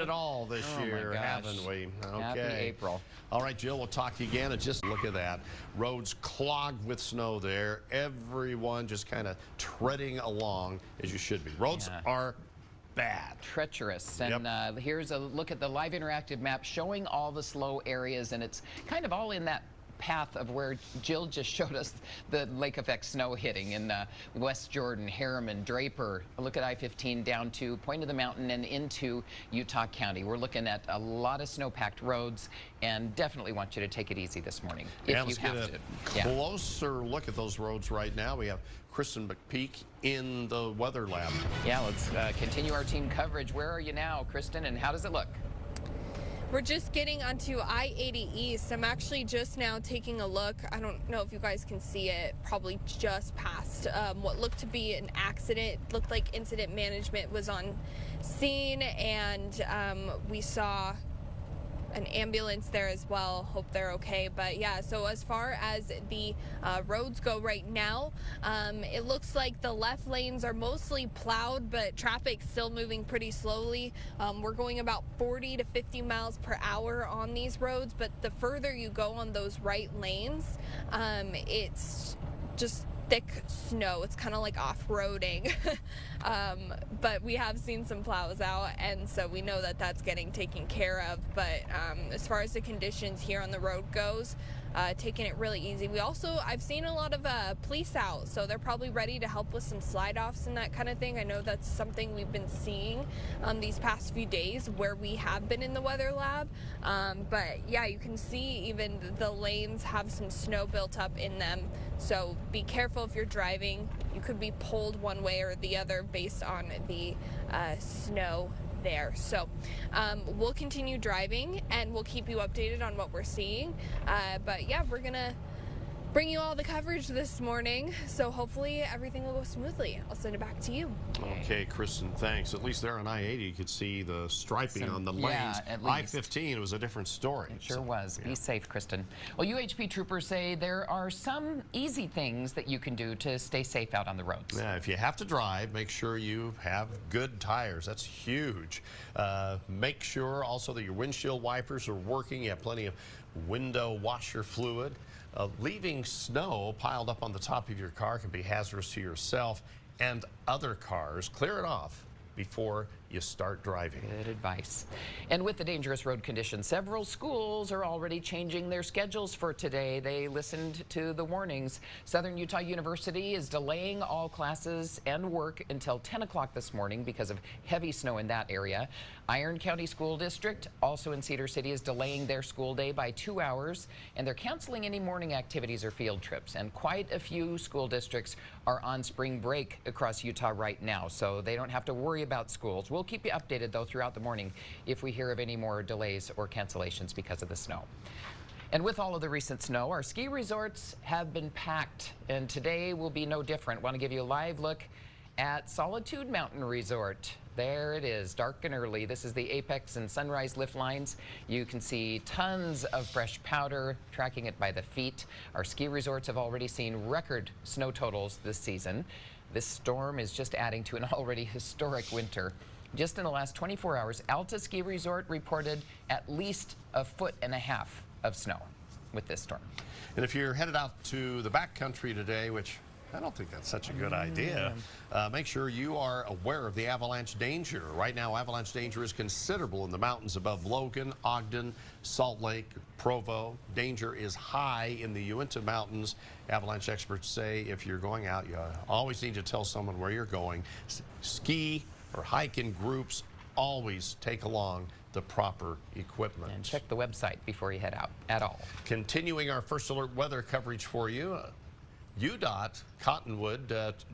it all this year, haven't we? Okay. Happy April. All right, Jill, we'll talk to you again. And just look at that. Roads clogged with snow there. Everyone just kind of treading along as you should be. Roads are bad. Treacherous. And here's a look at the live interactive map showing all the slow areas, and it's kind of all in that path of where Jill just showed us the lake effect snow hitting in West Jordan, Harriman, Draper. Look at I-15 down to Point of the Mountain and into Utah County. We're looking at a lot of snow-packed roads, and definitely want you to take it easy this morning if you have to. Closer look at those roads right now. We have Kristen McPeak in the weather lab. Yeah, let's continue our team coverage. Where are you now, Kristen, and how does it look? We're just getting onto I-80 East. I'm actually just now taking a look. I don't know if you guys can see it, probably just past what looked to be an accident. Looked like incident management was on scene, and we saw an ambulance there as well. Hope they're okay. But yeah, so as far as the roads go right now, it looks like the left lanes are mostly plowed, but traffic's still moving pretty slowly. We're going about 40 to 50 miles per hour on these roads, but the further you go on those right lanes, it's just thick snow. It's kind of like off-roading. But we have seen some plows out, and so we know that that's getting taken care of. But as far as the conditions here on the road goes, taking it really easy. I've seen a lot of police out, so they're probably ready to help with some slide-offs and that kind of thing. I know that's something we've been seeing these past few days where we have been in the weather lab. But yeah, you can see even the lanes have some snow built up in them. So be careful if you're driving. You could be pulled one way or the other based on the snow there. So we'll continue driving and we'll keep you updated on what we're seeing. But yeah, we're gonna bring you all the coverage this morning, so hopefully everything will go smoothly. I'll send it back to you. Okay, Kristen, thanks. At least there on I-80 you could see the striping on the lanes. I-15, it was a different story. It sure was. Be safe, Kristen. Well, UHP troopers say there are some easy things that you can do to stay safe out on the roads. Yeah, if you have to drive, make sure you have good tires. That's huge. Make sure also that your windshield wipers are working. You have plenty of window washer fluid. Leaving snow piled up on the top of your car can be hazardous to yourself and other cars. Clear it off before you start driving. Good advice. And with the dangerous road conditions, several schools are already changing their schedules for today. They listened to the warnings. Southern Utah University is delaying all classes and work until 10 o'clock this morning because of heavy snow in that area. Iron County School District, also in Cedar City, is delaying their school day by 2 hours, and they're canceling any morning activities or field trips. And quite a few school districts are on spring break across Utah right now, so they don't have to worry about schools. We'll keep you updated, though, throughout the morning if we hear of any more delays or cancellations because of the snow. And with all of the recent snow, our ski resorts have been packed, and today will be no different. Want to give you a live look at Solitude Mountain Resort. There it is, dark and early. This is the Apex and Sunrise lift lines. You can see tons of fresh powder, tracking it by the feet. Our ski resorts have already seen record snow totals this season. This storm is just adding to an already historic winter. Just in the last 24 hours, Alta Ski Resort reported at least 1.5 feet of snow with this storm. And if you're headed out to the backcountry today, which I don't think that's such a good idea, make sure you are aware of the avalanche danger. Right now, avalanche danger is considerable in the mountains above Logan, Ogden, Salt Lake, Provo. Danger is high in the Uinta Mountains. Avalanche experts say if you're going out, you always need to tell someone where you're going. Ski or hike in groups. Always take along the proper equipment. And check the website before you head out at all. Continuing our first alert weather coverage for you. UDOT Cottonwood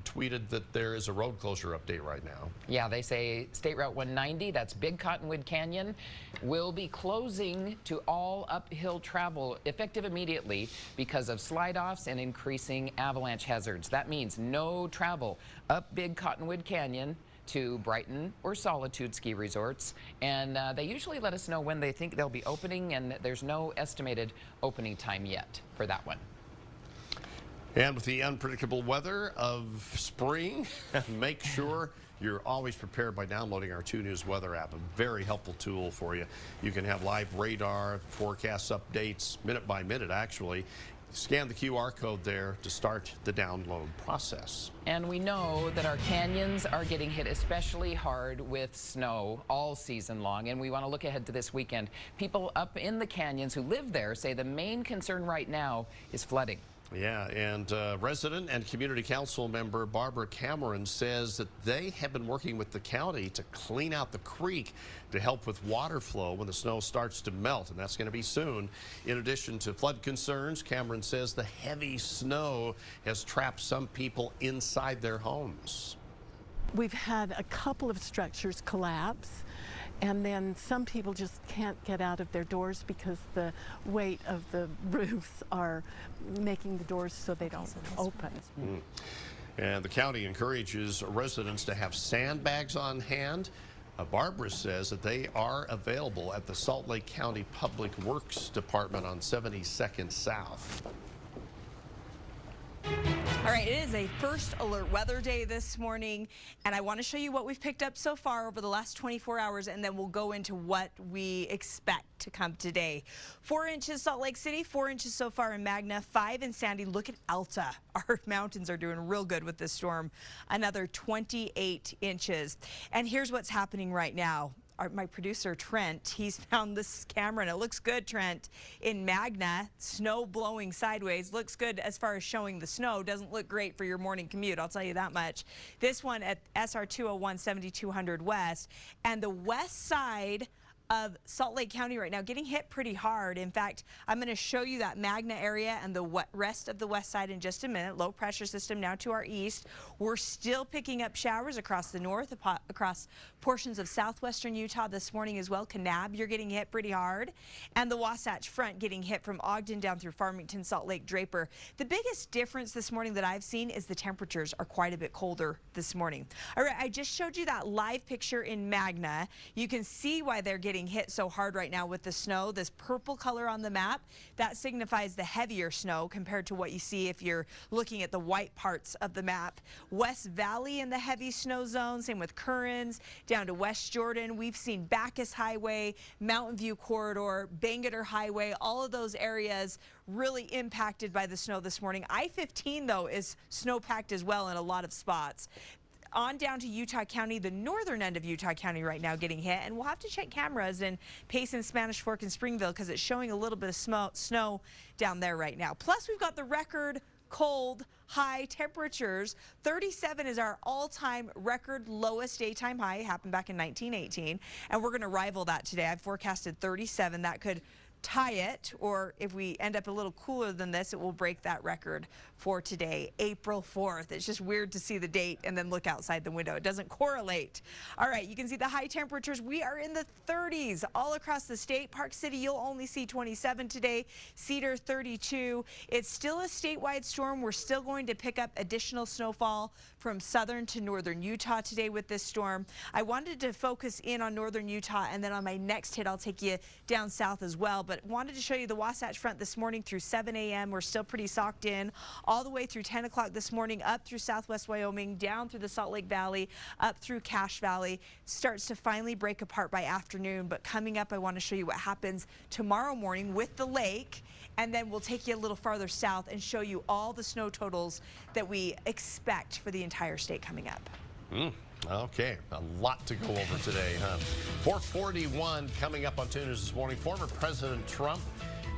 tweeted that there is a road closure update right now. Yeah, they say State Route 190, that's Big Cottonwood Canyon, will be closing to all uphill travel effective immediately because of slide-offs and increasing avalanche hazards. That means no travel up Big Cottonwood Canyon to Brighton or Solitude ski resorts, and they usually let us know when they think they'll be opening, and there's no estimated opening time yet for that one. And with the unpredictable weather of spring, make sure you're always prepared by downloading our 2 News weather app, a very helpful tool for you. You can have live radar, forecast updates, minute by minute actually. Scan the QR code there to start the download process. And we know that our canyons are getting hit especially hard with snow all season long, and we want to look ahead to this weekend. People up in the canyons who live there say the main concern right now is flooding. Yeah, and resident and community council member Barbara Cameron says that they have been working with the county to clean out the creek to help with water flow when the snow starts to melt, and that's going to be soon. In addition to flood concerns, Cameron says the heavy snow has trapped some people inside their homes. We've had a couple of structures collapse, and then some people just can't get out of their doors because the weight of the roofs are making the doors so they don't open. And the county encourages residents to have sandbags on hand. Barbara says that they are available at the Salt Lake County Public Works Department on 72nd South. All right, it is a first alert weather day this morning, and I want to show you what we've picked up so far over the last 24 hours, and then we'll go into what we expect to come today. 4 inches Salt Lake City, 4 inches so far in Magna, 5 in Sandy. Look at Alta. Our mountains are doing real good with this storm. Another 28 inches. And here's what's happening right now. My producer, Trent, he's found this camera, and it looks good, Trent, in Magna. Snow blowing sideways. Looks good as far as showing the snow. Doesn't look great for your morning commute, I'll tell you that much. This one at SR 201 7200 West. And the west side of Salt Lake County right now getting hit pretty hard. In fact, I'm going to show you that Magna area and the rest of the west side in just a minute. Low pressure system now to our east. We're still picking up showers across the north, across portions of southwestern Utah this morning as well. Kanab, you're getting hit pretty hard. And the Wasatch Front getting hit from Ogden down through Farmington, Salt Lake, Draper. The biggest difference this morning that I've seen is the temperatures are quite a bit colder this morning. All right, I just showed you that live picture in Magna. You can see why they're getting hit so hard right now with the snow. This purple color on the map, that signifies the heavier snow compared to what you see if you're looking at the white parts of the map. West Valley in the heavy snow zone, same with Currens, down to West Jordan. We've seen Bacchus Highway, Mountain View Corridor, Bangerter Highway, all of those areas really impacted by the snow this morning. I-15 though is snow-packed as well in a lot of spots. On down to Utah County, the northern end of Utah County right now getting hit, and we'll have to check cameras in Payson, Spanish Fork, and Springville because it's showing a little bit of snow down there right now. Plus, we've got the record cold high temperatures. 37 is our all-time record lowest daytime high. It happened back in 1918, and we're going to rival that today. I've forecasted 37. That could tie it, or if we end up a little cooler than this, it will break that record for today, April 4th. It's just weird to see the date and then look outside the window. It doesn't correlate. All right, you can see the high temperatures. We are in the 30s all across the state. Park City, you'll only see 27 today. Cedar, 32. It's still a statewide storm. We're still going to pick up additional snowfall from southern to northern Utah today with this storm. I wanted to focus in on northern Utah, and then on my next hit, I'll take you down south as well. But wanted to show you the Wasatch Front this morning through 7 a.m. We're still pretty socked in all the way through 10 o'clock this morning, up through southwest Wyoming, down through the Salt Lake Valley, up through Cache Valley. Starts to finally break apart by afternoon. But coming up, I want to show you what happens tomorrow morning with the lake. And then we'll take you a little farther south and show you all the snow totals that we expect for the entire state coming up. Okay, a lot to go over today, huh? 441 coming up on 2 News this morning. Former President Trump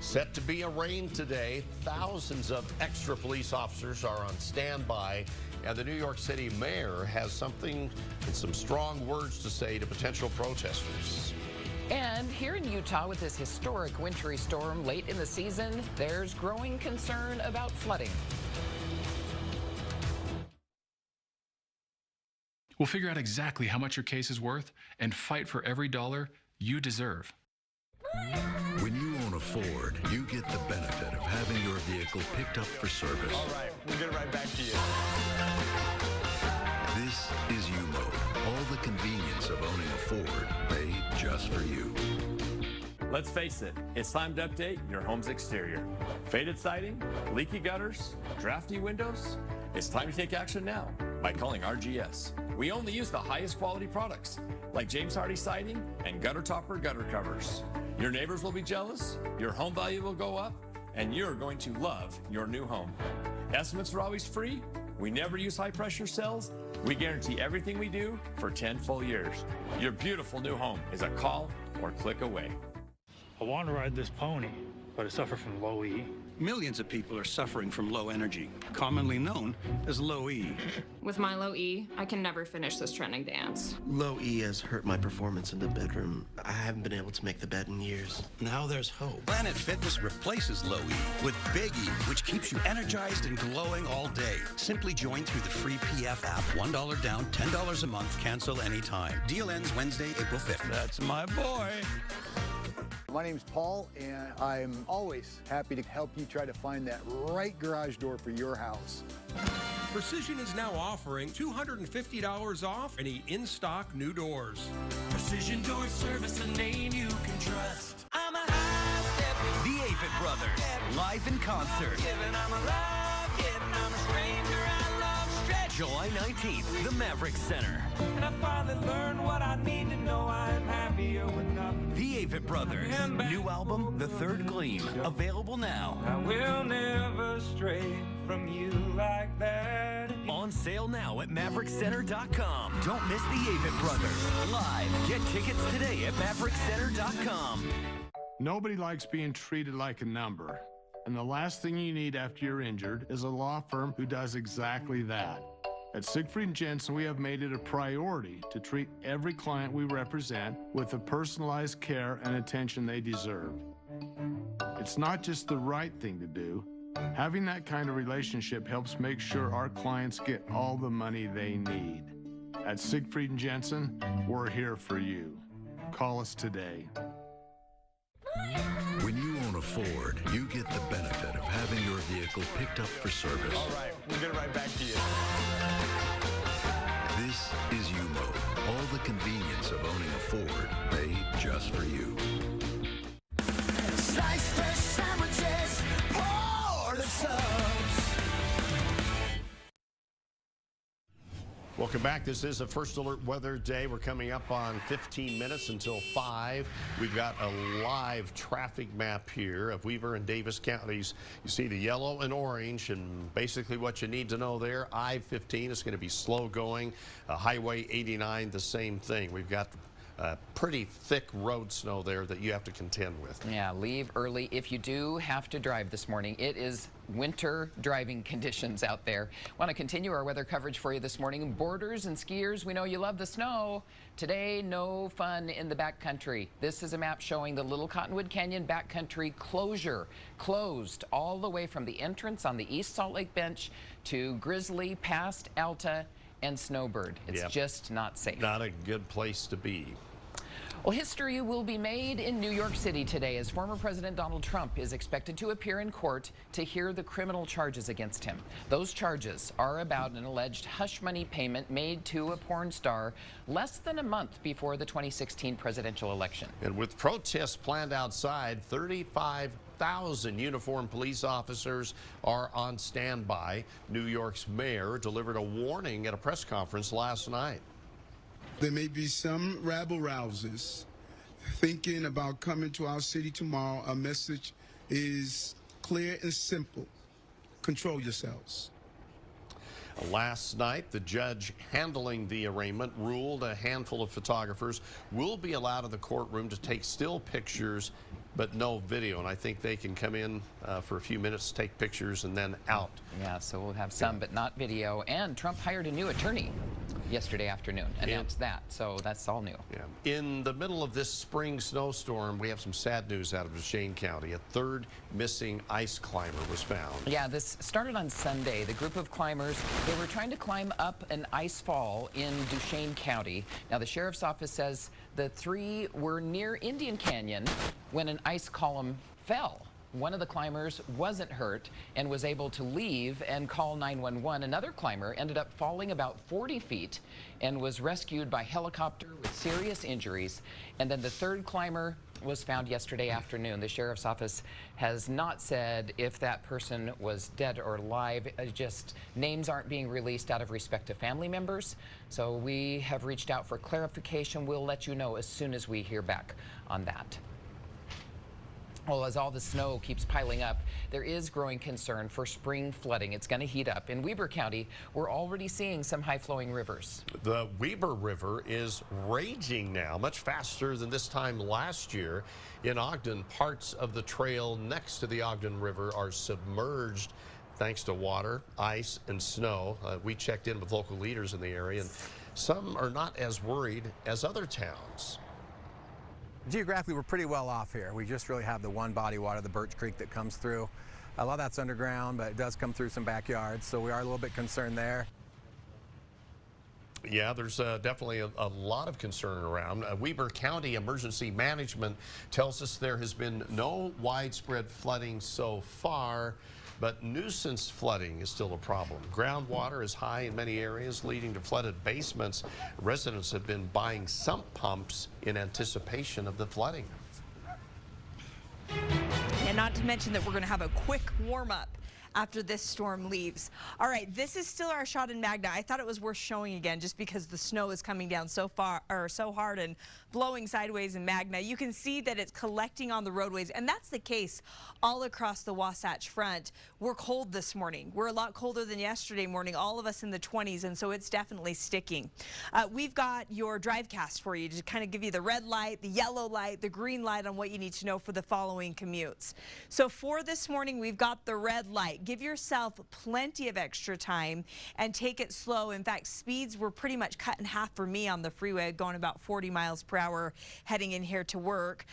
set to be arraigned today. Thousands of extra police officers are on standby, and the New York City mayor has something and some strong words to say to potential protesters. And here in Utah, with this historic wintry storm late in the season, there's growing concern about flooding. We'll figure out exactly how much your case is worth and fight for every dollar you deserve. When you own a Ford, you get the benefit of having your vehicle picked up for service. All right, we'll get it right back to you. This is U-Mode. All the convenience of owning a Ford made just for you. Let's face it, it's time to update your home's exterior. Faded siding, leaky gutters, drafty windows. It's time to take action now by calling RGS. We only use the highest quality products, like James Hardy siding and gutter topper gutter covers. Your neighbors will be jealous, your home value will go up, and you're going to love your new home. Estimates are always free. We never use high pressure cells. We guarantee everything we do for 10 full years. Your beautiful new home is a call or click away. I want to ride this pony, but I suffer from low E. Millions of people are suffering from low energy, commonly known as low E. With my low E, I can never finish this trending dance. Low E has hurt my performance in the bedroom. I haven't been able to make the bed in years. Now there's hope. Planet Fitness replaces low E with Big E, which keeps you energized and glowing all day. Simply join through the free PF app. $1 down, $10 a month, cancel anytime. Deal ends Wednesday, April 5th. That's my boy. My name's Paul, and I'm always happy to help you try to find that right garage door for your house. Precision is now offering $250 off any in-stock new doors. Precision Door Service, a name you can trust. I'm a high-step. The Avett Brothers, live in concert. I'm alive, I'm a stranger, I love stretch. July 19th, the Maverick Center. And I finally learned what I need to know. I'm happier with nothing. The Avett Brothers, new album, The Third Gleam, available now. I will never stray from you like that again. On sale now at MaverickCenter.com. Don't miss The Avett Brothers, live. Get tickets today at MaverickCenter.com. Nobody likes being treated like a number. And the last thing you need after you're injured is a law firm who does exactly that. At Siegfried & Jensen, we have made it a priority to treat every client we represent with the personalized care and attention they deserve. It's not just the right thing to do. Having that kind of relationship helps make sure our clients get all the money they need. At Siegfried & Jensen, we're here for you. Call us today. When you own a Ford, you get the benefit of having your vehicle picked up for service. All right, we'll get it right back to you. This is U-Mode, all the convenience of owning a Ford, made just for you. Sliced fresh sandwiches, pour the subs. Welcome back. This is a First Alert Weather Day. We're coming up on 15 minutes until 5. We've got a live traffic map here of Weaver and Davis counties. You see the yellow and orange, and basically what you need to know there, I-15 is going to be slow going. Highway 89, the same thing. We've got pretty thick road snow there that you have to contend with. Yeah, leave early if you do have to drive this morning. It is winter driving conditions out there. Want to continue our weather coverage for you this morning. Boarders and skiers, we know you love the snow. Today, no fun in the backcountry. This is a map showing the Little Cottonwood Canyon backcountry closed all the way from the entrance on the East Salt Lake Bench to Grizzly, past Alta, and Snowbird. It's just not safe. Not a good place to be. Well, history will be made in New York City today as former President Donald Trump is expected to appear in court to hear the criminal charges against him. Those charges are about an alleged hush money payment made to a porn star less than a month before the 2016 presidential election. And with protests planned outside, 35,000 uniformed police officers are on standby. New York's mayor delivered a warning at a press conference last night. There may be some rabble-rousers thinking about coming to our city tomorrow. Our message is clear and simple. Control yourselves. Last night, the judge handling the arraignment ruled a handful of photographers will be allowed in the courtroom to take still pictures, but no video. And I think they can come in for a few minutes, take pictures, and then out. Yeah, so we'll have some, but not video. And Trump hired a new attorney yesterday afternoon, announced that. So that's all new. Yeah. In the middle of this spring snowstorm, we have some sad news out of Duchesne County. A third missing ice climber was found. Yeah, this started on Sunday. The group of climbers, they were trying to climb up an ice fall in Duchesne County. Now, the sheriff's office says the three were near Indian Canyon when an ice column fell. One of the climbers wasn't hurt and was able to leave and call 911. Another climber ended up falling about 40 feet and was rescued by helicopter with serious injuries. And then the third climber was found yesterday afternoon. The sheriff's office has not said if that person was dead or alive. Just names aren't being released out of respect to family members. So we have reached out for clarification. We'll let you know as soon as we hear back on that. Well, as all the snow keeps piling up, there is growing concern for spring flooding. It's going to heat up. In Weber County, we're already seeing some high-flowing rivers. The Weber River is raging now, much faster than this time last year. In Ogden, parts of the trail next to the Ogden River are submerged thanks to water, ice, and snow. We checked in with local leaders in the area, and some are not as worried as other towns. Geographically, we're pretty well off here. We just really have the one body of water, the Birch Creek, that comes through. A lot of that's underground, but it does come through some backyards, so we are a little bit concerned there. Yeah, there's definitely a lot of concern around. Weber County Emergency Management tells us there has been no widespread flooding so far, but nuisance flooding is still a problem. Groundwater is high in many areas, leading to flooded basements. Residents have been buying sump pumps in anticipation of the flooding. And not to mention that we're going to have a quick warm-up after this storm leaves. All right, this is still our shot in Magna. I thought it was worth showing again just because the snow is coming down so hard and blowing sideways in Magna. You can see that it's collecting on the roadways, and that's the case all across the Wasatch Front. We're cold this morning. We're a lot colder than yesterday morning, all of us in the 20s, and so it's definitely sticking. We've got your drivecast for you to kind of give you the red light, the yellow light, the green light on what you need to know for the following commutes. So for this morning, we've got the red light. Give yourself plenty of extra time and take it slow. In fact, speeds were pretty much cut in half for me on the freeway, going about 40 miles per hour heading in here to work.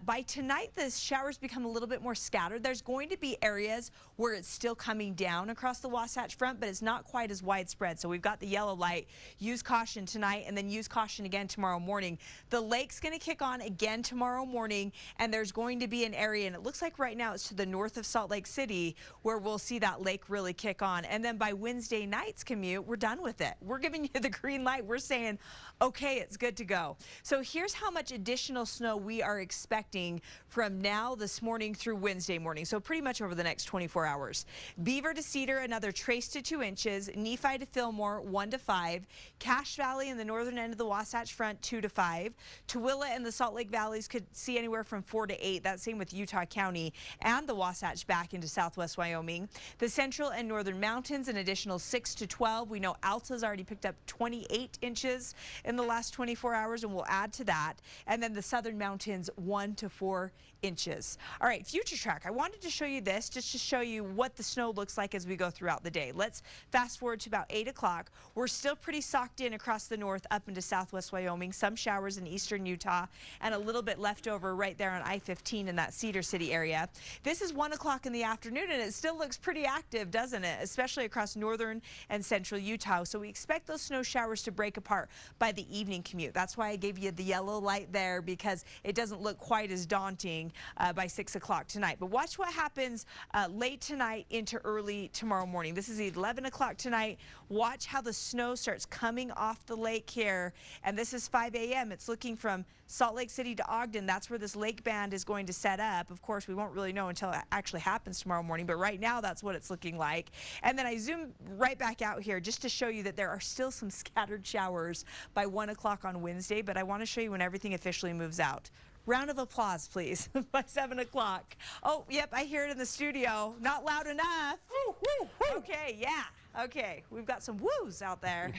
By tonight, the showers become a little bit more scattered. There's going to be areas where it's still coming down across the Wasatch Front, but it's not quite as widespread. So we've got the yellow light. Use caution tonight and then use caution again tomorrow morning. The lake's going to kick on again tomorrow morning, and there's going to be an area, and it looks like right now it's to the north of Salt Lake City, where we'll see that lake really kick on. And then by Wednesday night's commute, we're done with it. We're giving you the green light. We're saying, okay, it's good to go. So here's how much additional snow we are expecting from now this morning through Wednesday morning. So pretty much over the next 24 hours. Beaver to Cedar, another trace to 2 inches. Nephi to Fillmore, 1 to 5. Cache Valley in the northern end of the Wasatch Front, 2 to 5. Tooele and the Salt Lake Valleys could see anywhere from 4 to 8. That's same with Utah County and the Wasatch back into southwest Wyoming. The central and northern mountains, an additional 6 to 12. We know Alta's already picked up 28 inches in the last 24 hours, and we'll add to that. And then the southern mountains, 1 to 4 inches. All right, future track. I wanted to show you this just to show you what the snow looks like as we go throughout the day. Let's fast forward to about 8 o'clock. We're still pretty socked in across the north up into southwest Wyoming, some showers in eastern Utah, and a little bit left over right there on I-15 in that Cedar City area. This is 1 o'clock in the afternoon, and it still looks pretty active, doesn't it? Especially across northern and central Utah. So we expect those snow showers to break apart by the evening commute. That's why I gave you the yellow light there, because it doesn't look quite as daunting by 6 o'clock tonight. But watch what happens late tonight into early tomorrow morning. This is 11 o'clock tonight. Watch how the snow starts coming off the lake here. And this is 5 a.m. It's looking from Salt Lake City to Ogden. That's where this lake band is going to set up. Of course, we won't really know until it actually happens tomorrow morning, but right now that's what it's looking like. And then I zoom right back out here just to show you that there are still some scattered showers by 1 o'clock on Wednesday, but I want to show you when everything officially moves out. Round of applause, please, by 7 o'clock. Oh, yep, I hear it in the studio. Not loud enough. Woo, woo, woo. Okay, yeah. Okay, we've got some woos out there.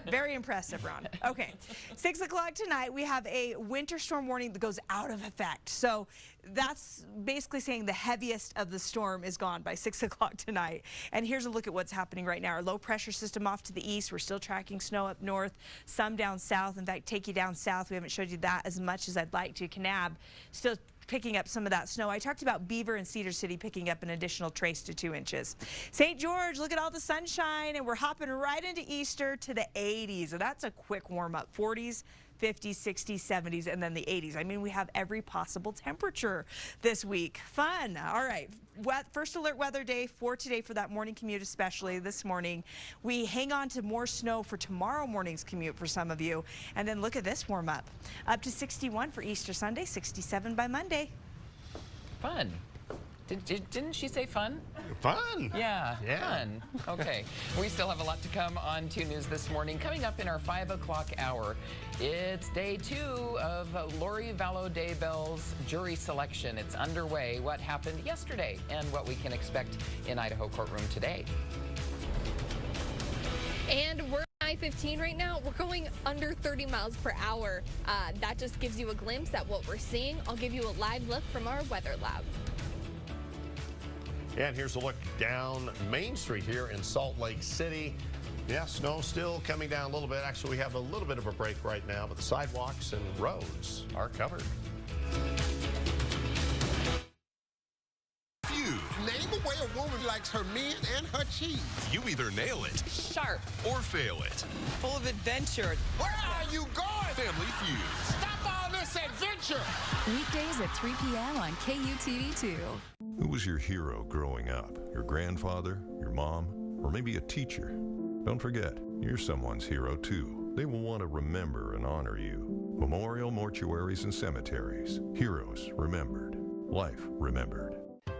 Very impressive, Ron. Okay, 6 o'clock tonight, we have a winter storm warning that goes out of effect. So that's basically saying the heaviest of the storm is gone by 6 o'clock tonight. And here's a look at what's happening right now. Our low pressure system off to the east. We're still tracking snow up north, some down south. In fact, take you down south. We haven't showed you that as much as I'd like to. Kanab still picking up some of that snow. I talked about Beaver and Cedar City picking up an additional trace to 2 inches. St. George, look at all the sunshine, and we're hopping right into Easter to the 80s. So that's a quick warm up. 40s, 50s, 60s, 70s, and then the 80s. I mean, we have every possible temperature this week. Fun. All right. First alert weather day for today for that morning commute, especially this morning. We hang on to more snow for tomorrow morning's commute for some of you. And then look at this warm up. Up to 61 for Easter Sunday, 67 by Monday. Fun. Didn't she say fun? Fun. Yeah, fun. Okay. We still have a lot to come on 2 News this morning. Coming up in our 5 o'clock hour, it's day 2 of Lori Vallow Daybell's jury selection. It's underway. What happened yesterday and what we can expect in Idaho courtroom today. And we're on I-15 right now. We're going under 30 miles per hour. That just gives you a glimpse at what we're seeing. I'll give you a live look from our weather lab. And here's a look down Main Street here in Salt Lake City. Yeah, snow still coming down a little bit. Actually, we have a little bit of a break right now, but the sidewalks and roads are covered. Name a way a woman likes her men and her cheese. You either nail it, Sharp, or fail it. full of adventure. Where are you going? Family Feud. Stop all this adventure. Weekdays at 3 p.m. on KUTV2. Who was your hero growing up? Your grandfather, your mom, or maybe a teacher? Don't forget, you're someone's hero too. They will want to remember and honor you. Memorial mortuaries and cemeteries. Heroes remembered. Life remembered.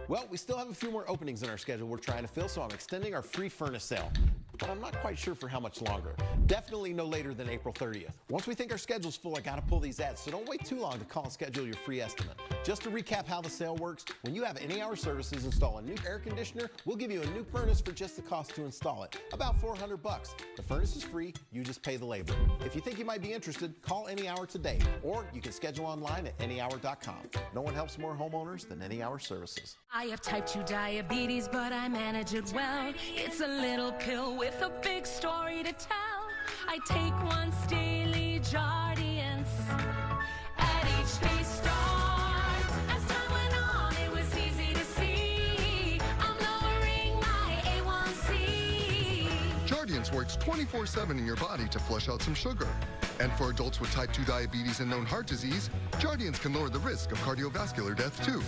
Well, we still have a few more openings in our schedule we're trying to fill, so I'm extending our free furnace sale. But I'm not quite sure for how much longer. Definitely no later than April 30th. Once we think our schedule's full, I gotta pull these ads, so don't wait too long to call and schedule your free estimate. Just to recap how the sale works, when you have Any Hour Services install a new air conditioner, we'll give you a new furnace for just the cost to install it, about $400. The furnace is free, you just pay the labor. If you think you might be interested, call Any Hour today, or you can schedule online at anyhour.com. No one helps more homeowners than Any Hour Services. I have type 2 diabetes, but I manage it well. It's a little pill with a big story to tell. I take once daily Jardiance at each day start. As time went on, it was easy to see I'm lowering my A1C. Jardiance works 24/7 in your body to flush out some sugar. And for adults with type 2 diabetes and known heart disease, Jardiance can lower the risk of cardiovascular death too.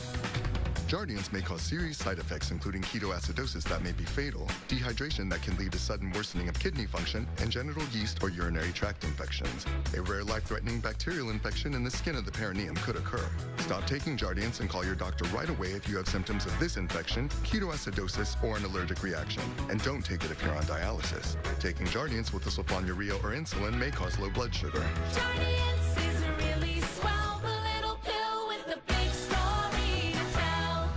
Jardiance may cause serious side effects including ketoacidosis that may be fatal, dehydration that can lead to sudden worsening of kidney function, and genital yeast or urinary tract infections. A rare life-threatening bacterial infection in the skin of the perineum could occur. Stop taking Jardiance and call your doctor right away if you have symptoms of this infection, ketoacidosis, or an allergic reaction. And don't take it if you're on dialysis. Taking Jardiance with a sulfonylurea or insulin may cause low blood sugar. Jardiance is really swell, the little pill with the big story to tell.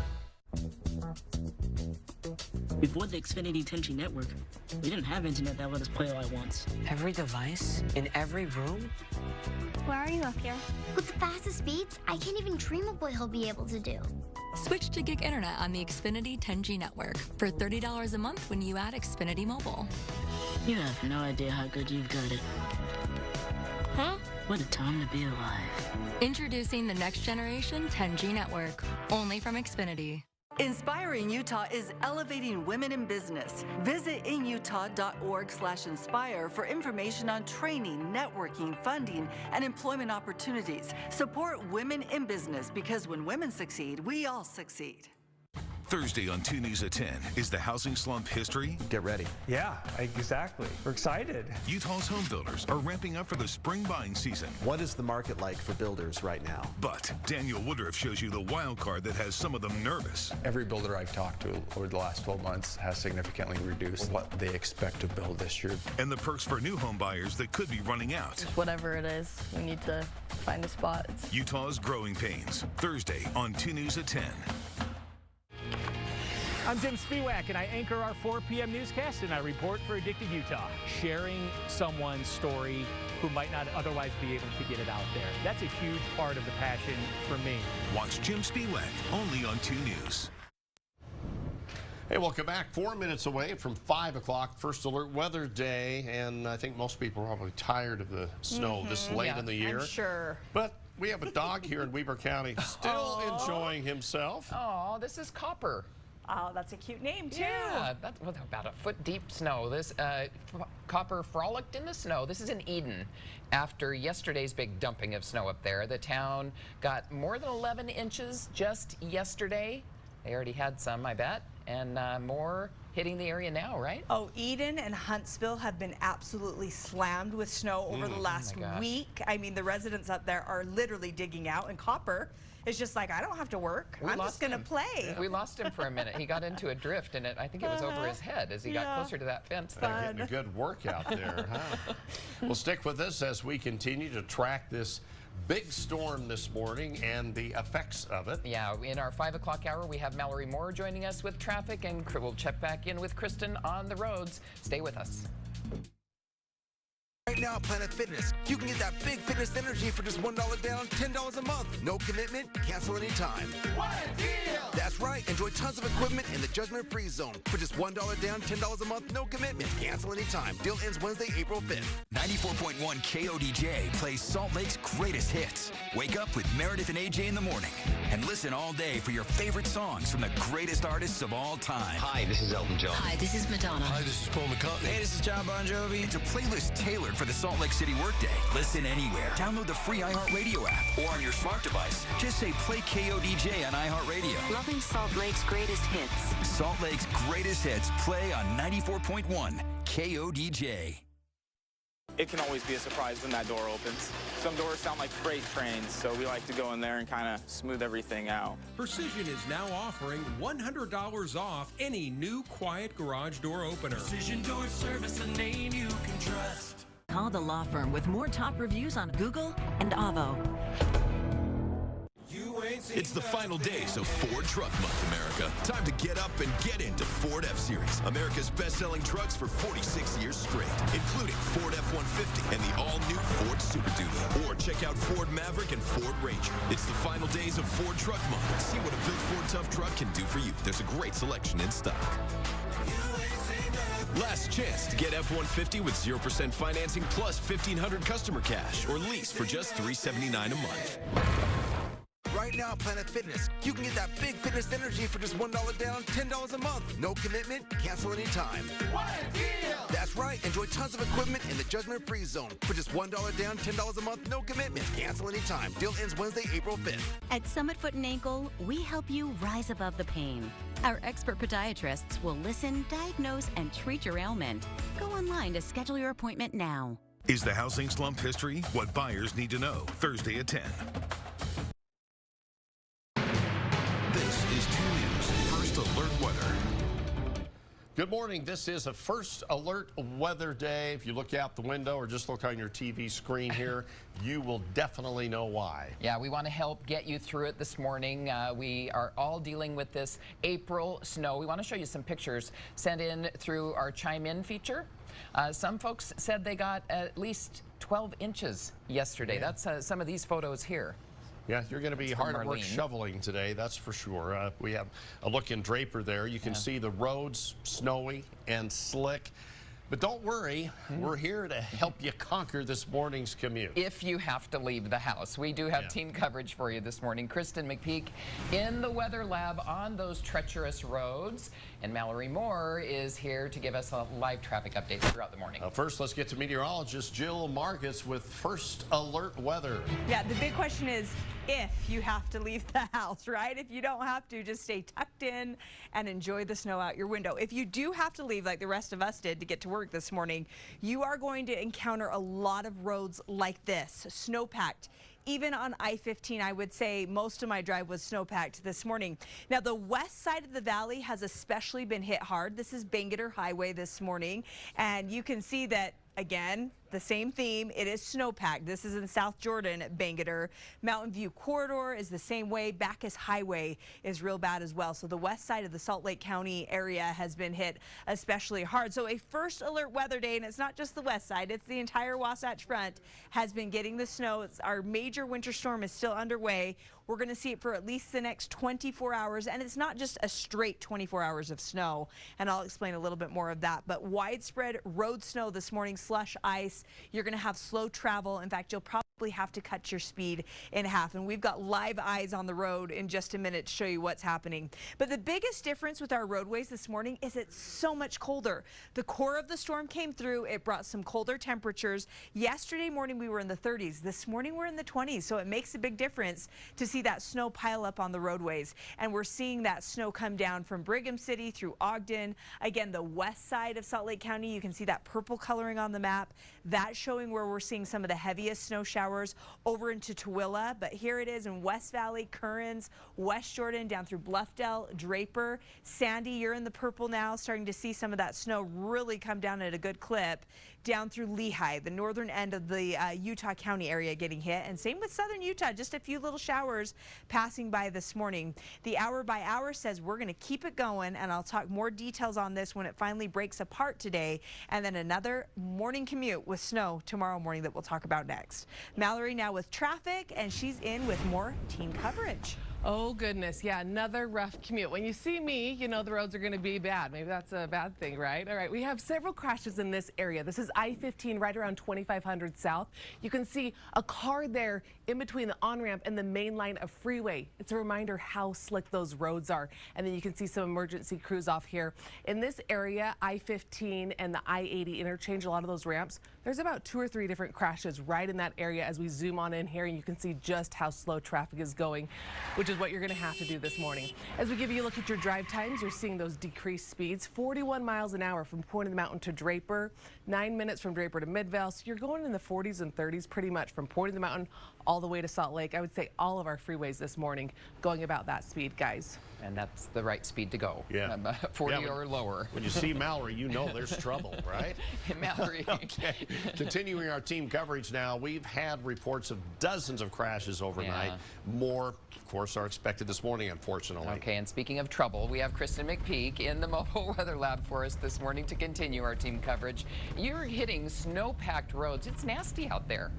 Before the Xfinity 10G network, we didn't have internet that let us play all at once. Every device? In every room? Where are you up here? With the fastest speeds, I can't even dream of what he'll be able to do. Switch to gig internet on the Xfinity 10G network for $30 a month when you add Xfinity Mobile. You have no idea how good you've got it. Huh? What a time to be alive. Introducing the next generation 10G network, only from Xfinity. Inspiring Utah is elevating women in business. Visit inutah.org/inspire for information on training, networking, funding, and employment opportunities. Support women in business because when women succeed, we all succeed. Thursday on 2 News at 10 is the housing slump history. Get ready. Yeah, exactly. We're excited. Utah's home builders are ramping up for the spring buying season. What is the market like for builders right now? But Daniel Woodruff shows you the wild card that has some of them nervous. Every builder I've talked to over the last 12 months has significantly reduced what they expect to build this year. And the perks for new home buyers that could be running out. Whatever it is, we need to find a spot. Utah's growing pains. Thursday on 2 News at 10. I'm Jim Spiewak, and I anchor our 4 p.m. newscast, and I report for Addicted Utah, sharing someone's story who might not otherwise be able to get it out there. That's a huge part of the passion for me. Watch Jim Spiewak only on 2 News. Hey, welcome back. 4 minutes away from 5 o'clock, first alert weather day, and I think most people are probably tired of the snow this late in the year. I'm sure. But we have a dog here in Weber County still enjoying himself. Oh, this is Copper. Oh, that's a cute name, too. Yeah, that's about a foot deep snow. This Copper frolicked in the snow. This is in Eden. After yesterday's big dumping of snow up there, the town got more than 11 inches just yesterday. They already had some, I bet, and more hitting the area now, right? Oh, Eden and Huntsville have been absolutely slammed with snow over the last week. I mean, the residents up there are literally digging out, and Copper is just like, I don't have to work. I'm just going to play. Yeah. We lost him for a minute. He got into a drift, and I think it was over his head as he got closer to that fence. They're getting a good workout there, huh? Well, stick with us as we continue to track this big storm this morning and the effects of it. Yeah, in our 5 o'clock hour, we have Mallory Moore joining us with traffic, and we'll check back in with Kristen on the roads. Stay with us. Right now at Planet Fitness, you can get that big fitness energy for just $1 down, $10 a month. No commitment, cancel anytime. What a deal! That's right. Enjoy tons of equipment in the judgment-free zone for just $1 down, $10 a month, no commitment, cancel anytime. Deal ends Wednesday, April 5th. 94.1 KODJ plays Salt Lake's greatest hits. Wake up with Meredith and AJ in the morning and listen all day for your favorite songs from the greatest artists of all time. Hi, this is Elton John. Hi, this is Madonna. Hi, this is Paul McCartney. Hey, this is John Bon Jovi. It's a playlist tailored for the Salt Lake City workday. Listen anywhere. Download the free iHeartRadio app or on your smart device. Just say play KODJ on iHeartRadio. Loving Salt Lake's greatest hits. Salt Lake's greatest hits play on 94.1 KODJ. It can always be a surprise when that door opens. Some doors sound like freight trains, so we like to go in there and kind of smooth everything out. Precision is now offering $100 off any new quiet garage door opener. Precision Door Service, a name you can trust. Call the law firm with more top reviews on Google and Avvo. It's the final days of Ford Truck Month, America. Time to get up and get into Ford F-Series, America's best-selling trucks for 46 years straight, including Ford F-150 and the all-new Ford Super Duty. Or check out Ford Maverick and Ford Ranger. It's the final days of Ford Truck Month. See what a built Ford Tough truck can do for you. There's a great selection in stock. Last chance to get F-150 with 0% financing plus $1,500 customer cash or lease for just $379 a month. Right now at Planet Fitness, you can get that big fitness energy for just $1 down, $10 a month. No commitment, cancel anytime. What a deal! That's right. Enjoy tons of equipment in the judgment-free zone for just $1 down, $10 a month. No commitment, cancel anytime. Deal ends Wednesday, April 5th. At Summit Foot and Ankle, we help you rise above the pain. Our expert podiatrists will listen, diagnose, and treat your ailment. Go online to schedule your appointment now. Is the housing slump history? What buyers need to know. Thursday at 10. This is 2 News First Alert Weather. Good morning. This is a First Alert weather day. If you look out the window or just look on your TV screen here, you will definitely know why. Yeah, we want to help get you through it this morning. We are all dealing with this April snow. We want to show you some pictures sent in through our Chime In feature. Some folks said they got at least 12 inches yesterday. Yeah. That's some of these photos here. Yeah, you're going to be hard at work shoveling today, that's for sure. We have a look in Draper there. You can see the roads snowy and slick. But don't worry, we're here to help you conquer this morning's commute. If you have to leave the house, we do have team coverage for you this morning. Kristen McPeak in the weather lab on those treacherous roads. And Mallory Moore is here to give us a live traffic update throughout the morning. First, let's get to meteorologist Jill Marcus with First Alert weather. Yeah, the big question is if you have to leave the house, right? If you don't have to, just stay tucked in and enjoy the snow out your window. If you do have to leave like the rest of us did to get to work this morning, you are going to encounter a lot of roads like this, snow-packed. Even on I-15, I would say most of my drive was snow-packed this morning. Now, the west side of the valley has especially been hit hard. This is Bangerter Highway this morning, and you can see that, again, the same theme. It is snowpacked. This is in South Jordan, Bangerter. Mountain View Corridor is the same way. Bacchus Highway is real bad as well. So the west side of the Salt Lake County area has been hit especially hard. So a First Alert weather day, and it's not just the west side, it's the entire Wasatch Front has been getting the snow. Our major winter storm is still underway. We're going to see it for at least the next 24 hours, and it's not just a straight 24 hours of snow, and I'll explain a little bit more of that, but widespread road snow this morning, slush, ice. You're going to have slow travel. In fact, you'll probably possibly have to cut your speed in half. And we've got live eyes on the road in just a minute to show you what's happening. But the biggest difference with our roadways this morning is it's so much colder. The core of the storm came through. It brought some colder temperatures. Yesterday morning we were in the 30s. This morning we're in the 20s. So it makes a big difference to see that snow pile up on the roadways. And we're seeing that snow come down from Brigham City through Ogden. Again, the west side of Salt Lake County, you can see that purple coloring on the map. That's showing where we're seeing some of the heaviest snow showers over into Tooele. But here it is in West Valley, Currens, West Jordan, down through Bluffdale, Draper. Sandy, you're in the purple now, starting to see some of that snow really come down at a good clip. Down through Lehigh, the northern end of the Utah County area getting hit. And same with southern Utah, just a few little showers passing by this morning. The hour by hour says we're going to keep it going, and I'll talk more details on this when it finally breaks apart today. And then another morning commute with snow tomorrow morning that we'll talk about next. Mallory now with traffic, and she's in with more team coverage. Oh, goodness. Yeah, another rough commute. When you see me, you know the roads are going to be bad. Maybe that's a bad thing, right? All right, we have several crashes in this area. This is I-15 right around 2500 South. You can see a car there in between the on-ramp and the main line of freeway. It's a reminder how slick those roads are. And then you can see some emergency crews off here. In this area, I-15 and the I-80 interchange, a lot of those ramps, there's about 2 or 3 different crashes right in that area as we zoom on in here, and you can see just how slow traffic is going, which is what you're going to have to do this morning. As we give you a look at your drive times, you're seeing those decreased speeds, 41 miles an hour from Point of the Mountain to Draper, 9 minutes from Draper to Midvale. So you're going in the 40s and 30s pretty much from Point of the Mountain all the way to Salt Lake. I would say all of our freeways this morning going about that speed, guys. And that's the right speed to go. Yeah. 40 or lower. When you see Mallory, you know there's trouble, right? Mallory. Okay. Continuing our team coverage now, we've had reports of dozens of crashes overnight. Yeah. More, of course, are expected this morning, unfortunately. Okay, and speaking of trouble, we have Kristen McPeak in the mobile weather lab for us this morning to continue our team coverage. You're hitting snow-packed roads. It's nasty out there.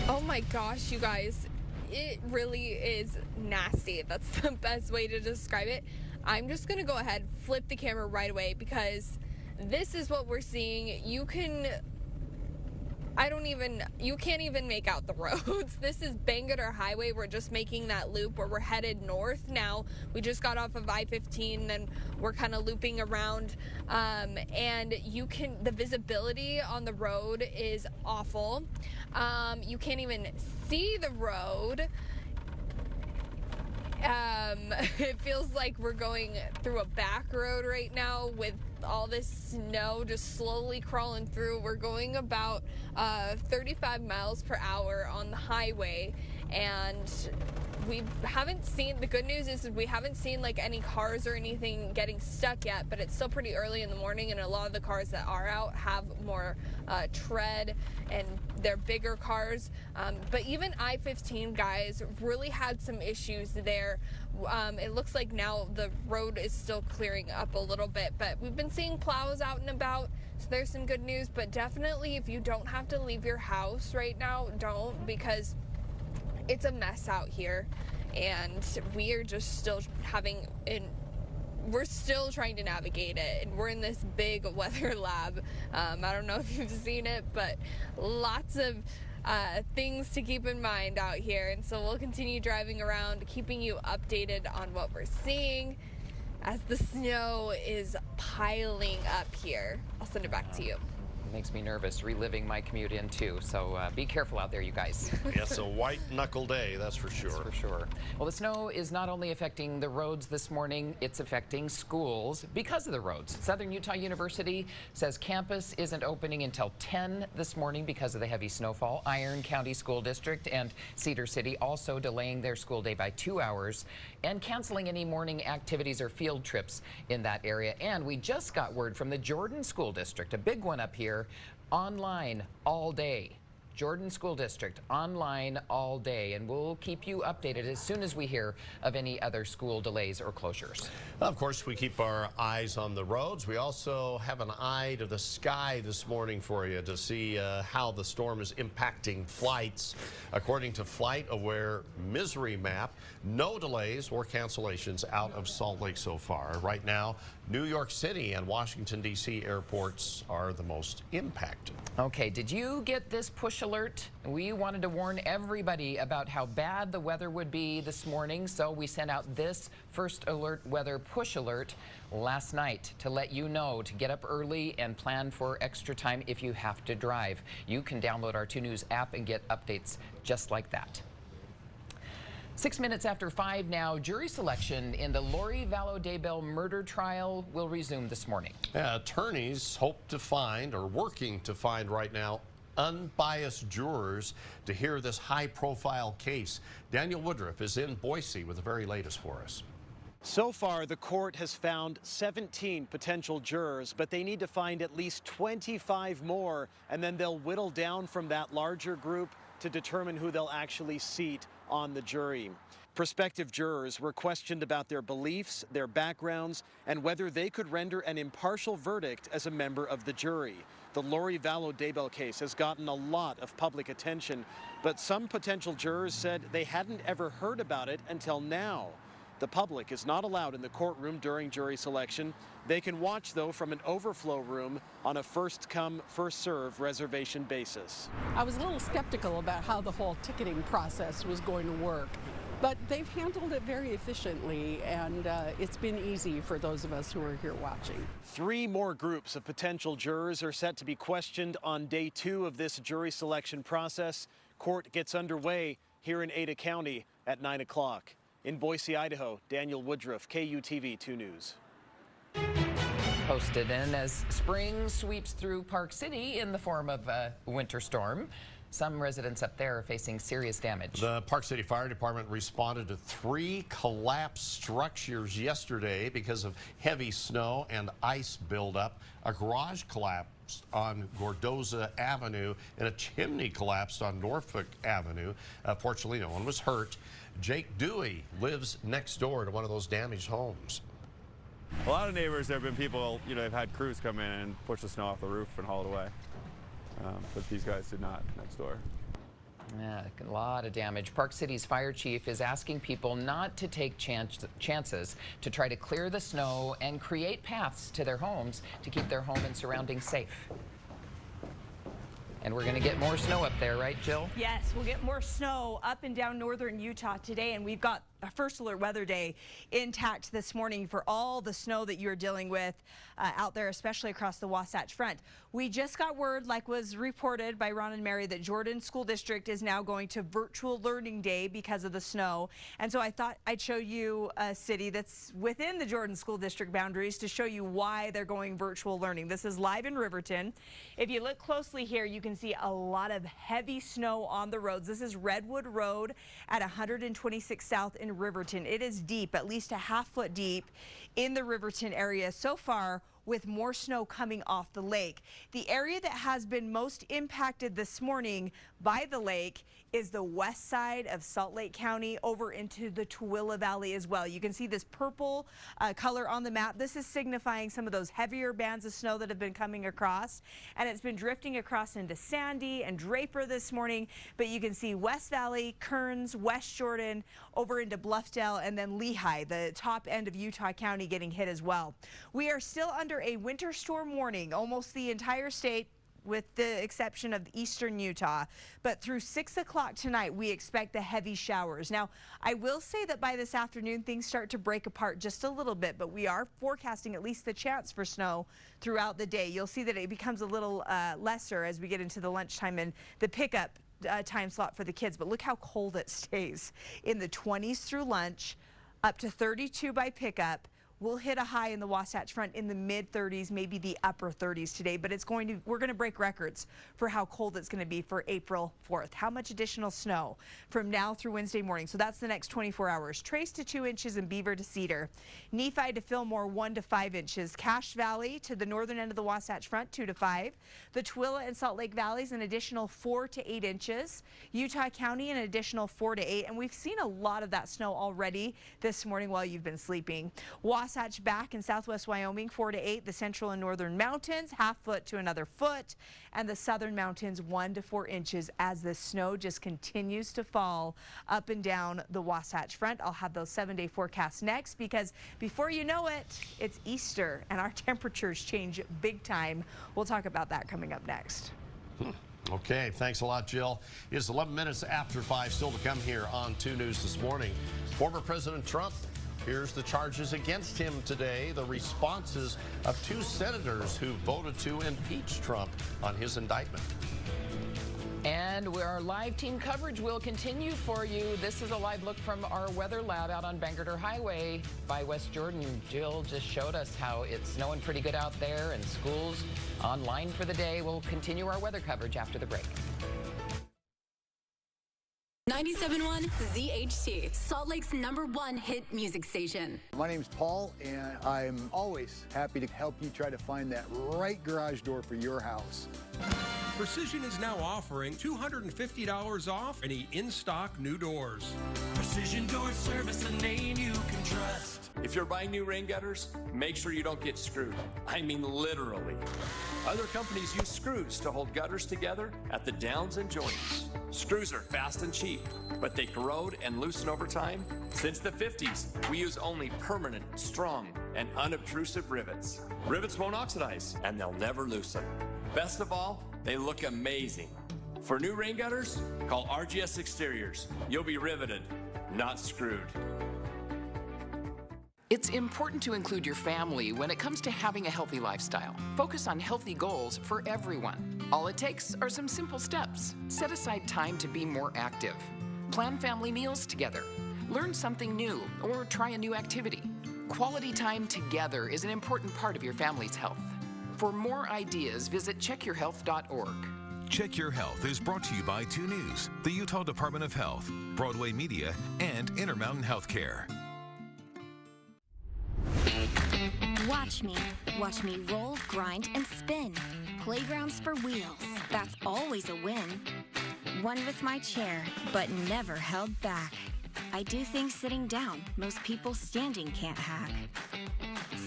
Oh my gosh, you guys. It really is nasty. That's the best way to describe it. I'm just going to go ahead, flip the camera right away because this is what we're seeing. You can't even make out the roads. This is Bangerter Highway. We're just making that loop where we're headed north now. We just got off of I-15 and we're kind of looping around. And the visibility on the road is awful. You can't even see the road. It feels like we're going through a back road right now with all this snow just slowly crawling through. We're going about 35 miles per hour on the highway, and we haven't seen, the good news is we haven't seen like any cars or anything getting stuck yet, but it's still pretty early in the morning, and a lot of the cars that are out have more tread and they're bigger cars. But even I-15, guys, really had some issues there. It looks like now the road is still clearing up a little bit, but we've been seeing plows out and about, so there's some good news. But definitely, if you don't have to leave your house right now, don't, because it's a mess out here, and we are just still we're still trying to navigate it, and we're in this big weather lab. I don't know if you've seen it, but lots of things to keep in mind out here, and so we'll continue driving around, keeping you updated on what we're seeing as the snow is piling up here. I'll send it back to you. Makes me nervous reliving my commute in too, so be careful out there, you guys. Yes, a white knuckle day, that's for sure. That's for sure. Well, the snow is not only affecting the roads this morning, it's affecting schools because of the roads. Southern Utah University says campus isn't opening until 10 this morning because of the heavy snowfall. Iron County School District and Cedar City also delaying their school day by 2 hours and canceling any morning activities or field trips in that area. And we just got word from the Jordan School District, a big one up here, online all day. Jordan School District online all day, and we'll keep you updated as soon as we hear of any other school delays or closures. Of course, we keep our eyes on the roads. We also have an eye to the sky this morning for you to see how the storm is impacting flights. According to Flight Aware Misery Map, no delays or cancellations out of Salt Lake so far. Right now, New York City and Washington, D.C. airports are the most impacted. Okay, did you get this push alert. We wanted to warn everybody about how bad the weather would be this morning, so we sent out this first alert weather push alert last night to let you know to get up early and plan for extra time if you have to drive. You can download our 2 News app and get updates just like that. 6 minutes after 5 now, jury selection in the Lori Vallow Daybell murder trial will resume this morning. Attorneys hope to find, or working to find right now, unbiased jurors to hear this high-profile case. Daniel Woodruff is in Boise with the very latest for us. So far, the court has found 17 potential jurors, but they need to find at least 25 more, and then they'll whittle down from that larger group to determine who they'll actually seat on the jury. Prospective jurors were questioned about their beliefs, their backgrounds, and whether they could render an impartial verdict as a member of the jury. The Lori Vallow Daybell case has gotten a lot of public attention, but some potential jurors said they hadn't ever heard about it until now. The public is not allowed in the courtroom during jury selection. They can watch, though, from an overflow room on a first-come, first-served reservation basis. I was a little skeptical about how the whole ticketing process was going to work, but they've handled it very efficiently, and it's been easy for those of us who are here watching. 3 more groups of potential jurors are set to be questioned on day 2 of this jury selection process. Court gets underway here in Ada County at 9 o'clock. In Boise, Idaho, Daniel Woodruff, KUTV 2 News. Posted in as spring sweeps through Park City in the form of a winter storm. Some residents up there are facing serious damage. The Park City Fire Department responded to 3 collapsed structures yesterday because of heavy snow and ice buildup. A garage collapsed on Gordoza Avenue and a chimney collapsed on Norfolk Avenue. Fortunately, no one was hurt. Jake Dewey lives next door to one of those damaged homes. A lot of neighbors, there have been people, they've had crews come in and push the snow off the roof and haul it away. But these guys did not next door. Yeah, a lot of damage. Park City's fire chief is asking people not to take chances to try to clear the snow and create paths to their homes to keep their home and surroundings safe. And we're going to get more snow up there, right, Jill? Yes, we'll get more snow up and down northern Utah today, and we've got a first alert weather day intact this morning for all the snow that you're dealing with out there, especially across the Wasatch Front. We just got word, like was reported by Ron and Mary, that Jordan School District is now going to virtual learning day because of the snow. And so I thought I'd show you a city that's within the Jordan School District boundaries to show you why they're going virtual learning. This is live in Riverton. If you look closely here, you can see a lot of heavy snow on the roads. This is Redwood Road at 126 South in Riverton. It is deep, at least a half-foot deep in the Riverton area so far, with more snow coming off the lake. The area that has been most impacted this morning by the lake is the west side of Salt Lake County over into the Tooele Valley as well. You can see this purple color on the map. This is signifying some of those heavier bands of snow that have been coming across, and it's been drifting across into Sandy and Draper this morning. But you can see West Valley, Kearns, West Jordan, over into Bluffdale, and then Lehigh, the top end of Utah County, getting hit as well. We are still under a winter storm warning, almost the entire state, with the exception of eastern Utah. But through 6 o'clock tonight, we expect the heavy showers. Now, I will say that by this afternoon, things start to break apart just a little bit, but we are forecasting at least the chance for snow throughout the day. You'll see that it becomes a little lesser as we get into the lunchtime and the pickup time slot for the kids. But look how cold it stays. In the 20s through lunch, up to 32 by pickup. We'll hit a high in the Wasatch Front in the mid-30s, maybe the upper 30s today, but we're going to break records for how cold it's going to be for April 4th. How much additional snow from now through Wednesday morning? So that's the next 24 hours. Trace to 2 inches in Beaver to Cedar. Nephi to Fillmore, 1 to 5 inches. Cache Valley to the northern end of the Wasatch Front, 2 to 5. The Tooele and Salt Lake Valleys, an additional 4 to 8 inches. Utah County, an additional 4 to 8. And we've seen a lot of that snow already this morning while you've been sleeping. Wasatch back in southwest Wyoming, 4 to 8. The central and northern mountains, ½ foot to another foot. And the southern mountains, 1 to 4 inches as the snow just continues to fall up and down the Wasatch Front. I'll have those 7-day forecasts next, because before you know it, it's Easter and our temperatures change big time. We'll talk about that coming up next. Okay, thanks a lot, Jill. It's 11 minutes after 5, still to come here on 2 News this morning. Former President Trump, here's the charges against him today, the responses of 2 senators who voted to impeach Trump on his indictment. And our live team coverage will continue for you. This is a live look from our weather lab out on Bangor Highway by West Jordan. Jill just showed us how it's snowing pretty good out there, and schools online for the day. We'll continue our weather coverage after the break. 97.1 ZHT, Salt Lake's #1 hit music station. My name's Paul, and I'm always happy to help you try to find that right garage door for your house. Precision is now offering $250 off any in-stock new doors. Precision Door Service, a name you can trust. If you're buying new rain gutters, make sure you don't get screwed. I mean literally. Other companies use screws to hold gutters together at the downs and joints. Screws are fast and cheap, but they corrode and loosen over time. Since the 50s, we use only permanent, strong, and unobtrusive rivets. Rivets won't oxidize, and they'll never loosen. Best of all, they look amazing. For new rain gutters, call RGS Exteriors. You'll be riveted, not screwed. It's important to include your family when it comes to having a healthy lifestyle. Focus on healthy goals for everyone. All it takes are some simple steps. Set aside time to be more active. Plan family meals together. Learn something new or try a new activity. Quality time together is an important part of your family's health. For more ideas, visit checkyourhealth.org. Check Your Health is brought to you by 2 News, the Utah Department of Health, Broadway Media, and Intermountain Healthcare. Watch me roll, grind, and spin. Playgrounds for wheels, that's always a win. One with my chair, but never held back. I do things sitting down, most people standing can't hack.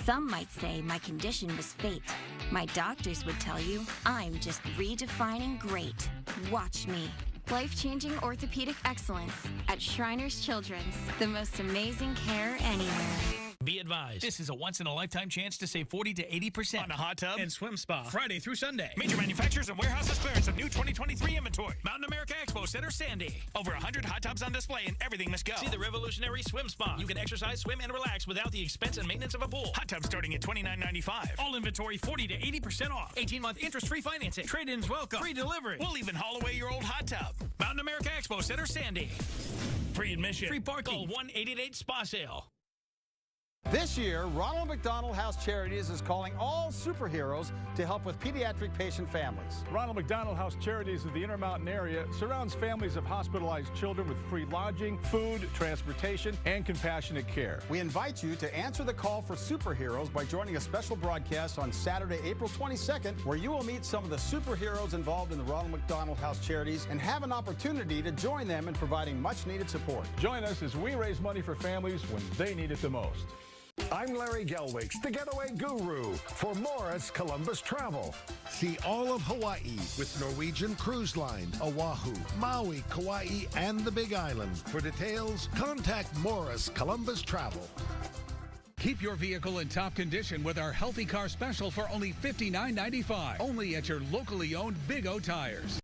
Some might say my condition was fate. My doctors would tell you I'm just redefining great. Watch me. Life-changing orthopedic excellence at Shriners Children's. The most amazing care anywhere. Be advised, this is a once-in-a-lifetime chance to save 40 to 80% on a hot tub and swim spa. Friday through Sunday. Major manufacturers and warehouses clearance of new 2023 inventory. Mountain America Expo Center, Sandy. Over 100 hot tubs on display and everything must go. See the revolutionary swim spa. You can exercise, swim, and relax without the expense and maintenance of a pool. Hot tubs starting at $29.95. All inventory 40 to 80% off. 18-month interest-free financing. Trade-ins welcome. Free delivery. We'll even haul away your old hot tub. Mountain America Expo Center, Sandy. Free admission. Free parking. Call 1-888-SPA-SALE. This year, Ronald McDonald House Charities is calling all superheroes to help with pediatric patient families. Ronald McDonald House Charities of the Intermountain area surrounds families of hospitalized children with free lodging, food, transportation, and compassionate care. We invite you to answer the call for superheroes by joining a special broadcast on Saturday, April 22nd, where you will meet some of the superheroes involved in the Ronald McDonald House Charities and have an opportunity to join them in providing much-needed support. Join us as we raise money for families when they need it the most. I'm Larry Gelwicks, the getaway guru for Morris Columbus Travel. See all of Hawaii with Norwegian Cruise Line, Oahu, Maui, Kauai, and the Big Island. For details, contact Morris Columbus Travel. Keep your vehicle in top condition with our Healthy Car Special for only $59.95. Only at your locally owned Big O Tires.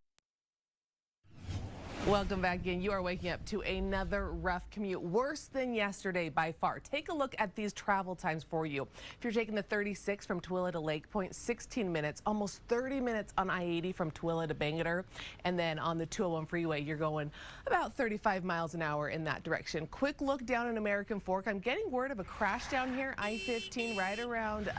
Welcome back again. You are waking up to another rough commute, worse than yesterday by far. Take a look at these travel times for you. If you're taking the 36 from Tooele to Lake Point, 16 minutes, almost 30 minutes on I-80 from Tooele to Bangor. And then on the 201 freeway, you're going about 35 miles an hour in that direction. Quick look down in American Fork. I'm getting word of a crash down here, I-15, right around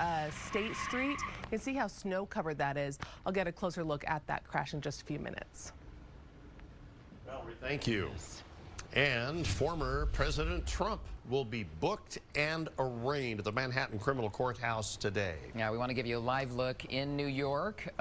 State Street. You can see how snow covered that is. I'll get a closer look at that crash in just a few minutes. Thank you. And former President Trump will be booked and arraigned at the Manhattan Criminal Courthouse today. Yeah, we want to give you a live look in New York,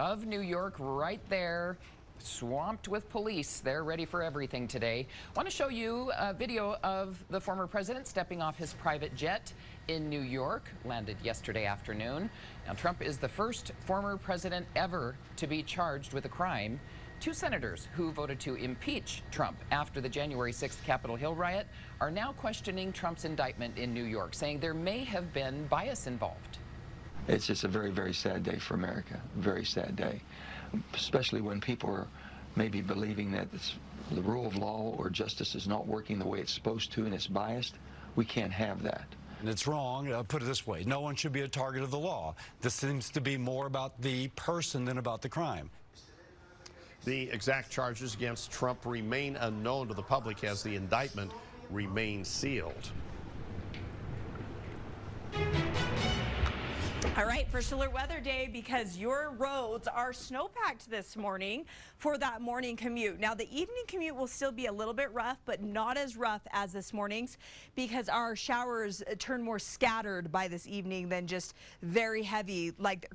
right there, swamped with police. They're ready for everything today. Want to show you a video of the former president stepping off his private jet in New York, landed yesterday afternoon. Now, Trump is the first former president ever to be charged with a crime. 2 senators who voted to impeach Trump after the January 6th Capitol Hill riot are now questioning Trump's indictment in New York, saying there may have been bias involved. It's just a very, very sad day for America. Very sad day, especially when people are maybe believing that the rule of law or justice is not working the way it's supposed to and it's biased. We can't have that. And it's wrong. I'll put it this way. No one should be a target of the law. This seems to be more about the person than about the crime. The exact charges against Trump remain unknown to the public as the indictment remains sealed. All right, First Alert Weather Day, because your roads are snow-packed this morning for that morning commute. Now, the evening commute will still be a little bit rough, but not as rough as this morning's, because our showers turn more scattered by this evening than just very heavy, like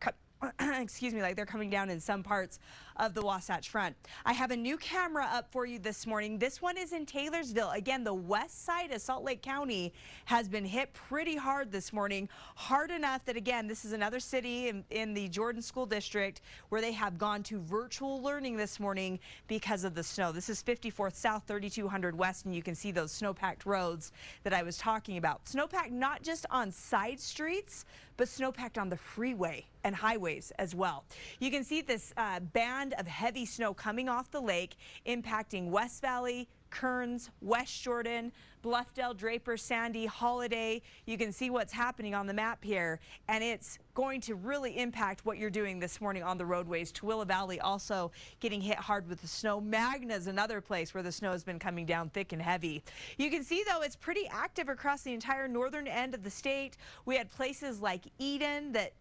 excuse me, like they're coming down in some parts of the Wasatch Front. I have a new camera up for you this morning. This one is in Taylorsville. Again, the west side of Salt Lake County has been hit pretty hard this morning. Hard enough that, again, this is another city in the Jordan School District where they have gone to virtual learning this morning because of the snow. This is 54th South, 3200 West, and you can see those snow-packed roads that I was talking about. Snow-packed not just on side streets, but snow-packed on the freeway and highways as well. You can see this band of heavy snow coming off the lake, impacting West Valley, Kearns, West Jordan, Bluffdale, Draper, Sandy, Holiday. You can see what's happening on the map here, and it's going to really impact what you're doing this morning on the roadways. Tooele Valley also getting hit hard with the snow. Magna's another place where the snow has been coming down thick and heavy. You can see, though, it's pretty active across the entire northern end of the state. We had places like Eden that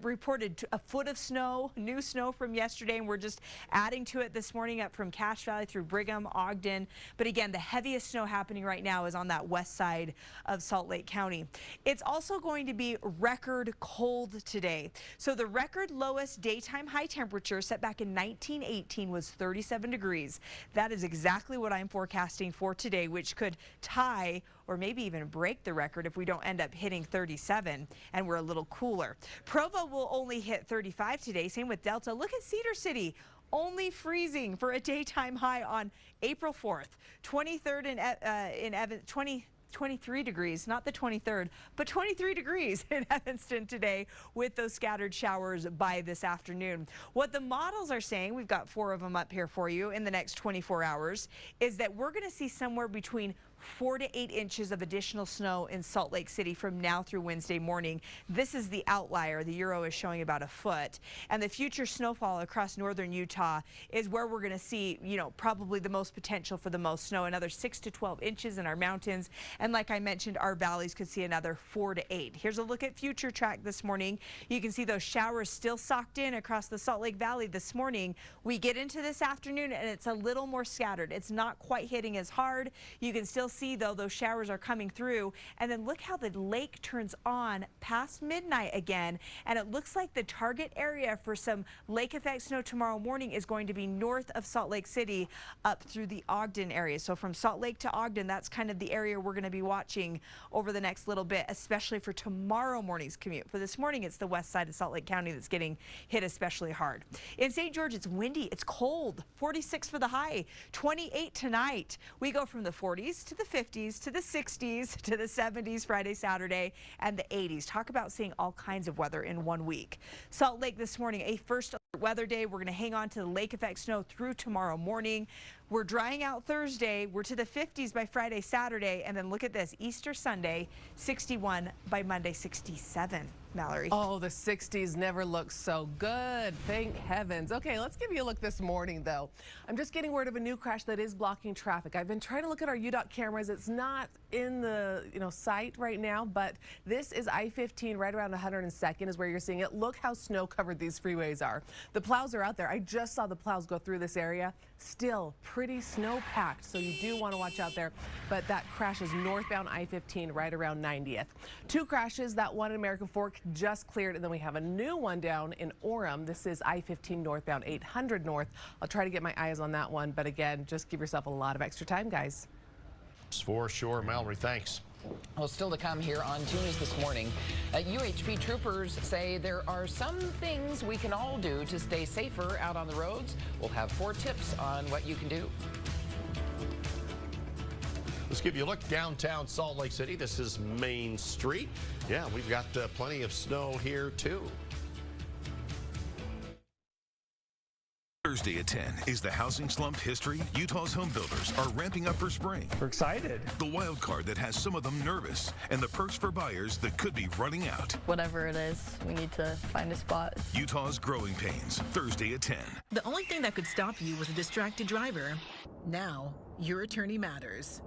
reported a foot of snow, new snow from yesterday, and we're just adding to it this morning up from Cache Valley through Brigham, Ogden. But again, the heaviest snow happening right now is on that west side of Salt Lake County. It's also going to be record cold today. So the record lowest daytime high temperature set back in 1918 was 37 degrees. That is exactly what I'm forecasting for today, which could tie or maybe even break the record if we don't end up hitting 37 and we're a little cooler. Provo will only hit 35 today. Same with Delta. Look at Cedar City, only freezing for a daytime high on April 4th. 23rd in Evans, 23 degrees, not the 23rd, but 23 degrees in Evanston today with those scattered showers by this afternoon. What the models are saying, we've got 4 of them up here for you in the next 24 hours, is that we're going to see somewhere between 4 to 8 inches of additional snow in Salt Lake City from now through Wednesday morning. This is the outlier. The Euro is showing about a foot. And the future snowfall across northern Utah is where we're going to see, you know, probably the most potential for the most snow, another 6 to 12 inches in our mountains. And like I mentioned, our valleys could see another 4 to 8. Here's a look at future track this morning. You can see those showers still socked in across the Salt Lake Valley this morning. We get into this afternoon and it's a little more scattered. It's not quite hitting as hard. You can still see, though, those showers are coming through. And then look how the lake turns on past midnight again. And it looks like the target area for some lake effect snow tomorrow morning is going to be north of Salt Lake City up through the Ogden area. So from Salt Lake to Ogden, that's kind of the area we're going to be watching over the next little bit, especially for tomorrow morning's commute. For this morning, it's the west side of Salt Lake County that's getting hit especially hard. In St. George, it's windy, it's cold, 46 for the high, 28 tonight. We go from the 40s to the 50s to the 60s to the 70s Friday, Saturday, and the 80s. Talk about seeing all kinds of weather in 1 week. Salt Lake this morning, a first weather day. We're going to hang on to the lake effect snow through tomorrow morning. We're drying out Thursday. We're to the 50s by Friday, Saturday, and then look at this, Easter Sunday, 61 by Monday, 67. Mallory. Oh, the 60s never look so good. Thank heavens. Okay, let's give you a look this morning, though. I'm just getting word of a new crash that is blocking traffic. I've been trying to look at our UDOT cameras. It's not in the sight right now, but this is I-15 right around 102nd is where you're seeing it. Look how snow covered these freeways are. The plows are out there. I just saw the plows go through this area. Still pretty snow packed, so you do want to watch out there. But that crash is northbound I-15 right around 90th. 2 crashes, that one in American Fork just cleared, and then we have a new one down in Orem. This is I-15 northbound 800 north. I'll try to get my eyes on that one, but again, just give yourself a lot of extra time, guys. For sure, Mallory, thanks. Well, still to come here on 2 News this morning. UHP troopers say there are some things we can all do to stay safer out on the roads. We'll have 4 tips on what you can do. Let's give you a look downtown Salt Lake City. This is Main Street. Yeah, we've got plenty of snow here, too. Thursday at 10 is the housing slump history Utah's home builders are ramping up for spring. We're excited. The wild card that has some of them nervous and the perks for buyers that could be running out. Whatever it is, we need to find a spot. Utah's Growing Pains, Thursday at 10. The only thing that could stop you was a distracted driver. Now, your attorney matters.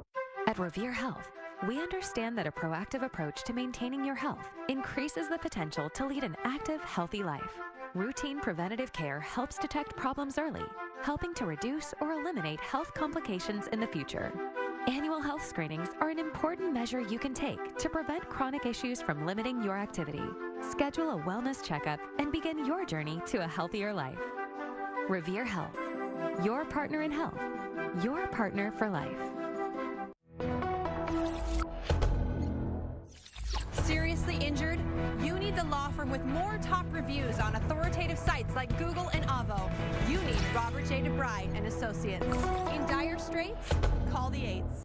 At Revere Health, we understand that a proactive approach to maintaining your health increases the potential to lead an active, healthy life. Routine preventative care helps detect problems early, helping to reduce or eliminate health complications in the future. Annual health screenings are an important measure you can take to prevent chronic issues from limiting your activity. Schedule a wellness checkup and begin your journey to a healthier life. Revere Health, your partner in health, your partner for life. Seriously injured? You need the law firm with more top reviews on authoritative sites like Google and Avvo. You need Robert J. DeBry and Associates. In dire straits? Call the 8s.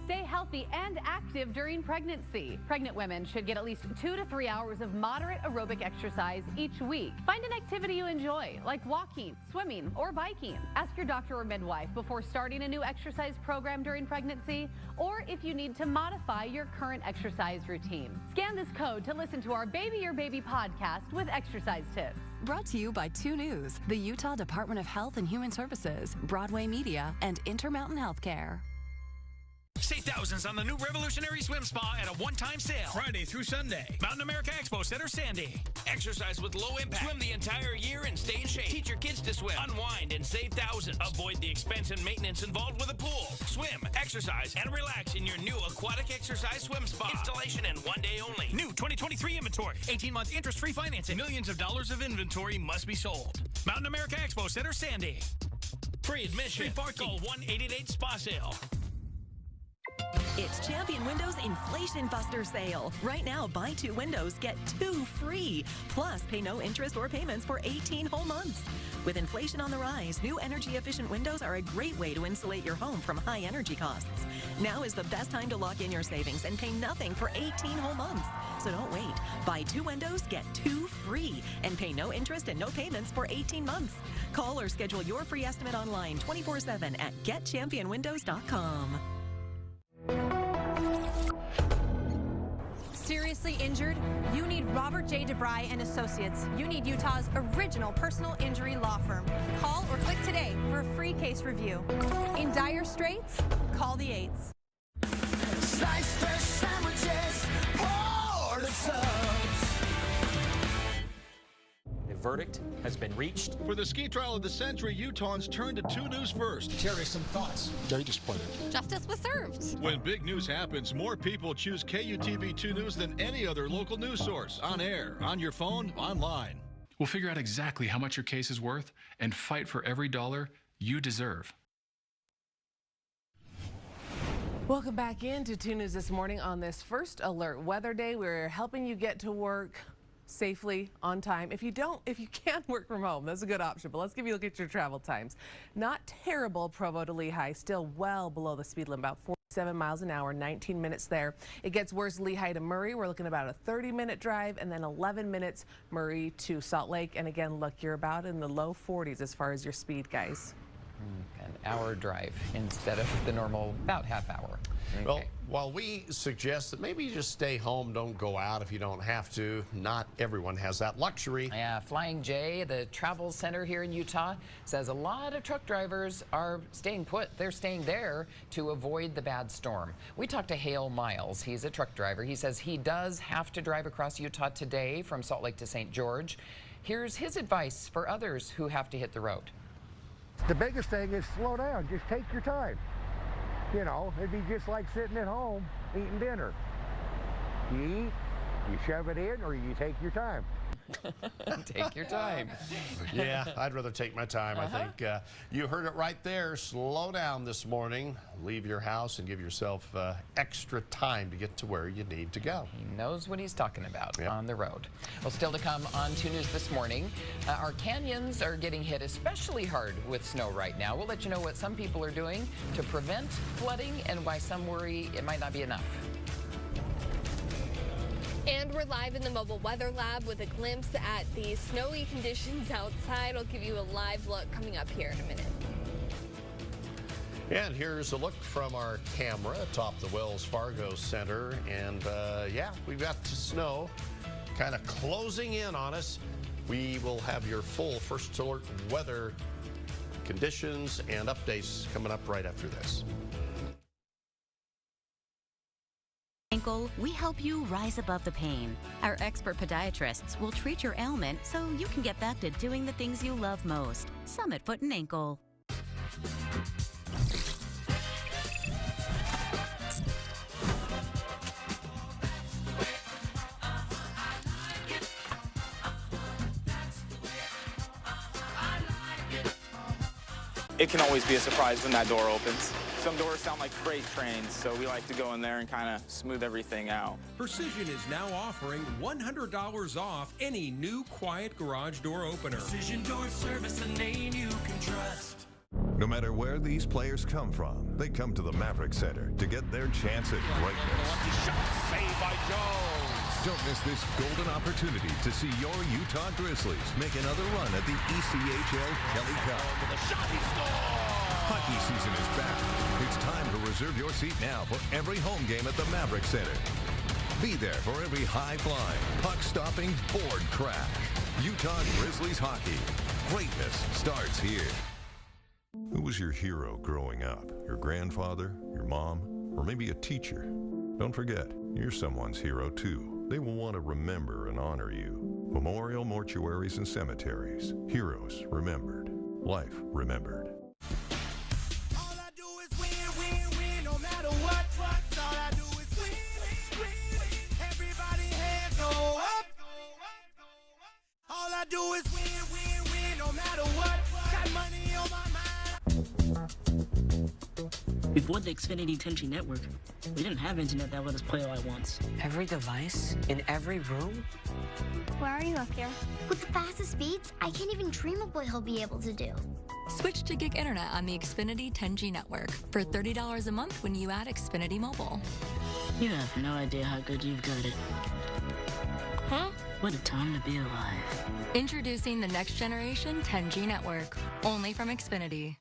Stay healthy and active during pregnancy. Pregnant women should get at least 2 to 3 hours of moderate aerobic exercise each week. Find an activity you enjoy, like walking, swimming, or biking. Ask your doctor or midwife before starting a new exercise program during pregnancy, or if you need to modify your current exercise routine. Scan this code to listen to our Baby Your Baby podcast with exercise tips. Brought to you by 2 News, the Utah Department of Health and Human Services, Broadway Media, and Intermountain Healthcare. Save thousands on the new revolutionary swim spa at a one-time sale. Friday through Sunday. Mountain America Expo Center, Sandy. Exercise with low impact. Swim the entire year and stay in shape. Teach your kids to swim. Unwind and save thousands. Avoid the expense and maintenance involved with a pool. Swim, exercise, and relax in your new aquatic exercise swim spa. Installation in 1 day only. New 2023 inventory. 18-month interest-free financing. Millions of dollars of inventory must be sold. Mountain America Expo Center, Sandy. Free admission. Free parking. Call 1-888-SPA-SALE. It's Champion Windows Inflation Buster Sale. Right now, buy 2 windows, get 2 free. Plus, pay no interest or payments for 18 whole months. With inflation on the rise, new energy-efficient windows are a great way to insulate your home from high energy costs. Now is the best time to lock in your savings and pay nothing for 18 whole months. So don't wait. Buy 2 windows, get 2 free, and pay no interest and no payments for 18 months. Call or schedule your free estimate online 24/7 at getchampionwindows.com. Seriously injured? You need Robert J. DeBry and Associates. You need Utah's original personal injury law firm. Call or click today for a free case review. In dire straits? Call the 8s. Sliced fresh sandwiches, poured subs. A verdict has been reached. For the ski trial of the century, Utahns turned to 2 News first. Terry, some thoughts. Very disappointed. Justice was served. When big news happens, more people choose KUTV 2 News than any other local news source. On air, on your phone, online. We'll figure out exactly how much your case is worth and fight for every dollar you deserve. Welcome back into 2 News this morning on this first alert weather day. We're helping you get to work safely, on time. If you can work from home, that's a good option, but let's give you a look at your travel times. Not terrible, Provo to Lehigh, still well below the speed limit, about 47 miles an hour, 19 minutes there. It gets worse Lehigh to Murray. We're looking about a 30-minute drive, and then 11 minutes Murray to Salt Lake. And again, look, you're about in the low 40s as far as your speed, guys. An hour drive instead of the normal about half hour. Okay. Well, while we suggest that maybe you just stay home, don't go out if you don't have to, not everyone has that luxury. Yeah, Flying J, the travel center here in Utah, says a lot of truck drivers are staying put. They're staying there to avoid the bad storm. We talked to Hale Miles. He's a truck driver. He says he does have to drive across Utah today from Salt Lake to St. George. Here's his advice for others who have to hit the road. The biggest thing is slow down. Just take your time. You know, it'd be just like sitting at home eating dinner. You eat, you shove it in, or you take your time. Take your time. Yeah, I'd rather take my time. I think you heard it right there. Slow down this morning. Leave your house and give yourself extra time to get to where you need to go. He knows what he's talking about on the road. Well, still to come on 2 News this morning, our canyons are getting hit especially hard with snow right now. We'll let you know what some people are doing to prevent flooding and why some worry it might not be enough. And And we're live in the mobile weather lab with a glimpse at the snowy conditions outside. I'll give you a live look coming up here in a minute. And here's a look from our camera atop the Wells Fargo Center. And yeah, we've got snow kind of closing in on us. We will have your full first alert weather conditions and updates coming up right after this. Ankle, we help you rise above the pain. Our expert podiatrists will treat your ailment so you can get back to doing the things you love most. Summit Foot and Ankle. It can always be a surprise when that door opens. Some doors sound like freight trains, so we like to go in there and kind of smooth everything out. Precision is now offering $100 off any new quiet garage door opener. Precision Door Service, a name you can trust. No matter where these players come from, they come to the Maverick Center to get their chance at greatness. Saved by Jones. Don't miss this golden opportunity to see your Utah Grizzlies make another run at the ECHL Kelly Cup. Hockey season is back. It's time to reserve your seat now for every home game at the Maverick Center. Be there for every high-flying, puck-stopping, board crash. Utah Grizzlies hockey. Greatness starts here. Who was your hero growing up? Your grandfather, your mom, or maybe a teacher? Don't forget, you're someone's hero too. They will want to remember and honor you. Memorial mortuaries and cemeteries. Heroes remembered. Life remembered. All I do is win, no matter what. All I do is win. Everybody hands go up. All I do is win, no matter what. Got money on my mind. Before the Xfinity 10G network, we didn't have internet that let us play all at once. Every device in every room? Where are you up here? With the fastest speeds, I can't even dream of what he'll be able to do. Switch to gig internet on the Xfinity 10G network for $30 a month when you add Xfinity Mobile. You have no idea how good you've got it. Huh? What a time to be alive. Introducing the next generation 10G network, only from Xfinity.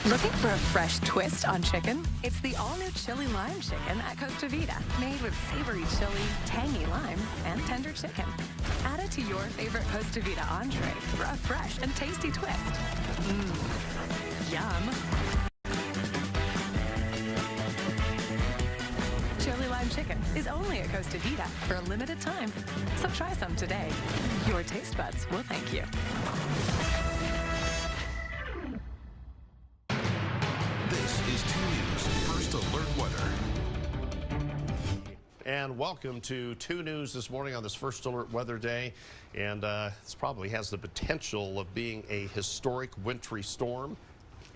Looking for a fresh twist on chicken? It's the all-new Chili Lime Chicken at Costa Vida, made with savory chili, tangy lime, and tender chicken. Add it to your favorite Costa Vida entree for a fresh and tasty twist. Yum. Chili Lime Chicken is only at Costa Vida for a limited time. So try some today. Your taste buds will thank you. This is 2 News First Alert Weather. And welcome to 2 News this morning on this First Alert Weather Day. And this probably has the potential of being a historic wintry storm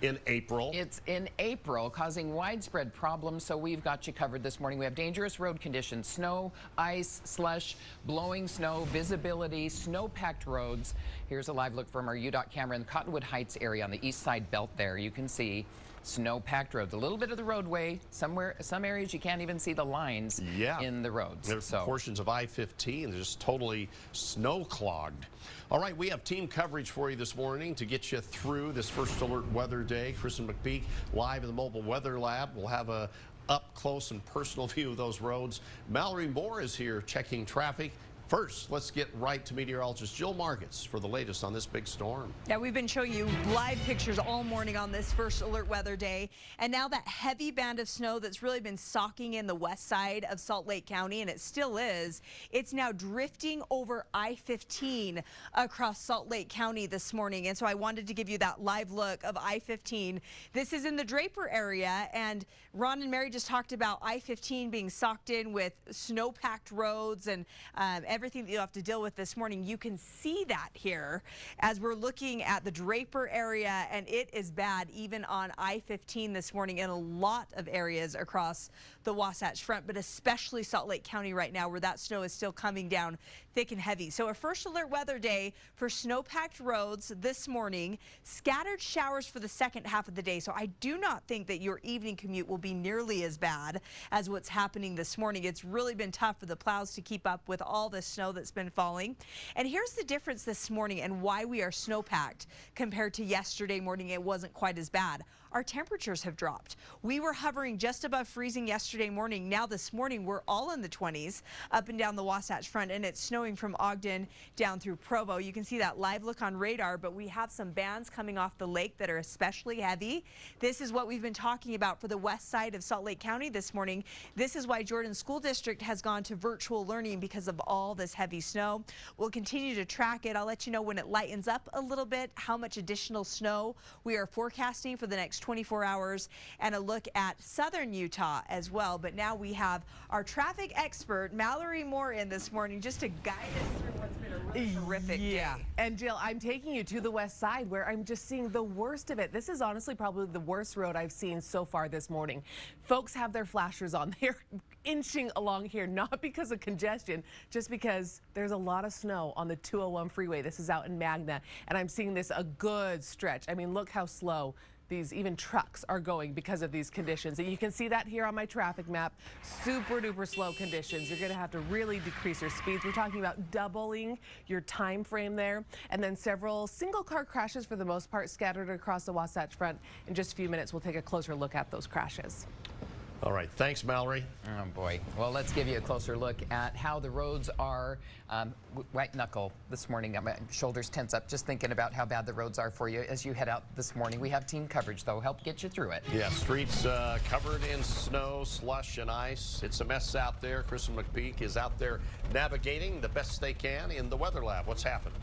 in April. It's in April, causing widespread problems, so we've got you covered this morning. We have dangerous road conditions, snow, ice, slush, blowing snow, visibility, snow-packed roads. Here's a live look from our UDOT camera in the Cottonwood Heights area on the east side belt there. You can see snow-packed roads. A little bit of the roadway. Some areas you can't even see the lines in the roads. There's portions of I-15 just totally snow-clogged. All right, we have team coverage for you this morning to get you through this First Alert Weather Day. Kristen McPeak live in the Mobile Weather Lab. We'll have a up-close and personal view of those roads. Mallory Moore is here checking traffic. First, let's get right to meteorologist Jill Markets for the latest on this big storm. Yeah, we've been showing you live pictures all morning on this First Alert Weather Day. And now that heavy band of snow that's really been socking in the west side of Salt Lake County, and it still is, it's now drifting over I-15 across Salt Lake County this morning. And so I wanted to give you that live look of I-15. This is in the Draper area, and Ron and Mary just talked about I-15 being socked in with snow-packed roads and everything that you'll have to deal with this morning. You can see that here as we're looking at the Draper area, and it is bad even on I-15 this morning in a lot of areas across the Wasatch Front, but especially Salt Lake County right now, where that snow is still coming down thick and heavy. So a first alert weather day for snow-packed roads this morning. Scattered showers for the second half of the day. So I do not think that your evening commute will be nearly as bad as what's happening this morning. It's really been tough for the plows to keep up with all the snow that's been falling. And here's the difference this morning and why we are snow-packed compared to yesterday morning. It wasn't quite as bad. Our temperatures have dropped. We were hovering just above freezing yesterday morning. Now this morning, we're all in the 20s up and down the Wasatch Front, and it's snowing from Ogden down through Provo. You can see that live look on radar, but we have some bands coming off the lake that are especially heavy. This is what we've been talking about for the west side of Salt Lake County this morning. This is why Jordan School District has gone to virtual learning because of all this heavy snow. We'll continue to track it. I'll let you know when it lightens up a little bit, how much additional snow we are forecasting for the next 24 hours, and a look at southern Utah as well. But now we have our traffic expert, Mallory Moore, in this morning just to guide us through what's been a really horrific day. And Jill, I'm taking you to the west side where I'm just seeing the worst of it. This is honestly probably the worst road I've seen so far this morning. Folks have their flashers on. They're inching along here, not because of congestion, just because there's a lot of snow on the 201 freeway. This is out in Magna, and I'm seeing this a good stretch. I mean, look how slow these even trucks are going because of these conditions. And you can see that here on my traffic map. Super duper slow conditions. You're going to have to really decrease your speeds. We're talking about doubling your time frame there. And then several single car crashes for the most part scattered across the Wasatch Front. In just a few minutes, we'll take a closer look at those crashes. All right. Thanks, Mallory. Oh, boy. Well, let's give you a closer look at how the roads are. White knuckle this morning. My shoulders tense up just thinking about how bad the roads are for you as you head out this morning. We have team coverage, though. Help get you through it. Yeah, streets covered in snow, slush, and ice. It's a mess out there. Kristen McPeak is out there navigating the best they can in the weather lab. What's happened?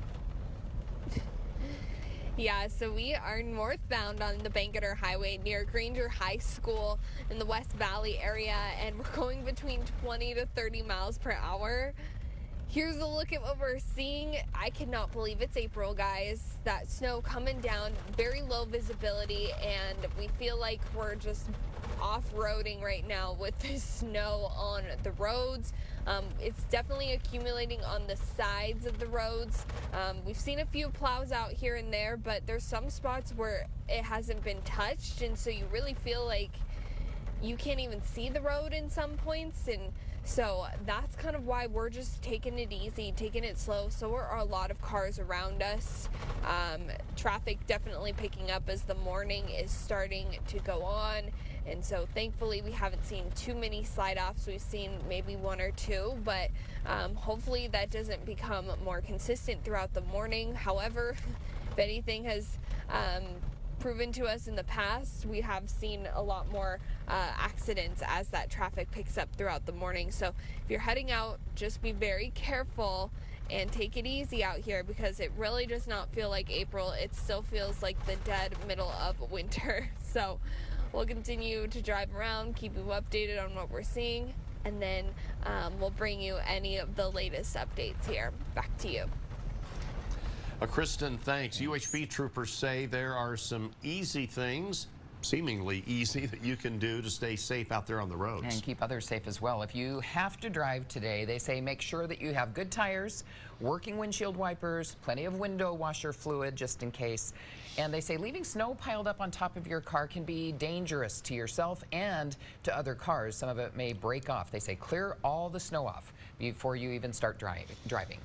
Yeah, so we are northbound on the Bangerter Highway near Granger High School in the West Valley area, and we're going between 20 to 30 miles per hour. Here's a look at what we're seeing. I cannot believe it's April, guys. That snow coming down, very low visibility, and we feel like we're just off-roading right now with this snow on the roads. It's definitely accumulating on the sides of the roads. We've seen a few plows out here and there, but there's some spots where it hasn't been touched, and so you really feel like you can't even see the road in some points, and so that's kind of why we're just taking it easy, taking it slow. So are a lot of cars around us. Traffic definitely picking up as the morning is starting to go on. And so thankfully we haven't seen too many slide offs. We've seen maybe one or two, but hopefully that doesn't become more consistent throughout the morning. However, if anything has proven to us in the past, we have seen a lot more accidents as that traffic picks up throughout the morning. So if you're heading out, just be very careful and take it easy out here, because it really does not feel like April. It still feels like the dead middle of winter. So we'll continue to drive around, keep you updated on what we're seeing, and then we'll bring you any of the latest updates here. Back to you. Kristen, thanks. UHB troopers say there are some easy things, seemingly easy, that you can do to stay safe out there on the roads. And keep others safe as well. If you have to drive today, they say make sure that you have good tires, working windshield wipers, plenty of window washer fluid just in case. And they say leaving snow piled up on top of your car can be dangerous to yourself and to other cars. Some of it may break off. They say clear all the snow off before you even start driving.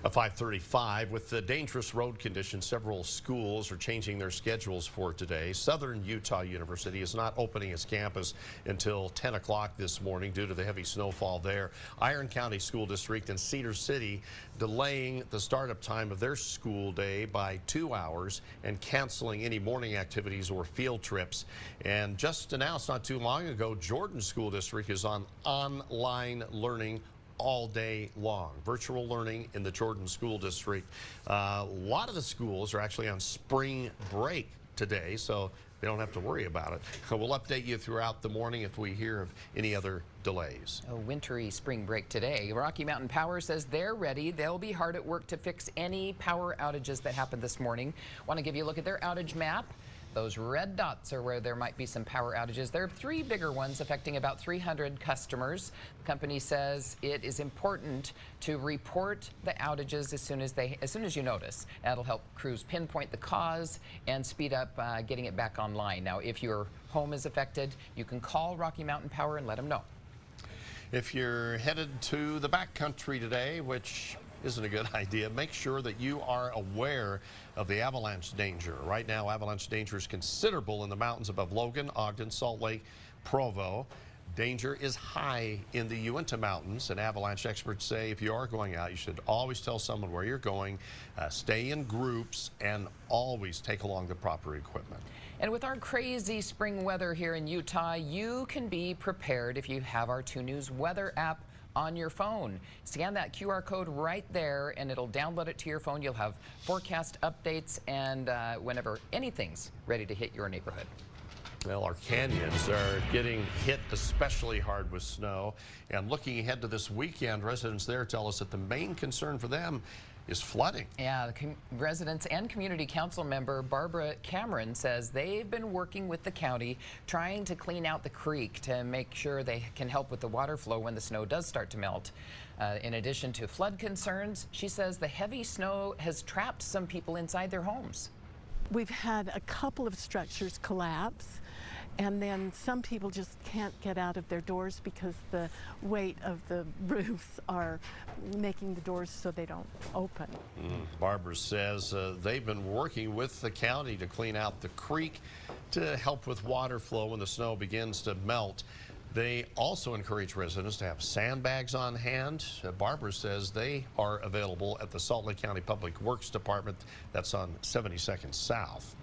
A 5:35, with the dangerous road conditions, several schools are changing their schedules for today. Southern Utah University is not opening its campus until 10 o'clock this morning due to the heavy snowfall there. Iron County School District and Cedar City delaying the startup time of their school day by 2 hours and canceling any morning activities or field trips. And just announced not too long ago, Jordan School District is on online learning all day long. Virtual learning in the Jordan School District. A lot of the schools are actually on spring break today, so they don't have to worry about it. We'll update you throughout the morning if we hear of any other delays. A wintry spring break today. Rocky Mountain Power says they're ready. They'll be hard at work to fix any power outages that happened this morning. Want to give you a look at their outage map. Those red dots are where there might be some power outages. There are 3 bigger ones affecting about 300 customers. The company says it is important to report the outages as soon as you notice. That'll help crews pinpoint the cause and speed up getting it back online. Now, if your home is affected, you can call Rocky Mountain Power and let them know. If you're headed to the backcountry today, which isn't a good idea, make sure that you are aware of the avalanche danger. Right now, avalanche danger is considerable in the mountains above Logan, Ogden, Salt Lake, Provo. Danger is high in the Uinta Mountains, and avalanche experts say if you are going out, you should always tell someone where you're going, stay in groups, and always take along the proper equipment. And with our crazy spring weather here in Utah, you can be prepared if you have our 2 News weather app on your phone. Scan that QR code right there and it'll download it to your phone. You'll have forecast updates and whenever anything's ready to hit your neighborhood. Well, our canyons are getting hit especially hard with snow. And looking ahead to this weekend, residents there tell us that the main concern for them is flooding. Yeah, the residents and community council member Barbara Cameron says they've been working with the county trying to clean out the creek to make sure they can help with the water flow when the snow does start to melt. In addition to flood concerns, she says the heavy snow has trapped some people inside their homes. We've had a couple of structures collapse, and then some people just can't get out of their doors because the weight of the roofs are making the doors so they don't open. Barbara says they've been working with the county to clean out the creek to help with water flow when the snow begins to melt. They also encourage residents to have sandbags on hand. Barbara says they are available at the Salt Lake County Public Works Department. That's on 72nd South.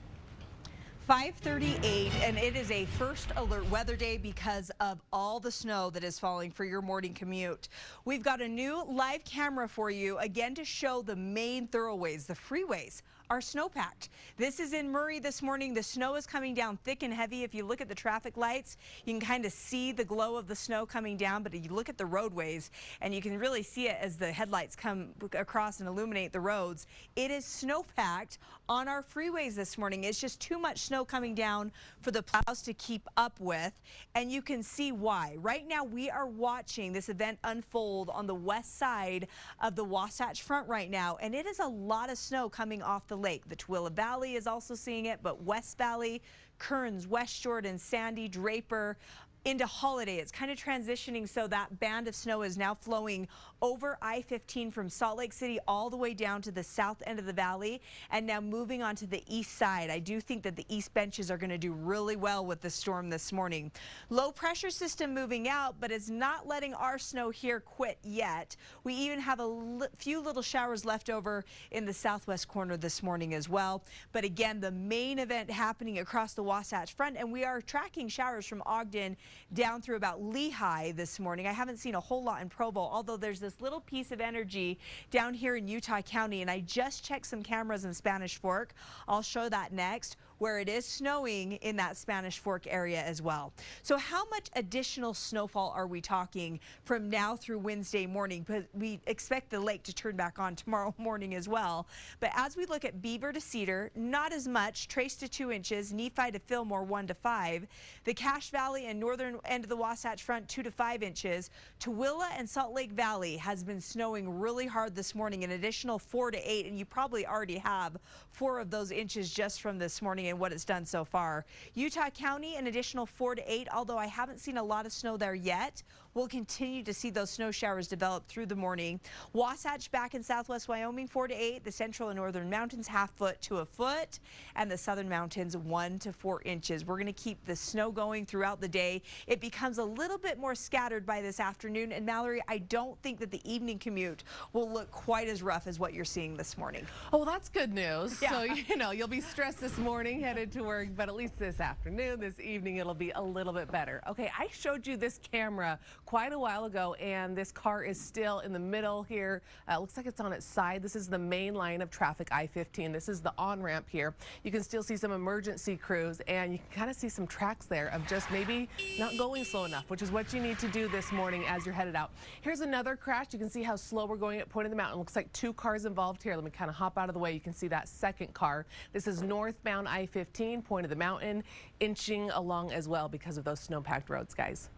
5:38, and it is a first alert weather day because of all the snow that is falling for your morning commute. We've got a new live camera for you, again, to show the main thoroughways, the freeways are snow-packed. This is in Murray this morning. The snow is coming down thick and heavy. If you look at the traffic lights, you can kind of see the glow of the snow coming down, but if you look at the roadways, and you can really see it as the headlights come across and illuminate the roads, it is snow-packed on our freeways this morning. It's just too much snow coming down for the plows to keep up with, and you can see why. Right now, we are watching this event unfold on the west side of the Wasatch Front right now, and it is a lot of snow coming off the lake. The Tooele Valley is also seeing it, but West Valley, Kearns, West Jordan, Sandy, Draper, into Holiday. It's kind of transitioning, so that band of snow is now flowing over I-15 from Salt Lake City all the way down to the south end of the valley and now moving on to the east side. I do think that the east benches are going to do really well with the storm this morning. Low pressure system moving out, but it's not letting our snow here quit yet. We even have a few little showers left over in the southwest corner this morning as well. But again, the main event happening across the Wasatch Front, and we are tracking showers from Ogden down through about Lehigh this morning. I haven't seen a whole lot in Provo, although there's this little piece of energy down here in Utah County, and I just checked some cameras in Spanish Fork. I'll show that next, where it is snowing in that Spanish Fork area as well. So how much additional snowfall are we talking from now through Wednesday morning? But we expect the lake to turn back on tomorrow morning as well. But as we look at Beaver to Cedar, not as much. Trace to 2 inches, Nephi to Fillmore 1 to 5. The Cache Valley and northern end of the Wasatch Front 2 to 5 inches. Tooele and Salt Lake Valley has been snowing really hard this morning, an additional 4 to 8, and you probably already have 4 of those inches just from this morning and what it's done so far. Utah County, an additional 4 to 8, although I haven't seen a lot of snow there yet. We'll continue to see those snow showers develop through the morning. Wasatch back in southwest Wyoming 4 to 8, the central and northern mountains 1/2 foot to 1 foot, and the southern mountains 1 to 4 inches. We're going to keep the snow going throughout the day. It becomes a little bit more scattered by this afternoon, and Mallory, I don't think that the evening commute will look quite as rough as what you're seeing this morning. Oh, well, that's good news. Yeah. So, you know, you'll be stressed this morning headed to work, but at least this afternoon, this evening, it'll be a little bit better. Okay, I showed you this camera quite a while ago, and this car is still in the middle here. Looks like it's on its side. This is the main line of traffic, I-15. This is the on-ramp here. You can still see some emergency crews, and you can kind of see some tracks there of just maybe not going slow enough, which is what you need to do this morning as you're headed out. Here's another crash. You can see how slow we're going at Point of the Mountain. Looks like 2 cars involved here. Let me kind of hop out of the way. You can see that second car. This is northbound I-15, Point of the Mountain, inching along as well because of those snow-packed roads, guys.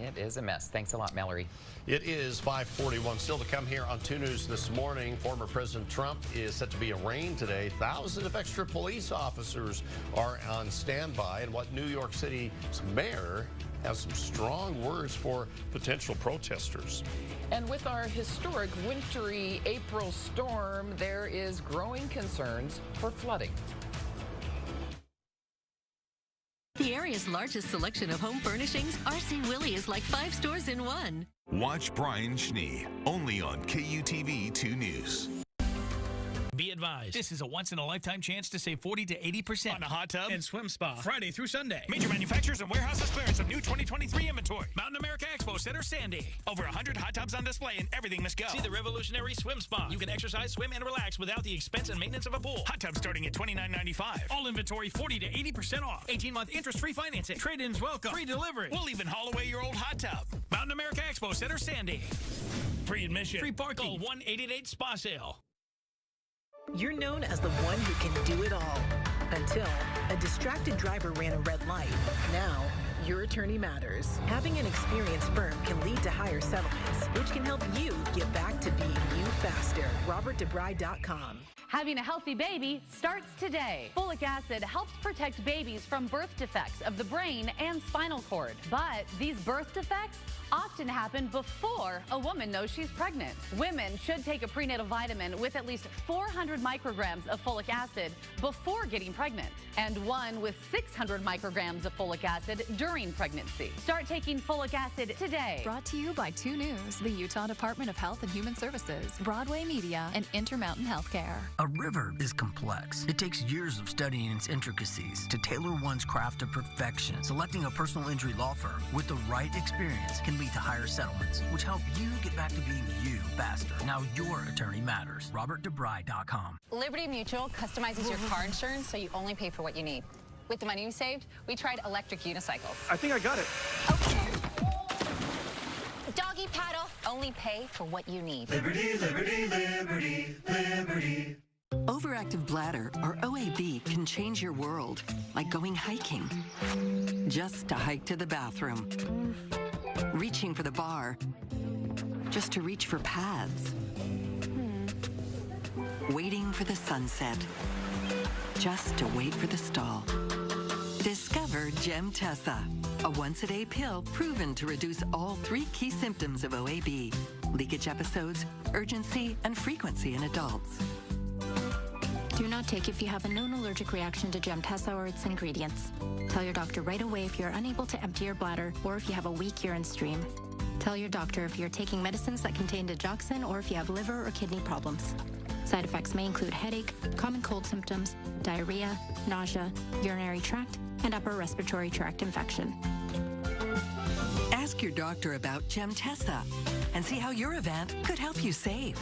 It is a mess. Thanks a lot, Mallory. It is 5:41. Still to come here on 2 News this morning. Former President Trump is set to be arraigned today. Thousands of extra police officers are on standby. And what New York City's mayor has some strong words for potential protesters. And with our historic wintry April storm, there is growing concerns for flooding. The area's largest selection of home furnishings, R.C. Willey is like 5 stores in one. Watch Brian Schnee, only on KUTV 2 News. Be advised, this is a once-in-a-lifetime chance to save 40 to 80% on a hot tub and swim spa. Friday through Sunday. Major manufacturers and warehouses clearance of new 2023 inventory. Mountain America Expo Center, Sandy. Over 100 hot tubs on display and everything must go. See the revolutionary swim spa. You can exercise, swim, and relax without the expense and maintenance of a pool. Hot tubs starting at $29.95. All inventory 40 to 80% off. 18-month interest-free financing. Trade-ins welcome. Free delivery. We'll even haul away your old hot tub. Mountain America Expo Center, Sandy. Free admission. Free parking. Call 1-888-SPA-SALE. You're known as the one who can do it all. Until a distracted driver ran a red light. Now, your attorney matters. Having an experienced firm can lead to higher settlements, which can help you get back to being you faster. RobertDeBry.com. Having a healthy baby starts today. Folic acid helps protect babies from birth defects of the brain and spinal cord. But these birth defects often happen before a woman knows she's pregnant. Women should take a prenatal vitamin with at least 400 micrograms of folic acid before getting pregnant, and one with 600 micrograms of folic acid during pregnancy. Start taking folic acid today. Brought to you by 2 News, the Utah Department of Health and Human Services, Broadway Media, and Intermountain Healthcare. A river is complex. It takes years of studying its intricacies to tailor one's craft to perfection. Selecting a personal injury law firm with the right experience can lead to higher settlements, which help you get back to being you faster. Now your attorney matters. RobertDeBry.com. Liberty Mutual customizes your car insurance so you only pay for what you need. With the money you saved, we tried electric unicycles. I think I got it. Doggy paddle, only pay for what you need. Liberty, liberty, liberty, liberty. Overactive bladder, or OAB, can change your world, like going hiking. Just to hike to the bathroom. Reaching for the bar, just to reach for pads. Waiting for the sunset, just to wait for the stall. Discover Gemtessa, a once-a-day pill proven to reduce all 3 key symptoms of OAB: leakage episodes, urgency, and frequency in adults. Do not take if you have a known allergic reaction to Gemtessa or its ingredients. Tell your doctor right away if you're unable to empty your bladder or if you have a weak urine stream. Tell your doctor if you're taking medicines that contain digoxin or if you have liver or kidney problems. Side effects may include headache, common cold symptoms, diarrhea, nausea, urinary tract, and upper respiratory tract infection. Ask your doctor about Gemtessa and see how your event could help you save.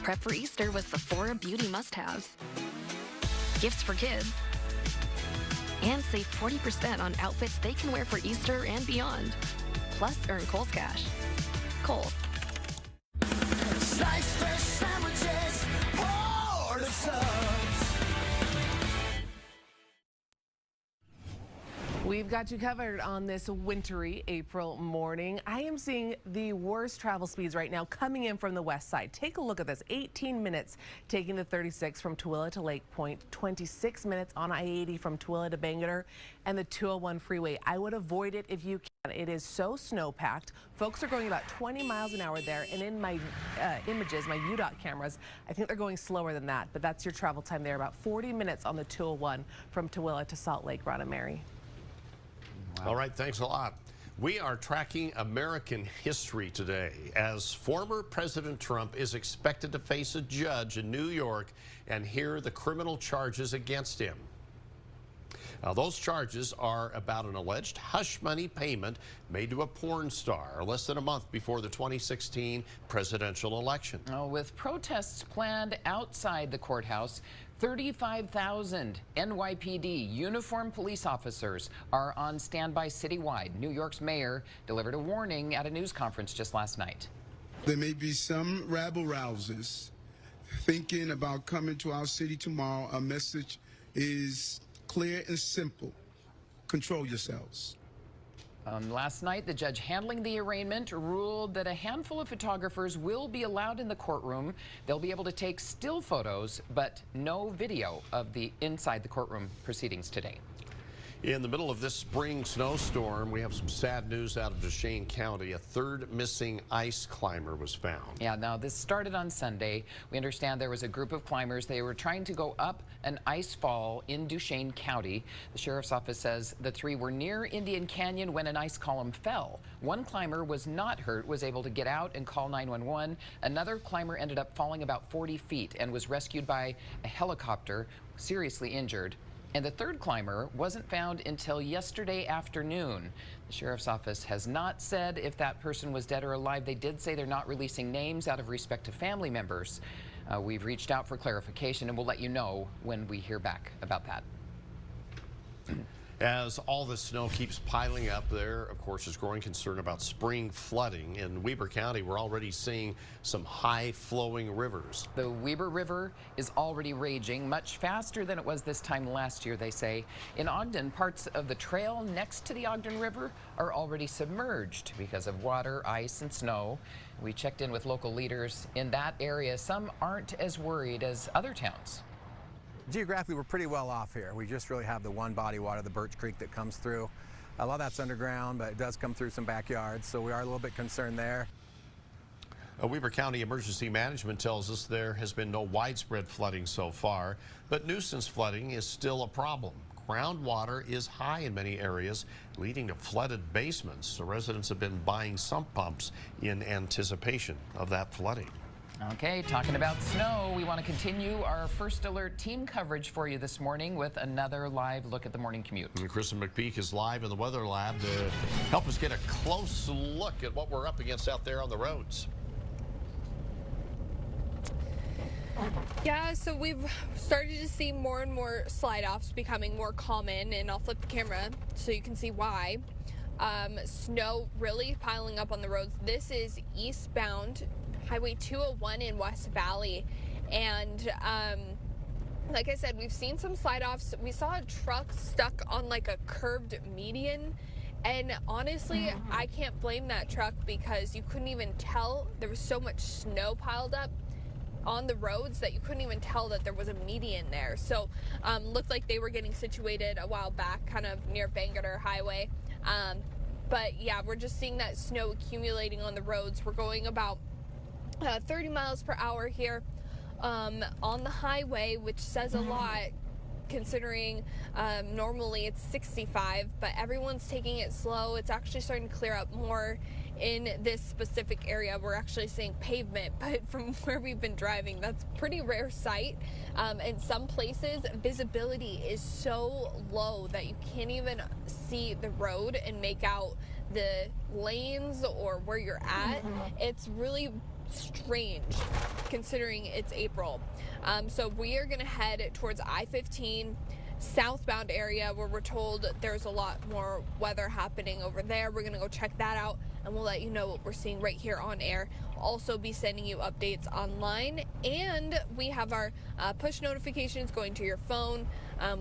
Prep for Easter with Sephora Beauty must-haves. Gifts for kids. And save 40% on outfits they can wear for Easter and beyond. Plus, earn Kohl's Cash. Kohl's. Sliced fresh sandwiches, poured of subs. We've got you covered on this wintry April morning. I am seeing the worst travel speeds right now coming in from the west side. Take a look at this. 18 minutes taking the 36 from Tooele to Lake Point, 26 minutes on I-80 from Tooele to Bangerter, and the 201 freeway. I would avoid it if you can. It is so snow-packed. Folks are going about 20 miles an hour there, and in my images, my UDOT cameras, I think they're going slower than that, but that's your travel time there, about 40 minutes on the 201 from Tooele to Salt Lake, Ron and Mary. All right, thanks a lot. We are tracking American history today as former President Trump is expected to face a judge in New York and hear the criminal charges against him. Now, those charges are about an alleged hush money payment made to a porn star less than a month before the 2016 presidential election. With protests planned outside the courthouse, 35,000 NYPD uniformed police officers are on standby citywide. New York's mayor delivered a warning at a news conference just last night. There may be some rabble-rousers thinking about coming to our city tomorrow. Our message is clear and simple. Control yourselves. Last night, the judge handling the arraignment ruled that a handful of photographers will be allowed in the courtroom. They'll be able to take still photos, but no video of the inside the courtroom proceedings today. In the middle of this spring snowstorm, we have some sad news out of Duchesne County. A third missing ice climber was found. Yeah, now this started on Sunday. We understand there was a group of climbers. They were trying to go up an ice fall in Duchesne County. The sheriff's office says the three were near Indian Canyon when an ice column fell. One climber was not hurt, was able to get out and call 911. Another climber ended up falling about 40 feet and was rescued by a helicopter, seriously injured. And the third climber wasn't found until yesterday afternoon. The sheriff's office has not said if that person was dead or alive. They did say they're not releasing names out of respect to family members. We've reached out for clarification, and we'll let you know when we hear back about that. As all the snow keeps piling up, there, of course, is growing concern about spring flooding. In Weber County, we're already seeing some high-flowing rivers. The Weber River is already raging much faster than it was this time last year, they say. In Ogden, parts of the trail next to the Ogden River are already submerged because of water, ice, and snow. We checked in with local leaders in that area. Some aren't as worried as other towns. Geographically, we're pretty well off here. We just really have the one body of water, the Birch Creek, that comes through. A lot of that's underground, but it does come through some backyards, so we are a little bit concerned there. Weber County Emergency Management tells us there has been no widespread flooding so far, but nuisance flooding is still a problem. Groundwater is high in many areas, leading to flooded basements. So residents have been buying sump pumps in anticipation of that flooding. Okay, talking about snow, we want to continue our First Alert team coverage for you this morning with another live look at the morning commute. And Kristen McPeak is live in the Weather Lab to help us get a close look at what we're up against out there on the roads. Yeah, so we've started to see more and more slide-offs becoming more common, and I'll flip the camera so you can see why. Snow really piling up on the roads. This is eastbound Highway 201 in West Valley, and like I said, we've seen some slide-offs. We saw a truck stuck on like a curved median, and honestly, I can't blame that truck because you couldn't even tell. There was so much snow piled up on the roads that you couldn't even tell that there was a median there. So looked like they were getting situated a while back, kind of near Bangerter Highway. But yeah, we're just seeing that snow accumulating on the roads. We're going about 30 miles per hour here on the highway, which says a lot considering normally it's 65, but everyone's taking it slow. It's actually starting to clear up more in this specific area. We're actually seeing pavement, but from where we've been driving, that's a pretty rare sight. In some places, visibility is so low that you can't even see the road and make out the lanes or where you're at. It's really strange considering it's April. So we are going to head towards I-15 southbound area where we're told there's a lot more weather happening over there. We're going to go check that out, and we'll let you know what we're seeing right here on air. Also be sending you updates online, and we have our push notifications going to your phone.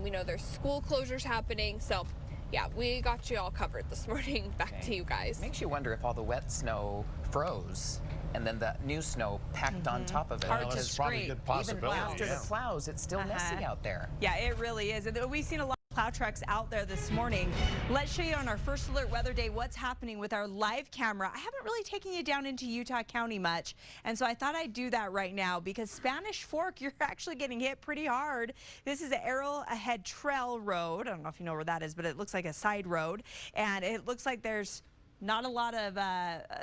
We know there's school closures happening, so yeah, we got you all covered this morning. Back to you guys. Makes you wonder if all the wet snow froze and then the new snow packed on top of it. Hard to scrape. Even after the plows, it's still messy out there. Yeah, it really is. We've seen a lot of plow trucks out there this morning. Let's show you on our First Alert Weather Day what's happening with our live camera. I haven't really taken you down into Utah County much, and so I thought I'd do that right now because Spanish Fork, you're actually getting hit pretty hard. This is the Arrowhead Trail Road. I don't know if you know where that is, but it looks like a side road, and it looks like there's not a lot of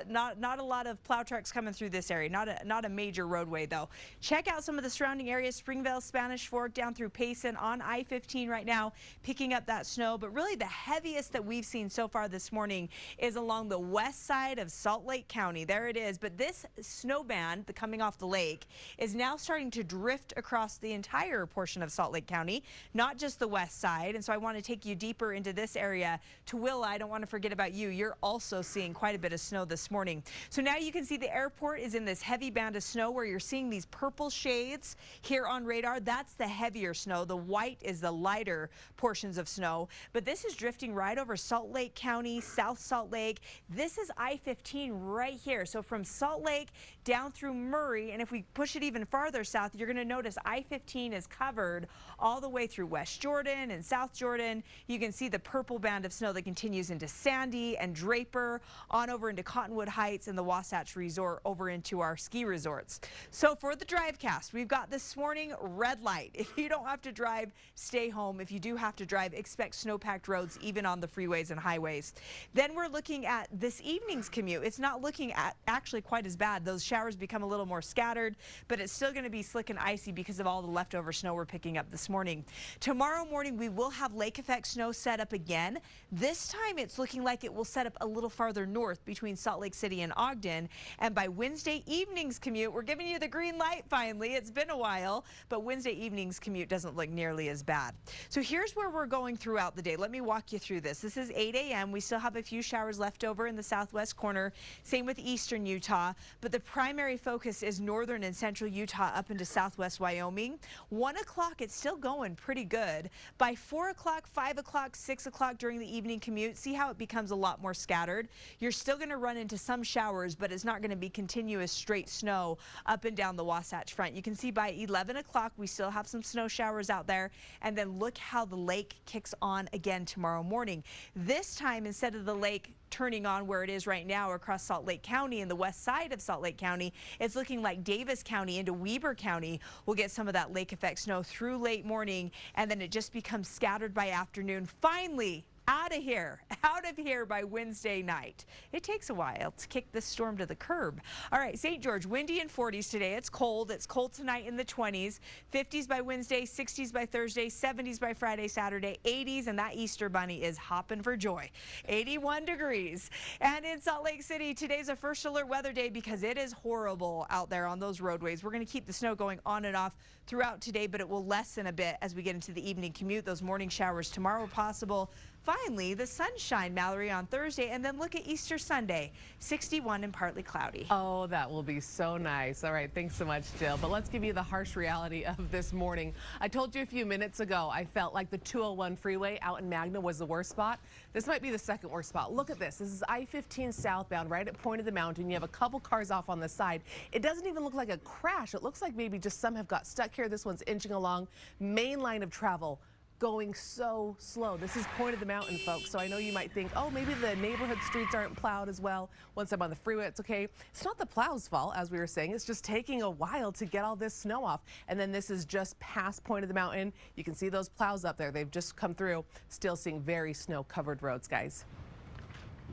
not a lot of plow trucks coming through this area. Not a major roadway though. Check out some of the surrounding areas: Springvale, Spanish Fork, down through Payson on I-15 right now, picking up that snow. But really, the heaviest that we've seen so far this morning is along the west side of Salt Lake County. There it is. But this snow band, coming off the lake, is now starting to drift across the entire portion of Salt Lake County, not just the west side. And so I want to take you deeper into this area. To Willa, I don't want to forget about you. You're also seeing quite a bit of snow this morning. So now you can see the airport is in this heavy band of snow where you're seeing these purple shades here on radar. That's the heavier snow. The white is the lighter portions of snow. But this is drifting right over Salt Lake County, South Salt Lake. This is I-15 right here. So from Salt Lake down through Murray, and if we push it even farther south, you're going to notice I-15 is covered all the way through West Jordan and South Jordan. You can see the purple band of snow that continues into Sandy and Draper, on over into Cottonwood Heights and the Wasatch Resort, over into our ski resorts. So for the DriveCast, we've got this morning red light. If you don't have to drive, stay home. If you do have to drive, expect snow-packed roads even on the freeways and highways. Then we're looking at this evening's commute. It's not looking at actually quite as bad. Those showers become a little more scattered, but it's still going to be slick and icy because of all the leftover snow we're picking up this morning. Tomorrow morning, we will have lake effect snow set up again. This time it's looking like it will set up a little farther north between Salt Lake City and Ogden. And by Wednesday evening's commute, we're giving you the green light finally. It's been a while, but Wednesday evening's commute doesn't look nearly as bad. So here's where we're going throughout the day. Let me walk you through this. This is 8 a.m. We still have a few showers left over in the southwest corner. Same with eastern Utah, but the primary focus is northern and central Utah up into southwest Wyoming. 1 o'clock, it's still going pretty good. By 4 o'clock, 5 o'clock, 6 o'clock during the evening commute, see how it becomes a lot more scattered. You're still going to run into some showers, but it's not going to be continuous straight snow up and down the Wasatch Front. You can see by 11 o'clock, we still have some snow showers out there. And then look how the lake kicks on again tomorrow morning. This time, instead of the lake turning on where it is right now across Salt Lake County and the west side of Salt Lake County, it's looking like Davis County into Weber County will get some of that lake effect snow through late morning, and then it just becomes scattered by afternoon. Finally, out of here by Wednesday night. It takes a while to kick this storm to the curb. All right, St. George, windy in 40s today. It's cold. It's cold tonight in the 20s. 50s by Wednesday, 60s by Thursday, 70s by Friday, Saturday, 80s, and that Easter bunny is hopping for joy. 81 degrees. And in Salt Lake City, today's a first alert weather day because it is horrible out there on those roadways. We're going to keep the snow going on and off throughout today, but it will lessen a bit as we get into the evening commute. Those morning showers tomorrow possible. Finally, the sunshine, Mallory, on Thursday, and then look at Easter Sunday, 61 and partly cloudy. Oh, that will be so nice. All right, thanks so much, Jill. But let's give you the harsh reality of this morning. I told you a few minutes ago I felt like the 201 freeway out in Magna was the worst spot. This might be the second worst spot. Look at this. This is I-15 southbound, right at Point of the Mountain. You have a couple cars off on the side. It doesn't even look like a crash. It looks like maybe just some have got stuck here. This one's inching along. Main line of travel going so slow. This is Point of the Mountain, folks, so I know you might think, oh, maybe the neighborhood streets aren't plowed as well. Once I'm on the freeway, it's okay. It's not the plow's fault, as we were saying. It's just taking a while to get all this snow off. And then this is just past Point of the Mountain. You can see those plows up there. They've just come through. Still seeing very snow-covered roads, guys.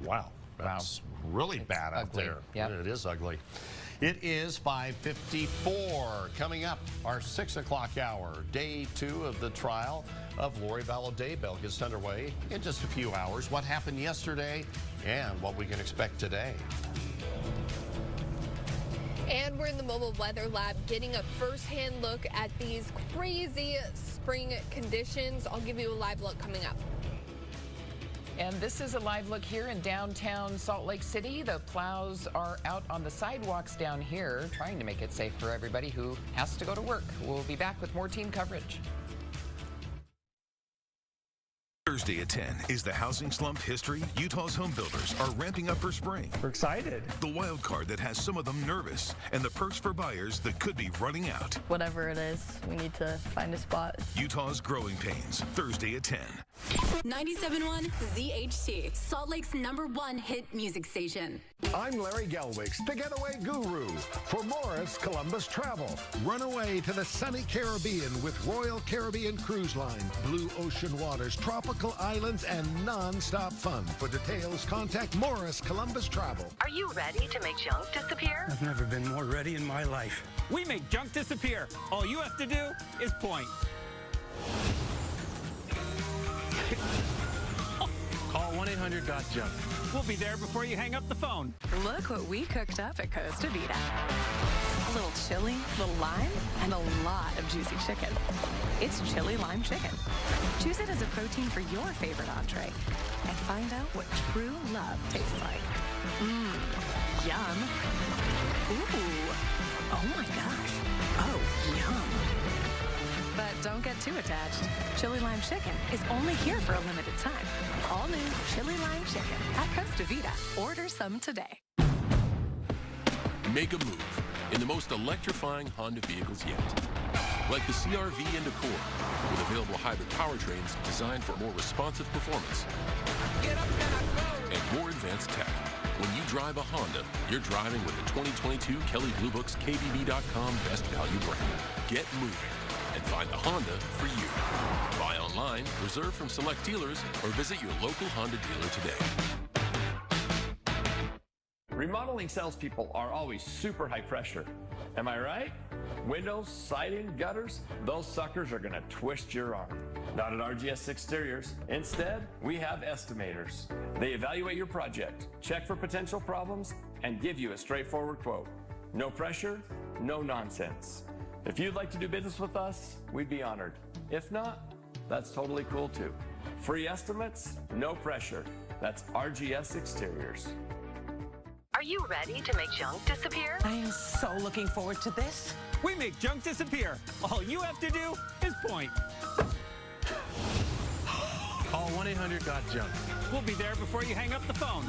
Wow, that's really bad out there. Yep. It is ugly. It is 5:54. Coming up, our 6 o'clock hour, day 2 of the trial of Lori Vallow Daybell gets underway in just a few hours. What happened yesterday and what we can expect today. And we're in the mobile weather lab getting a first-hand look at these crazy spring conditions. I'll give you a live look coming up. And this is a live look here in downtown Salt Lake City. The plows are out on the sidewalks down here, trying to make it safe for everybody who has to go to work. We'll be back with more team coverage. Thursday at 10 is the housing slump history. Utah's home builders are ramping up for spring. We're excited. The wild card that has some of them nervous, and the perks for buyers that could be running out. Whatever it is, we need to find a spot. Utah's growing pains, Thursday at 10. 97.1 ZHT, Salt Lake's #1 hit music station. I'm Larry Gelwigs, the getaway guru for Morris Columbus Travel. Run away to the sunny Caribbean with Royal Caribbean Cruise Line. Blue ocean waters, tropical islands, and non-stop fun. For details, contact Morris Columbus Travel. Are you ready to make junk disappear? I've never been more ready in my life. We make junk disappear. All you have to do is point. Call 1-800-GOT-JUNK. We'll be there before you hang up the phone. Look what we cooked up at Costa Vida. A little chili, a little lime, and a lot of juicy chicken. It's chili lime chicken. Choose it as a protein for your favorite entree and find out what true love tastes like. Mmm, yum. Ooh, oh my gosh. Oh, yum. But don't get too attached. Chili lime chicken is only here for a limited time. All new chili lime chicken at Costa Vida. Order some today. Make a move in the most electrifying Honda vehicles yet. Like the CR-V and Accord, with available hybrid powertrains designed for more responsive performance and more advanced tech. When you drive a Honda, you're driving with the 2022 Kelley Blue Book's KBB.com Best Value brand. Get moving and find the Honda for you. Buy online, reserve from select dealers, or visit your local Honda dealer today. Remodeling salespeople are always super high pressure. Am I right? Windows, siding, gutters, those suckers are gonna twist your arm. Not at RGS Exteriors. Instead, we have estimators. They evaluate your project, check for potential problems, and give you a straightforward quote. No pressure, no nonsense. If you'd like to do business with us, we'd be honored. If not, that's totally cool too. Free estimates, no pressure. That's RGS Exteriors. Are you ready to make junk disappear? I am so looking forward to this. We make junk disappear. All you have to do is point. Call 1-800-GOT-JUNK. We'll be there before you hang up the phone.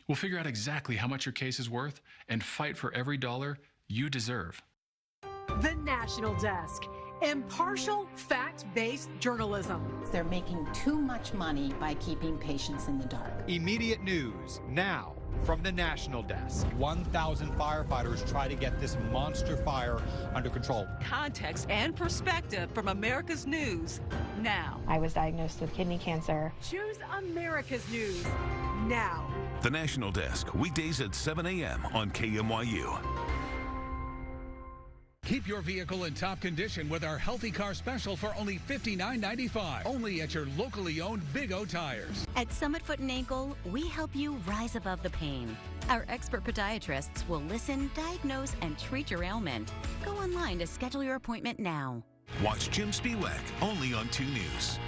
We'll figure out exactly how much your case is worth and fight for every dollar you deserve. The National Desk. Impartial, fact-based journalism. They're making too much money by keeping patients in the dark. Immediate news now from the National Desk. 1,000 firefighters try to get this monster fire under control. Context and perspective from America's News now. I was diagnosed with kidney cancer. Choose America's News now. The National Desk, weekdays at 7 a.m. on KMYU. Keep your vehicle in top condition with our Healthy Car Special for only $59.95. Only at your locally owned Big O Tires. At Summit Foot and Ankle, we help you rise above the pain. Our expert podiatrists will listen, diagnose, and treat your ailment. Go online to schedule your appointment now. Watch Jim Spiewak only on 2 News.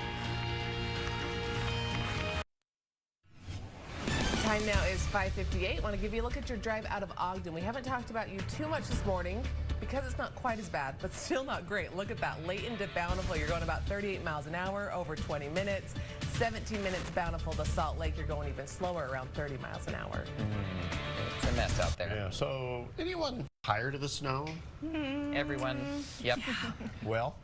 Time now is 5:58. Want to give you a look at your drive out of Ogden. We haven't talked about you too much this morning because it's not quite as bad, but still not great. Look at that. Layton to Bountiful, you're going about 38 miles an hour, over 20 minutes. 17 minutes Bountiful to Salt Lake, you're going even slower, around 30 miles an hour. It's a mess out there. Yeah, so anyone tired of the snow? Everyone, yep. Well,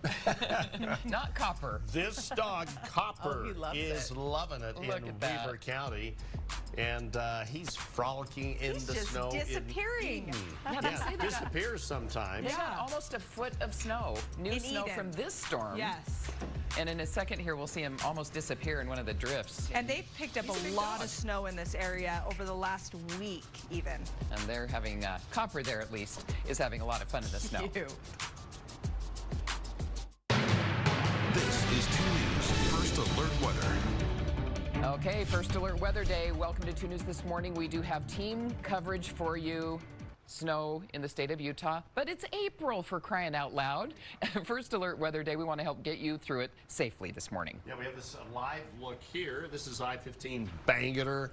not Copper. This dog, Copper, is loving it Look in at that. Weber County. And he's frolicking in the snow. Disappearing. Yeah, disappears sometimes. They got almost a foot of snow. New In snow Eden. from this storm. Yes. And in a second here, we'll see him almost disappear in one of the drifts. And they've picked up a lot of snow in this area over the last week, even. And they're having, Copper there at least, is having a lot of fun in the snow. This is 2 News First Alert Weather. Okay, First Alert Weather Day. Welcome to 2 News this morning. We do have team coverage for you. Snow in the state of Utah, but it's April, for crying out loud. First Alert Weather Day. We want to help get you through it safely this morning. Yeah, we have this live look here. This is I-15 Bangerter.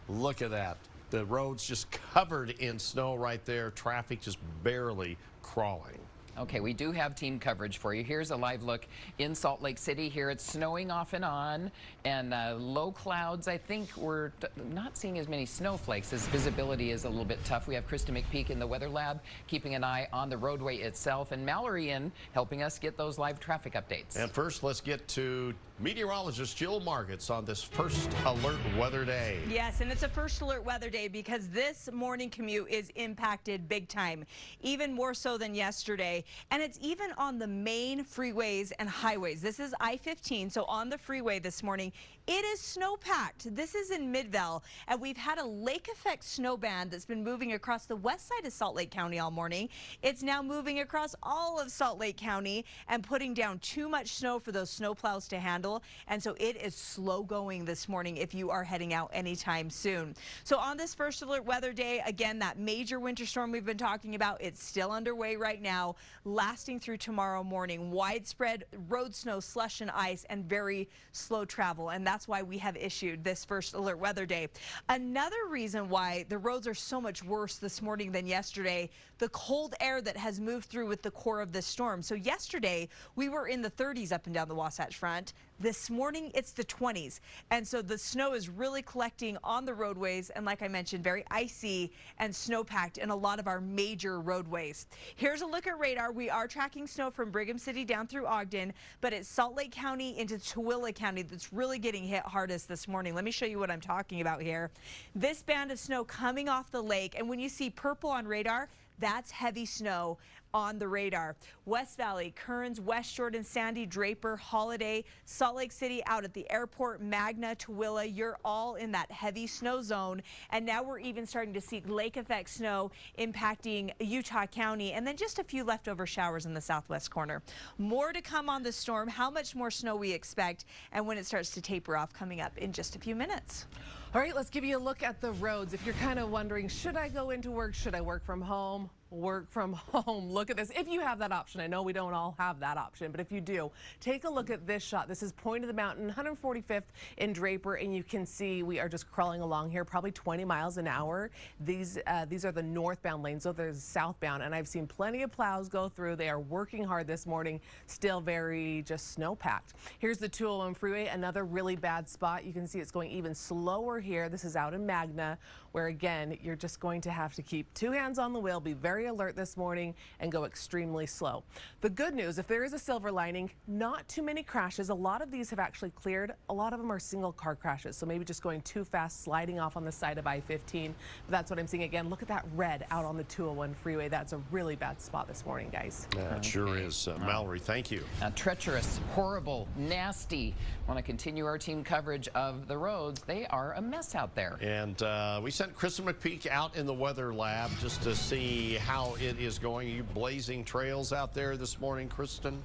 Look at that. The road's just covered in snow right there. Traffic just barely crawling. Okay, we do have team coverage for you. Here's a live look in Salt Lake City. Here it's snowing off and on, and low clouds. I think we're not seeing as many snowflakes as visibility is a little bit tough. We have Krista McPeak in the Weather Lab keeping an eye on the roadway itself, and Mallory in helping us get those live traffic updates. And first, let's get to meteorologist Jill Margits on this first alert weather day. Yes, and it's a first alert weather day because this morning commute is impacted big time, even more so than yesterday. And it's even on the main freeways and highways. This is I-15, so on the freeway this morning, it is snow-packed. This is in Midvale, and we've had a lake effect snow band that's been moving across the west side of Salt Lake County all morning. It's now moving across all of Salt Lake County and putting down too much snow for those snow plows to handle. And so it is slow going this morning if you are heading out anytime soon. So on this first alert weather day, again, that major winter storm we've been talking about, it's still underway right now, lasting through tomorrow morning. Widespread road snow, slush and ice, and very slow travel. And that's why we have issued this first alert weather day. Another reason why the roads are so much worse this morning than yesterday, the cold air that has moved through with the core of this storm. So yesterday we were in the 30s up and down the Wasatch Front. This morning it's the 20s, and so the snow is really collecting on the roadways, and like I mentioned, very icy and snow-packed in a lot of our major roadways. Here's a look at radar. We are tracking snow from Brigham City down through Ogden, but it's Salt Lake County into Tooele County that's really getting hit hardest this morning. Let me show you what I'm talking about here. This band of snow coming off the lake, and when you see purple on radar, that's heavy snow on the radar. West Valley, Kearns, West Jordan, Sandy, Draper, Holiday, Salt Lake City out at the airport, Magna, Tooele, you're all in that heavy snow zone. And now we're even starting to see lake effect snow impacting Utah County, and then just a few leftover showers in the southwest corner. More to come on the storm, how much more snow we expect, and when it starts to taper off coming up in just a few minutes. All right, let's give you a look at the roads. If you're kind of wondering, should I go into work? Should I work from home? Work from home. Look at this. If you have that option, I know we don't all have that option, but if you do, take a look at this shot. This is Point of the Mountain, 145th in Draper, and you can see we are just crawling along here, probably 20 miles an hour. These are the northbound lanes, so there's southbound, and I've seen plenty of plows go through. They are working hard this morning, still very just snow-packed. Here's the 201 freeway, another really bad spot. You can see it's going even slower here. This is out in Magna, where again, you're just going to have to keep two hands on the wheel, be very alert this morning, and go extremely slow. The good news, if there is a silver lining, not too many crashes. A lot of these have actually cleared. A lot of them are single car crashes, so maybe just going too fast, sliding off on the side of I-15. But that's what I'm seeing again. Look at that red out on the 201 freeway. That's a really bad spot this morning, guys. Yeah, it sure is. Mallory, thank you. Treacherous, horrible, nasty. Want to continue our team coverage of the roads. They are a mess out there. And we sent Kristen McPeak out in the weather lab just to see how it is going. Are you blazing trails out there this morning, Kristen?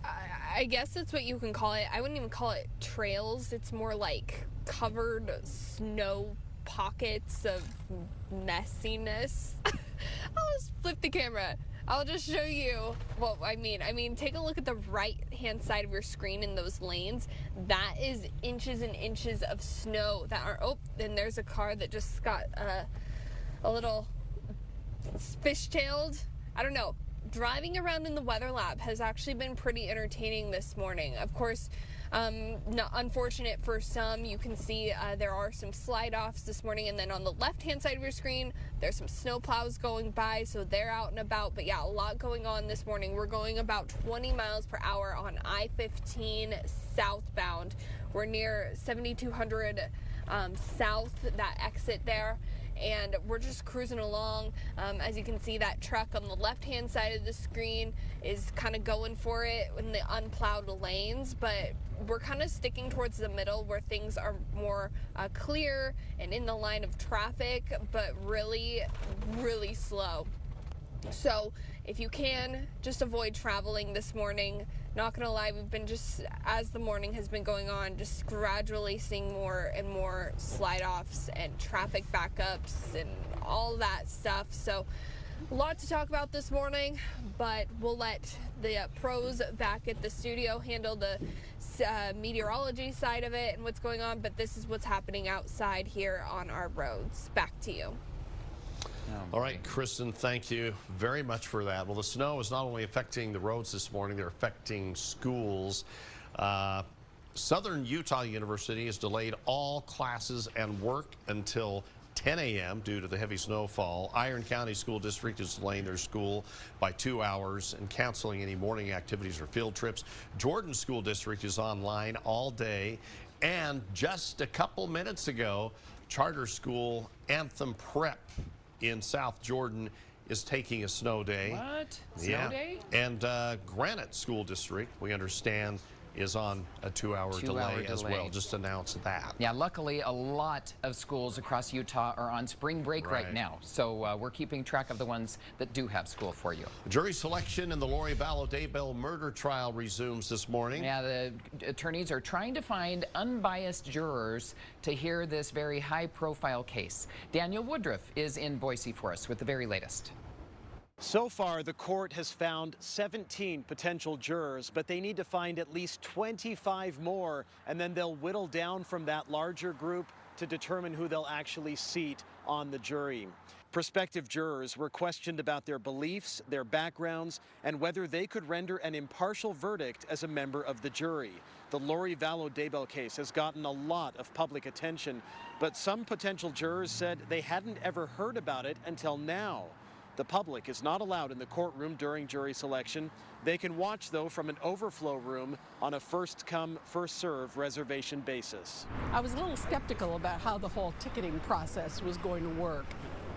I guess that's what you can call it. I wouldn't even call it trails. It's more like covered snow pockets of messiness. I'll just flip the camera. I'll just show you what I mean. Take a look at the right-hand side of your screen in those lanes. That is inches and inches of snow that are, oh, and there's a car that just got a little fishtailed. I don't know. Driving around in the weather lab has actually been pretty entertaining this morning. Of course, not unfortunate for some. You can see there are some slide-offs this morning, and then on the left-hand side of your screen, there's some snow plows going by, so they're out and about. But yeah, a lot going on this morning. We're going about 20 miles per hour on I-15 southbound. We're near 7200 south, that exit there. And we're just cruising along. As you can see, that truck on the left-hand side of the screen is kind of going for it in the unplowed lanes, but we're kind of sticking towards the middle where things are more clear and in the line of traffic, but really, really slow. So if you can, just avoid traveling this morning. Not gonna lie, we've been just, as the morning has been going on, just gradually seeing more and more slide-offs and traffic backups and all that stuff. So a lot to talk about this morning, but we'll let the pros back at the studio handle the meteorology side of it and what's going on, but this is what's happening outside here on our roads. Back to you. All right, Kristen, thank you very much for that. Well, the snow is not only affecting the roads this morning, they're affecting schools. Southern Utah University has delayed all classes and work until 10 a.m. due to the heavy snowfall. Iron County School District is delaying their school by 2 hours and canceling any morning activities or field trips. Jordan School District is online all day. And just a couple minutes ago, charter school Anthem Prep in South Jordan is taking a snow day. What? Snow day? And Granite School District, we understand, is on a 2-hour delay as well. Just announced that. Yeah, luckily a lot of schools across Utah are on spring break right now. So we're keeping track of the ones that do have school for you. Jury selection in the Lori Vallow Daybell murder trial resumes this morning. Yeah, the attorneys are trying to find unbiased jurors to hear this very high-profile case. Daniel Woodruff is in Boise for us with the very latest. So far, the court has found 17 potential jurors, but they need to find at least 25 more, and then they'll whittle down from that larger group to determine who they'll actually seat on the jury. Prospective jurors were questioned about their beliefs, their backgrounds, and whether they could render an impartial verdict as a member of the jury. The Lori Vallow Daybell case has gotten a lot of public attention, but some potential jurors said they hadn't ever heard about it until now. The public is not allowed in the courtroom during jury selection. They can watch, though, from an overflow room on a first-come, first-served reservation basis. I was a little skeptical about how the whole ticketing process was going to work,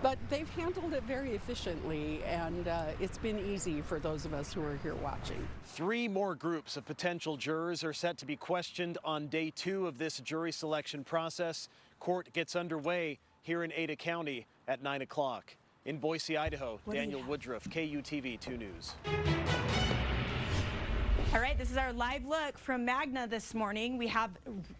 but they've handled it very efficiently, and it's been easy for those of us who are here watching. 3 more groups of potential jurors are set to be questioned on day 2 of this jury selection process. Court gets underway here in Ada County at 9 o'clock. In Boise, Idaho, Daniel Woodruff, KUTV 2 News. All right, this is our live look from Magna this morning. We have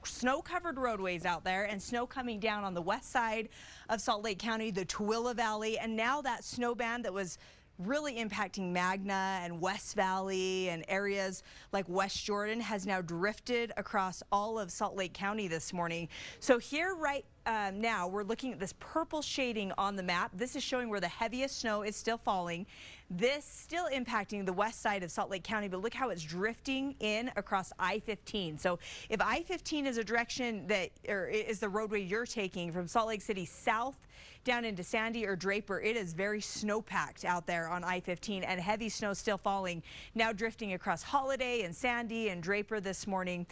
snow-covered roadways out there and snow coming down on the west side of Salt Lake County, the Tooele Valley, and now that snow band that was really impacting Magna and West Valley and areas like West Jordan has now drifted across all of Salt Lake County this morning. So here right now we're looking at this purple shading on the map. This is showing where the heaviest snow is still falling. This still impacting the west side of Salt Lake County, but look how it's drifting in across I-15. So if I-15 is a direction that, or is the roadway you're taking from Salt Lake City south down into Sandy or Draper, it is very snow-packed out there on I-15 and heavy snow still falling, now drifting across Holiday and Sandy and Draper this morning.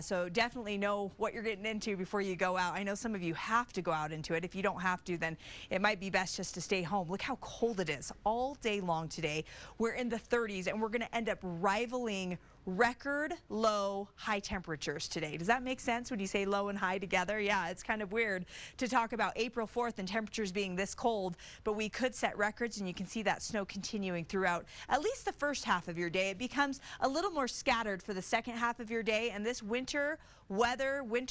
So definitely know what you're getting into before you go out. I know some of you have to go out into it. If you don't have to, then it might be best just to stay home. Look how cold it is all day long today. We're in the 30s and we're going to end up rivaling record low high temperatures today. Does that make sense when you say low and high together? Yeah, it's kind of weird to talk about April 4th and temperatures being this cold, but we could set records, and you can see that snow continuing throughout at least the first half of your day. It becomes a little more scattered for the second half of your day, and this winter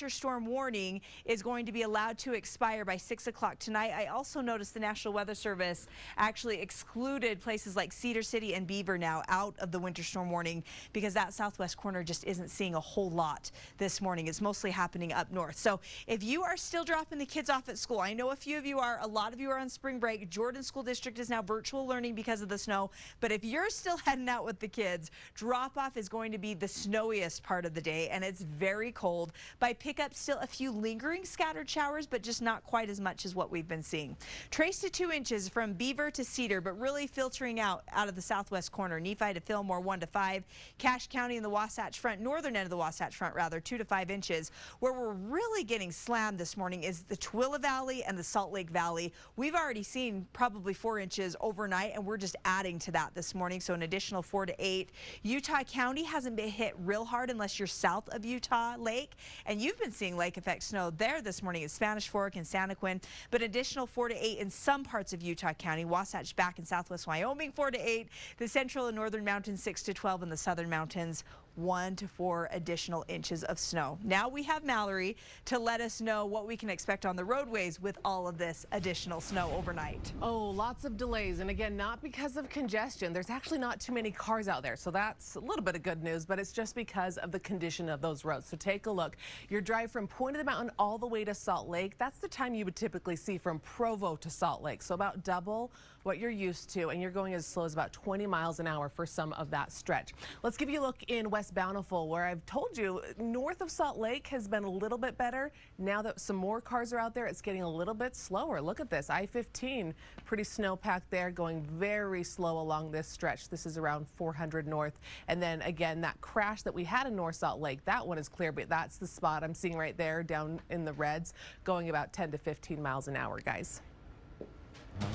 storm warning is going to be allowed to expire by 6 o'clock tonight. I also noticed the National Weather Service actually excluded places like Cedar City and Beaver now out of the winter storm warning because that southwest corner just isn't seeing a whole lot this morning. It's mostly happening up north. So if you are still dropping the kids off at school, I know a few of you are, a lot of you are on spring break. Jordan School District is now virtual learning because of the snow, but if you're still heading out with the kids, drop off is going to be the snowiest part of the day, and it's very cold. By pickup, still a few lingering scattered showers, but just not quite as much as what we've been seeing. Trace to 2 inches from Beaver to Cedar, but really filtering out of the southwest corner. Nephi to Fillmore 1 to 5. Cache County in the Wasatch Front, northern end of the Wasatch Front rather, 2 to 5 inches. Where we're really getting slammed this morning is the Tooele Valley and the Salt Lake Valley. We've already seen probably 4 inches overnight, and we're just adding to that this morning, so an additional 4 to 8. Utah County hasn't been hit real hard unless you're south of Utah Lake, and you've been seeing lake effect snow there this morning at Spanish Fork and Santaquin, but additional 4 to 8 in some parts of Utah County. Wasatch back in southwest Wyoming 4 to 8, the central and northern mountains 6 to 12, and the southern mountains 1 to 4 additional inches of snow. Now we have Mallory to let us know what we can expect on the roadways with all of this additional snow overnight. Oh, lots of delays, and again, not because of congestion. There's actually not too many cars out there, so that's a little bit of good news, but it's just because of the condition of those roads. So take a look. Your drive from Point of the Mountain all the way to Salt Lake, that's the time you would typically see from Provo to Salt Lake, so about double what you're used to, and you're going as slow as about 20 miles an hour for some of that stretch. Let's give you a look in West West Bountiful, where I've told you north of Salt Lake has been a little bit better. Now that some more cars are out there, it's getting a little bit slower. Look at this, I-15, pretty snow-packed there, going very slow along this stretch. This is around 400 north. And then again, that crash that we had in North Salt Lake, that one is clear, but that's the spot I'm seeing right there down in the reds, going about 10 to 15 miles an hour, guys.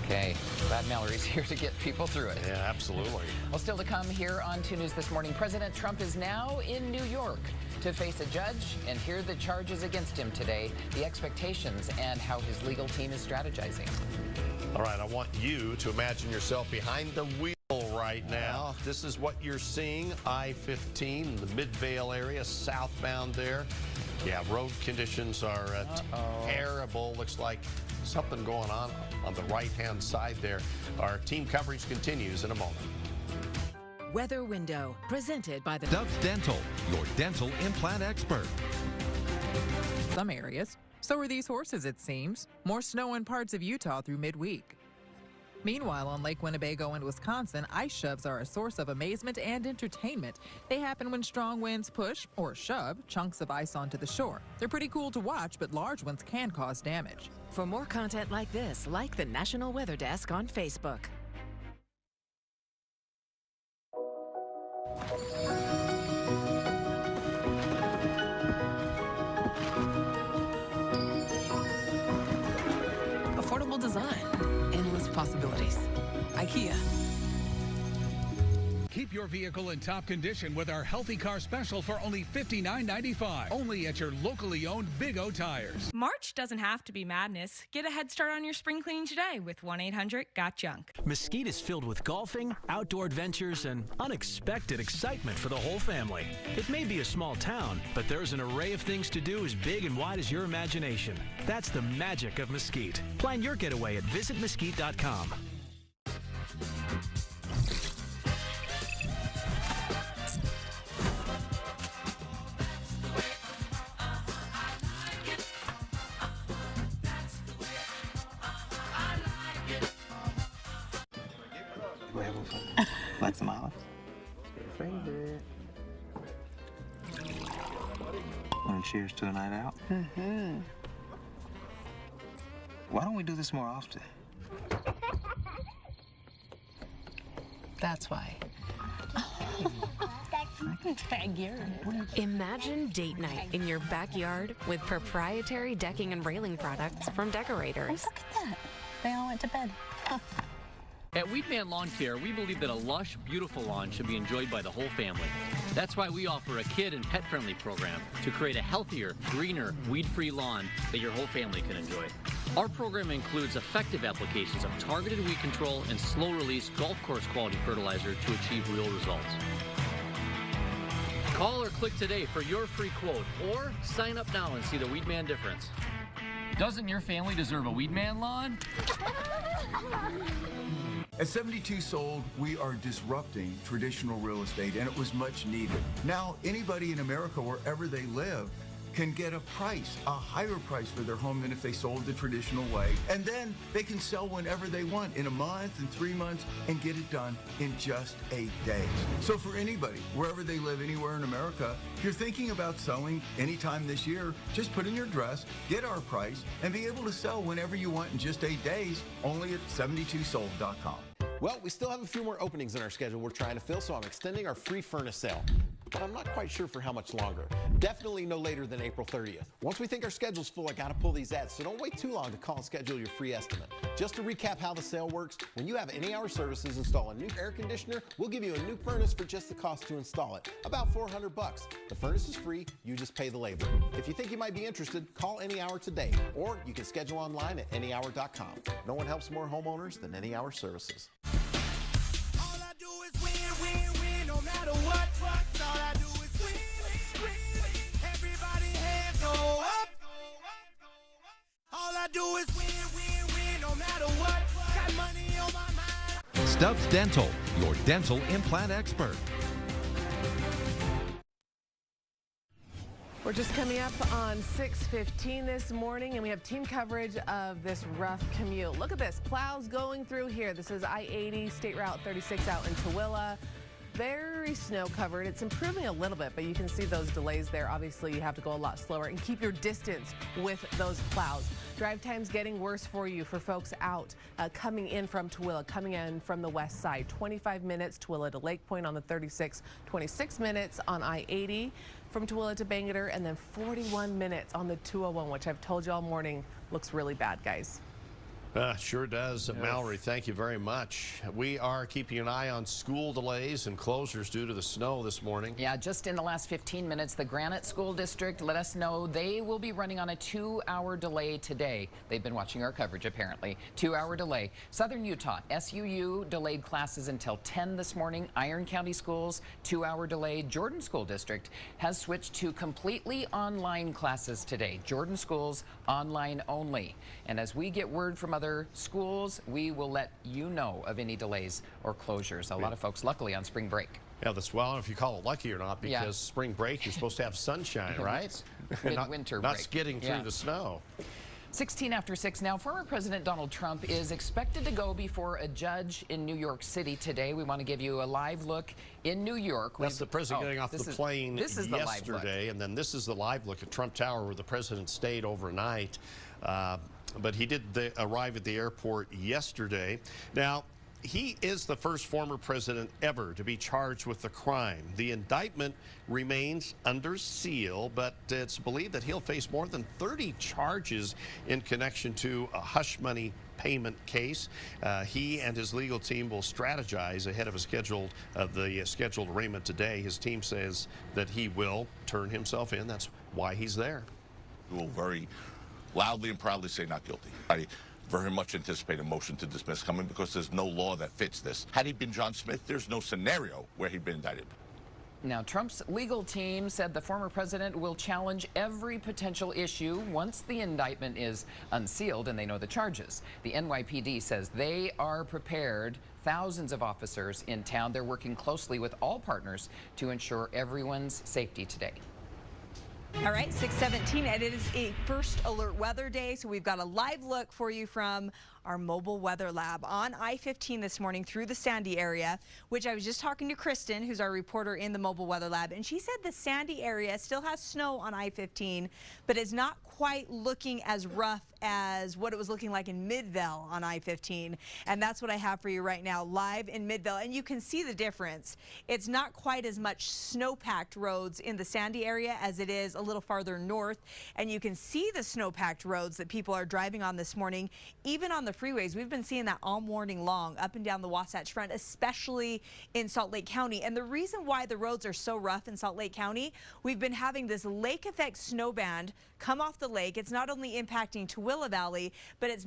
Okay, glad Mallory's here to get people through it. Yeah, absolutely. Well, still to come here on 2 News this morning, President Trump is now in New York to face a judge and hear the charges against him today, the expectations, and how his legal team is strategizing. All right, I want you to imagine yourself behind the wheel right now. This is what you're seeing, I-15, the Midvale area, southbound there. Yeah, road conditions are terrible. Looks like something going on the right-hand side there. Our team coverage continues in a moment. Weather Window, presented by the Stubbs Dental, your dental implant expert. Some areas. So are these horses, it seems. More snow in parts of Utah through midweek. Meanwhile, on Lake Winnebago and Wisconsin, ice shoves are a source of amazement and entertainment. They happen when strong winds push or shove chunks of ice onto the shore. They're pretty cool to watch, but large ones can cause damage. For more content like this, like the National Weather Desk on Facebook. Affordable design, endless possibilities. IKEA. Keep your vehicle in top condition with our Healthy Car Special for only $59.95. Only at your locally owned Big O Tires. March doesn't have to be madness. Get a head start on your spring cleaning today with 1-800-GOT-JUNK. Mesquite is filled with golfing, outdoor adventures, and unexpected excitement for the whole family. It may be a small town, but there's an array of things to do as big and wide as your imagination. That's the magic of Mesquite. Plan your getaway at visitmesquite.com. Like some olives? Your favorite. Want to cheers to a night out? Mm-hmm. Why don't we do this more often? That's why. Imagine date night in your backyard with proprietary decking and railing products from Decorators. Look at that. They all went to bed. At Weedman Lawn Care, we believe that a lush, beautiful lawn should be enjoyed by the whole family. That's why we offer a kid and pet-friendly program to create a healthier, greener, weed-free lawn that your whole family can enjoy. Our program includes effective applications of targeted weed control and slow-release golf course quality fertilizer to achieve real results. Call or click today for your free quote, or sign up now and see the Weedman difference. Doesn't your family deserve a Weedman lawn? At 72 Sold, we are disrupting traditional real estate, and it was much needed. Now, anybody in America, wherever they live, can get a price, a higher price for their home than if they sold the traditional way. And then they can sell whenever they want, in a month, in 3 months, and get it done in just 8 days. So for anybody, wherever they live, anywhere in America, if you're thinking about selling anytime this year, just put in your address, get our price, and be able to sell whenever you want in just 8 days, only at 72sold.com. Well, we still have a few more openings in our schedule we're trying to fill, so I'm extending our free furnace sale. But I'm not quite sure for how much longer. Definitely no later than April 30th. Once we think our schedule's full, I gotta pull these ads, so don't wait too long to call and schedule your free estimate. Just to recap how the sale works, when you have Any Hour Services install a new air conditioner, we'll give you a new furnace for just the cost to install it, about $400. The furnace is free, you just pay the labor. If you think you might be interested, call Any Hour today, or you can schedule online at anyhour.com. No one helps more homeowners than Any Hour Services. No matter what, all I do is win. Everybody hands go up. All I do is win, no matter what. Got money on my mind. Stubbs Dental, your dental implant expert. We're just coming up on 6:15 this morning, and we have team coverage of this rough commute. Look at this, plows going through here. This is I-80, State Route 36 out in Tooele. very snow covered. It's improving a little bit, but you can see those delays there. Obviously, you have to go a lot slower and keep your distance with those clouds. Drive time's getting worse for you for folks out coming in from Tooele, coming in from the west side. 25 minutes Tooele to Lake Point on the 36, 26 minutes on I-80 from Tooele to Bangerter, and then 41 minutes on the 201, which I've told you all morning looks really bad, guys. Sure does. Yes. Mallory, thank you very much. We are keeping an eye on school delays and closures due to the snow this morning. Yeah, just in the last 15 minutes, the Granite School District let us know they will be running on a 2-hour delay today. They've been watching our coverage, apparently. 2-hour delay. Southern Utah, SUU delayed classes until 10 this morning. Iron County Schools, 2-hour delay. Jordan School District has switched to completely online classes today. Jordan Schools, online only. And as we get word from other schools, we will let you know of any delays or closures. A lot of folks, luckily, on spring break. Yeah, that's, well, I don't know if you call it lucky or not, because spring break, you're supposed to have sunshine, right? Midwinter break. Not skidding through the snow. 16 after 6 now. Former President Donald Trump is expected to go before a judge in New York City today. We want to give you a live look in New York. That's the president getting off the plane yesterday, and then this is the live look at Trump Tower where the president stayed overnight. But he did arrive at the airport yesterday. Now, he is the first former president ever to be charged with the crime. The indictment remains under seal, but it's believed that he'll face more than 30 charges in connection to a hush money payment case. He and his legal team will strategize ahead of the scheduled arraignment today. His team says that he will turn himself in. That's why he's there. We will very loudly and proudly say not guilty. I very much anticipate a motion to dismiss coming because there's no law that fits this. Had he been John Smith, there's no scenario where he'd been indicted. Now, Trump's legal team said the former president will challenge every potential issue once the indictment is unsealed and they know the charges. The NYPD says they are prepared. Thousands of officers in town. They're working closely with all partners to ensure everyone's safety today. All right, 6:17, and it is a first alert weather day, so we've got a live look for you from our mobile weather lab on I-15 this morning through the Sandy area, which I was just talking to Kristen, who's our reporter in the mobile weather lab, and she said the Sandy area still has snow on I-15, but is not quite looking as rough as what it was looking like in Midvale on I-15. And that's what I have for you right now, live in Midvale. And you can see the difference. It's not quite as much snow-packed roads in the Sandy area as it is a little farther north. And you can see the snow-packed roads that people are driving on this morning, even on the freeways. We've been seeing that all morning long up and down the Wasatch Front, especially in Salt Lake County. And the reason why the roads are so rough in Salt Lake County, we've been having this lake effect snow band come off the lake. It's not only impacting Tooele Valley, but it's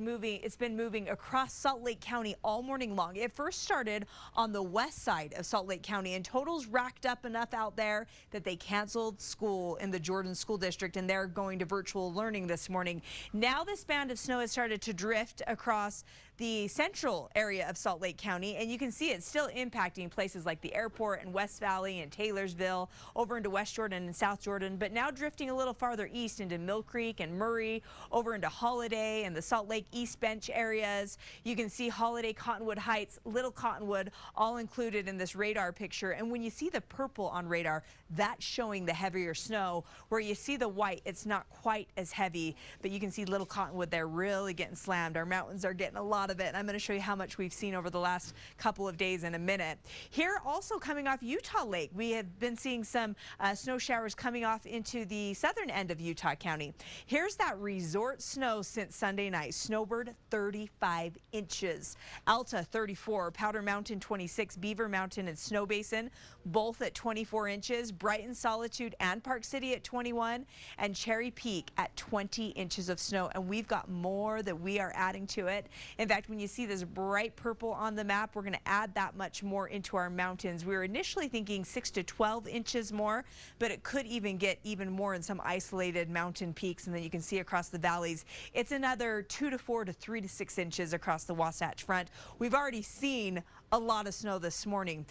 been moving across Salt Lake County all morning long. It first started on the west side of Salt Lake County, and totals racked up enough out there that they canceled school in the Jordan School District, and they're going to virtual learning this morning. Now this band of snow has started to drift across the central area of Salt Lake County, and you can see it's still impacting places like the airport and West Valley and Taylorsville, over into West Jordan and South Jordan, but now drifting a little farther east into Mill Creek and Murray, over into Holiday and the Salt Lake East Bench areas. You can see Holiday, Cottonwood Heights, Little Cottonwood, all included in this radar picture. And when you see the purple on radar, that's showing the heavier snow. Where you see the white, it's not quite as heavy, but you can see Little Cottonwood there really getting slammed. Our mountains are getting a lot of it. And I'm going to show you how much we've seen over the last couple of days in a minute. Here also coming off Utah Lake, we have been seeing some snow showers coming off into the southern end of Utah County. Here's that resort snow since Sunday night. Snowbird 35 inches, Alta 34, Powder Mountain 26, Beaver Mountain and Snow Basin both at 24 inches, Brighton, Solitude and Park City at 21, and Cherry Peak at 20 inches of snow. And we've got more that we are adding to it. In fact, when you see this bright purple on the map, we're going to add that much more into our mountains. We were initially thinking 6 to 12 inches more, but it could even get even more in some isolated mountain peaks. And then you can see across the valleys, it's another 2 to 4 to 3 to 6 inches across the Wasatch Front. We've already seen a lot of snow this morning.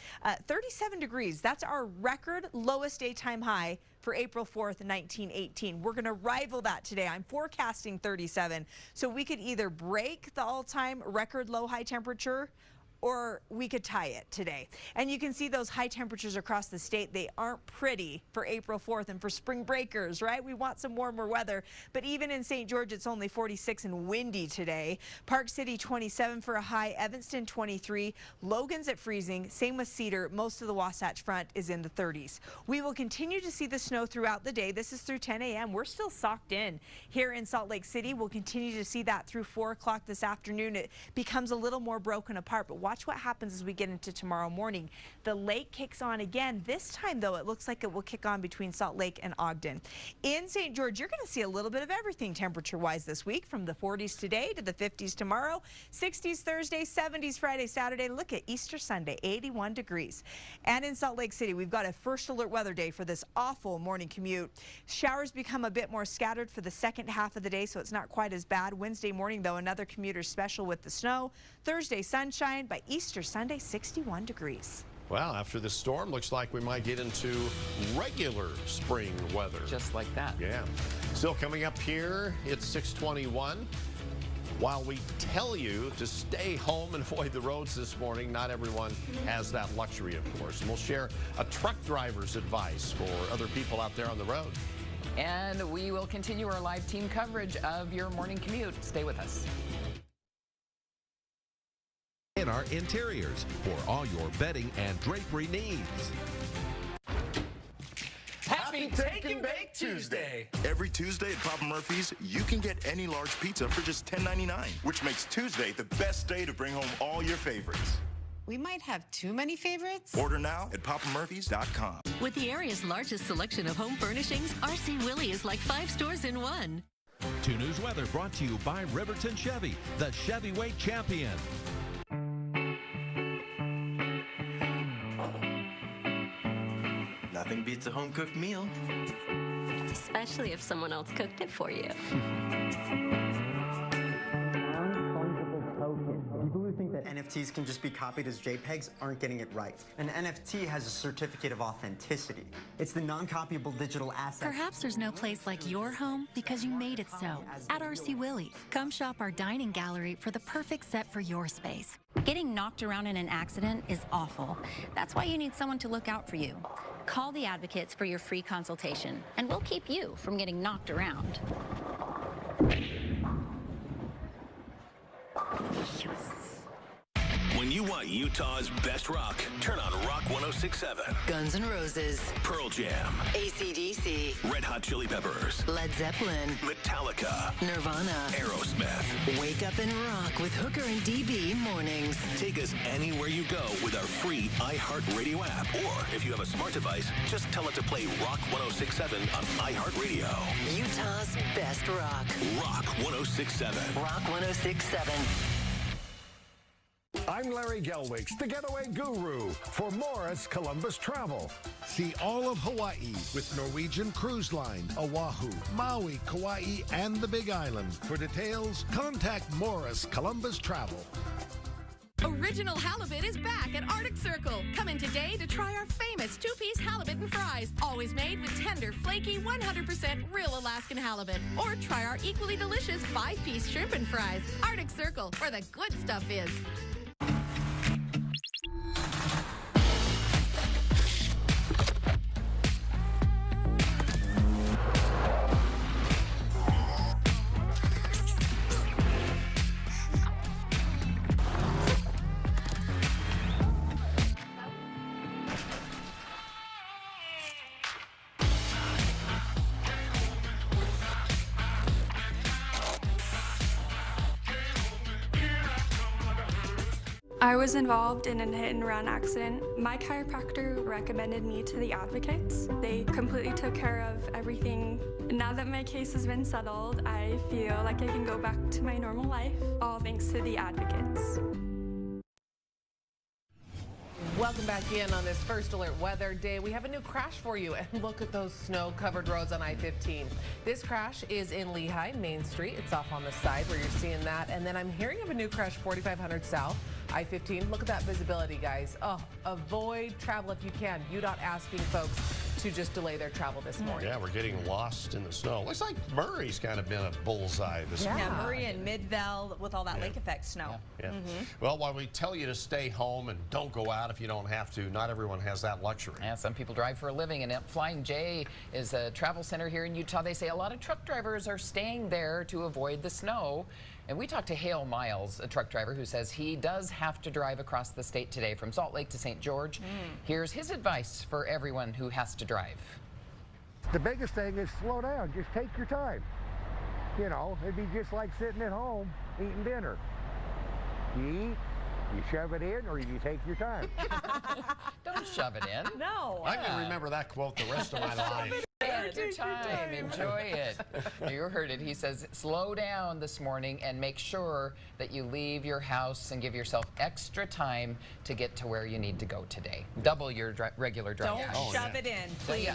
37 degrees, that's our record lowest daytime high for April 4th, 1918. We're going to rival that today. I'm forecasting 37. So we could either break the all-time record low high temperature or we could tie it today. And you can see those high temperatures across the state. They aren't pretty for April 4th and for spring breakers, right? We want some warmer weather, but even in St. George, it's only 46 and windy today. Park City 27 for a high, Evanston 23, Logan's at freezing, same with Cedar. Most of the Wasatch Front is in the 30s. We will continue to see the snow throughout the day. This is through 10 a.m. We're still socked in here in Salt Lake City. We'll continue to see that through 4 o'clock this afternoon. It becomes a little more broken apart, but watch what happens as we get into tomorrow morning. The lake kicks on again. This time, though, it looks like it will kick on between Salt Lake and Ogden. In St. George, you're going to see a little bit of everything temperature-wise this week, from the 40s today to the 50s tomorrow, 60s Thursday, 70s Friday, Saturday. Look at Easter Sunday, 81 degrees. And in Salt Lake City, we've got a first alert weather day for this awful morning commute. Showers become a bit more scattered for the second half of the day, so it's not quite as bad. Wednesday morning, though, another commuter's special with the snow. Thursday, sunshine. By Easter Sunday, 61 degrees. Well, after this storm, looks like we might get into regular spring weather. Just like that. Yeah. Still coming up here, it's 621. While we tell you to stay home and avoid the roads this morning, not everyone has that luxury, of course. And we'll share a truck driver's advice for other people out there on the road. And we will continue our live team coverage of your morning commute. Stay with us. In our interiors for all your bedding and drapery needs. Happy Take and Bake Tuesday! Every Tuesday at Papa Murphy's, you can get any large pizza for just $10.99, which makes Tuesday the best day to bring home all your favorites. We might have too many favorites. Order now at papamurphys.com. With the area's largest selection of home furnishings, RC Willey is like 5 stores in one. 2 News Weather brought to you by Riverton Chevy, the Chevyweight champion. Nothing beats a home-cooked meal. Especially if someone else cooked it for you. People who think that NFTs can just be copied as JPEGs aren't getting it right. An NFT has a certificate of authenticity. It's the non-copyable digital asset. Perhaps there's no place like your home because you made it so. At RC Willey, come shop our dining gallery for the perfect set for your space. Getting knocked around in an accident is awful. That's why you need someone to look out for you. Call the Advocates for your free consultation, and we'll keep you from getting knocked around. When you want Utah's best rock, turn on Rock 106.7. Guns N' Roses, Pearl Jam, AC/DC, Red Hot Chili Peppers, Led Zeppelin, Metallica, Nirvana, Aerosmith. Wake up and rock with Hooker and DB mornings. Take us anywhere you go with our free iHeartRadio app. Or if you have a smart device, just tell it to play Rock 106.7 on iHeartRadio. Utah's best rock. Rock 106.7. Rock 106.7. I'm Larry Gelwicks, the getaway guru for Morris Columbus Travel. See all of Hawaii with Norwegian Cruise Line, Oahu, Maui, Kauai, and the Big Island. For details, contact Morris Columbus Travel. Original Halibut is back at Arctic Circle. Come in today to try our famous 2-piece halibut and fries, always made with tender, flaky, 100% real Alaskan halibut. Or try our equally delicious 5-piece shrimp and fries. Arctic Circle, where the good stuff is. I was involved in a hit-and-run accident. My chiropractor recommended me to the Advocates. They completely took care of everything. Now that my case has been settled, I feel like I can go back to my normal life, all thanks to the Advocates. Welcome back in on this First Alert Weather Day. We have a new crash for you, and look at those snow-covered roads on I-15. This crash is in Lehigh, Main Street. It's off on the side where you're seeing that. And then I'm hearing of a new crash 4500 South, I-15. Look at that visibility, guys. Oh, avoid travel if you can. UDOT asking folks to just delay their travel this morning. Yeah, we're getting lost in the snow. Looks like Murray's kind of been a bullseye this morning. Yeah, Murray and Mid-Val with all that lake effect snow. Yeah. Well, while we tell you to stay home and don't go out if you don't have to, not everyone has that luxury. Yeah, some people drive for a living, and Flying J is a travel center here in Utah. They say a lot of truck drivers are staying there to avoid the snow. And we talked to Hale Miles, a truck driver, who says he does have to drive across the state today from Salt Lake to St. George. Here's his advice for everyone who has to drive. The biggest thing is slow down. Just take your time. You know, it'd be just like sitting at home eating dinner. You eat, you shove it in, or you take your time. Don't shove it in. No. I'm going to remember that quote the rest of my life. Take your time. Enjoy it. You heard it. He says, slow down this morning and make sure that you leave your house and give yourself extra time to get to where you need to go today. Double your regular drive. Don't shove it in, please.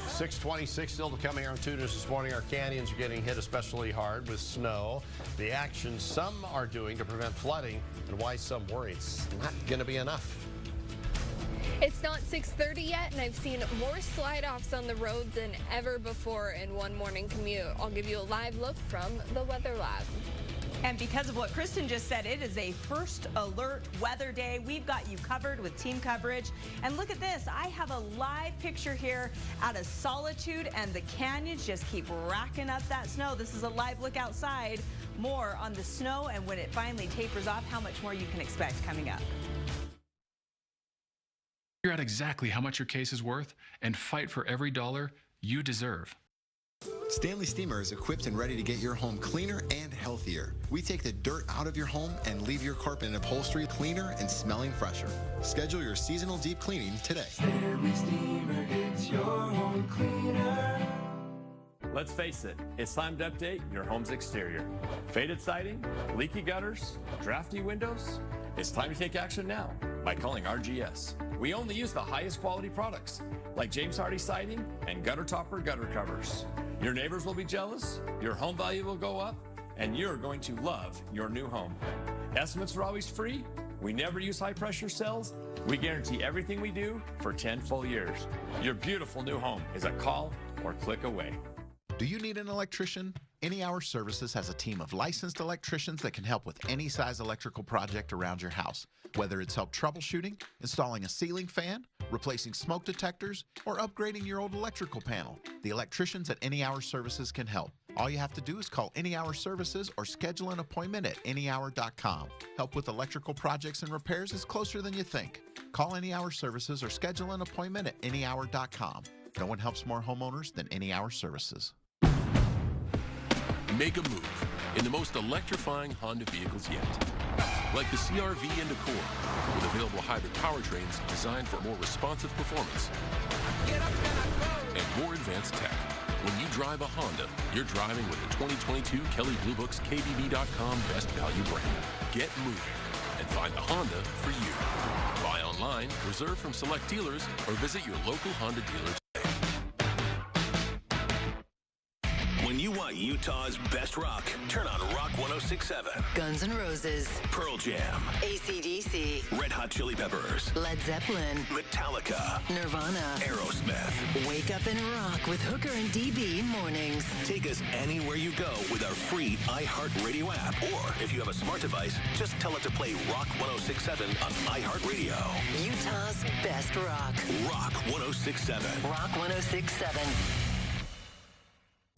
626 still to come here on Tunis this morning. Our canyons are getting hit especially hard with snow. The action some are doing to prevent flooding and why some worry it's not going to be enough. It's not 6:30 yet, and I've seen more slide-offs on the road than ever before in one morning commute. I'll give you a live look from the Weather Lab. And because of what Kristen just said, it is a first alert weather day. We've got you covered with team coverage. And look at this. I have a live picture here out of Solitude, and the canyons just keep racking up that snow. This is a live look outside. More on the snow and when it finally tapers off, how much more you can expect coming up. Figure out exactly how much your case is worth and fight for every dollar you deserve. Stanley Steamer is equipped and ready to get your home cleaner and healthier. We take the dirt out of your home and leave your carpet and upholstery cleaner and smelling fresher. Schedule your seasonal deep cleaning today. Stanley Steamer gets your home cleaner. Let's face it, it's time to update your home's exterior. Faded siding, leaky gutters, drafty windows. It's time to take action now by calling RGS. We only use the highest quality products, like James Hardy siding and gutter topper gutter covers. Your neighbors will be jealous, your home value will go up, and you're going to love your new home. Estimates are always free. We never use high pressure cells. We guarantee everything we do for 10 full years. Your beautiful new home is a call or click away. Do you need an electrician? Any Hour Services has a team of licensed electricians that can help with any size electrical project around your house. Whether it's help troubleshooting, installing a ceiling fan, replacing smoke detectors, or upgrading your old electrical panel, the electricians at Any Hour Services can help. All you have to do is call Any Hour Services or schedule an appointment at anyhour.com. Help with electrical projects and repairs is closer than you think. Call Any Hour Services or schedule an appointment at anyhour.com. No one helps more homeowners than Any Hour Services. Make a move in the most electrifying Honda vehicles yet. Like the CR-V and Accord, with available hybrid powertrains designed for more responsive performance and more advanced tech. When you drive a Honda, you're driving with the 2022 Kelley Blue Book's KBB.com Best Value brand. Get moving and find the Honda for you. Buy online, reserve from select dealers, or visit your local Honda dealer today. When you want Utah's best rock, turn on Rock 106.7. Guns N' Roses, Pearl Jam, AC/DC, Red Hot Chili Peppers, Led Zeppelin, Metallica, Nirvana, Aerosmith. Wake up and rock with Hooker and DB mornings. Take us anywhere you go with our free iHeartRadio app. Or if you have a smart device, just tell it to play Rock 106.7 on iHeartRadio. Utah's best rock. Rock 106.7. Rock 106.7.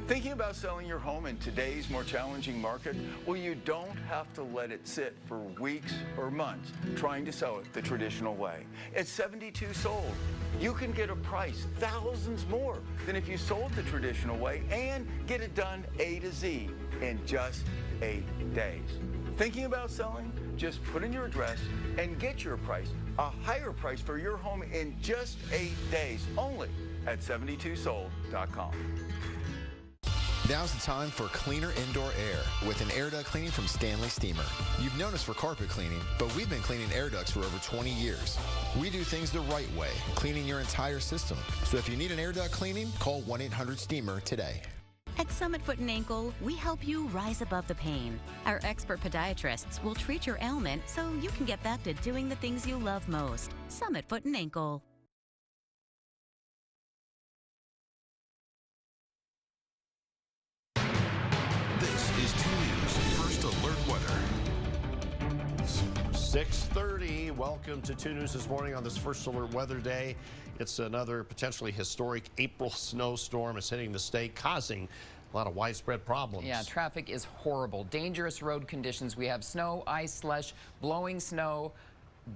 Thinking about selling your home in today's more challenging market? Well, you don't have to let it sit for weeks or months trying to sell it the traditional way. At 72 Sold, you can get a price thousands more than if you sold the traditional way and get it done A to Z in just 8 days. Thinking about selling? Just put in your address and get your price, a higher price for your home in just 8 days, only at 72sold.com. Now's the time for cleaner indoor air with an air duct cleaning from Stanley Steamer. You've known us for carpet cleaning, but we've been cleaning air ducts for over 20 years. We do things the right way, cleaning your entire system. So if you need an air duct cleaning, call 1-800-STEAMER today. At Summit Foot and Ankle, we help you rise above the pain. Our expert podiatrists will treat your ailment so you can get back to doing the things you love most. Summit Foot and Ankle. weather. 6:30. Welcome to 2 News this morning on this first alert weather day. It's another potentially historic April snowstorm. It's hitting the state, causing a lot of widespread problems. Yeah, traffic is horrible. Dangerous road conditions. We have snow, ice, slush, blowing snow,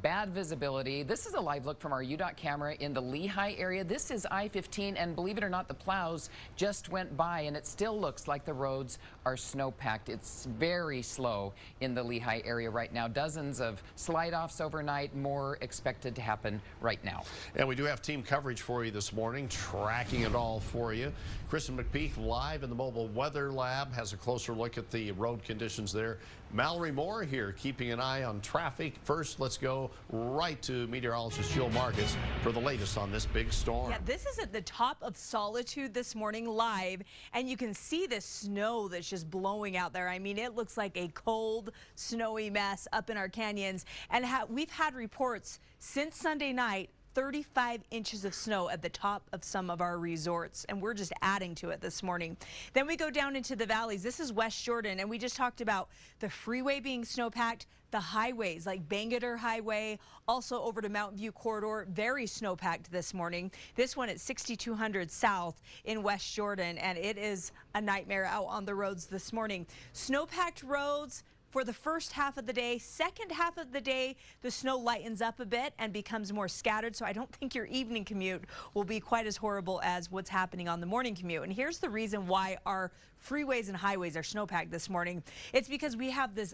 bad visibility. This is a live look from our UDOT camera in the Lehigh area. This is I-15, and believe it or not, the plows just went by, and it still looks like the roads are snow-packed. It's very slow in the Lehigh area right now. Dozens of slide-offs overnight, more expected to happen right now. And we do have team coverage for you this morning, tracking it all for you. Kristen McPeak live in the mobile weather lab has a closer look at the road conditions there. Mallory Moore here, keeping an eye on traffic. First, let's go right to meteorologist Jill Marcus for the latest on this big storm. Yeah, this is at the top of Solitude this morning live, and you can see the snow that's just blowing out there. I mean, it looks like a cold, snowy mess up in our canyons. And we've had reports since Sunday night, 35 inches of snow at the top of some of our resorts, and we're just adding to it this morning. Then we go down into the valleys. This is West Jordan, and we just talked about the freeway being snow-packed. The highways like Bangerter Highway, also over to Mountain View Corridor, very snow-packed this morning. This one at 6200 South in West Jordan, and it is a nightmare out on the roads this morning. Snow-packed roads for the first half of the day. Second half of the day, the snow lightens up a bit and becomes more scattered, so I don't think your evening commute will be quite as horrible as what's happening on the morning commute. And here's the reason why our freeways and highways are snowpacked this morning. It's because we have this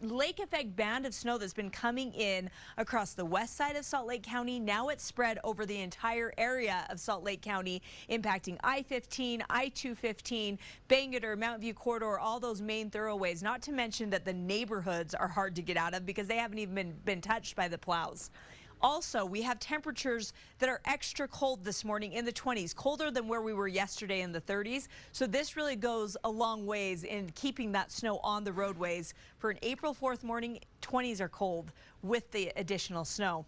lake effect band of snow that's been coming in across the west side of Salt Lake County. Now it's spread over the entire area of Salt Lake County, impacting I-15, I-215, Bangerter, Mountain View Corridor, all those main thoroughways, not to mention that the neighborhoods are hard to get out of because they haven't even been touched by the plows. Also, we have temperatures that are extra cold this morning in the 20s, colder than where we were yesterday in the 30s. So this really goes a long ways in keeping that snow on the roadways. For an April 4th morning, 20s are cold with the additional snow.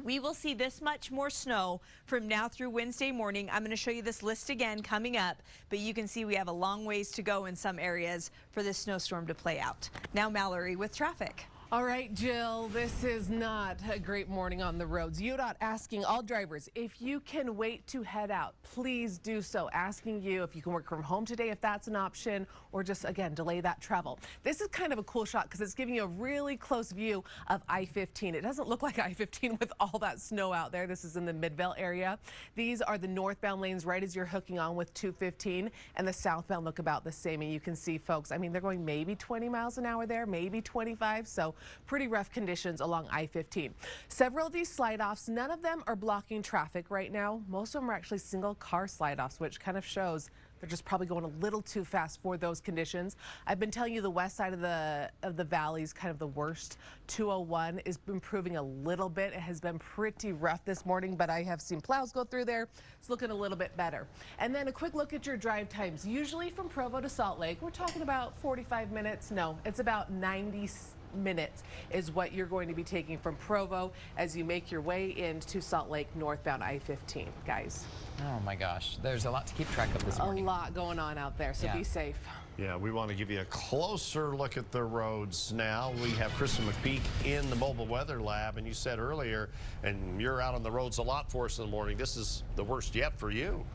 We will see this much more snow from now through Wednesday morning. I'm going to show you this list again coming up, but you can see we have a long ways to go in some areas for this snowstorm to play out. Now, Mallory with traffic. All right, Jill, this is not a great morning on the roads. UDOT asking all drivers, if you can wait to head out, please do so. Asking you if you can work from home today, if that's an option, or just, again, delay that travel. This is kind of a cool shot because it's giving you a really close view of I-15. It doesn't look like I-15 with all that snow out there. This is in the Midvale area. These are the northbound lanes right as you're hooking on with 215, and the southbound look about the same. And you can see, folks, I mean, they're going maybe 20 miles an hour there, maybe 25, so pretty rough conditions along I-15. Several of these slide-offs, none of them are blocking traffic right now. Most of them are actually single car slide-offs, which kind of shows they're just probably going a little too fast for those conditions. I've been telling you the west side of the valley is kind of the worst. 201 is improving a little bit. It has been pretty rough this morning, but I have seen plows go through there. It's looking a little bit better. And then a quick look at your drive times. Usually from Provo to Salt Lake, we're talking about 45 minutes. No, it's about 90 minutes is what you're going to be taking from Provo as you make your way into Salt Lake northbound I-15, guys. Oh my gosh, there's a lot to keep track of this morning. A lot going on out there, so be safe. Yeah, we want to give you a closer look at the roads now. We have Kristen McPeak in the mobile weather lab, and you said earlier, and you're out on the roads a lot for us in the morning, this is the worst yet for you.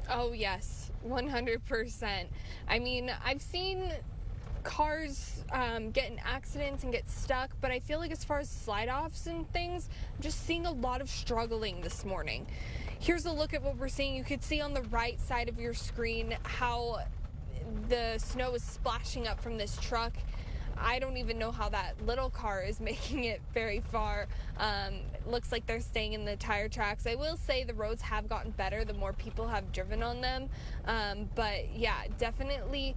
Oh yes, 100%. I mean, I've seen cars get in accidents and get stuck, but I feel like as far as slide-offs and things, I'm just seeing a lot of struggling this morning. Here's a look at what we're seeing. You could see on the right side of your screen how the snow is splashing up from this truck. I don't even know how that little car is making it very far. Looks like they're staying in the tire tracks. I will say the roads have gotten better the more people have driven on them. But yeah, definitely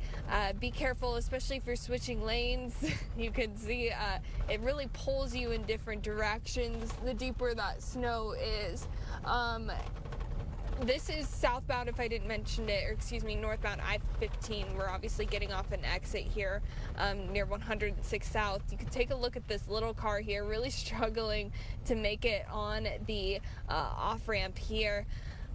be careful, especially if you're switching lanes. You can see it really pulls you in different directions the deeper that snow is. This is southbound, if I didn't mention it, or excuse me, northbound I-15. We're obviously getting off an exit here near 106 South. You can take a look at this little car here, really struggling to make it on the off-ramp here.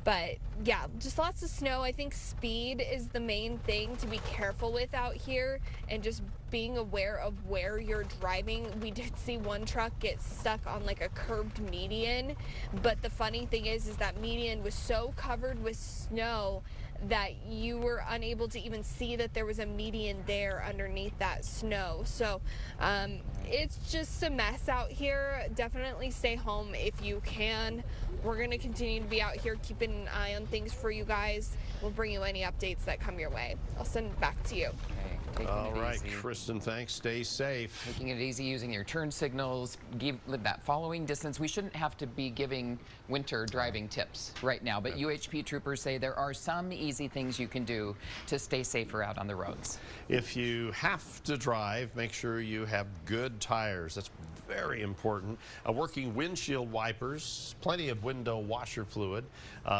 But yeah, just lots of snow. I think speed is the main thing to be careful with out here, and just being aware of where you're driving. We did see one truck get stuck on like a curbed median, but the funny thing is that median was so covered with snow that you were unable to even see that there was a median there underneath that snow. So it's just a mess out here. Definitely stay home if you can. We're going to continue to be out here keeping an eye on things for you guys. We'll bring you any updates that come your way. I'll send it back to you. All right, Kristen, thanks. Stay safe. Taking it easy, using your turn signals, live that following distance. We shouldn't have to be giving winter driving tips right now, but UHP troopers say there are some easy things you can do to stay safer out on the roads. If you have to drive, make sure you have good tires. That's very important. Working windshield wipers, plenty of window washer fluid.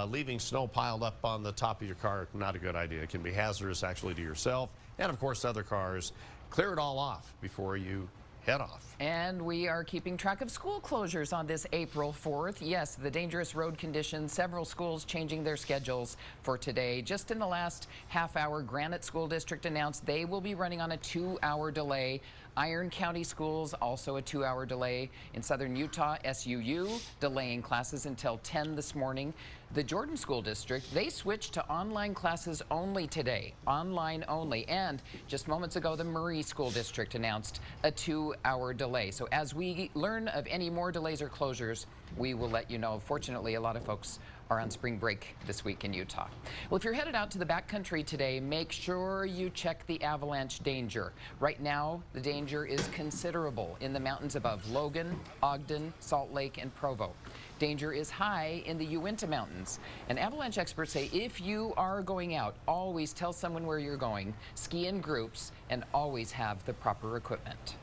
Leaving snow piled up on the top of your car, not a good idea. It can be hazardous actually to yourself and of course other cars. Clear it all off before you head off. And we are keeping track of school closures on this April 4th. Yes, the dangerous road conditions, several schools changing their schedules for today. Just in the last half hour, Granite School District announced they will be running on a 2-hour delay. Iron County Schools, also a 2-hour delay. In southern Utah, SUU delaying classes until 10 this morning. The Jordan School District, they switched to online classes only today, online only. And just moments ago, the Murray School District announced a 2-hour delay. So as we learn of any more delays or closures, we will let you know. Fortunately, a lot of folks are on spring break this week in Utah. Well, if you're headed out to the backcountry today, make sure you check the avalanche danger. Right now, the danger is considerable in the mountains above Logan, Ogden, Salt Lake, and Provo. Danger is high in the Uinta Mountains. And avalanche experts say if you are going out, always tell someone where you're going, ski in groups, and always have the proper equipment.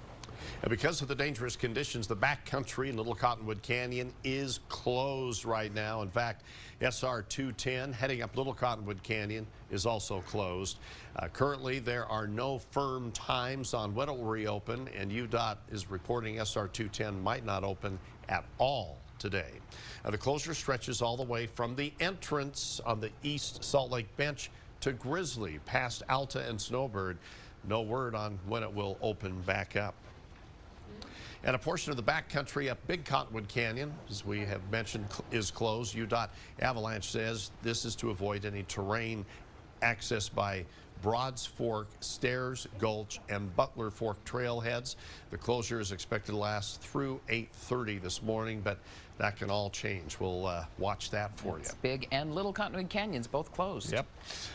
And because of the dangerous conditions, the backcountry in Little Cottonwood Canyon is closed right now. In fact, SR 210 heading up Little Cottonwood Canyon is also closed. Currently, there are no firm times on when it will reopen, and UDOT is reporting SR 210 might not open at all today. The closure stretches all the way from the entrance on the East Salt Lake Bench to Grizzly, past Alta and Snowbird. No word on when it will open back up. And a portion of the backcountry up Big Cottonwood Canyon, as we have mentioned, is closed. UDOT Avalanche says this is to avoid any terrain access by Broads Fork, Stairs, Gulch, and Butler Fork trailheads. The closure is expected to last through 8:30 this morning, but that can all change. We'll watch that for you. Big and Little Cottonwood Canyons both closed. Yep.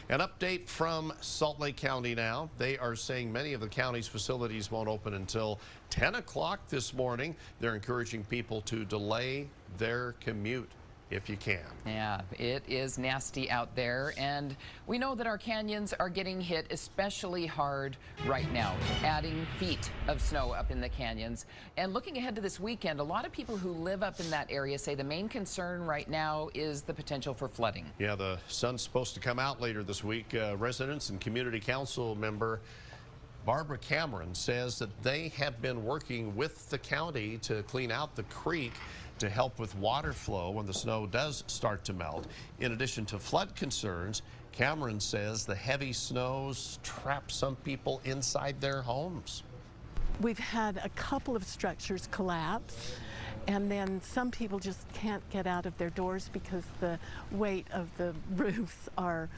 An update from Salt Lake County now. They are saying many of the county's facilities won't open until 10 o'clock this morning. They're encouraging people to delay their commute if you can. Yeah, it is nasty out there, and we know that our canyons are getting hit especially hard right now, adding feet of snow up in the canyons. And looking ahead to this weekend, a lot of people who live up in that area say the main concern right now is the potential for flooding. Yeah, the sun's supposed to come out later this week. Residents and community council member Barbara Cameron says that they have been working with the county to clean out the creek to help with water flow when the snow does start to melt. In addition to flood concerns, Cameron says the heavy snows trap some people inside their homes. We've had a couple of structures collapse, and then some people just can't get out of their doors because the weight of the roofs are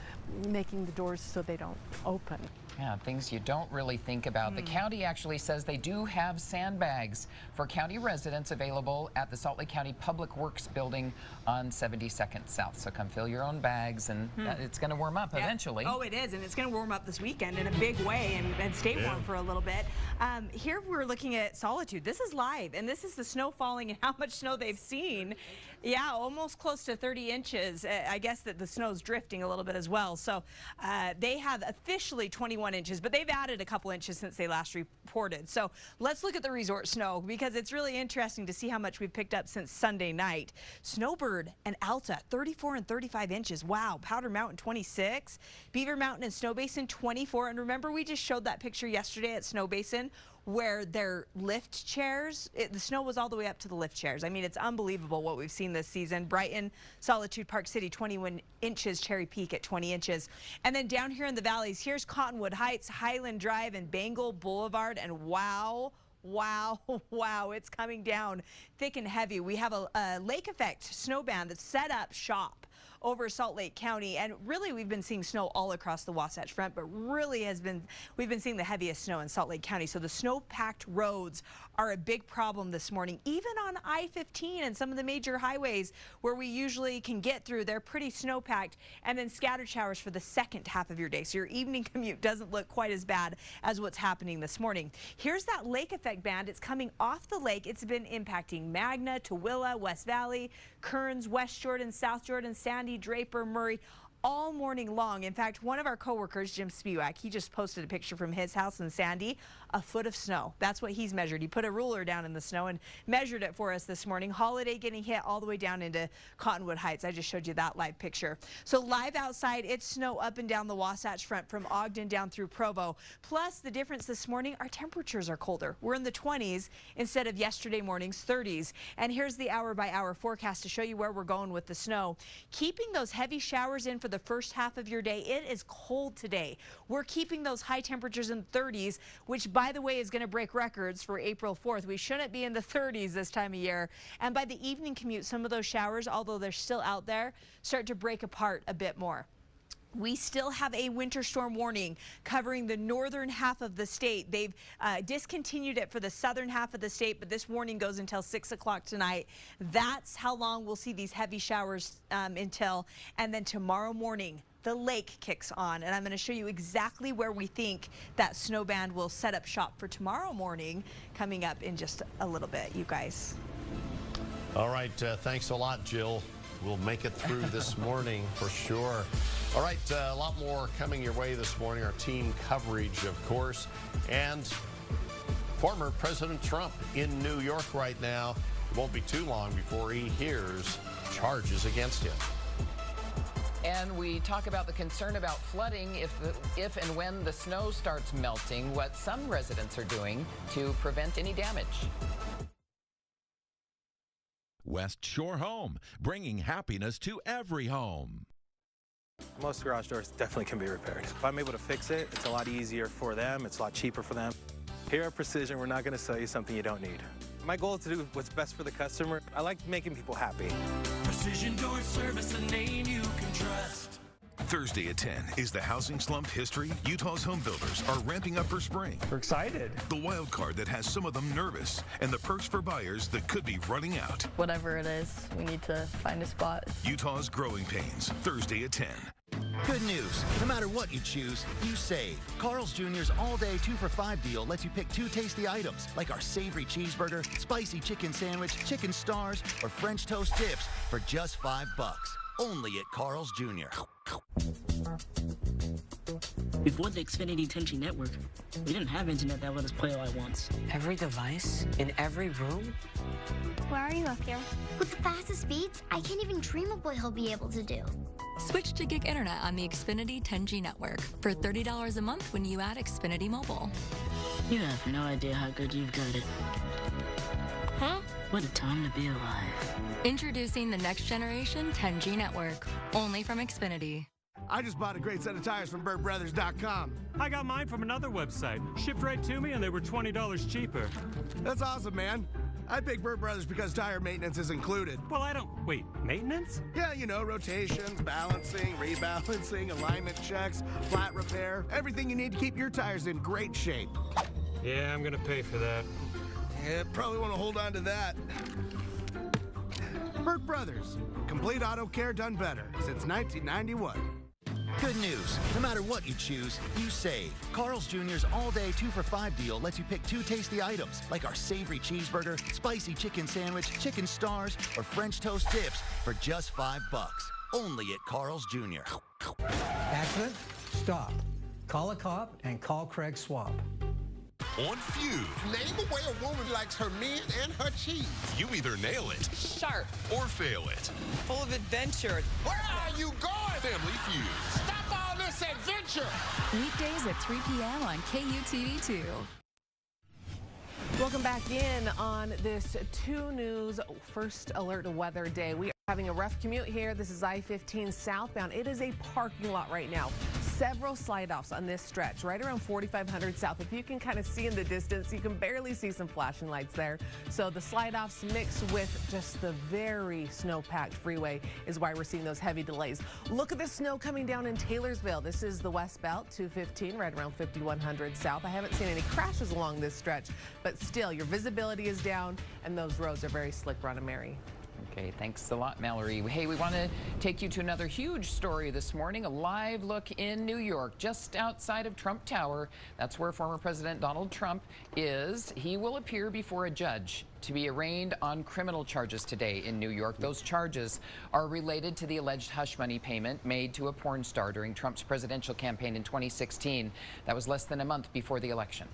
making the doors so they don't open. Yeah, things you don't really think about. The county actually says they do have sandbags for county residents available at the Salt Lake County Public Works building on 72nd South. So come fill your own bags, and it's going to warm up eventually. Oh, it is, and it's going to warm up this weekend in a big way and stay warm for a little bit. Here we're looking at Solitude. This is live, and this is the snow falling and how much snow they've seen. Yeah, almost close to 30 inches. I guess that the snow's drifting a little bit as well. So they have officially 21 inches, but they've added a couple inches since they last reported. So let's look at the resort snow, because it's really interesting to see how much we've picked up since Sunday night. Snowbird and Alta, 34 and 35 inches. Wow. Powder Mountain, 26. Beaver Mountain and Snow Basin, 24. And remember, we just showed that picture yesterday at Snow Basin. where their lift chairs, the snow was all the way up to the lift chairs. I mean, it's unbelievable what we've seen this season. Brighton, Solitude, Park City, 21 inches, Cherry Peak at 20 inches. And then down here in the valleys, here's Cottonwood Heights, Highland Drive, and Bengal Boulevard, and wow, it's coming down thick and heavy. We have a lake effect snow band that's set up shop over Salt Lake County, and really we've been seeing snow all across the Wasatch Front, but really we've been seeing the heaviest snow in Salt Lake County. So the snow-packed roads are a big problem this morning. Even on I-15 and some of the major highways where we usually can get through, they're pretty snow-packed, and then scattered showers for the second half of your day. So your evening commute doesn't look quite as bad as what's happening this morning. Here's that lake effect band. It's coming off the lake. It's been impacting Magna, Tooele, West Valley, Kearns, West Jordan, South Jordan, Sandy, Draper, Murray, all morning long. In fact, one of our coworkers, Jim Spiewak, he just posted a picture from his house in Sandy, a foot of snow. That's what he's measured. He put a ruler down in the snow and measured it for us this morning. Holiday getting hit all the way down into Cottonwood Heights. I just showed you that live picture. So live outside, it's snow up and down the Wasatch Front from Ogden down through Provo. Plus, the difference this morning, our temperatures are colder. We're in the 20s instead of yesterday morning's 30s. And here's the hour-by-hour forecast to show you where we're going with the snow. Keeping those heavy showers in for the first half of your day. It is cold today. We're keeping those high temperatures in the 30s, which, by the way, is going to break records for April 4th. We shouldn't be in the 30s this time of year. And by the evening commute, some of those showers, although they're still out there, start to break apart a bit more. We still have a winter storm warning covering the northern half of the state. They've discontinued it for the southern half of the state, but this warning goes until 6 o'clock tonight. That's how long we'll see these heavy showers until. And then tomorrow morning, the lake kicks on, and I'm going to show you exactly where we think that snow band will set up shop for tomorrow morning, coming up in just a little bit, you guys. All right, thanks a lot, Jill. We'll make it through this morning for sure. All right, a lot more coming your way this morning. Our team coverage, of course, and former President Trump in New York right now. It won't be too long before he hears charges against him. And we talk about the concern about flooding if and when the snow starts melting, what some residents are doing to prevent any damage. West Shore Home, bringing happiness to every home. Most garage doors definitely can be repaired. If I'm able to fix it, it's a lot easier for them, it's a lot cheaper for them. Here at Precision, we're not going to sell you something you don't need. My goal is to do what's best for the customer. I like making people happy. Precision Door Service, a name you can trust. Thursday at 10 is the housing slump history Utah's home builders are ramping up for spring. We're excited. The wild card that has some of them nervous, and the perks for buyers that could be running out. Whatever it is, we need to find a spot. Utah's Growing Pains, Thursday at 10. Good news. No matter what you choose, you save. Carl's Jr.'s all-day 2-for-5 deal lets you pick 2 tasty items, like our savory cheeseburger, spicy chicken sandwich, chicken stars, or French toast dips for just $5. Only at Carl's Jr. Before the Xfinity 10G network, we didn't have internet that let us play all at once. Every device? In every room? Why are you up here? With the fastest speeds, I can't even dream of what he'll be able to do. Switch to gig internet on the Xfinity 10G network for $30 a month when you add Xfinity Mobile. You have no idea how good you've got it. Huh? What a time to be alive. Introducing the next generation 10G network, only from Xfinity. I just bought a great set of tires from BurtBrothers.com. I got mine from another website. Shipped right to me and they were $20 cheaper. That's awesome, man. I pick Burt Brothers because tire maintenance is included. Well, I don't... Wait, maintenance? Yeah, you know, rotations, balancing, rebalancing, alignment checks, flat repair. Everything you need to keep your tires in great shape. Yeah, I'm gonna pay for that. Yeah, probably want to hold on to that. Burt Brothers. Complete auto care done better since 1991. Good news. No matter what you choose, you save. Carl's Jr.'s all-day 2-for-5 deal lets you pick 2 tasty items, like our savory cheeseburger, spicy chicken sandwich, chicken stars, or French toast dips for just $5. Only at Carl's Jr. Accident? Stop. Call a cop and call Craig Swap. On Feud. Name a way a woman likes her men and her cheese. You either nail it. Sharp. Or fail it. Full of adventure. Where are you going? Family Feud. Stop all this adventure. Weekdays at 3 p.m. on KUTV2. Welcome back in on this 2 News First Alert Weather Day. We are having a rough commute here. This is I-15 southbound. It is a parking lot right now. Several slide-offs on this stretch, right around 4500 south. If you can kind of see in the distance, you can barely see some flashing lights there. So the slide-offs mixed with just the very snow-packed freeway is why we're seeing those heavy delays. Look at the snow coming down in Taylorsville. This is the West Belt, 215, right around 5100 south. I haven't seen any crashes along this stretch, but still, your visibility is down, and those roads are very slick, Ron and Mary. Okay, thanks a lot, Mallory. Hey, we want to take you to another huge story this morning, a live look in New York, just outside of Trump Tower. That's where former President Donald Trump is. He will appear before a judge to be arraigned on criminal charges today in New York. Those charges are related to the alleged hush money payment made to a porn star during Trump's presidential campaign in 2016. That was less than a month before the election.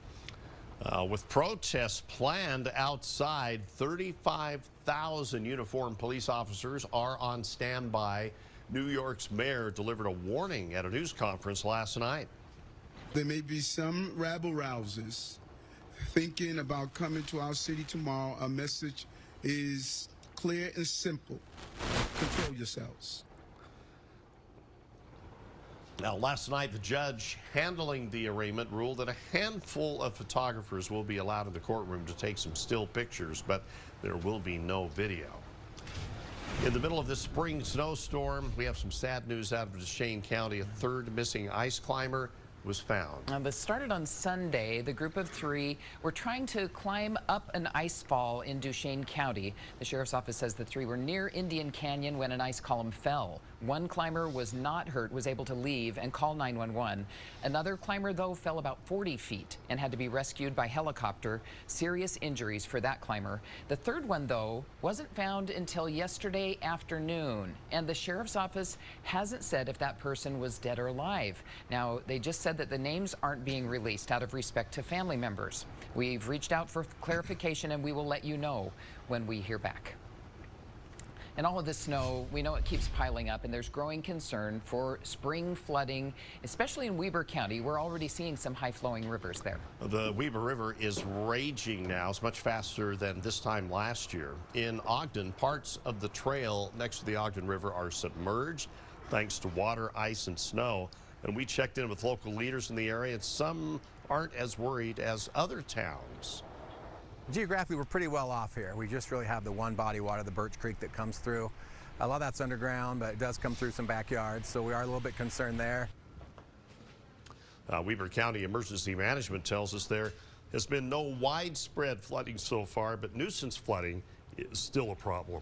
With protests planned outside, 35,000 uniformed police officers are on standby. New York's mayor delivered a warning at a news conference last night. There may be some rabble-rousers thinking about coming to our city tomorrow. Our message is clear and simple. Control yourselves. Now, last night, the judge handling the arraignment ruled that a handful of photographers will be allowed in the courtroom to take some still pictures, but there will be no video. In the middle of this spring snowstorm, we have some sad news out of Duchesne County. A third missing ice climber was found. This started on Sunday. The group of 3 were trying to climb up an ice fall in Duchesne County. The sheriff's office says the 3 were near Indian Canyon when an ice column fell. One climber was not hurt, was able to leave and call 911. Another climber, though, fell about 40 feet and had to be rescued by helicopter. Serious injuries for that climber. The third one, though, wasn't found until yesterday afternoon, and the sheriff's office hasn't said if that person was dead or alive. Now, they just said that the names aren't being released out of respect to family members. We've reached out for clarification, and we will let you know when we hear back. And all of this snow, we know it keeps piling up, and there's growing concern for spring flooding, especially in Weber County. We're already seeing some high-flowing rivers there. The Weber River is raging now. It's much faster than this time last year. In Ogden, parts of the trail next to the Ogden River are submerged thanks to water, ice, and snow. And we checked in with local leaders in the area, and some aren't as worried as other towns. Geographically, we're pretty well off here. We just really have the one body of water, the Birch Creek, that comes through. A lot of that's underground, but it does come through some backyards, so we are a little bit concerned there. Weber County Emergency Management tells us there has been no widespread flooding so far, but nuisance flooding is still a problem.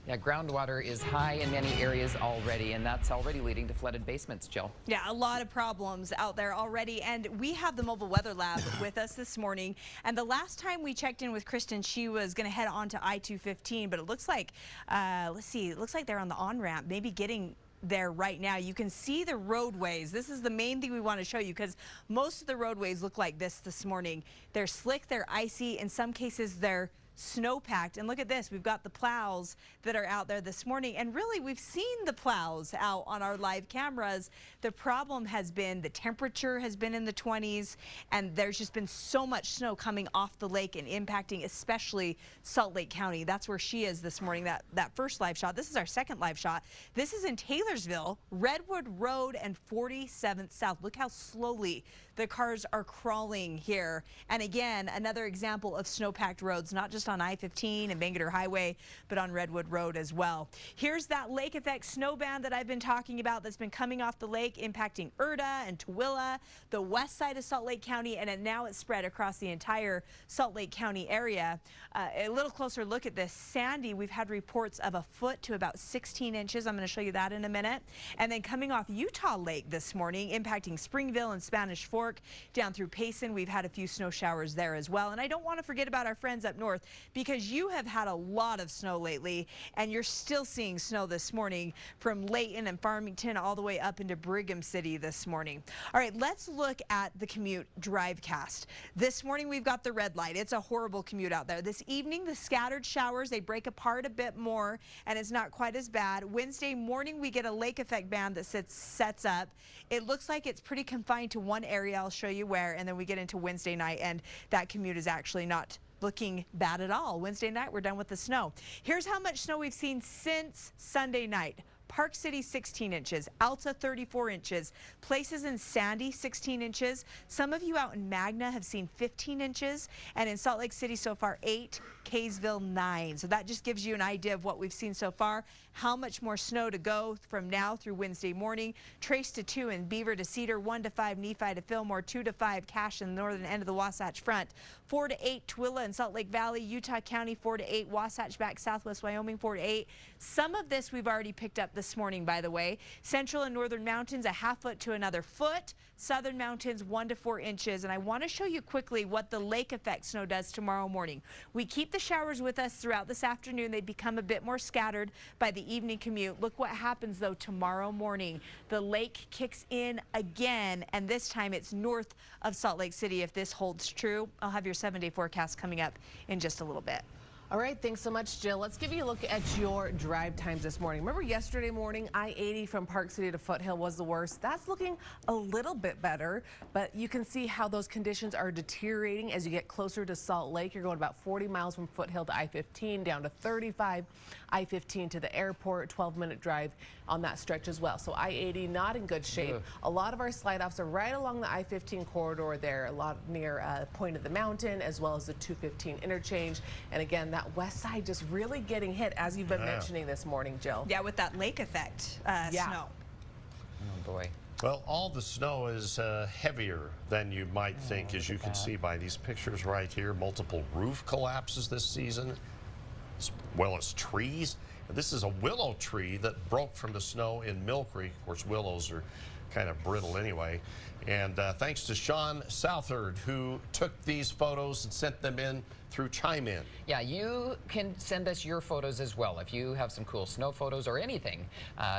Yeah, groundwater is high in many areas already, and that's already leading to flooded basements, Jill. Yeah, a lot of problems out there already, and we have the mobile weather lab with us this morning. And the last time we checked in with Kristen, she was going to head on to I-215, but it looks like, let's see, it looks like they're on the on-ramp, maybe getting there right now. You can see the roadways. This is the main thing we want to show you, because most of the roadways look like this morning. They're slick, they're icy, in some cases they're snow-packed. And look at this, we've got the plows that are out there this morning, and really we've seen the plows out on our live cameras. The problem has been the temperature has been in the 20s, and there's just been so much snow coming off the lake and impacting especially Salt Lake County. That's where she is this morning, that first live shot. This is our second live shot. This is in Taylorsville, Redwood Road and 47th South. Look how slowly the cars are crawling here. And again, another example of snow-packed roads, not just on I-15 and Bangerter Highway, but on Redwood Road as well. Here's that lake effect snow band that I've been talking about that's been coming off the lake, impacting Erta and Tooele, the west side of Salt Lake County, and now it's spread across the entire Salt Lake County area. A little closer look at this. Sandy, we've had reports of a foot to about 16 inches. I'm going to show you that in a minute. And then coming off Utah Lake this morning, impacting Springville and Spanish Fork, down through Payson. We've had a few snow showers there as well. And I don't want to forget about our friends up north, because you have had a lot of snow lately, and you're still seeing snow this morning from Layton and Farmington all the way up into Brigham City this morning. All right, let's look at the commute drivecast. This morning we've got the red light. It's a horrible commute out there. This evening, the scattered showers, they break apart a bit more, and it's not quite as bad. Wednesday morning, we get a lake effect band that sets up. It looks like it's pretty confined to one area. I'll show you where, and then we get into Wednesday night, and that commute is actually not looking bad at all. Wednesday night, we're done with the snow. Here's how much snow we've seen since Sunday night. Park City 16 inches, Alta 34 inches, places in Sandy 16 inches. Some of you out in Magna have seen 15 inches, and in Salt Lake City so far 8, Kaysville 9. So that just gives you an idea of what we've seen so far. How much more snow to go from now through Wednesday morning. Trace to 2 and Beaver to Cedar, 1 to 5 Nephi to Fillmore, 2 to 5 Cache in the northern end of the Wasatch Front, 4 to 8 Tooele and Salt Lake Valley, Utah County 4 to 8, Wasatch back southwest Wyoming 4 to 8. Some of this we've already picked up this morning, by the way. Central and northern mountains, a ½ foot to another foot. Southern mountains 1 to 4 inches. And I want to show you quickly what the lake effect snow does tomorrow morning. We keep the showers with us throughout this afternoon. They become a bit more scattered by the evening commute. Look what happens though tomorrow morning. The lake kicks in again, and this time it's north of Salt Lake City if this holds true. I'll have your 7-day forecast coming up in just a little bit. All right, thanks so much, Jill. Let's give you a look at your drive times this morning. Remember yesterday morning, I-80 from Park City to Foothill was the worst. That's looking a little bit better, but you can see how those conditions are deteriorating as you get closer to Salt Lake. You're going about 40 miles from Foothill to I-15, down to 35, I-15 to the airport, 12-minute drive on that stretch as well. So I-80 not in good shape. A lot of our slide-offs are right along the I-15 corridor there, a lot near Point of the Mountain, as well as the 215 interchange. And again, that west side just really getting hit, as you've been mentioning this morning, Jill. Yeah, with that lake effect snow. Oh, boy. Well, all the snow is heavier than you might think, as you can see by these pictures right here. Multiple roof collapses this season, as well as trees. This is a willow tree that broke from the snow in Mill Creek. Of course, willows are kind of brittle anyway. And thanks to Sean Southard, who took these photos and sent them in through Chime In. Yeah, you can send us your photos as well. If you have some cool snow photos or anything,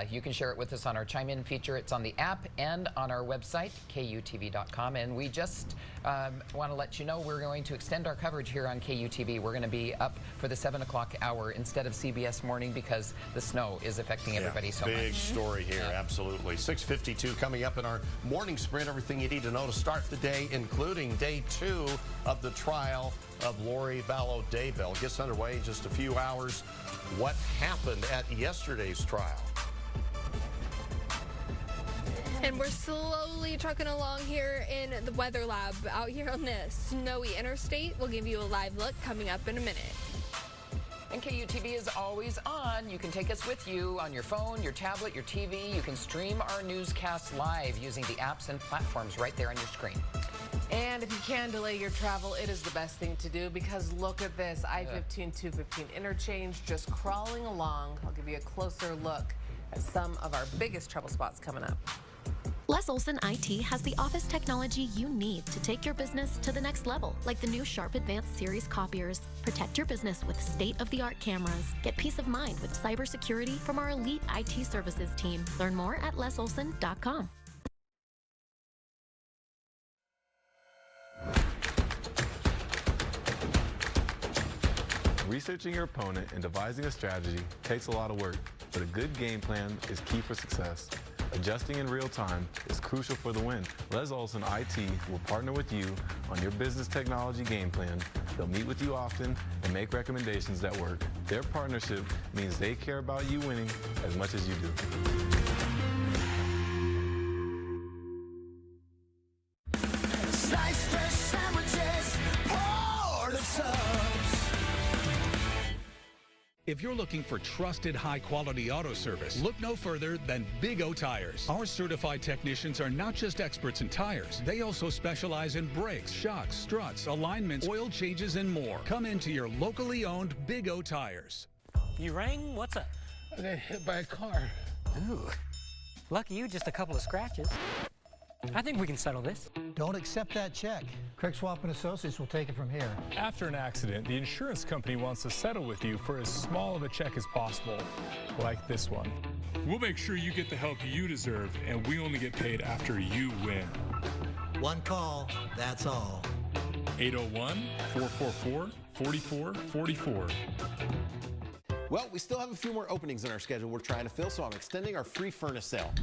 you can share it with us on our Chime In feature. It's on the app and on our website, KUTV.com. And we just want to let you know we're going to extend our coverage here on KUTV. We're going to be up for the 7 o'clock hour instead of CBS Morning because the snow is affecting everybody so much. Big story here, absolutely. 6:52 coming up in our morning sprint. Everything you need to know to start the day, including day 2 of the trial of Lori Vallow Daybell. Gets underway in just a few hours. What happened at yesterday's trial? And we're slowly trucking along here in the weather lab out here on the snowy interstate. We'll give you a live look coming up in a minute. And KUTV is always on. You can take us with you on your phone, your tablet, your TV. You can stream our newscasts live using the apps and platforms right there on your screen. And if you can delay your travel, it is the best thing to do because look at this, I-15, 215 interchange just crawling along. I'll give you a closer look at some of our biggest trouble spots coming up. Les Olson IT has the office technology you need to take your business to the next level, like the new Sharp Advanced Series copiers. Protect your business with state-of-the-art cameras. Get peace of mind with cybersecurity from our elite IT services team. Learn more at lesolson.com. Researching your opponent and devising a strategy takes a lot of work, but a good game plan is key for success. Adjusting in real time is crucial for the win. Les Olson IT will partner with you on your business technology game plan. They'll meet with you often and make recommendations that work. Their partnership means they care about you winning as much as you do. Sliced fresh sandwiches, poured of subs. If you're looking for trusted, high-quality auto service, look no further than Big O Tires. Our certified technicians are not just experts in tires. They also specialize in brakes, shocks, struts, alignments, oil changes, and more. Come into your locally owned Big O Tires. You rang? What's up? I got hit by a car. Ooh. Lucky you, just a couple of scratches. I think we can settle this. Don't accept that check. Craig Swap and Associates will take it from here. After an accident, the insurance company wants to settle with you for as small of a check as possible, like this one. We'll make sure you get the help you deserve, and we only get paid after you win. One call, that's all. 801-444-4444. Well, we still have a few more openings in our schedule we're trying to fill, so I'm extending our free furnace sale.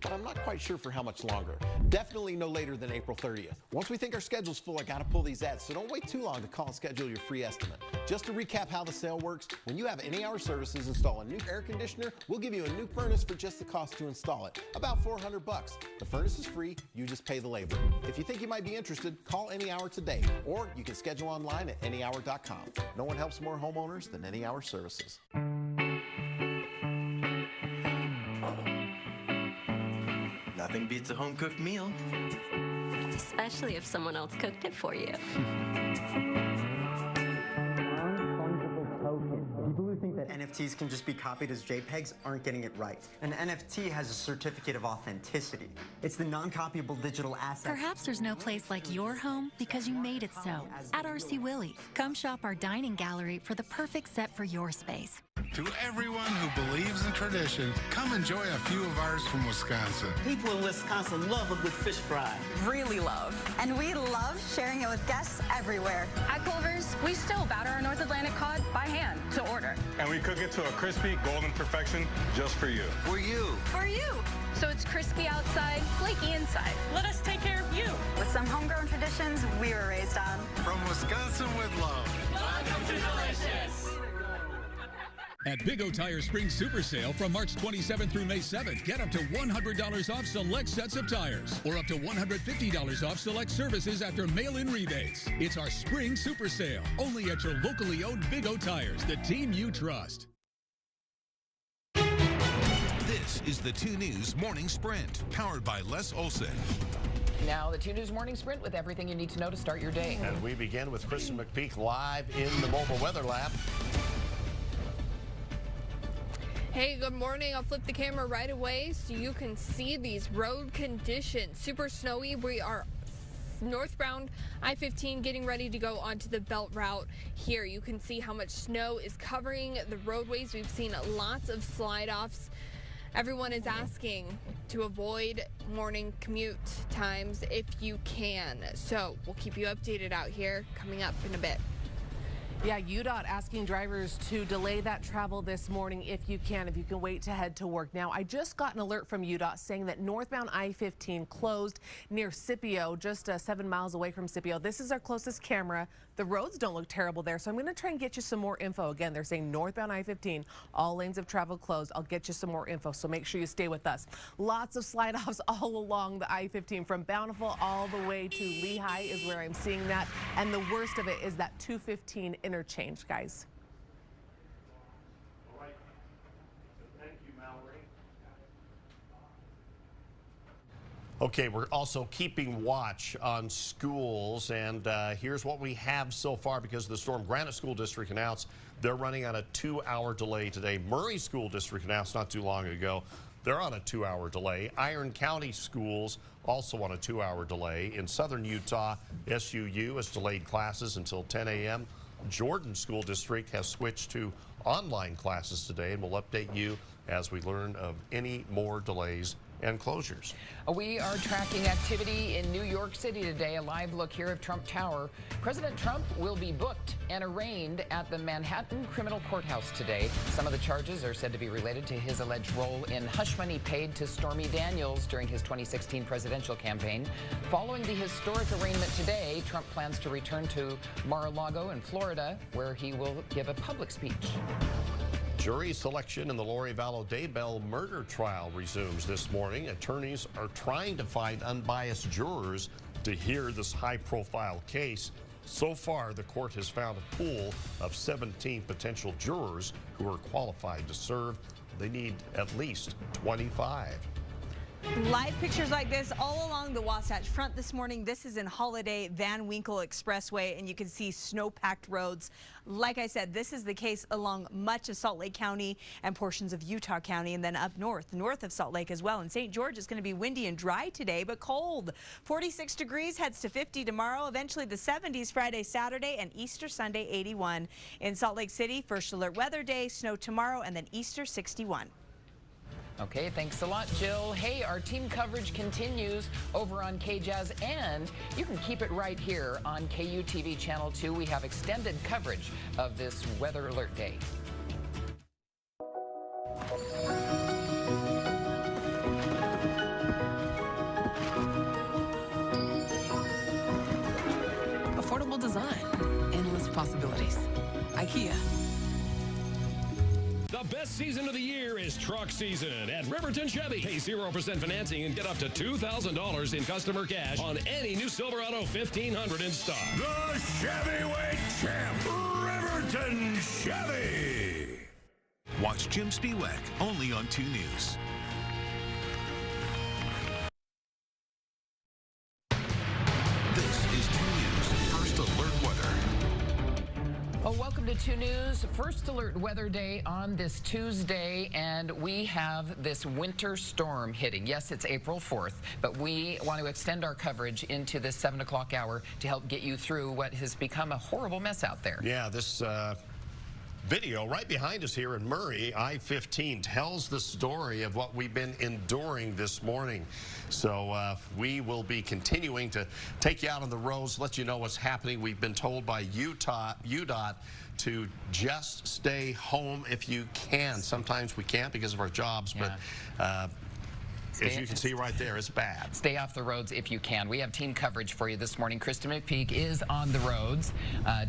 but I'm not quite sure for how much longer. Definitely no later than April 30th. Once we think our schedule's full, I gotta pull these ads, so don't wait too long to call and schedule your free estimate. Just to recap how the sale works, when you have Any Hour Services install a new air conditioner, we'll give you a new furnace for just the cost to install it, about $400. The furnace is free, you just pay the labor. If you think you might be interested, call Any Hour today, or you can schedule online at anyhour.com. No one helps more homeowners than Any Hour Services. Nothing beats a home-cooked meal. Especially if someone else cooked it for you. People who think that NFTs can just be copied as JPEGs aren't getting it right. An NFT has a certificate of authenticity. It's the non-copyable digital asset. Perhaps there's no place like your home because you made it so. At RC Willey, come shop our dining gallery for the perfect set for your space. To everyone who believes in tradition, come enjoy a few of ours from Wisconsin. People in Wisconsin love a good fish fry. Really love. And we love sharing it with guests everywhere. At Culver's, we still batter our North Atlantic cod by hand to order. And we cook it to a crispy, golden perfection just for you. For you. For you. So it's crispy outside, flaky inside. Let us take care of you. With some homegrown traditions we were raised on. From Wisconsin with love. Welcome to Delicious. At Big O Tire Spring Super Sale from March 27th through May 7th, get up to $100 off select sets of tires or up to $150 off select services after mail-in rebates. It's our Spring Super Sale, only at your locally owned Big O Tires, the team you trust. This is the 2 News Morning Sprint, powered by Les Olson. Now, the 2 News Morning Sprint with everything you need to know to start your day. And we begin with Kristen McPeak live in the mobile weather lab. Hey, good morning. I'll flip the camera right away so you can see these road conditions. Super snowy. We are northbound I-15 getting ready to go onto the belt route here. You can see how much snow is covering the roadways. We've seen lots of slide-offs. Everyone is asking to avoid morning commute times if you can. So we'll keep you updated out here coming up in a bit. Yeah, UDOT asking drivers to delay that travel this morning if you can wait to head to work. Now, I just got an alert from UDOT saying that northbound I-15 closed near Scipio, just 7 miles away from Scipio. This is our closest camera. The roads don't look terrible there, so I'm going to try and get you some more info. Again, they're saying northbound I-15, all lanes of travel closed. I'll get you some more info, so make sure you stay with us. Lots of slide-offs all along the I-15 from Bountiful all the way to Lehigh is where I'm seeing that. And the worst of it is that 215 interchange, guys. All right. Thank you, Mallory. Okay, we're also keeping watch on schools, and here's what we have so far because of the storm. Granite School District announced they're running on a 2-hour delay today. Murray School District announced not too long ago they're on a 2-hour delay. Iron County Schools also on a 2-hour delay. In southern Utah, SUU has delayed classes until 10 a.m. Jordan School District has switched to online classes today, and we'll update you as we learn of any more delays and closures. We are tracking activity in New York City today. A live look here of Trump Tower. President Trump will be booked and arraigned at the Manhattan Criminal Courthouse today. Some of the charges are said to be related to his alleged role in hush money paid to Stormy Daniels during his 2016 presidential campaign. Following the historic arraignment today, Trump plans to return to Mar-a-Lago in Florida, where he will give a public speech. Jury selection in the Lori Vallow Daybell murder trial resumes this morning. Attorneys are trying to find unbiased jurors to hear this high-profile case. So far, the court has found a pool of 17 potential jurors who are qualified to serve. They need at least 25. Live pictures like this all along the Wasatch Front this morning. This is in Holiday Van Winkle Expressway, and you can see snow-packed roads. Like I said, this is the case along much of Salt Lake County and portions of Utah County, and then up north of Salt Lake as well. In St. George, it's going to be windy and dry today, but cold. 46 degrees, heads to 50 tomorrow, eventually the 70s Friday, Saturday, and Easter Sunday, 81. In Salt Lake City, first alert weather day, snow tomorrow, and then Easter, 61. Okay, thanks a lot, Jill. Hey, our team coverage continues over on KJazz, and you can keep it right here on KUTV Channel 2. We have extended coverage of this weather alert day. affordable design, endless possibilities. IKEA. The best season of the year is truck season at Riverton Chevy. Pay 0% financing and get up to $2,000 in customer cash on any new Silverado 1500 in stock. The Chevyweight Champ, Riverton Chevy. Watch Jim Spiewak only on 2 News. This is 2 News First Alert Weather. Well, welcome to 2 News First Alert Weather Day on this Tuesday, and we have this winter storm hitting. Yes, it's April 4th, but we want to extend our coverage into this 7 o'clock hour to help get you through what has become a horrible mess out there. Yeah, this video right behind us here in Murray, I-15, tells the story of what we've been enduring this morning. So we will be continuing to take you out on the roads, let you know what's happening. We've been told by UDOT to just stay home if you can. Sometimes we can't because of our jobs, but as you can see right there, it's bad. Stay off the roads if you can. We have team coverage for you this morning. Kristen McPeak is on the roads,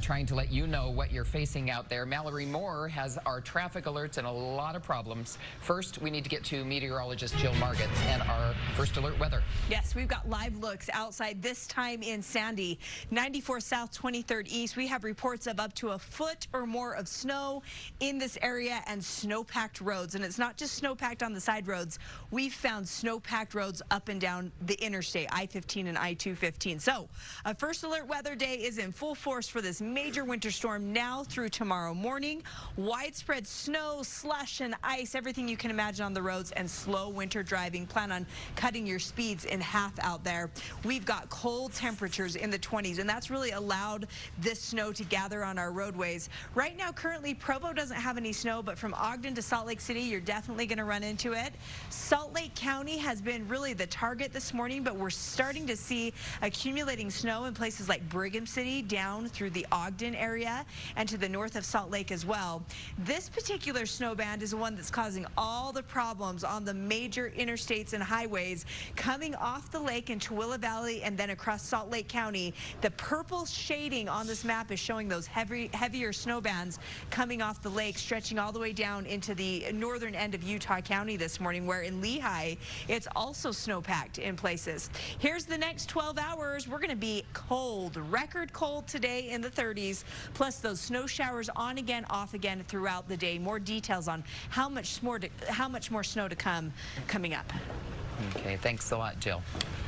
trying to let you know what you're facing out there. Mallory Moore has our traffic alerts and a lot of problems. First, we need to get to meteorologist Jill Margits and our First Alert weather. Yes, we've got live looks outside, this time in Sandy. 94 South, 23rd East. We have reports of up to a foot or more of snow in this area and snow-packed roads. And it's not just snow-packed on the side roads. We've found snow-packed roads up and down the interstate, I-15 and I-215. So a First Alert weather day is in full force for this major winter storm now through tomorrow morning. Widespread snow, slush, and ice, everything you can imagine on the roads, and slow winter driving. Plan on cutting your speeds in half out there. We've got cold temperatures in the 20s, and that's really allowed this snow to gather on our roadways. Right now, currently, Provo doesn't have any snow, but from Ogden to Salt Lake City, you're definitely going to run into it. Salt Lake County has been really the target this morning, but we're starting to see accumulating snow in places like Brigham City down through the Ogden area and to the north of Salt Lake as well. This particular snow band is the one that's causing all the problems on the major interstates and highways coming off the lake in Tooele Valley and then across Salt Lake County. The purple shading on this map is showing those heavier snow bands coming off the lake, stretching all the way down into the northern end of Utah County this morning, where in Lehigh, it's also snow-packed in places. Here's the next 12 hours. We're going to be cold, record cold today in the 30s, plus those snow showers on again, off again throughout the day. More details on how much more snow to come coming up. Okay, thanks a lot, Jill.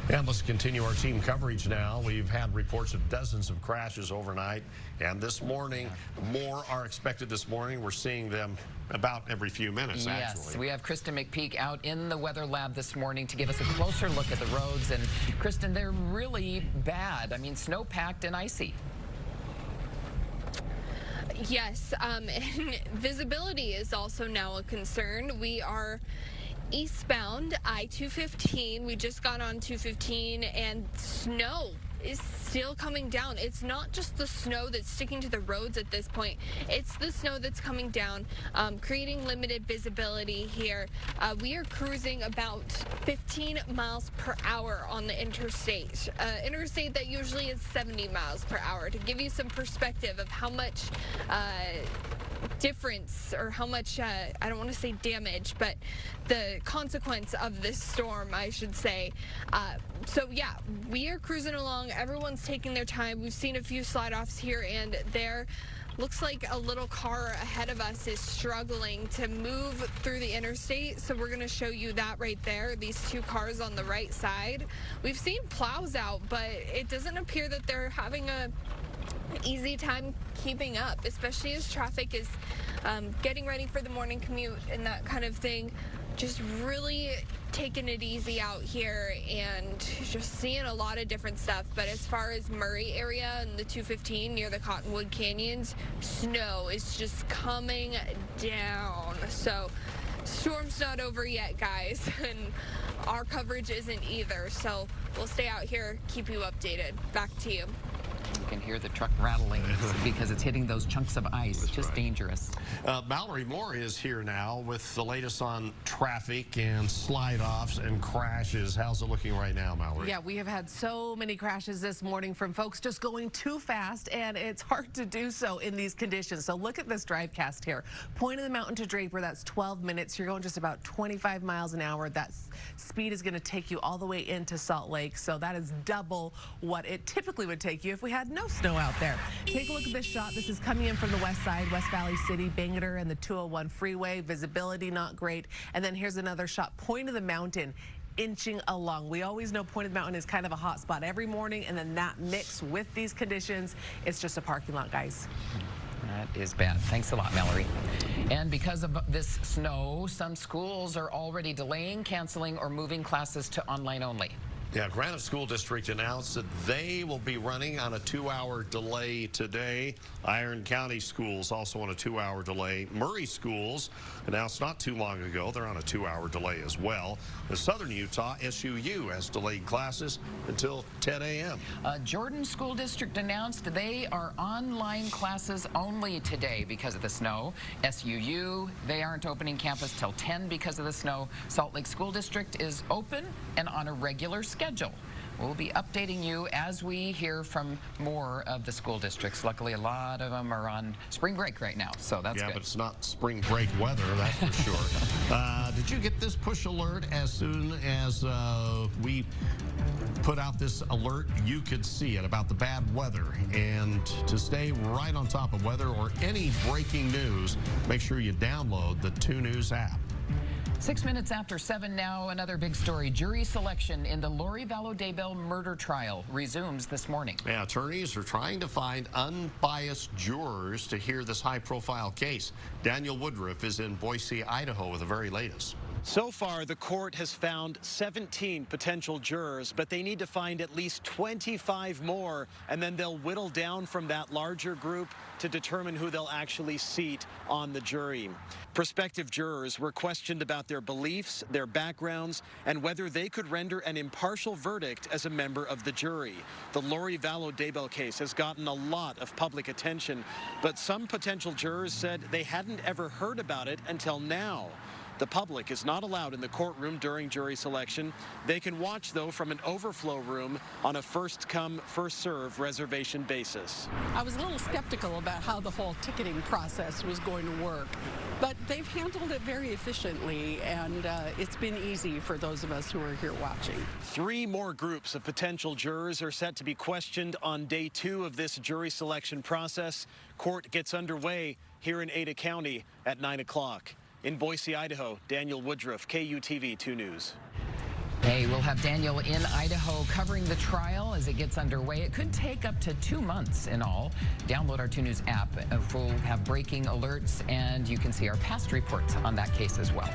And let's continue our team coverage now. We've had reports of dozens of crashes overnight, and this morning, more are expected this morning. We're seeing them about every few minutes, actually. Yes, we have Kristen McPeak out in the weather lab this morning to give us a closer look at the roads. And Kristen, they're really bad. I mean, snow-packed and icy. Yes, and visibility is also now a concern. We are eastbound I-215. We just got on 215, and snow is still coming down. It's not just the snow that's sticking to the roads at this point. It's the snow that's coming down, creating limited visibility here. We are cruising about 15 miles per hour on the interstate. Interstate that usually is 70 miles per hour. To give you some perspective of how much difference, or how much, I don't want to say damage, but the consequence of this storm, I should say. So yeah, we are cruising along. Everyone's taking their time. We've seen a few slide-offs here and there. Looks like a little car ahead of us is struggling to move through the interstate, so we're going to show you that right there, these two cars on the right side. We've seen plows out, but it doesn't appear that they're having a easy time keeping up, especially as traffic is getting ready for the morning commute and that kind of thing. Just really taking it easy out here and just seeing a lot of different stuff. But as far as Murray area and the 215 near the Cottonwood Canyons, snow is just coming down. So storm's not over yet, guys, and our coverage isn't either. So we'll stay out here, keep you updated. Back to you. can hear the truck rattling because it's hitting those chunks of ice. It's just dangerous. Mallory Moore is here now with the latest on traffic and slide-offs and crashes. How's it looking right now, Mallory? Yeah, we have had so many crashes this morning from folks just going too fast, and it's hard to do so in these conditions. So look at this drive cast here. Point of the Mountain to Draper, that's 12 minutes. You're going just about 25 miles an hour. That speed is going to take you all the way into Salt Lake. So that is double what it typically would take you if we had no snow out there. Take a look at this shot. This is coming in from the west side, West Valley City, Bangor, and the 201 freeway. Visibility not great. And then here's another shot. Point of the Mountain inching along. We always know Point of the Mountain is kind of a hot spot every morning, and then that mix with these conditions, it's just a parking lot, guys. That is bad. Thanks a lot, Mallory. And because of this snow, some schools are already delaying, canceling, or moving classes to online only. Yeah, Granite School District announced that they will be running on a 2-hour delay today. Iron County Schools also on a 2-hour delay. Murray Schools announced not too long ago they're on a 2-hour delay as well. In Southern Utah, SUU has delayed classes until 10 a.m. Jordan School District announced they are online classes only today because of the snow. SUU, they aren't opening campus till 10 because of the snow. Salt Lake School District is open and on a regular schedule. We'll be updating you as we hear from more of the school districts. Luckily, a lot of them are on spring break right now, so that's good. Yeah, but it's not spring break weather, that's for sure. Did you get this push alert as soon as we put out this alert? You could see it about the bad weather. And to stay right on top of weather or any breaking news, make sure you download the 2 News app. 6 minutes after 7 now, another big story. Jury selection in the Lori Vallow Daybell murder trial resumes this morning. Yeah, attorneys are trying to find unbiased jurors to hear this high-profile case. Daniel Woodruff is in Boise, Idaho with the very latest. So far, the court has found 17 potential jurors, but they need to find at least 25 more, and then they'll whittle down from that larger group to determine who they'll actually seat on the jury. Prospective jurors were questioned about their beliefs, their backgrounds, and whether they could render an impartial verdict as a member of the jury. The Lori Vallow Daybell case has gotten a lot of public attention, but some potential jurors said they hadn't ever heard about it until now. The public is not allowed in the courtroom during jury selection. They can watch, though, from an overflow room on a first-come, first-served reservation basis. I was a little skeptical about how the whole ticketing process was going to work, but they've handled it very efficiently, and it's been easy for those of us who are here watching. 3 more groups of potential jurors are set to be questioned on day 2 of this jury selection process. Court gets underway here in Ada County at 9 o'clock. In Boise, Idaho, Daniel Woodruff, KUTV 2 News. Hey, we'll have Daniel in Idaho covering the trial as it gets underway. It could take up to 2 months in all. Download our 2 News app. We'll have breaking alerts, and you can see our past reports on that case as well.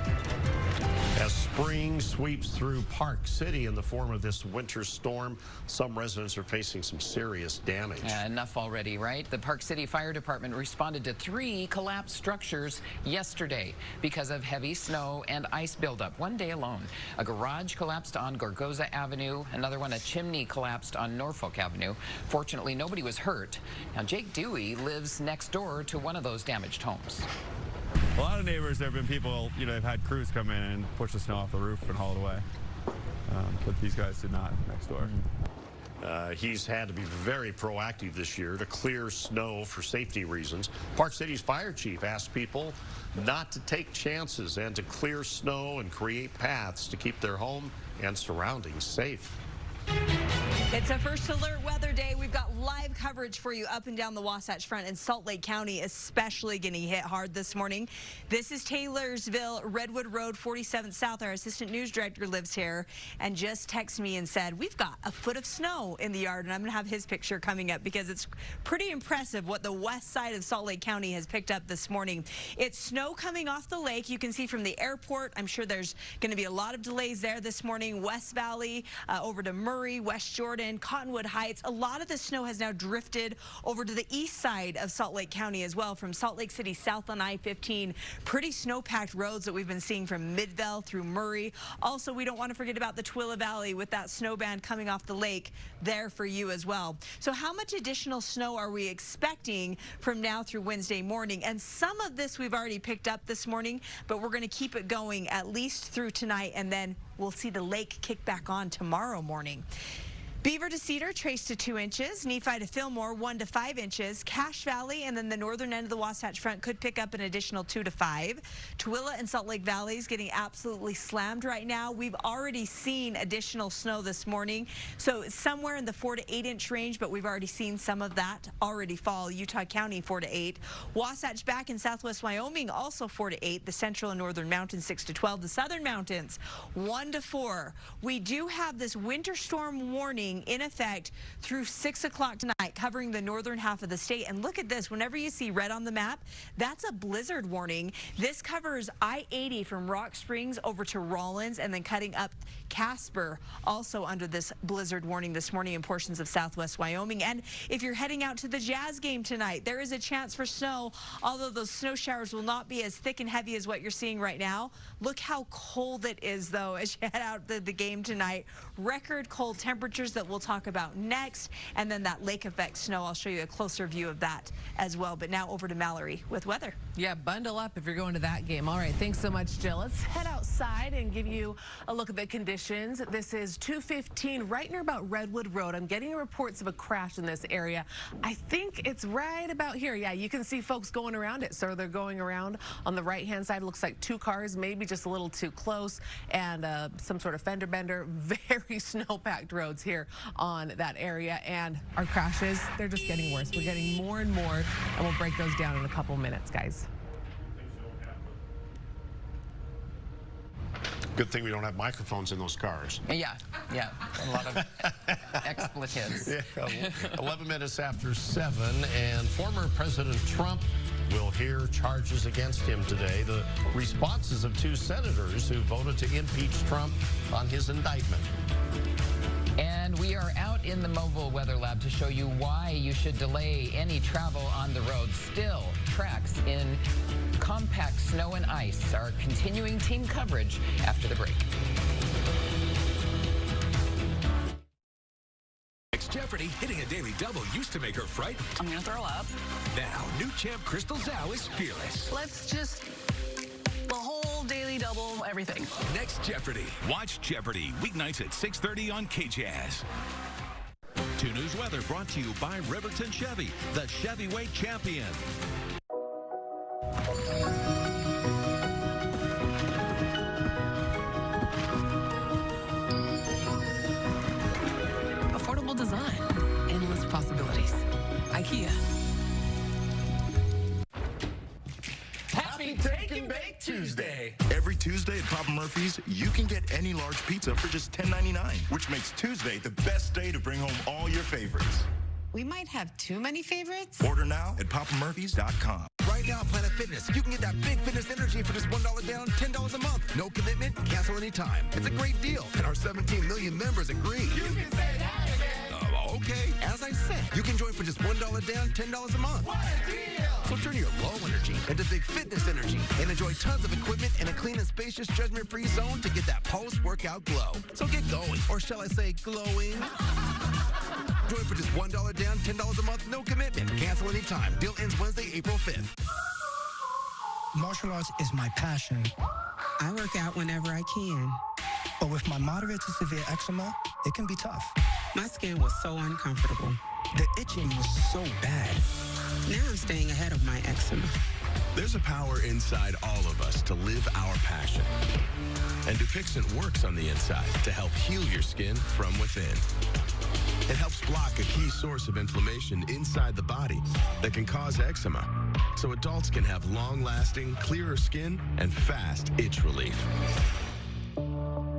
As spring sweeps through Park City in the form of this winter storm, some residents are facing some serious damage. Enough already, right? The Park City Fire Department responded to 3 collapsed structures yesterday because of heavy snow and ice buildup. One day alone. A garage collapsed on Gorgoza Avenue. Another one, a chimney collapsed on Norfolk Avenue. Fortunately, nobody was hurt. Now, Jake Dewey lives next door to one of those damaged homes. A lot of neighbors, there have been people, they've had crews come in and push the snow off the roof and haul it away. But these guys did not next door. He's had to be very proactive this year to clear snow for safety reasons. Park City's fire chief asked people not to take chances and to clear snow and create paths to keep their home and surroundings safe. It's a first alert weather day. We've got live coverage for you up and down the Wasatch Front, and Salt Lake County especially getting hit hard this morning. This is Taylorsville, Redwood Road, 47th South. Our assistant news director lives here and just texted me and said, we've got a foot of snow in the yard, and I'm going to have his picture coming up because it's pretty impressive what the west side of Salt Lake County has picked up this morning. It's snow coming off the lake. You can see from the airport. I'm sure there's going to be a lot of delays there this morning. West Valley over to Murray, West Jordan. Jordan, Cottonwood Heights. A lot of the snow has now drifted over to the east side of Salt Lake County as well, from Salt Lake City south on I-15. Pretty snow-packed roads that we've been seeing from Midvale through Murray. Also, we don't want to forget about the Twila Valley with that snow band coming off the lake there for you as well. So how much additional snow are we expecting from now through Wednesday morning? And some of this we've already picked up this morning, but we're going to keep it going at least through tonight, and then we'll see the lake kick back on tomorrow morning. Beaver to Cedar, Trace to 2 inches. Nephi to Fillmore, 1 to 5 inches. Cache Valley and then the northern end of the Wasatch Front could pick up an additional 2 to 5. Tooele and Salt Lake Valley is getting absolutely slammed right now. We've already seen additional snow this morning, so it's somewhere in the 4 to 8 inch range, but we've already seen some of that already fall. Utah County 4 to 8. Wasatch back in southwest Wyoming also 4 to 8. The central and northern mountains 6 to 12. The southern mountains 1 to 4. We do have this winter storm warning in effect through 6 o'clock tonight, covering the northern half of the state. And look at this, whenever you see red on the map, that's a blizzard warning. This covers I-80 from Rock Springs over to Rollins and then cutting up Casper, also under this blizzard warning this morning in portions of southwest Wyoming. And if you're heading out to the Jazz game tonight, there is a chance for snow, although those snow showers will not be as thick and heavy as what you're seeing right now. Look how cold it is, though, as you head out to the game tonight. Record cold temperatures that we'll talk about next, and then that lake effect snow. I'll show you a closer view of that as well. But now over to Mallory with weather. Yeah, bundle up if you're going to that game. All right, thanks so much, Jill. Let's head outside and give you a look at the conditions. This is 215 right near about Redwood Road. I'm getting reports of a crash in this area. I think it's right about here. Yeah, you can see folks going around it. So they're going around on the right-hand side. Looks like 2 cars, maybe just a little too close, and some sort of fender bender. Very snow-packed roads here on that area, and our crashes, they're just getting worse. We're getting more and more, and we'll break those down in a couple minutes, guys. Good thing we don't have microphones in those cars. Yeah, a lot of expletives. Yeah, 11 minutes after 7, and former President Trump will hear charges against him today. The responses of 2 senators who voted to impeach Trump on his indictment. And we are out in the mobile weather lab to show you why you should delay any travel on the road. Still, tracks in compact snow and ice are continuing team coverage after the break. Jeopardy, hitting a daily double used to make her frightened. I'm gonna throw up. Now, new champ Crystal Zhao is fearless. Let's just the whole daily double, everything. Next Jeopardy. Watch Jeopardy weeknights at 6:30 on KJAZ. 2 News weather brought to you by Riverton Chevy, the Chevyweight champion. Affordable design, endless possibilities. IKEA. Happy Take and Bake Tuesday. Every Tuesday at Papa Murphy's, you can get any large pizza for just $10.99, which makes Tuesday the best day to bring home all your favorites. We might have too many favorites. Order now at papamurphys.com. Right now, Planet Fitness, you can get that big fitness energy for just $1 down, $10 a month. No commitment, cancel anytime. It's a great deal, and our 17 million members agree. You can say that again. Okay, as I said, you can join for just $1 down, $10 a month. What a deal! So turn your low energy into big fitness energy and enjoy tons of equipment in a clean and spacious judgment-free zone to get that post-workout glow. So get going, or shall I say glowing? Join for just $1 down, $10 a month, no commitment. Cancel anytime. Deal ends Wednesday, April 5th. Martial arts is my passion. I work out whenever I can. But with my moderate to severe eczema, it can be tough. My skin was so uncomfortable. The itching was so bad. Now I'm staying ahead of my eczema. There's a power inside all of us to live our passion. And Dupixent works on the inside to help heal your skin from within. It helps block a key source of inflammation inside the body that can cause eczema, so adults can have long-lasting, clearer skin and fast itch relief.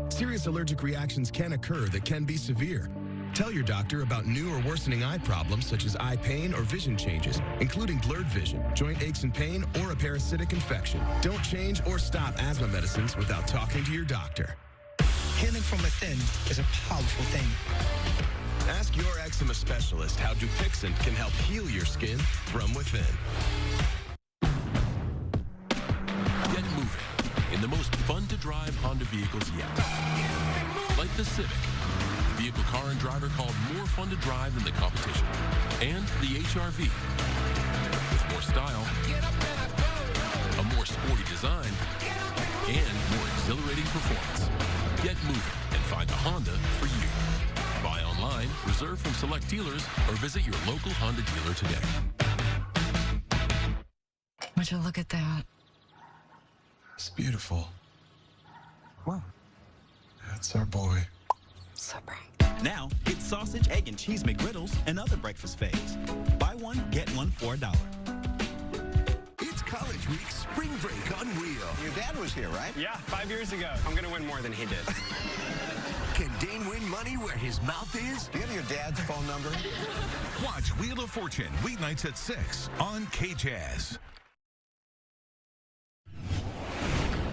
Serious allergic reactions can occur that can be severe. Tell your doctor about new or worsening eye problems such as eye pain or vision changes, including blurred vision, joint aches and pain, or a parasitic infection. Don't change or stop asthma medicines without talking to your doctor. Healing from within is a powerful thing. Ask your eczema specialist how Dupixent can help heal your skin from within. Get moving in the most fun-to-drive Honda vehicles yet. Like the Civic, the vehicle car and driver called more fun to drive than the competition. And the HR-V, with more style, a more sporty design, and more exhilarating performance. Get moving and find a Honda for you. Buy online, reserve from select dealers, or visit your local Honda dealer today. Would you look at that? It's beautiful. Wow. That's our boy. So bright. Now, get sausage, egg, and cheese McGriddles and other breakfast faves. Buy one, get one for $1. It's College Week Spring Break on Wheel. Your dad was here, right? Yeah, 5 years ago. I'm going to win more than he did. Can Dane win money where his mouth is? Do you have your dad's phone number? Watch Wheel of Fortune weeknights at 6 on KJazz.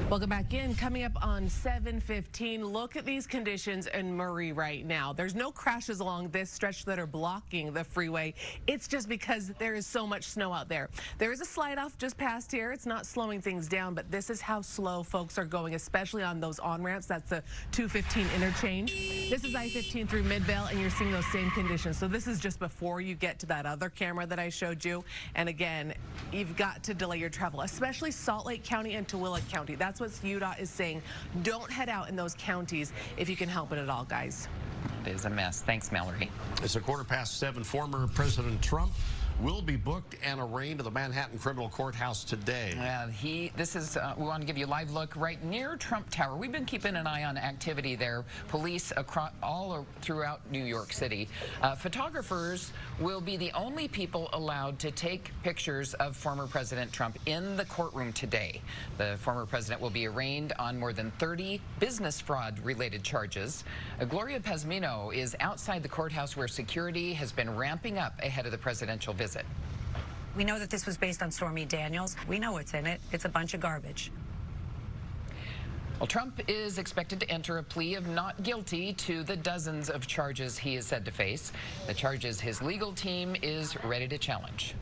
Welcome back in. Coming up on 7:15, look at these conditions in Murray right now. There's no crashes along this stretch that are blocking the freeway. It's just because there is so much snow out there. There is a slide off just past here. It's not slowing things down, but this is how slow folks are going, especially on those on-ramps. That's the 215 interchange. This is I-15 through Midvale, and you're seeing those same conditions. So this is just before you get to that other camera that I showed you. And again, you've got to delay your travel, especially Salt Lake County and Tooele County. That's what UDOT is saying. Don't head out in those counties if you can help it at all, guys. It is a mess. Thanks, Mallory. It's 7:15. Former President Trump will be booked and arraigned at the Manhattan Criminal Courthouse today. We want to give you a live look right near Trump Tower. We've been keeping an eye on activity there. Police all throughout New York City. Photographers will be the only people allowed to take pictures of former President Trump in the courtroom today. The former president will be arraigned on more than 30 business fraud related charges. Gloria Pezmino is outside the courthouse where security has been ramping up ahead of the presidential visit. We know that this was based on Stormy Daniels. We know what's in it. It's a bunch of garbage. Well, Trump is expected to enter a plea of not guilty to the dozens of charges he is said to face. The charges his legal team is ready to challenge.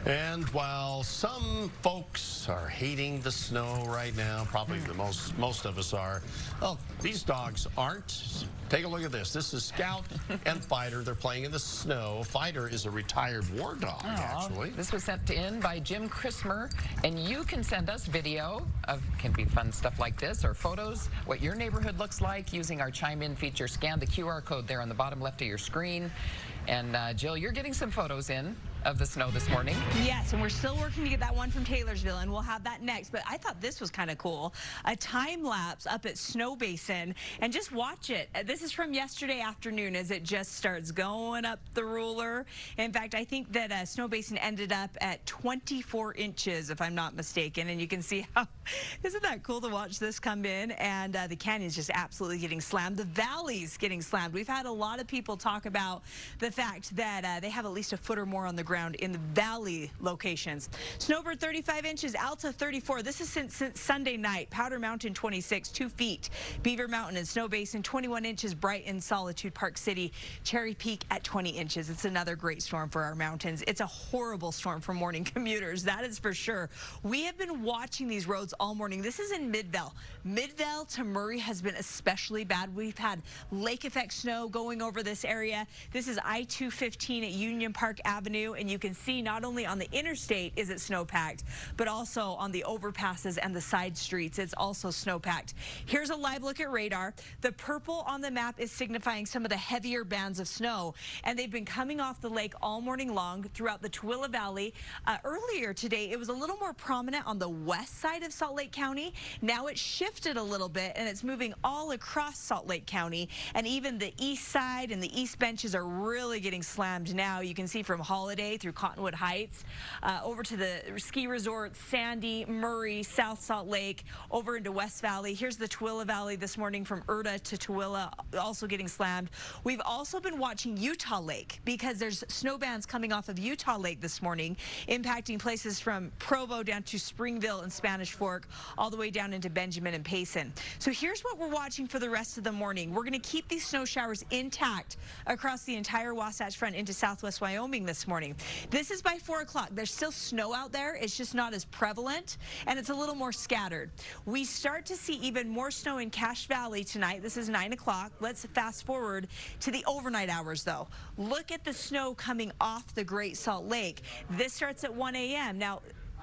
And while some folks are hating the snow right now, probably the most of us are, well, these dogs aren't. Take a look at this. This is Scout and Fighter. They're playing in the snow. Fighter is a retired war dog, actually. This was sent in by Jim Christmer, and you can send us video of, can be fun stuff like this, or photos, what your neighborhood looks like using our Chime In feature. Scan the QR code there on the bottom left of your screen. And Jill, you're getting some photos in of the snow this morning. Yes, and we're still working to get that one from Taylorsville, and we'll have that next. But I thought this was kind of cool. A time lapse up at Snow Basin, and just watch it. This is from yesterday afternoon as it just starts going up the ruler. In fact, I think that Snow Basin ended up at 24 inches, if I'm not mistaken. And you can see how, isn't that cool to watch this come in? And the canyon's just absolutely getting slammed. The valley's getting slammed. We've had a lot of people talk about the fact that they have at least a foot or more on the ground in the valley locations. Snowbird 35 inches, Alta 34. This is since Sunday night. Powder Mountain 26, 2 feet. Beaver Mountain and Snow Basin 21 inches. Brighton, Solitude, Park City, Cherry Peak at 20 inches. It's another great storm for our mountains. It's a horrible storm for morning commuters, that is for sure. We have been watching these roads all morning. This is in Midvale. Midvale to Murray has been especially bad. We've had lake effect snow going over this area. This is I-215 at Union Park Avenue, and you can see not only on the interstate is it snow-packed, but also on the overpasses and the side streets. It's also snow-packed. Here's a live look at radar. The purple on the map is signifying some of the heavier bands of snow, and they've been coming off the lake all morning long throughout the Tooele Valley. Earlier today, it was a little more prominent on the west side of Salt Lake County. Now it's shifted a little bit, and it's moving all across Salt Lake County, and even the east side and the east benches are really getting slammed now. You can see from Holiday today through Cottonwood Heights, over to the ski resorts, Sandy, Murray, South Salt Lake, over into West Valley. Here's the Tooele Valley this morning from Erta to Tooele, also getting slammed. We've also been watching Utah Lake because there's snow bands coming off of Utah Lake this morning, impacting places from Provo down to Springville and Spanish Fork, all the way down into Benjamin and Payson. So here's what we're watching for the rest of the morning. We're going to keep these snow showers intact across the entire Wasatch Front into southwest Wyoming this morning. This is by 4 o'clock. There's still snow out there. It's just not as prevalent, and it's a little more scattered. We start to see even more snow in Cache Valley tonight. This is 9 o'clock. Let's fast forward to the overnight hours, though. Look at the snow coming off the Great Salt Lake. This starts at 1 a.m. Now,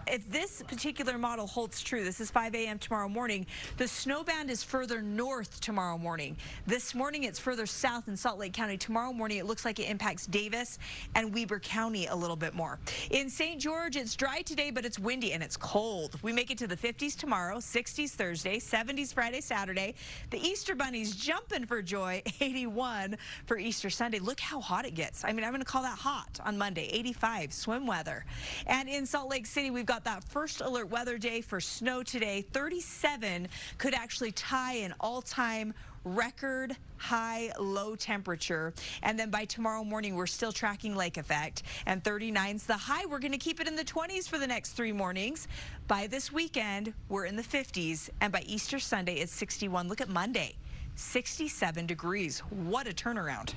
if this particular model holds true, this is 5 a.m. tomorrow morning, the snow band is further north tomorrow morning. This morning, it's further south in Salt Lake County. Tomorrow morning, it looks like it impacts Davis and Weber County a little bit more. In St. George, it's dry today, but it's windy and it's cold. We make it to the 50s tomorrow, 60s Thursday, 70s Friday, Saturday. The Easter Bunny's jumping for joy, 81 for Easter Sunday. Look how hot it gets. I mean, I'm going to call that hot on Monday, 85, swim weather. And in Salt Lake City, we've got that first alert weather day for snow today. 37 could actually tie an all-time record high low temperature. And then by tomorrow morning, we're still tracking lake effect. And 39's the high. We're going to keep it in the 20s for the next 3 mornings. By this weekend, we're in the 50s. And by Easter Sunday, it's 61. Look at Monday, 67 degrees. What a turnaround.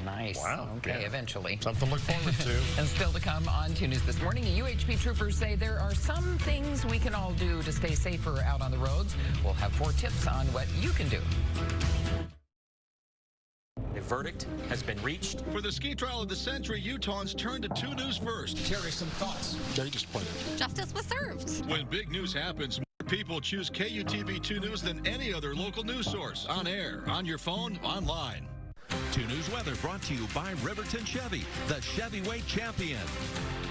Nice. Wow. Okay, eventually. Something to look forward to. And still to come on 2 News this morning, UHP troopers say there are some things we can all do to stay safer out on the roads. We'll have 4 tips on what you can do. A verdict has been reached. For the ski trial of the century, Utahns turn to 2 News first. Terry, some thoughts. Very disappointed. Justice was served. When big news happens, more people choose KUTV 2 News than any other local news source. On air, on your phone, online. 2 News weather brought to you by Riverton Chevy, the Chevyweight champion.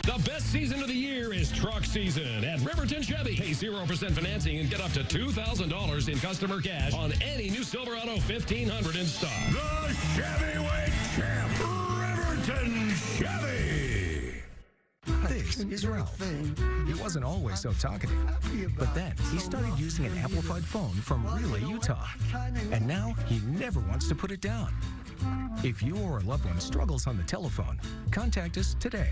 The best season of the year is truck season at Riverton Chevy. Pay 0% financing and get up to $2,000 in customer cash on any new Silverado 1500 in stock. The Chevyweight champ, Riverton Chevy. This is Ralph. He wasn't always so talkative, but then he started using an amplified phone from Relay, Utah, and now he never wants to put it down. If you or a loved one struggles on the telephone, contact us today.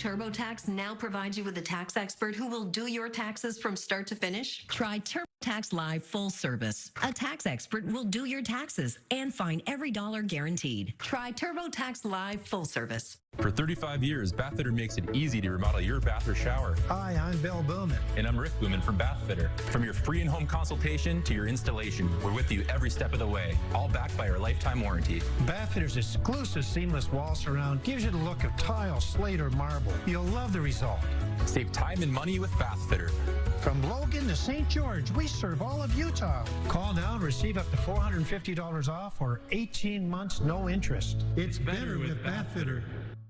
TurboTax now provides you with a tax expert who will do your taxes from start to finish? Try TurboTax Live Full Service. A tax expert will do your taxes and find every dollar guaranteed. Try TurboTax Live Full Service. For 35 years, Bathfitter makes it easy to remodel your bath or shower. Hi, I'm Bill Booman. And I'm Rick Booman from Bathfitter. From your free in-home consultation to your installation, we're with you every step of the way, all backed by our lifetime warranty. Bathfitter's exclusive seamless wall surround gives you the look of tile, slate, or marble. You'll love the result. Save time and money with Bathfitter. From Logan to St. George, we serve all of Utah. Call now and receive up to $450 off or 18 months no interest. It's better with Bathfitter.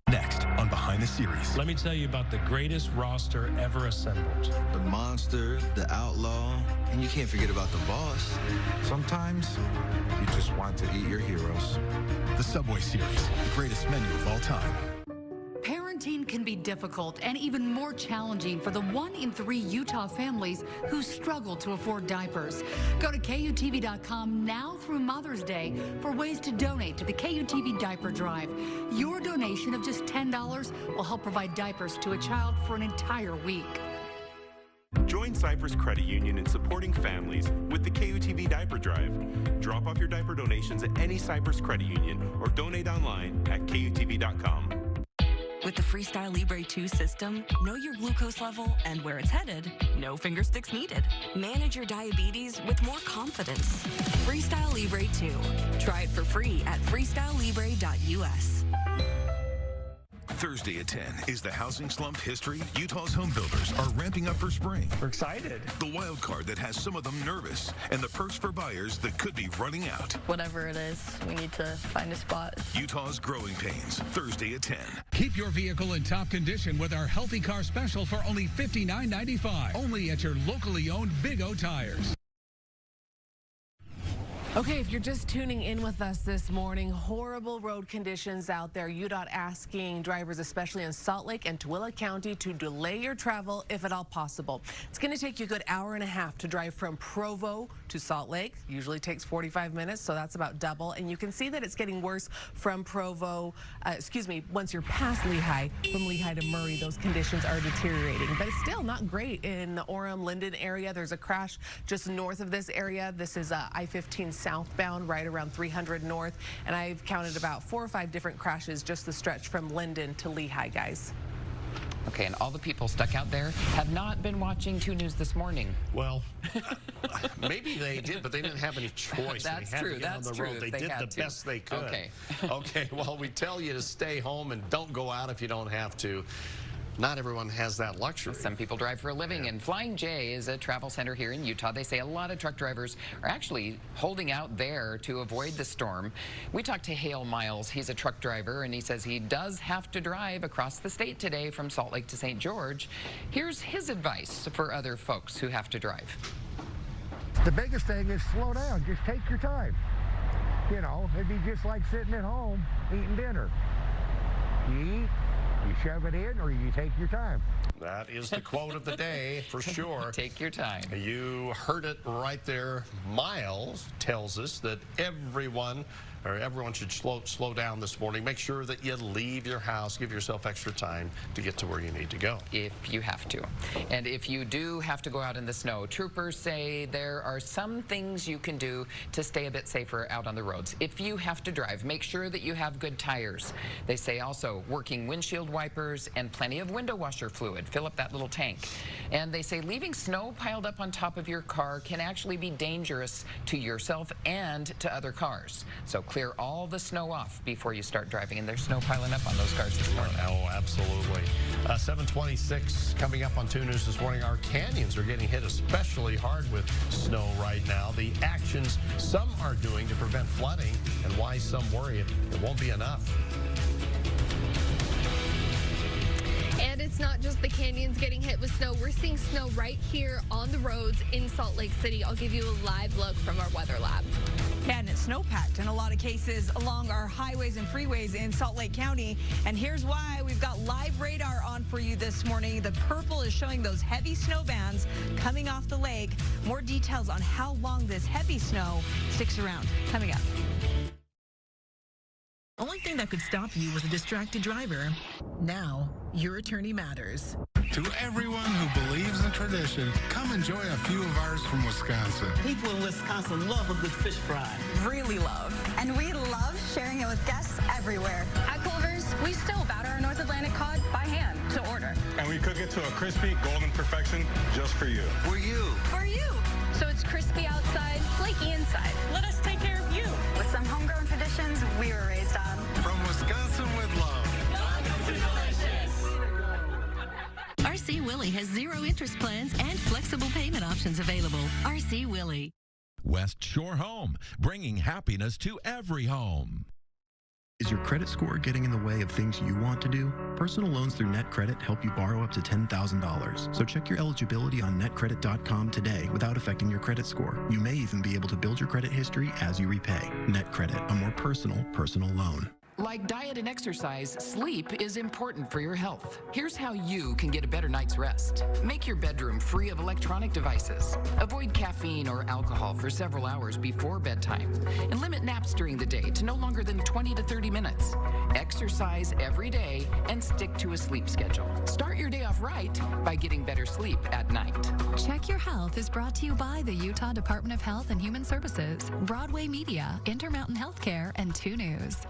Next on Behind the Series. Let me tell you about the greatest roster ever assembled. The monster, the outlaw, and you can't forget about the boss. Sometimes you just want to eat your heroes. The Subway Series, the greatest menu of all time. Parenting can be difficult and even more challenging for the 1 in 3 Utah families who struggle to afford diapers. Go to KUTV.com now through Mother's Day for ways to donate to the KUTV Diaper Drive. Your donation of just $10 will help provide diapers to a child for an entire week. Join Cypress Credit Union in supporting families with the KUTV Diaper Drive. Drop off your diaper donations at any Cypress Credit Union or donate online at KUTV.com. With the Freestyle Libre 2 system, know your glucose level and where it's headed. No finger sticks needed. Manage your diabetes with more confidence. Freestyle Libre 2. Try it for free at freestylelibre.us. Thursday at 10 is the housing slump history. Utah's home builders are ramping up for spring. We're excited. The wild card that has some of them nervous, and the perks for buyers that could be running out. Whatever it is, we need to find a spot. Utah's growing pains, Thursday at 10. Keep your vehicle in top condition with our Healthy Car Special for only $59.95. Only at your locally owned Big O Tires. Okay, if you're just tuning in with us this morning, horrible road conditions out there. UDOT asking drivers, especially in Salt Lake and Tooele County, to delay your travel if at all possible. It's going to take you a good hour and a half to drive from Provo to Salt Lake. Usually takes 45 minutes, so that's about double. And you can see that it's getting worse from Provo, once you're past Lehigh. From Lehigh to Murray, those conditions are deteriorating. But it's still not great in the Orem-Linden area. There's a crash just north of this area. This is I-15 southbound, right around 300 north, and I've counted about 4 or 5 different crashes just the stretch from Linden to Lehigh, guys. Okay, and all the people stuck out there have not been watching 2 News this morning. Well, maybe they did, but they didn't have any choice. That's they had true. To get That's on the road. true. They did the best they could. Okay. Okay, well, we tell you to stay home and don't go out if you don't have to. Not everyone has that luxury. Some people drive for a living, and Flying J is a travel center here in Utah. They say a lot of truck drivers are actually holding out there to avoid the storm. We talked to Hale Miles. He's a truck driver, and he says he does have to drive across the state today from Salt Lake to St. George. Here's his advice for other folks who have to drive. The biggest thing is slow down. Just take your time. You know, it'd be just like sitting at home eating dinner. You eat, you shove it in, or you take your time. That is the quote of the day, for sure. Take your time. You heard it right there. Miles tells us that everyone should slow down this morning. Make sure that you leave your house. Give yourself extra time to get to where you need to go. If you have to. And if you do have to go out in the snow, troopers say there are some things you can do to stay a bit safer out on the roads. If you have to drive, make sure that you have good tires. They say also working windshield wipers and plenty of window washer fluid. Fill up that little tank. And they say leaving snow piled up on top of your car can actually be dangerous to yourself and to other cars. So clear all the snow off before you start driving, and there's snow piling up on those cars this morning. Oh, absolutely. 7:26 coming up on 2 News this morning. Our canyons are getting hit especially hard with snow right now. The actions some are doing to prevent flooding and why some worry it won't be enough. And it's not just the canyons getting hit with snow. We're seeing snow right here on the roads in Salt Lake City. I'll give you a live look from our weather lab. Yeah, and it's snow-packed in a lot of cases along our highways and freeways in Salt Lake County. And here's why. We've got live radar on for you this morning. The purple is showing those heavy snow bands coming off the lake. More details on how long this heavy snow sticks around coming up. Only thing that could stop you was a distracted driver. Now, your attorney matters. To everyone who believes in tradition, come enjoy a few of ours from Wisconsin. People in Wisconsin love a good fish fry. Really love. And we love sharing it with guests everywhere. At Culver's, we still batter our North Atlantic cod by hand to order. And we cook it to a crispy, golden perfection just for you. For you. For you. So it's crispy outside, flaky inside. Let us take care of you. With some homegrown traditions we were raised on. From Wisconsin with love. RC Willey has 0 interest plans and flexible payment options available. RC Willey. West Shore Home, bringing happiness to every home. Is your credit score getting in the way of things you want to do? Personal loans through NetCredit help you borrow up to $10,000. So check your eligibility on netcredit.com today without affecting your credit score. You may even be able to build your credit history as you repay. NetCredit, a more personal loan. Like diet and exercise, sleep is important for your health. Here's how you can get a better night's rest. Make your bedroom free of electronic devices. Avoid caffeine or alcohol for several hours before bedtime. And limit naps during the day to no longer than 20 to 30 minutes. Exercise every day and stick to a sleep schedule. Start your day off right by getting better sleep at night. Check Your Health is brought to you by the Utah Department of Health and Human Services, Broadway Media, Intermountain Healthcare, and 2 News.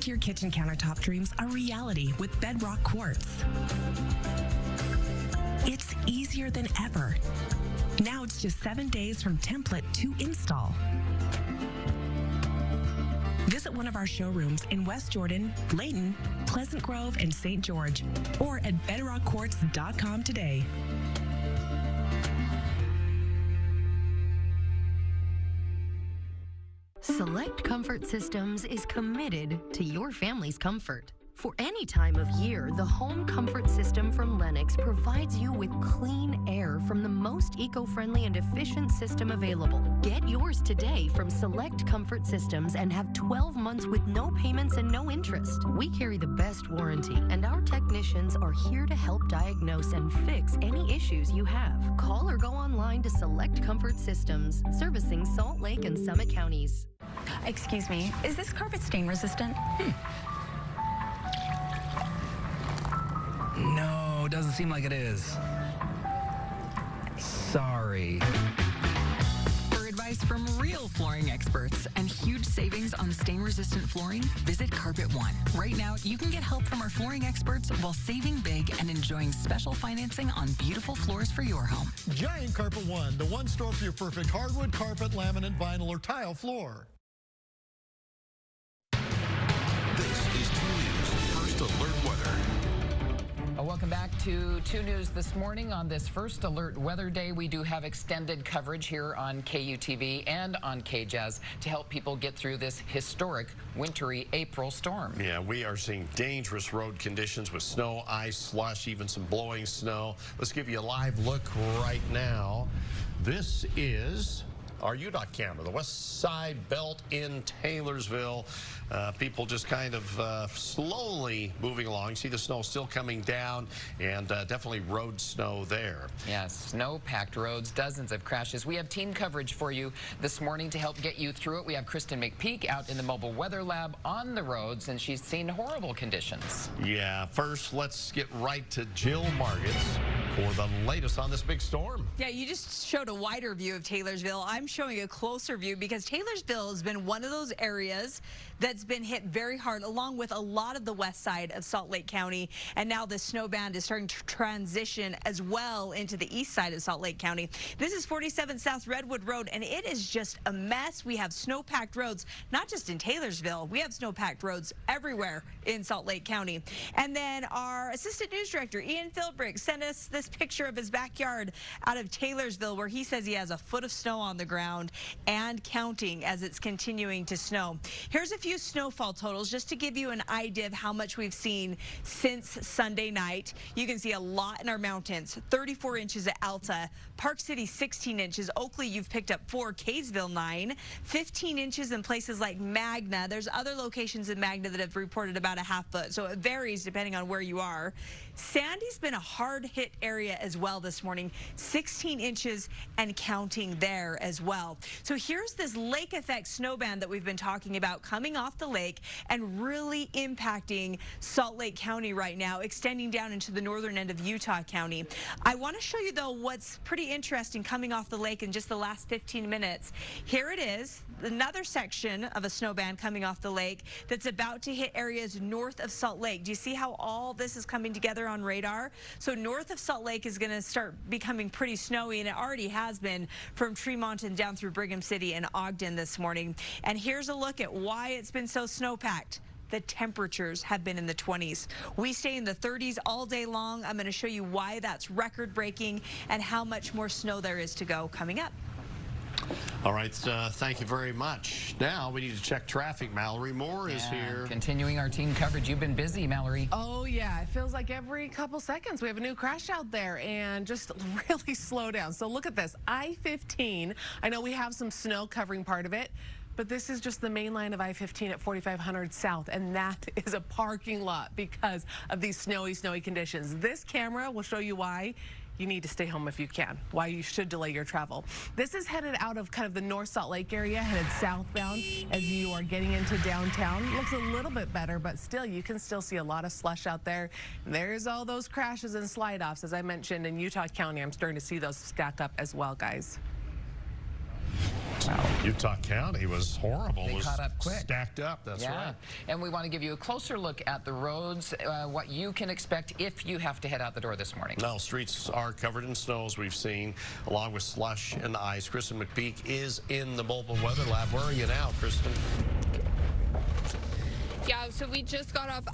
Make your kitchen countertop dreams a reality with Bedrock Quartz. It's easier than ever. Now it's just 7 days from template to install. Visit one of our showrooms in West Jordan, Layton, Pleasant Grove, and St. George, or at bedrockquartz.com today. Select Comfort Systems is committed to your family's comfort. For any time of year, the home comfort system from Lennox provides you with clean air from the most eco-friendly and efficient system available. Get yours today from Select Comfort Systems and have 12 months with no payments and no interest. We carry the best warranty, and our technicians are here to help diagnose and fix any issues you have. Call or go online to Select Comfort Systems, servicing Salt Lake and Summit counties. Excuse me, is this carpet stain resistant? No, doesn't seem like it is. Sorry. For advice from real flooring experts and huge savings on stain-resistant flooring, visit Carpet One. Right now, you can get help from our flooring experts while saving big and enjoying special financing on beautiful floors for your home. Giant Carpet One, the one store for your perfect hardwood, carpet, laminate, vinyl, or tile floor. This is 2 News First Alert Weather. Welcome back to 2 News this morning. On this First Alert Weather Day, we do have extended coverage here on KUTV and on KJAZ to help people get through this historic wintry April storm. Yeah, we are seeing dangerous road conditions with snow, ice, slush, even some blowing snow. Let's give you a live look right now. This is our UDOT camera, the west side belt in Taylorsville. People just kind of slowly moving along. See the snow still coming down, and definitely road snow there. Yes, snow-packed roads, dozens of crashes. We have team coverage for you this morning to help get you through it. We have Kristen McPeak out in the mobile weather lab on the roads, and she's seen horrible conditions. Yeah, first let's get right to Jill Margits for the latest on this big storm. Yeah, you just showed a wider view of Taylorsville. I'm showing a closer view because Taylorsville has been one of those areas that's been hit very hard, along with a lot of the west side of Salt Lake County. And now the snow band is starting to transition as well into the east side of Salt Lake County. This is 47 South Redwood Road, and it is just a mess. We have snow-packed roads, not just in Taylorsville. We have snow-packed roads everywhere in Salt Lake County. And then our assistant news director, Ian Philbrick, sent us this picture of his backyard out of Taylorsville, where he says he has a foot of snow on the ground and counting as it's continuing to snow. Here's a few snowfall totals just to give you an idea of how much we've seen since Sunday night. You can see a lot in our mountains. 34 inches at Alta, Park City 16 inches, Oakley you've picked up 4, Kaysville 9, 15 inches in places like Magna. There's other locations in Magna that have reported about a half foot, so it varies depending on where you are. Sandy's been a hard hit area as well this morning, 16 inches and counting there as well. So here's this lake effect snow band that we've been talking about coming off the lake and really impacting Salt Lake County right now, extending down into the northern end of Utah County. I want to show you though what's pretty interesting coming off the lake in just the last 15 minutes. Here it is, another section of a snow band coming off the lake that's about to hit areas north of Salt Lake. Do you see how all this is coming together on radar? So north of Salt Lake is going to start becoming pretty snowy, and it already has been from Tremont and down through Brigham City and Ogden this morning. And here's a look at why it's been so snowpacked. The temperatures have been in the 20s. We stay in the 30s all day long. I'm going to show you why that's record-breaking and how much more snow there is to go coming up. All right, thank you very much. Now we need to check traffic. Mallory Moore is here. Continuing our team coverage. You've been busy, Mallory. Oh, yeah. It feels like every couple seconds we have a new crash out there, and just really slow down. So look at this. I-15. I know we have some snow covering part of it, but this is just the main line of I-15 at 4500 South, and that is a parking lot because of these snowy conditions. This camera will show you why you need to stay home if you can, why you should delay your travel. This is headed out of kind of the North Salt Lake area, headed southbound as you are getting into downtown. Looks a little bit better, but still, you can still see a lot of slush out there. There's all those crashes and slide-offs, as I mentioned, in Utah County. I'm starting to see those stack up as well, guys. Utah County was horrible. They caught up quick. Stacked up, that's right. And we want to give you a closer look at the roads, what you can expect if you have to head out the door this morning. No, streets are covered in snow, as we've seen, along with slush and ice. Kristen McPeak is in the mobile weather lab. Where are you now, Kristen? Yeah, so we just got off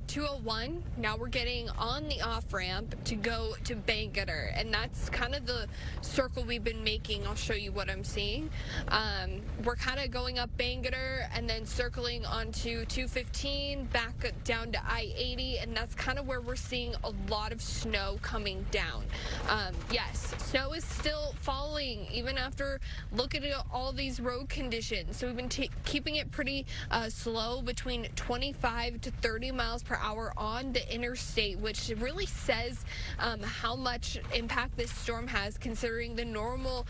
201. Now we're getting on the off-ramp to go to Bangerter, and that's kind of the circle we've been making. I'll show you what I'm seeing. We're kind of going up Bangerter and then circling onto 215, back down to I-80, and that's kind of where we're seeing a lot of snow coming down. Yes, snow is still falling even after looking at all these road conditions. So we've been keeping it pretty slow, between 25 to 30 miles per hour on the interstate, which really says how much impact this storm has, considering the normal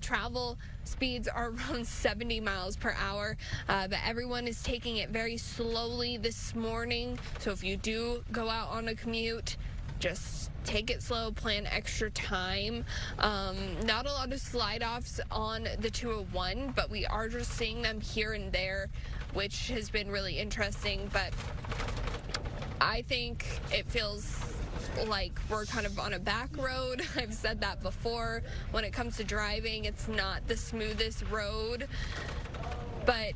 travel speeds are around 70 miles per hour. But everyone is taking it very slowly this morning. So if you do go out on a commute, just take it slow, plan extra time. Not a lot of slide-offs on the 201, but we are just seeing them here and there, which has been really interesting. But I think it feels like we're kind of on a back road. I've said that before. When it comes to driving, it's not the smoothest road. But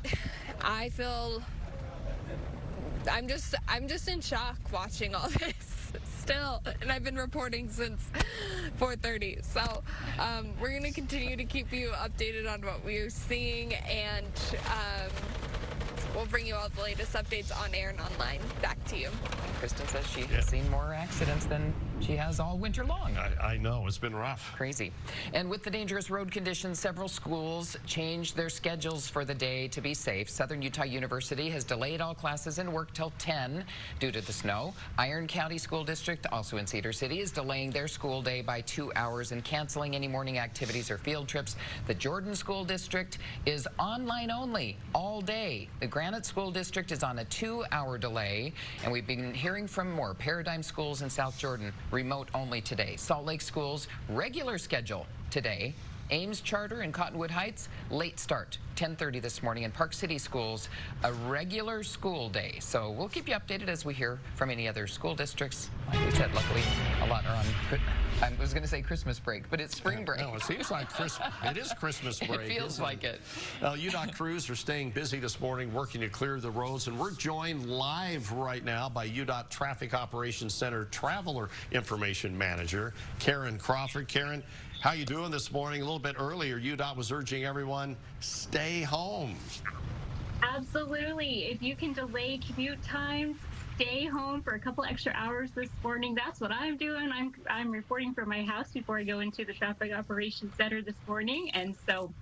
I feel I'm just in shock watching all this still, and I've been reporting since 4:30. So we're going to continue to keep you updated on what we're seeing, and we'll bring you all the latest updates on air and online. Back to you. Kristen says she has seen more accidents than she has all winter long. I know, it's been rough. Crazy. And with the dangerous road conditions, several schools changed their schedules for the day to be safe. Southern Utah University has delayed all classes and work till 10 due to the snow. Iron County School District, also in Cedar City, is delaying their school day by 2 hours and canceling any morning activities or field trips. The Jordan School District is online only all day. The Granite School District is on a 2-hour delay, and we've been hearing from more. Paradigm Schools in South Jordan, remote only today. Salt Lake Schools, regular schedule today. Ames Charter in Cottonwood Heights, late start, 10:30 this morning. And Park City Schools, a regular school day. So we'll keep you updated as we hear from any other school districts. Like we said, luckily, a lot are on, I was going to say Christmas break, but it's spring break. No, it seems like Christmas. It is Christmas break. It feels like it. UDOT crews are staying busy this morning, working to clear the roads, and we're joined live right now by UDOT Traffic Operations Center Traveler Information Manager, Karen Crawford. Karen, how you doing this morning? A little bit earlier, UDOT was urging everyone, stay home. Absolutely. If you can delay commute times, stay home for a couple extra hours this morning. That's what I'm doing. I'm reporting from my house before I go into the Traffic Operations Center this morning. And so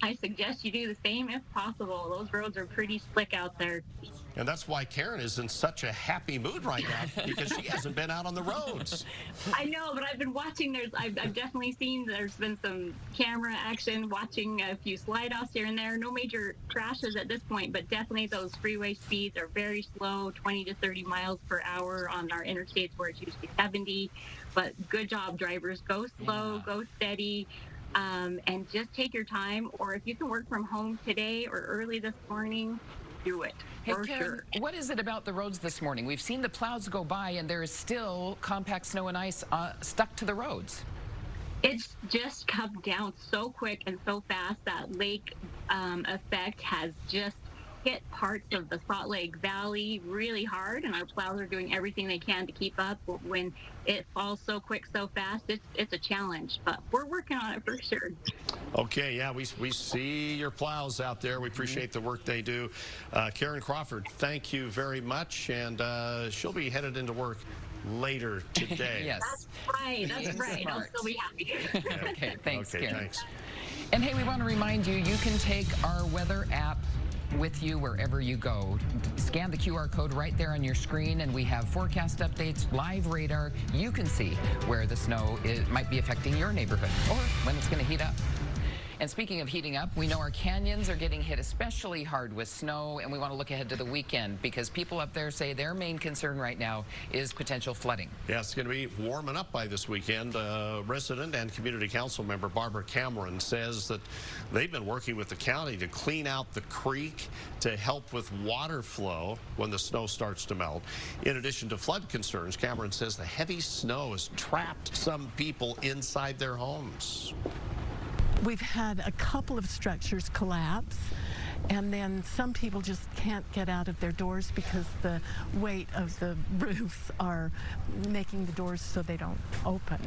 I suggest you do the same if possible. Those roads are pretty slick out there. And that's why Karen is in such a happy mood right now, because she hasn't been out on the roads. I know, but I've been watching. I've definitely seen there's been some camera action, watching a few slide-offs here and there. No major crashes at this point, but definitely those freeway speeds are very slow, 20 to 30 miles per hour on our interstates where it's usually 70. But good job, drivers. Go slow, go steady. And just take your time, or if you can work from home today or early this morning, do it. Hey, Karen, what is it about the roads this morning? We've seen the plows go by, and there is still compact snow and ice stuck to the roads. It's just come down so quick and so fast. That lake effect has just hit parts of the Salt Lake Valley really hard, and our plows are doing everything they can to keep up. But when it falls so quick, so fast, it's a challenge, but we're working on it for sure. Okay, yeah, we see your plows out there. We appreciate the work they do. Karen Crawford, thank you very much, and she'll be headed into work later today. Yes. That's right. That's right. I'll still be happy. Okay, thanks, okay, Karen. Thanks. And hey, we want to remind you, you can take our weather app with you wherever you go. Scan the QR code right there on your screen, and we have forecast updates, live radar. You can see where the snow might be affecting your neighborhood or when it's going to heat up. And speaking of heating up, we know our canyons are getting hit especially hard with snow, and we want to look ahead to the weekend because people up there say their main concern right now is potential flooding. Yeah, it's going to be warming up by this weekend. Resident and community council member Barbara Cameron says that they've been working with the county to clean out the creek to help with water flow when the snow starts to melt. In addition to flood concerns, Cameron says the heavy snow has trapped some people inside their homes. We've had a couple of structures collapse, and then some people just can't get out of their doors because the weight of the roofs are making the doors so they don't open.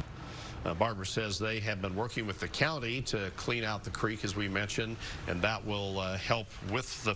Barbara says they have been working with the county to clean out the creek, as we mentioned, and that will help with the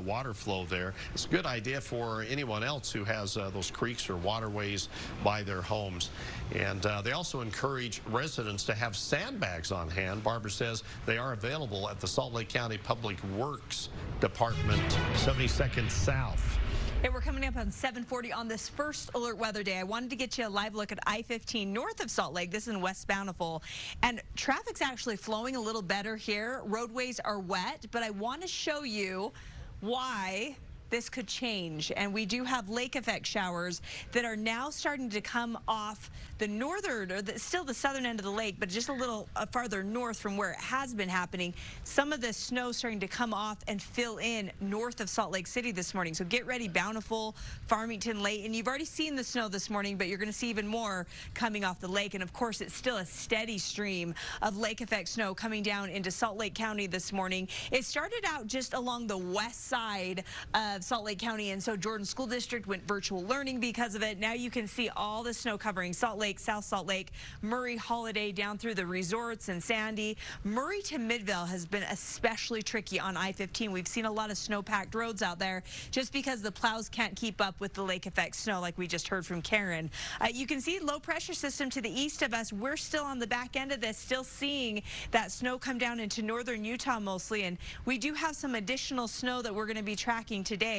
water flow there. It's a good idea for anyone else who has those creeks or waterways by their homes. And they also encourage residents to have sandbags on hand. Barbara says they are available at the Salt Lake County Public Works Department, 72nd South. Hey, we're coming up on 7:40 on this first alert weather day. I wanted to get you a live look at I-15 north of Salt Lake. This is in West Bountiful. And traffic's actually flowing a little better here. Roadways are wet, but I want to show you why this could change. And we do have lake effect showers that are now starting to come off the northern, or still the southern end of the lake, but just a little farther north from where it has been happening. Some of the snow starting to come off and fill in north of Salt Lake City this morning. So get ready, Bountiful, Farmington, Layton. You've already seen the snow this morning, but you're going to see even more coming off the lake. And of course, it's still a steady stream of lake effect snow coming down into Salt Lake County this morning. It started out just along the west side of Salt Lake County, and so Jordan School District went virtual learning because of it. Now you can see all the snow covering Salt Lake, South Salt Lake, Murray, Holiday, down through the resorts and Sandy. Murray to Midvale has been especially tricky on I-15. We've seen a lot of snow-packed roads out there just because the plows can't keep up with the lake effect snow, like we just heard from Karen. You can see low pressure system to the east of us. We're still on the back end of this, still seeing that snow come down into northern Utah mostly, and we do have some additional snow that we're going to be tracking today.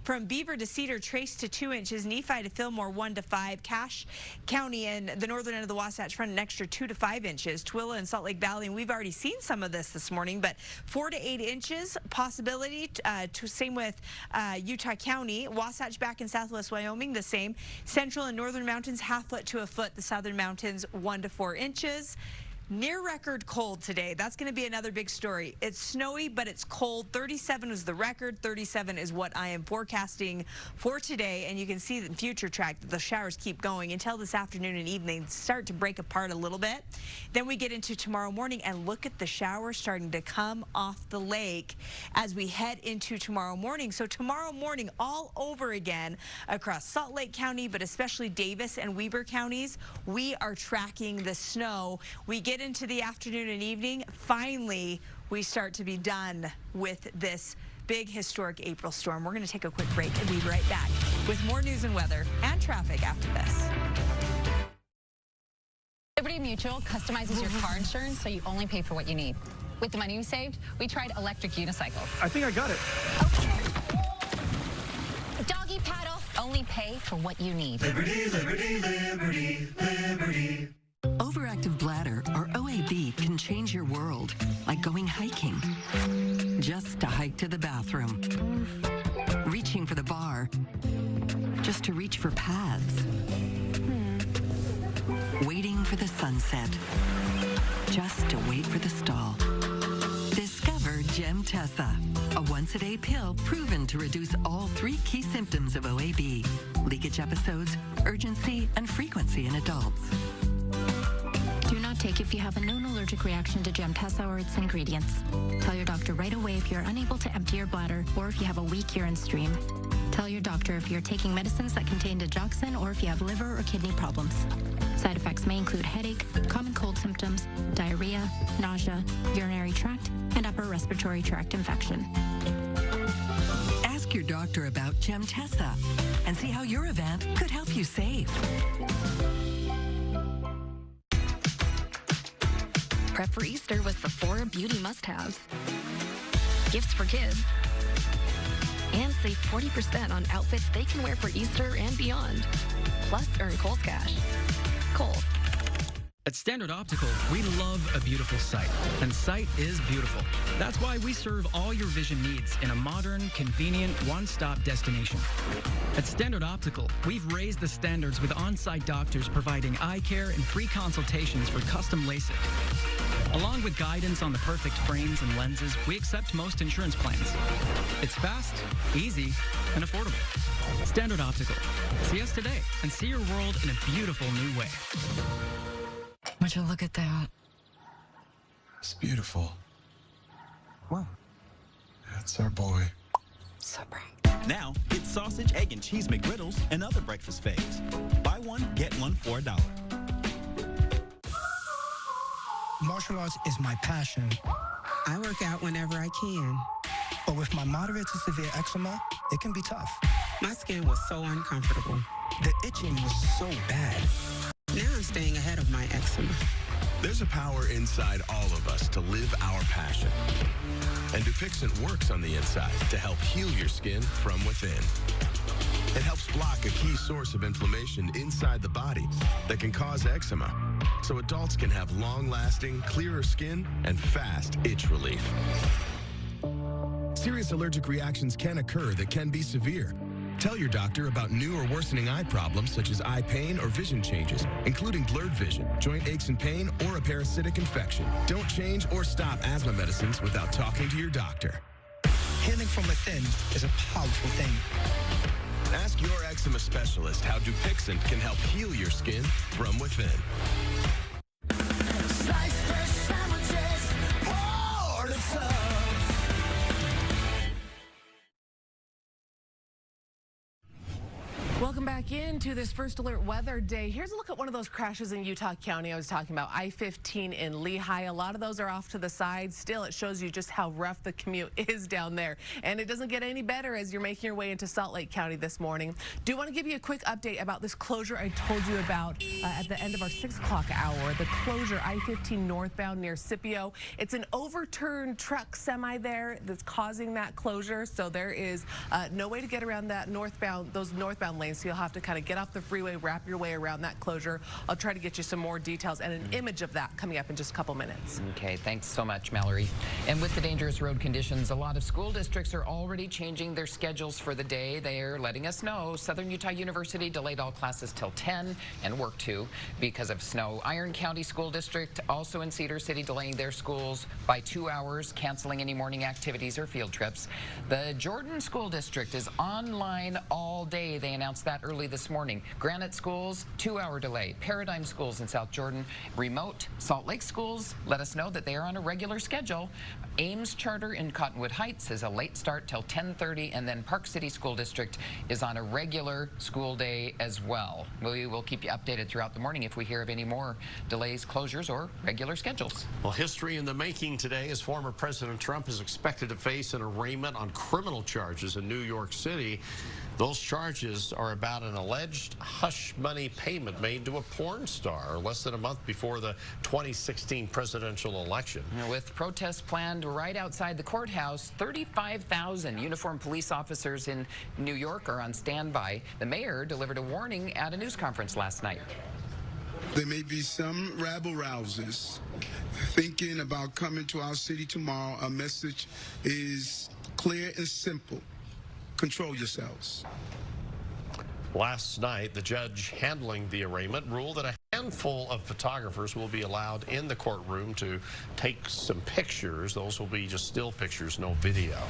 From Beaver to Cedar, Trace to 2 inches, Nephi to Fillmore 1 to 5, Cache County and the northern end of the Wasatch Front an extra 2 to 5 inches, Tooele and Salt Lake Valley, and we've already seen some of this morning, but 4 to 8 inches possibility. Same with Utah County, Wasatch back in southwest Wyoming, the same. Central and northern mountains, ½ foot to a foot. The southern mountains 1 to 4 inches. Near record cold today. That's going to be another big story. It's snowy, but it's cold. 37 was the record. 37 is what I am forecasting for today. And you can see the future track that the showers keep going until this afternoon and evening start to break apart a little bit. Then we get into tomorrow morning and look at the showers starting to come off the lake as we head into tomorrow morning. So tomorrow morning all over again across Salt Lake County, but especially Davis and Weber counties, we are tracking the snow. We get into the afternoon and evening, finally we start to be done with this big historic April storm. We're going to take a quick break and be right back with more news and weather and traffic after this. Liberty Mutual customizes your car insurance so you only pay for what you need. With the money you saved, we tried electric unicycles. I think I got it. Okay. Doggy paddle, only pay for what you need. Liberty, liberty, liberty, liberty. Overactive bladder, or OAB, can change your world, like going hiking. Just to hike to the bathroom. Reaching for the bar. Just to reach for pads. Waiting for the sunset. Just to wait for the stall. Discover Gemtesa, a once-a-day pill proven to reduce all 3 key symptoms of OAB: leakage episodes, urgency, and frequency in adults. Do not take if you have a known allergic reaction to Gemtesa or its ingredients. Tell your doctor right away if you're unable to empty your bladder or if you have a weak urine stream. Tell your doctor if you're taking medicines that contain digoxin or if you have liver or kidney problems. Side effects may include headache, common cold symptoms, diarrhea, nausea, urinary tract, and upper respiratory tract infection. Ask your doctor about Gemtesa and see how your event could help you save. Prep for Easter with Sephora beauty must-haves. Gifts for kids. And save 40% on outfits they can wear for Easter and beyond. Plus, earn Kohl's Cash. Kohl's. At Standard Optical, we love a beautiful sight, and sight is beautiful. That's why we serve all your vision needs in a modern, convenient, one-stop destination. At Standard Optical, we've raised the standards with on-site doctors providing eye care and free consultations for custom LASIK. Along with guidance on the perfect frames and lenses, we accept most insurance plans. It's fast, easy, and affordable. Standard Optical. See us today and see your world in a beautiful new way. Would you look at that? It's beautiful. Wow. That's our boy. So proud. Now, get sausage, egg, and cheese McGriddles and other breakfast faves. Buy one, get one for $1. Martial arts is my passion. I work out whenever I can. But with my moderate to severe eczema, it can be tough. My skin was so uncomfortable. The itching was so bad. Now I'm staying ahead of my eczema. There's a power inside all of us to live our passion. And Dupixent works on the inside to help heal your skin from within. It helps block a key source of inflammation inside the body that can cause eczema, so adults can have long-lasting, clearer skin and fast itch relief. Serious allergic reactions can occur that can be severe. Tell your doctor about new or worsening eye problems such as eye pain or vision changes, including blurred vision, joint aches and pain, or a parasitic infection. Don't change or stop asthma medicines without talking to your doctor. Healing from within is a powerful thing. Ask your eczema specialist how Dupixent can help heal your skin from within. Slice fresh sandwiches, pour the subs. Welcome back into this First Alert Weather Day. Here's a look at one of those crashes in Utah County I was talking about, I-15 in Lehigh. A lot of those are off to the side. Still, it shows you just how rough the commute is down there. And it doesn't get any better as you're making your way into Salt Lake County this morning. Do want to give you a quick update about this closure I told you about at the end of our 6 o'clock hour. The closure, I-15 northbound near Scipio. It's an overturned truck semi there that's causing that closure. So there is no way to get around that those northbound lanes. So you'll have to kind of get off the freeway, wrap your way around that closure. I'll try to get you some more details and an image of that coming up in just a couple minutes. Okay, thanks so much, Mallory. And with the dangerous road conditions, a lot of school districts are already changing their schedules for the day. They're letting us know Southern Utah University delayed all classes till 10 and work 2 because of snow. Iron County School District, also in Cedar City, delaying their schools by 2 hours, canceling any morning activities or field trips. The Jordan School District is online all day. They announced that early this morning. Granite Schools, 2-hour delay. Paradigm Schools in South Jordan, remote. Salt Lake Schools let us know that they are on a regular schedule. Ames Charter in Cottonwood Heights is a late start till 10:30, and then Park City School District is on a regular school day as well. We will keep you updated throughout the morning if we hear of any more delays, closures, or regular schedules. Well, history in the making today as former President Trump is expected to face an arraignment on criminal charges in New York City. Those charges are about an alleged hush money payment made to a porn star less than a month before the 2016 presidential election. With protests planned right outside the courthouse, 35,000 uniformed police officers in New York are on standby. The mayor delivered a warning at a news conference last night. There may be some rabble-rousers thinking about coming to our city tomorrow. Our message is clear and simple. Control yourselves. Last night, the judge handling the arraignment ruled that a handful of photographers will be allowed in the courtroom to take some pictures. Those will be just still pictures, no video.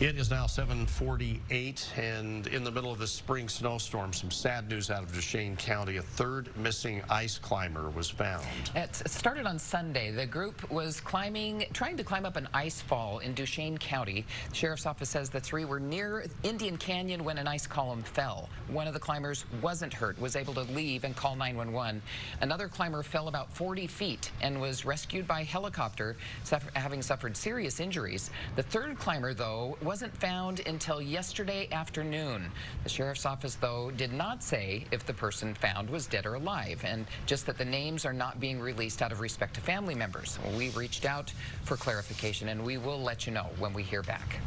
It is now 7:48, and in the middle of this spring snowstorm, some sad news out of Duchesne County. A third missing ice climber was found. It started on Sunday. The group was trying to climb up an ice fall in Duchesne County. The sheriff's office says the 3 were near Indian Canyon when an ice column fell. One of the climbers wasn't hurt, was able to leave and call 911. Another climber fell about 40 feet and was rescued by helicopter, having suffered serious injuries. The third climber, though, wasn't found until yesterday afternoon. The sheriff's office, though, did not say if the person found was dead or alive, and just that the names are not being released out of respect to family members. Well, we reached out for clarification, and we will let you know when we hear back.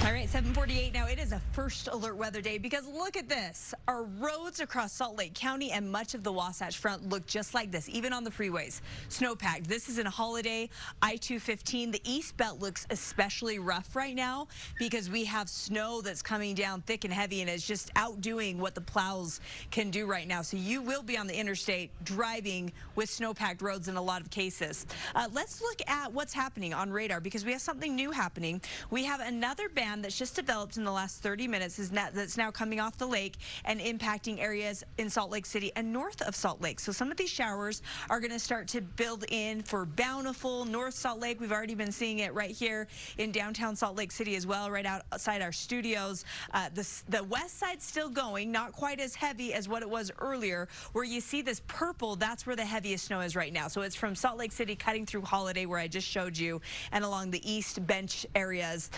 All right, 7:48 now. It is a first alert weather day because look at this. Our roads across Salt Lake County and much of the Wasatch Front look just like this, even on the freeways. Snowpacked. This is in Holiday, I-215. The East Belt looks especially rough right now because we have snow that's coming down thick and heavy, and it's just outdoing what the plows can do right now. So you will be on the interstate driving with snow-packed roads in a lot of cases. Let's look at what's happening on radar because we have something new happening. We have another band that's just developed in the last 30 minutes that's now coming off the lake and impacting areas in Salt Lake City and north of Salt Lake. So some of these showers are going to start to build in for Bountiful, North Salt Lake. We've already been seeing it right here in downtown Salt Lake City as well, right outside our studios. The west side's still going, not quite as heavy as what it was earlier. Where you see this purple, that's where the heaviest snow is right now. So it's from Salt Lake City cutting through Holiday, where I just showed you, and along the east bench areas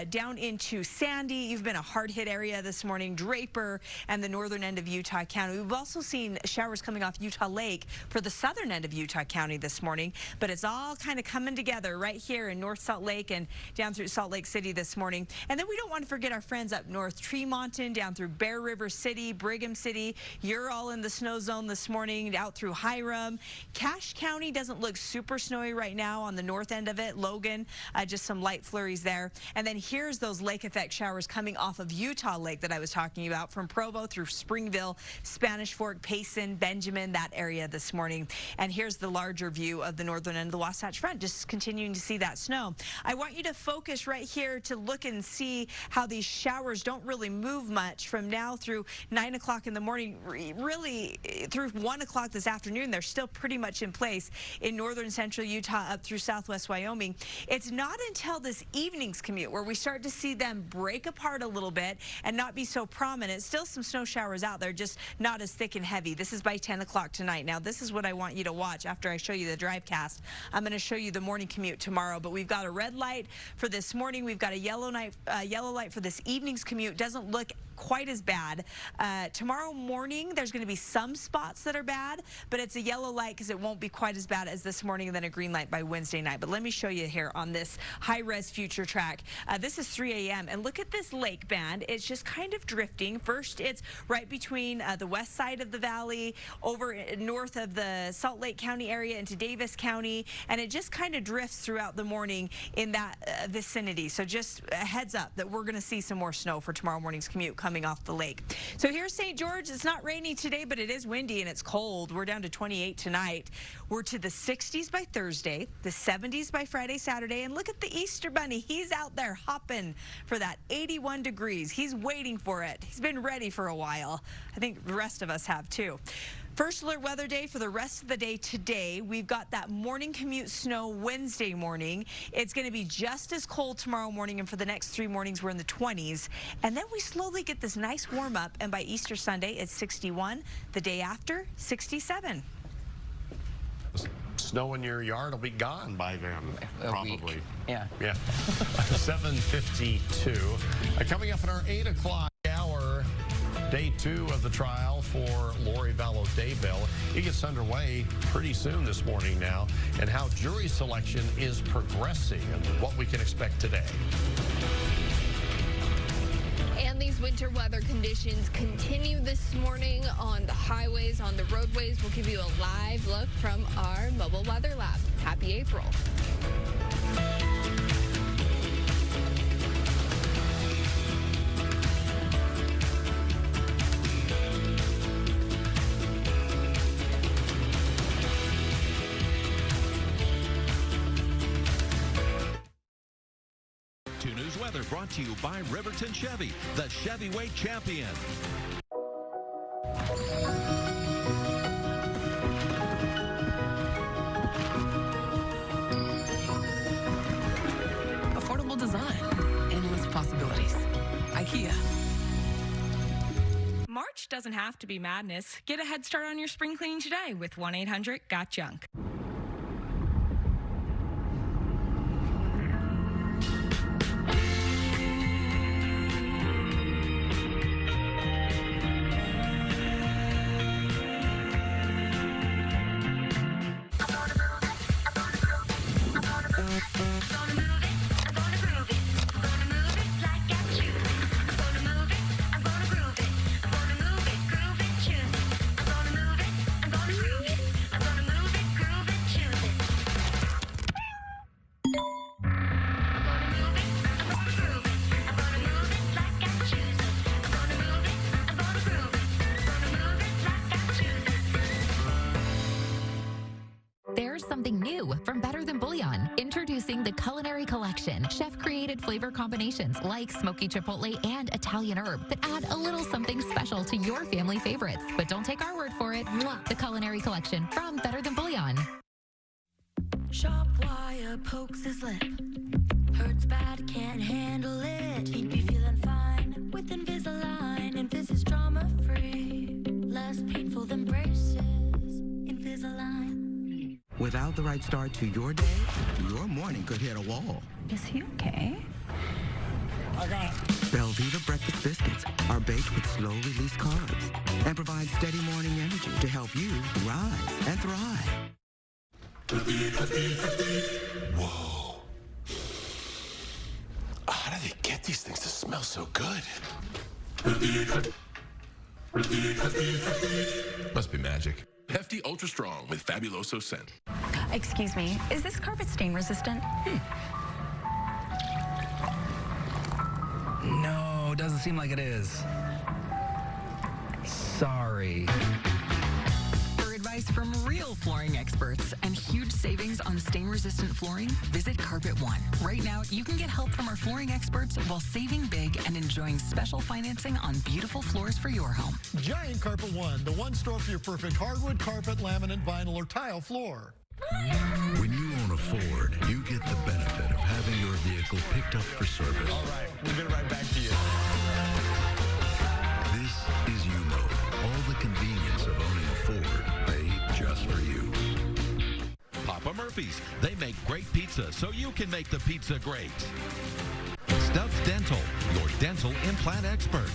down into Sandy. You've been a hard-hit area this morning, Draper, and the northern end of Utah County. We've also seen showers coming off Utah Lake for the southern end of Utah County this morning, but it's all kind of coming together right here in North Salt Lake and down through Salt Lake City this morning. And then we don't want to forget our friends up north, Tremonton, down through Bear River City, Brigham City. You're all in the snow zone this morning, out through Hiram. Cache County doesn't look super snowy right now on the north end of it. Logan, just some light flurries there. And then here's those lake effect showers coming off of Utah Lake that I was talking about, from Provo through Springville, Spanish Fork, Payson, Benjamin, that area this morning. And here's the larger view of the northern end of the Wasatch Front, just continuing to see that snow. I want you to focus right here to look and see how these showers don't really move much from now through 9 o'clock in the morning, really through 1 o'clock this afternoon. They're still pretty much in place in northern central Utah up through southwest Wyoming. It's not until this evening's commute where we start to see them break apart a little bit and not be so prominent. Still some snow showers out there, just not as thick and heavy. This is by 10 o'clock tonight. Now, this is what I want you to watch after I show you the drive cast. I'm going to show you the morning commute tomorrow, but we've got a red light for this morning. We've got a yellow light for this evening's commute. Doesn't look quite as bad. Tomorrow morning, there's going to be some spots that are bad, but it's a yellow light because it won't be quite as bad as this morning, and then a green light by Wednesday night. But let me show you here on this high-res future track. This is 3 a.m. and look at this lake band. It's just kind of drifting. First, it's right between the west side of the valley, over north of the Salt Lake County area into Davis County, and it just kind of drifts throughout the morning in that vicinity. So just a heads up that we're going to see some more snow for tomorrow morning's commute coming off the lake. So here's St. George. It's not rainy today, but it is windy and it's cold. We're down to 28 tonight. We're to the 60s by Thursday, the 70s by Friday, Saturday, and look at the Easter Bunny. He's out there hopping for that 81 degrees. He's waiting for it. He's been ready for a while. I think the rest of us have too. First alert weather day for the rest of the day today. We've got that morning commute snow Wednesday morning. It's going to be just as cold tomorrow morning, and for the next 3 mornings we're in the 20s. And then we slowly get this nice warm up, and by Easter Sunday it's 61. The day after, 67. Snow in your yard will be gone by then, probably. Week. Yeah. Yeah. 7:52. Coming up in our 8 o'clock hour, day 2 of the trial for Lori Vallow Daybell. It gets underway pretty soon this morning now, and how jury selection is progressing and what we can expect today. And these winter weather conditions continue this morning on the highways, on the roadways. We'll give you a live look from our mobile weather lab. Happy April. News weather brought to you by Riverton Chevy, the Chevyweight champion. Affordable design, endless possibilities. IKEA. March doesn't have to be madness. Get a head start on your spring cleaning today with 1-800-GOT-JUNK. There's something new from Better Than Bouillon. Introducing the Culinary Collection. Chef-created flavor combinations like smoky chipotle and Italian herb that add a little something special to your family favorites. But don't take our word for it. The Culinary Collection from Better Than Bouillon. Sharp wire pokes his lip. Hurts bad, can't handle it. He'd be feeling fine with Invisalign. Invis is trauma-free. Less painful than braces. Invisalign. Without the right start to your day, your morning could hit a wall. Is he okay? I got it. Belvita breakfast biscuits are baked with slow-release carbs and provide steady morning energy to help you rise and thrive. Whoa. How do they get these things to smell so good? Must be magic. Hefty Ultra Strong with Fabuloso scent. Excuse me, is this carpet stain resistant? No, doesn't seem like it is. Sorry. For advice from real flooring experts and huge savings on stain-resistant flooring, visit Carpet One. Right now, you can get help from our flooring experts while saving big and enjoying special financing on beautiful floors for your home. Giant Carpet One, the one store for your perfect hardwood, carpet, laminate, vinyl, or tile floor. When you own a Ford, you get the benefit of having your vehicle picked up for service. All right, we'll get right back to you. This is U-Mode. All the convenience of owning a Ford made just for you. Papa Murphy's. They make great pizza so you can make the pizza great. Stubbs Dental, your dental implant expert.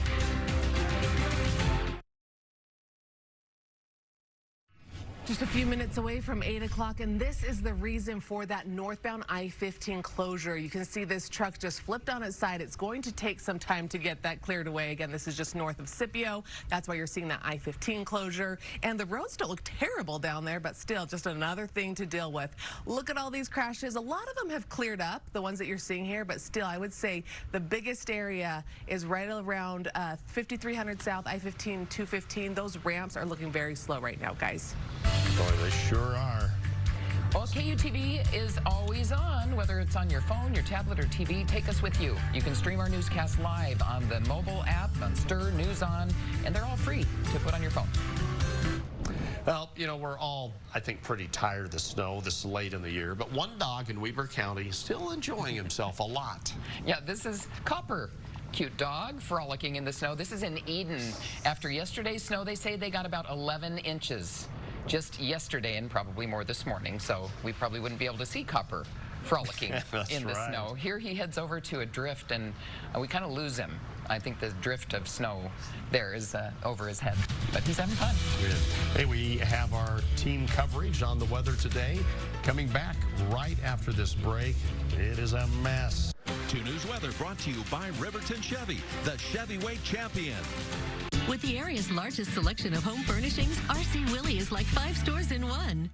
Just a few minutes away from 8 o'clock, and this is the reason for that northbound I-15 closure. You can see this truck just flipped on its side. It's going to take some time to get that cleared away. Again, this is just north of Scipio. That's why you're seeing that I-15 closure. And the roads don't look terrible down there, but still just another thing to deal with. Look at all these crashes. A lot of them have cleared up, the ones that you're seeing here, but still, I would say the biggest area is right around 5300 South, I-15, 215. Those ramps are looking very slow right now, guys. Boy, they sure are. Well, KUTV is always on, whether it's on your phone, your tablet, or TV. Take us with you. You can stream our newscast live on the mobile app, on Stir, News On, and they're all free to put on your phone. Well, you know, we're all, I think, pretty tired of the snow this late in the year, but one dog in Weber County is still enjoying himself a lot. Yeah, this is Copper. Cute dog frolicking in the snow. This is in Eden. After yesterday's snow, they say they got about 11 inches just yesterday, and probably more this morning, so we probably wouldn't be able to see Copper frolicking in the snow. Here he heads over to a drift, and we kind of lose him. I think the drift of snow there is over his head, but he's having fun. Yeah. Hey, we have our team coverage on the weather today. Coming back right after this break, it is a mess. 2 News Weather brought to you by Riverton Chevy, the Chevyweight champion. With the area's largest selection of home furnishings, RC Willey is like 5 stores in one.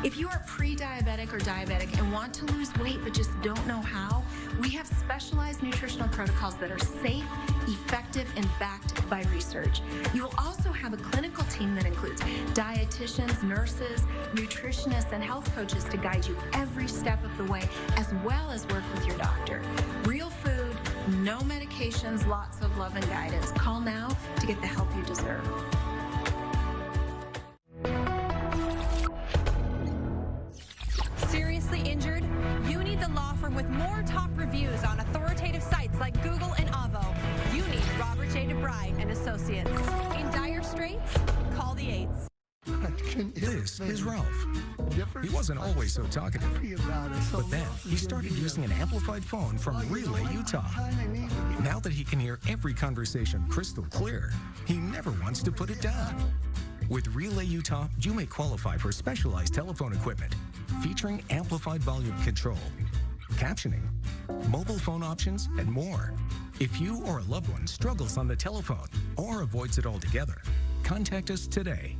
If you are pre-diabetic or diabetic and want to lose weight but just don't know how, we have specialized nutritional protocols that are safe, effective, and backed by research. You will also have a clinical team that includes dietitians, nurses, nutritionists, and health coaches to guide you every step of the way, as well as work with your doctor. Real food, no medications, lots of love and guidance. Call now to get the help you deserve. Seriously injured? You need the law firm with more top reviews on authoritative sites like Google and Avvo. You need Robert J. DeBride and Associates. In dire straits, call the 8s. This is Ralph. He wasn't always so talkative, but then he started using an amplified phone from Relay, Utah. Now that he can hear every conversation crystal clear, he never wants to put it down. With Relay Utah, you may qualify for specialized telephone equipment featuring amplified volume control, captioning, mobile phone options, and more. If you or a loved one struggles on the telephone or avoids it altogether, contact us today.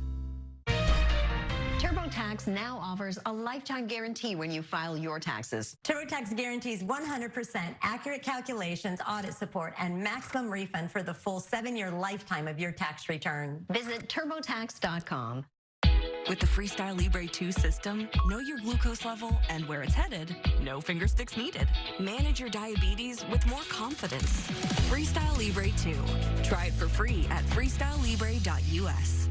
TurboTax now offers a lifetime guarantee when you file your taxes. TurboTax guarantees 100% accurate calculations, audit support, and maximum refund for the full 7-year lifetime of your tax return. Visit TurboTax.com. With the Freestyle Libre 2 system, know your glucose level and where it's headed, no finger sticks needed. Manage your diabetes with more confidence. Freestyle Libre 2. Try it for free at freestylelibre.us.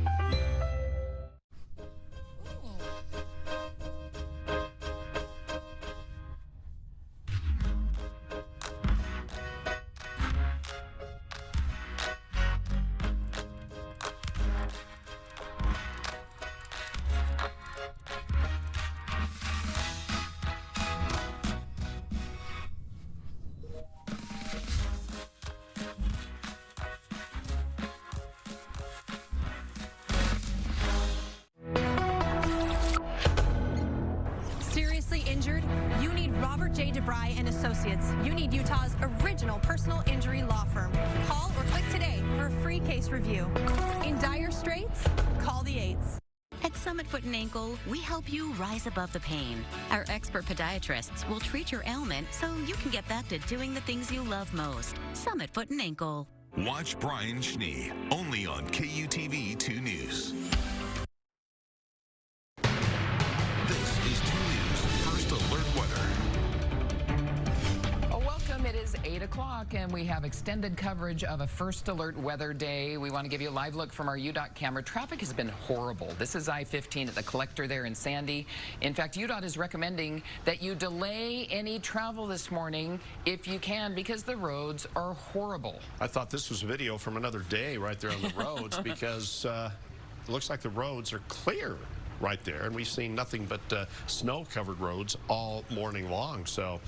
Injured? You need Robert J. DeBry and Associates. You need Utah's original personal injury law firm. Call or click today for a free case review. In dire straits? Call the 8s. At Summit Foot and Ankle, we help you rise above the pain. Our expert podiatrists will treat your ailment so you can get back to doing the things you love most. Summit Foot and Ankle. Watch Brian Schnee, only on KUTV 2 News. This is 2 News First Alert Weather. Welcome. It is 8 o'clock, and we have extended coverage of a First Alert weather day. We want to give you a live look from our UDOT camera. Traffic has been horrible. This is I-15 at the collector there in Sandy. In fact, UDOT is recommending that you delay any travel this morning if you can, because the roads are horrible. I thought this was a video from another day right there on the roads because it looks like the roads are clear right there, and we've seen nothing but snow-covered roads all morning long. So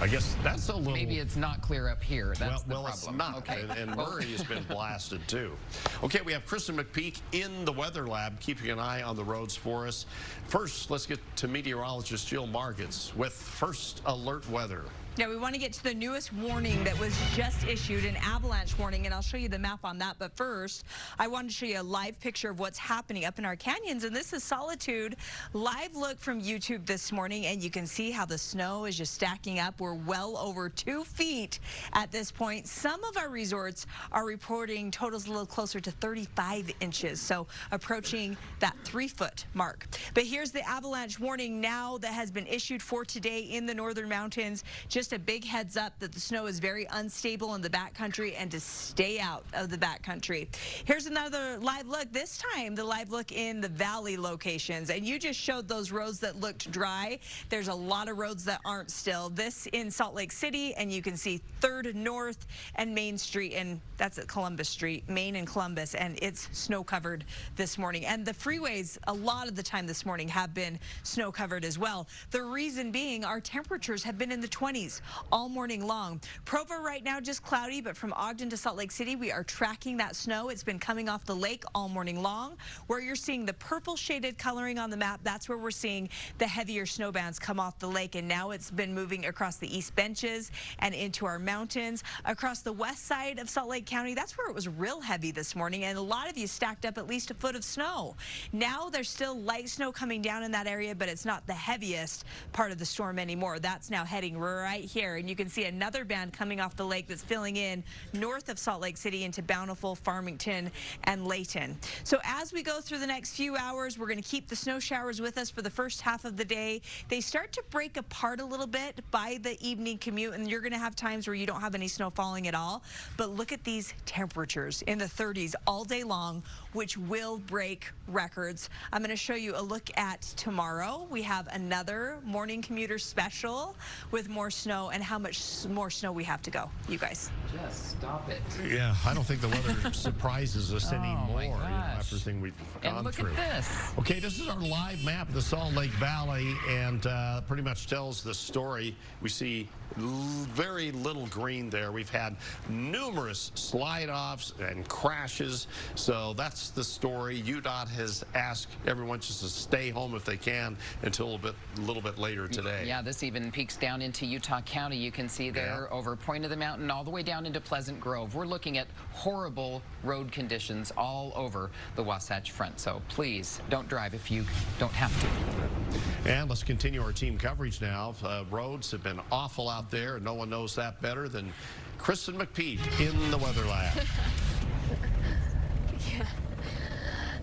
I guess that's a little... Maybe it's not clear up here. That's the well, problem. It's not. Okay. And Murray has been blasted, too. Okay, we have Kristen McPeak in the weather lab, keeping an eye on the roads for us. First, let's get to meteorologist Jill Margits with First Alert weather. Yeah, we want to get to the newest warning that was just issued, an avalanche warning, and I'll show you the map on that. But first, I wanted to show you a live picture of what's happening up in our canyons, and this is Solitude. Live look from YouTube this morning, and you can see how the snow is just stacking up. We're well over 2 feet at this point. Some of our resorts are reporting totals a little closer to 35 inches, so approaching that 3-foot mark. But here's the avalanche warning now that has been issued for today in the northern mountains. Just a big heads up that the snow is very unstable in the backcountry and to stay out of the backcountry. Here's another live look, this time the live look in the valley locations. And you just showed those roads that looked dry. There's a lot of roads that aren't still. This in Salt Lake City, and you can see 3rd North and Main Street, and that's at Columbus Street, Main and Columbus, and it's snow covered this morning. And the freeways, a lot of the time this morning, have been snow covered as well. The reason being our temperatures have been in the 20s all morning long. Provo right now just cloudy, but from Ogden to Salt Lake City, we are tracking that snow. It's been coming off the lake all morning long. Where you're seeing the purple shaded coloring on the map, that's where we're seeing the heavier snow bands come off the lake, and now it's been moving across the east benches and into our mountains. Across the west side of Salt Lake County, that's where it was real heavy this morning, and a lot of you stacked up at least a foot of snow. Now there's still light snow coming down in that area, but it's not the heaviest part of the storm anymore. That's now heading right here, and you can see another band coming off the lake that's filling in north of Salt Lake City into Bountiful, Farmington, and Layton. So as we go through the next few hours, we're going to keep the snow showers with us for the first half of the day. They start to break apart a little bit by the evening commute, and you're going to have times where you don't have any snow falling at all. But look at these temperatures in the 30s all day long, which will break records. I'm going to show you a look at tomorrow. We have another morning commuter special with more snow and how much more snow we have to go. You guys. Just stop it. Yeah, I don't think the weather surprises us anymore, you know, after everything we've gone look through. At this. Okay, this is our live map of the Salt Lake Valley, and pretty much tells the story. We see very little green there. We've had numerous slide-offs and crashes, so that's the story. UDOT has asked everyone just to stay home if they can until a little bit later today. Yeah, this even peaks down into Utah County. You can see there over Point of the Mountain all the way down into Pleasant Grove. We're looking at horrible road conditions all over the Wasatch Front, so please don't drive if you don't have to. And let's continue our team coverage now. Roads have been awful out there, and no one knows that better than Kristen McPeak in the weather lab.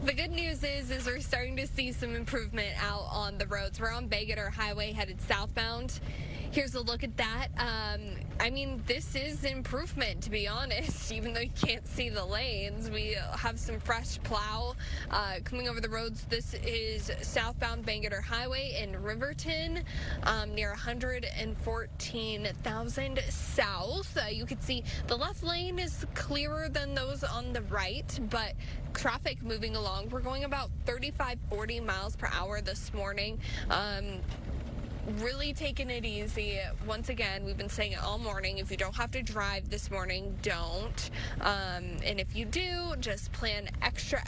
The good news is we're starting to see some improvement out on the roads. We're on Begetter Highway headed southbound. Here's a look at that. I mean, this is improvement, to be honest, even though you can't see the lanes. We have some fresh plow coming over the roads. This is southbound Begetter Highway in Riverton, near 114,000 south. You can see the left lane is clearer than those on the right, but traffic moving along. We're going about 35-40 miles per hour this morning. Really taking it easy. Once again, we've been saying it all morning. If you don't have to drive this morning, don't. And if you do, just plan extra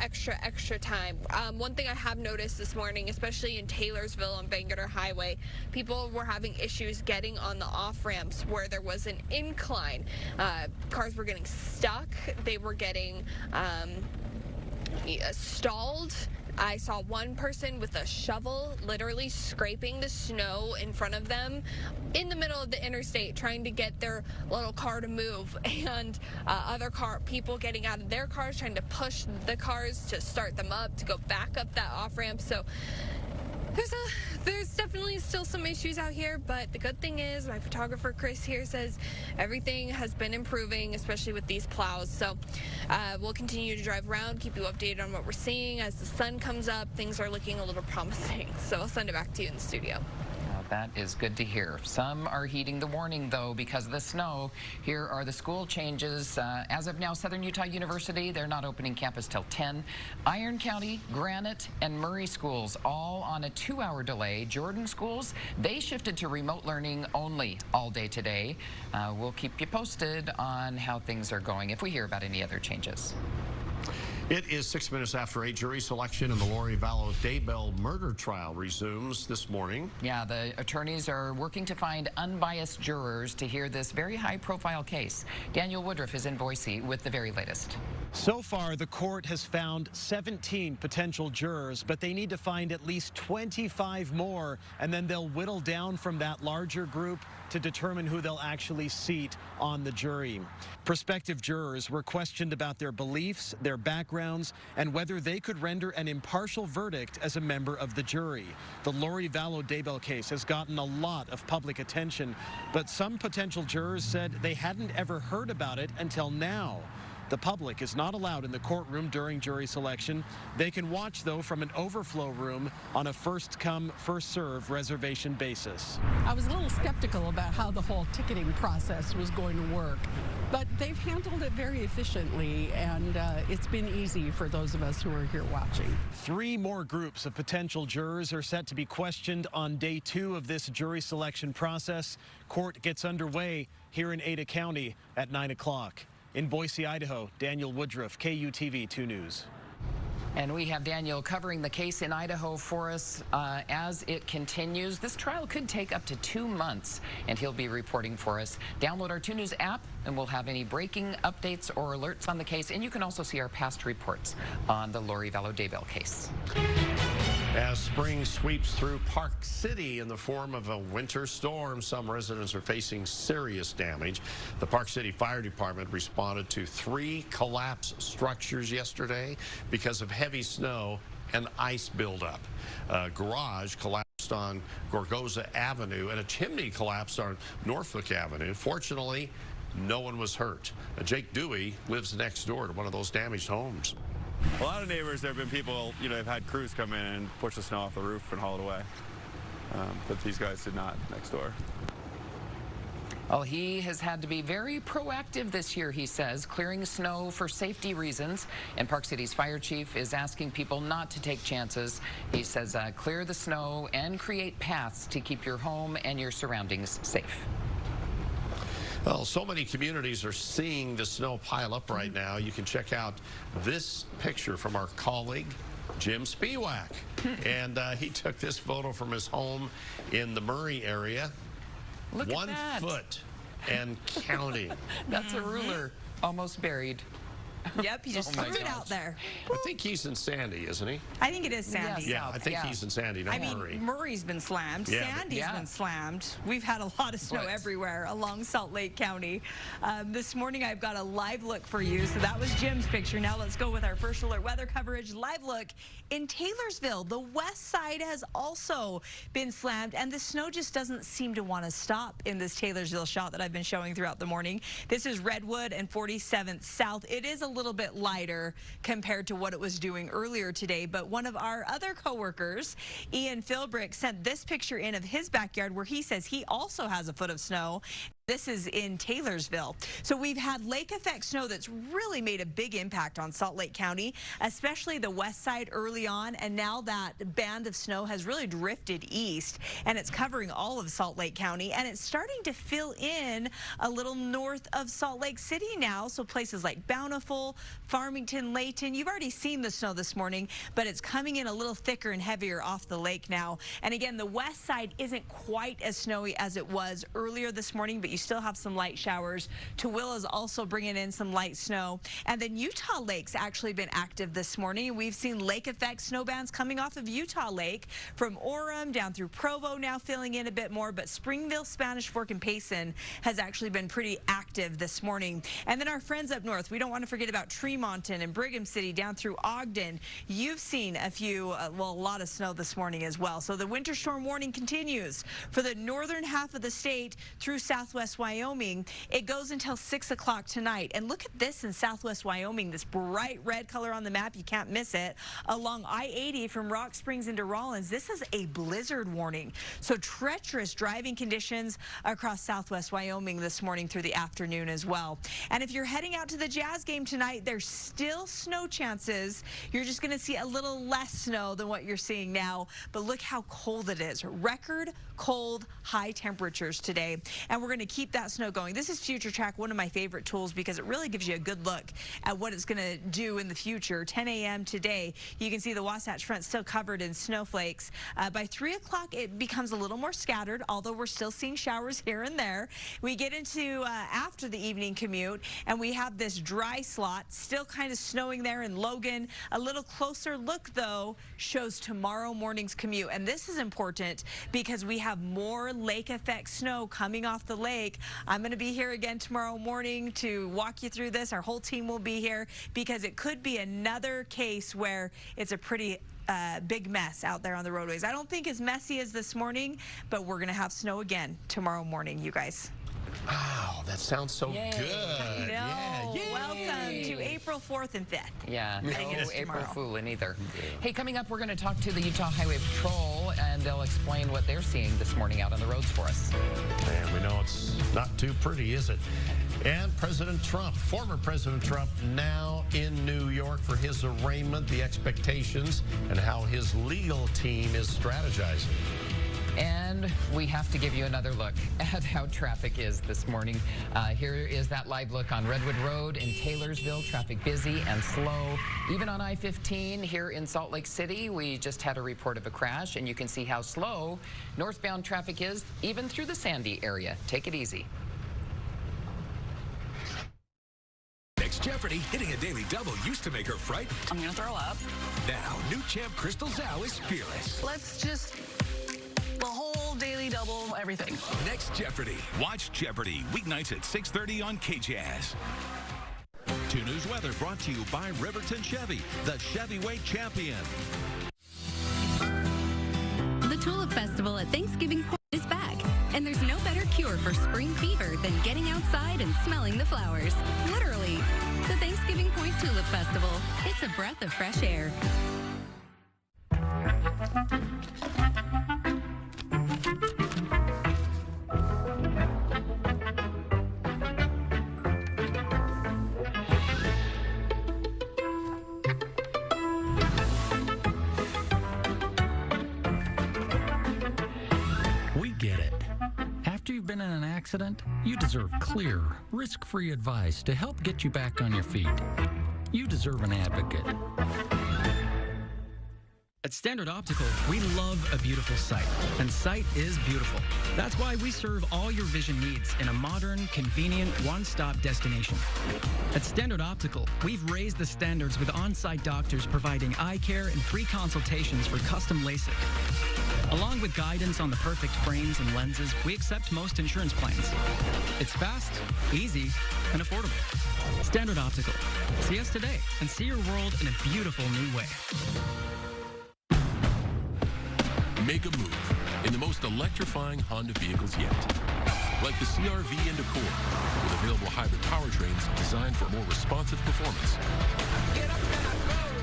time. One thing I have noticed this morning, especially in Taylorsville on Begetter Highway, people were having issues getting on the off-ramps where there was an incline. Cars were getting stuck. They were getting stalled. I saw one person with a shovel literally scraping the snow in front of them in the middle of the interstate trying to get their little car to move, and other people getting out of their cars trying to push the cars to start them up to go back up that off-ramp. So there's definitely still some issues out here, but the good thing is my photographer Chris here says everything has been improving, especially with these plows. So we'll continue to drive around, keep you updated on what we're seeing. As the sun comes up, things are looking a little promising. So I'll send it back to you in the studio. That is good to hear. Some are heeding the warning, though, because of the snow. Here are the school changes. As of now, Southern Utah University, they're not opening campus till 10. Iron County, Granite, and Murray schools all on a 2-hour delay. Jordan schools, they shifted to remote learning only all day today. We'll keep you posted on how things are going if we hear about any other changes. It is 6 minutes after 8. Jury selection in the Lori Vallow Daybell murder trial resumes this morning. Yeah, the attorneys are working to find unbiased jurors to hear this very high-profile case. Daniel Woodruff is in Boise with the very latest. So far, the court has found 17 potential jurors, but they need to find at least 25 more, and then they'll whittle down from that larger group to determine who they'll actually seat on the jury. Prospective jurors were questioned about their beliefs, their backgrounds, and whether they could render an impartial verdict as a member of the jury. The Lori Vallow Daybell case has gotten a lot of public attention, but some potential jurors said they hadn't ever heard about it until now. The public is not allowed in the courtroom during jury selection. They can watch, though, from an overflow room on a first-come, first-served reservation basis. I was a little skeptical about how the whole ticketing process was going to work, but they've handled it very efficiently, and it's been easy for those of us who are here watching. 3 more groups of potential jurors are set to be questioned on day 2 of this jury selection process. Court gets underway here in Ada County at 9 o'clock. In Boise, Idaho, Daniel Woodruff, KUTV 2 News. And we have Daniel covering the case in Idaho for us as it continues. This trial could take up to 2 months, and he'll be reporting for us. Download our 2 News app, and we'll have any breaking updates or alerts on the case. And you can also see our past reports on the Lori Vallow Daybell case. As spring sweeps through Park City in the form of a winter storm, some residents are facing serious damage. The Park City Fire Department responded to 3 collapsed structures yesterday because of heavy snow and ice buildup. A garage collapsed on Gorgoza Avenue and a chimney collapsed on Norfolk Avenue. Fortunately, no one was hurt. Jake Dewey lives next door to one of those damaged homes. A lot of neighbors, there have been people, they've had crews come in and push the snow off the roof and haul it away. But these guys did not next door. Well, he has had to be very proactive this year, he says, clearing snow for safety reasons. And Park City's fire chief is asking people not to take chances. He says clear the snow and create paths to keep your home and your surroundings safe. Well, so many communities are seeing the snow pile up right now. You can check out this picture from our colleague, Jim Spiewak. And he took this photo from his home in the Murray area. Look 1 foot and counting. That's a ruler, almost buried. Yep, he just threw it out there. I think he's in Sandy, isn't he? I think it is Sandy. Yeah, I think he's in Sandy, not Murray. Murray's been slammed. Yeah, Sandy's been slammed. We've had a lot of snow everywhere along Salt Lake County. This morning, I've got a live look for you. So that was Jim's picture. Now let's go with our first alert weather coverage. Live look in Taylorsville. The west side has also been slammed, and the snow just doesn't seem to want to stop in this Taylorsville shot that I've been showing throughout the morning. This is Redwood and 47th South. It is a little bit lighter compared to what it was doing earlier today, but one of our other coworkers, Ian Philbrick, sent this picture in of his backyard where he says he also has a foot of snow. This is in Taylorsville. So we've had lake effect snow that's really made a big impact on Salt Lake County, especially the west side early on. And now that band of snow has really drifted east, and it's covering all of Salt Lake County. And it's starting to fill in a little north of Salt Lake City now. So places like Bountiful, Farmington, Layton, you've already seen the snow this morning, but it's coming in a little thicker and heavier off the lake now. And again, the west side isn't quite as snowy as it was earlier this morning, but you still have some light showers. Tooele is also bringing in some light snow. And then Utah Lake's actually been active this morning. We've seen lake effect snow bands coming off of Utah Lake from Orem down through Provo, now filling in a bit more. But Springville, Spanish Fork, and Payson has actually been pretty active this morning. And then our friends up north, we don't want to forget about Tremonton and Brigham City down through Ogden. You've seen a few, well, a lot of snow this morning as well. So the winter storm warning continues for the northern half of the state through southwest Wyoming. It goes until 6 o'clock tonight. And look at this in southwest Wyoming, this bright red color on the map. You can't miss it. Along I-80 from Rock Springs into Rollins, this is a blizzard warning. So treacherous driving conditions across southwest Wyoming this morning through the afternoon as well. And if you're heading out to the Jazz game tonight, there's still snow chances. You're just going to see a little less snow than what you're seeing now. But look how cold it is. Record cold, high temperatures today. And we're going to keep that snow going. This is Future Track, one of my favorite tools, because it really gives you a good look at what it's going to do in the future. 10 a.m. today, you can see the Wasatch Front still covered in snowflakes. By 3 o'clock, it becomes a little more scattered, although we're still seeing showers here and there. We get into after the evening commute, and we have this dry slot, still kind of snowing there in Logan. A little closer look, though, shows tomorrow morning's commute. And this is important because we have more lake effect snow coming off the lake. I'm going to be here again tomorrow morning to walk you through this. Our whole team will be here because it could be another case where it's a pretty big mess out there on the roadways. I don't think as messy as this morning, but we're going to have snow again tomorrow morning, you guys. Wow, that sounds so good. I know. Yeah. Yay. Welcome to April 4th and 5th. Yeah, no April tomorrow. Fooling either. Hey, coming up, we're going to talk to the Utah Highway Patrol, and they'll explain what they're seeing this morning out on the roads for us. And we know it's not too pretty, is it? And President Trump, former President Trump, now in New York for his arraignment, the expectations, and how his legal team is strategizing. And we have to give you another look at how traffic is this morning. Here is that live look on Redwood Road in Taylorsville. Traffic busy and slow. Even on I-15 here in Salt Lake City, we just had a report of a crash, and you can see how slow northbound traffic is, even through the Sandy area. Take it easy. Next Jeopardy! Hitting a daily double used to make her frightened. I'm gonna throw up. Now, new champ Crystal Zhao is fearless. Let's just the whole daily double, everything. Next Jeopardy! Watch Jeopardy! Weeknights at 6:30 on KJAZ. 2 News Weather brought to you by Riverton Chevy, the Chevyweight champion. The Tulip Festival at Thanksgiving Point is back, and there's no better cure for spring fever than getting outside and smelling the flowers. Literally, the Thanksgiving Point Tulip Festival. It's a breath of fresh air. Been in an accident? You deserve clear, risk-free advice to help get you back on your feet. You deserve an advocate. At Standard Optical, we love a beautiful sight, and sight is beautiful. That's why we serve all your vision needs in a modern, convenient, one-stop destination. At Standard Optical, we've raised the standards with on-site doctors providing eye care and free consultations for custom LASIK. Along with guidance on the perfect frames and lenses, we accept most insurance plans. It's fast, easy, and affordable. Standard Optical. See us today and see your world in a beautiful new way. Make a move in the most electrifying Honda vehicles yet. Like the CR-V and Accord, with available hybrid powertrains designed for more responsive performance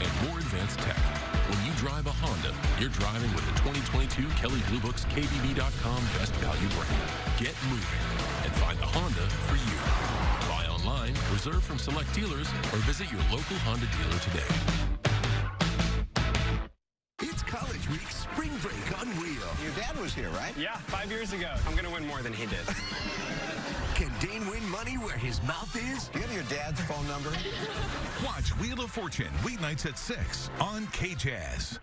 and more advanced tech. When you drive a Honda, you're driving with the 2022 Kelley Blue Book's KBB.com Best Value brand. Get moving and find the Honda for you. Buy online, reserve from select dealers, or visit your local Honda dealer today. It's College Week Spring Break on Wheel. Your dad was here, right? Yeah, 5 years ago. I'm going to win more than he did. Can Dane win money where his mouth is? Do you have your dad's phone number? Watch Wheel of Fortune weeknights at 6 on KJazz.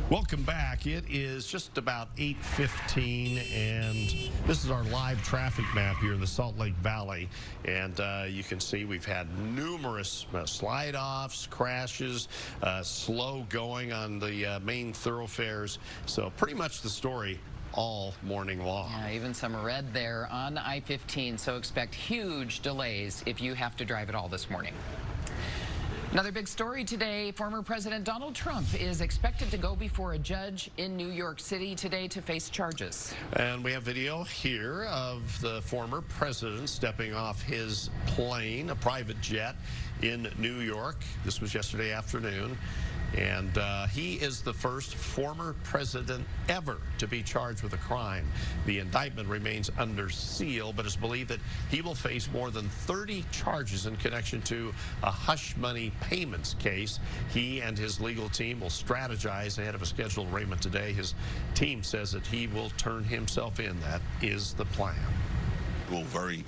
Welcome back. It is just about 8:15, and this is our live traffic map here in the Salt Lake Valley. And you can see we've had numerous slide-offs, crashes, slow going on the main thoroughfares. So pretty much the story all morning long. Yeah, even some red there on I-15, so expect huge delays if you have to drive it all this morning. Another big story today, former President Donald Trump is expected to go before a judge in New York City today to face charges. And we have video here of the former president stepping off his plane, a private jet, in New York. This was yesterday afternoon. And he is the first former president ever to be charged with a crime. The indictment remains under seal, but it's believed that he will face more than 30 charges in connection to a hush money payments case. He and his legal team will strategize ahead of a scheduled arraignment today. His team says that he will turn himself in. That is the plan. We'll very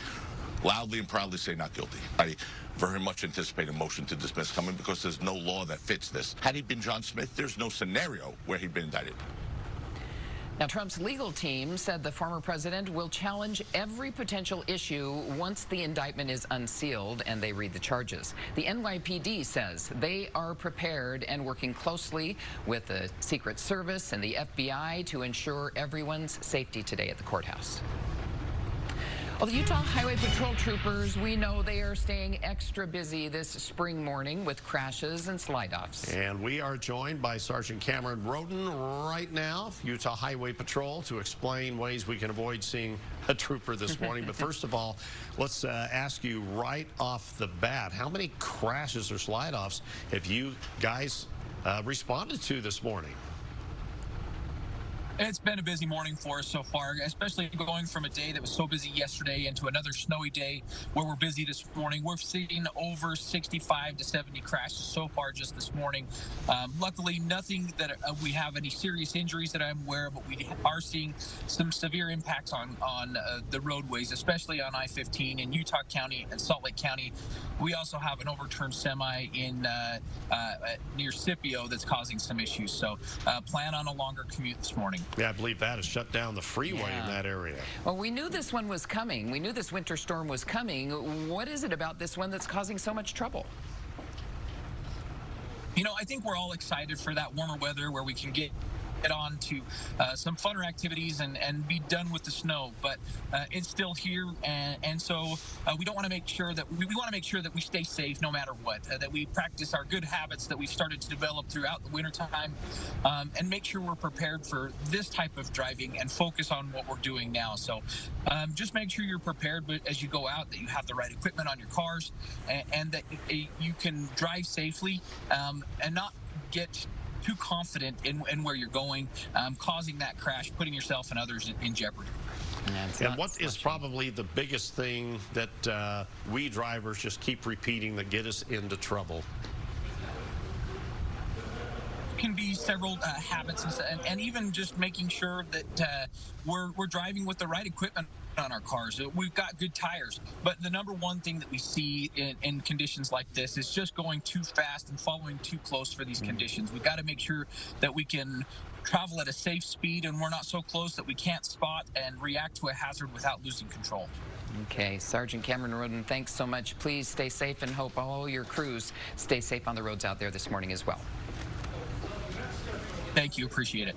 loudly and proudly say not guilty. I very much anticipate a motion to dismiss coming because there's no law that fits this. Had he been John Smith, there's no scenario where he'd been indicted. Now, Trump's legal team said the former president will challenge every potential issue once the indictment is unsealed and they read the charges. The NYPD says they are prepared and working closely with the Secret Service and the FBI to ensure everyone's safety today at the courthouse. Well, the Utah Highway Patrol troopers, we know they are staying extra busy this spring morning with crashes and slide-offs. And we are joined by Sergeant Cameron Roden right now, Utah Highway Patrol, to explain ways we can avoid seeing a trooper this morning. But first of all, let's ask you right off the bat, how many crashes or slide-offs have you guys responded to this morning? It's been a busy morning for us so far, especially going from a day that was so busy yesterday into another snowy day where we're busy this morning. We're seeing over 65 to 70 crashes so far just this morning. Luckily, nothing that we have any serious injuries that I'm aware of, but we are seeing some severe impacts on the roadways, especially on I-15 in Utah County and Salt Lake County. We also have an overturned semi in near Scipio that's causing some issues. So plan on a longer commute this morning. Yeah, I believe that has shut down the freeway in that area. Well, we knew this one was coming. We knew this winter storm was coming. What is it about this one that's causing so much trouble? You know, I think we're all excited for that warmer weather where we can get on to some funner activities and be done with the snow, but it's still here, and so we don't want to make sure that we want to make sure that we stay safe no matter what, that we practice our good habits that we've started to develop throughout the wintertime, and make sure we're prepared for this type of driving and focus on what we're doing now. So just make sure you're prepared, but as you go out, that you have the right equipment on your cars, and that you can drive safely and not get too confident in where you're going, causing that crash, putting yourself and others in jeopardy. And what is probably the biggest thing that we drivers just keep repeating that get us into trouble? can be several habits and even just making sure that we're driving with the right equipment on our cars. We've got good tires, but the number one thing that we see in conditions like this is just going too fast and following too close for these conditions. We've got to make sure that we can travel at a safe speed and we're not so close that we can't spot and react to a hazard without losing control. Okay, Sergeant Cameron Roden, thanks so much. Please stay safe and hope all your crews stay safe on the roads out there this morning as well. Thank you, appreciate it.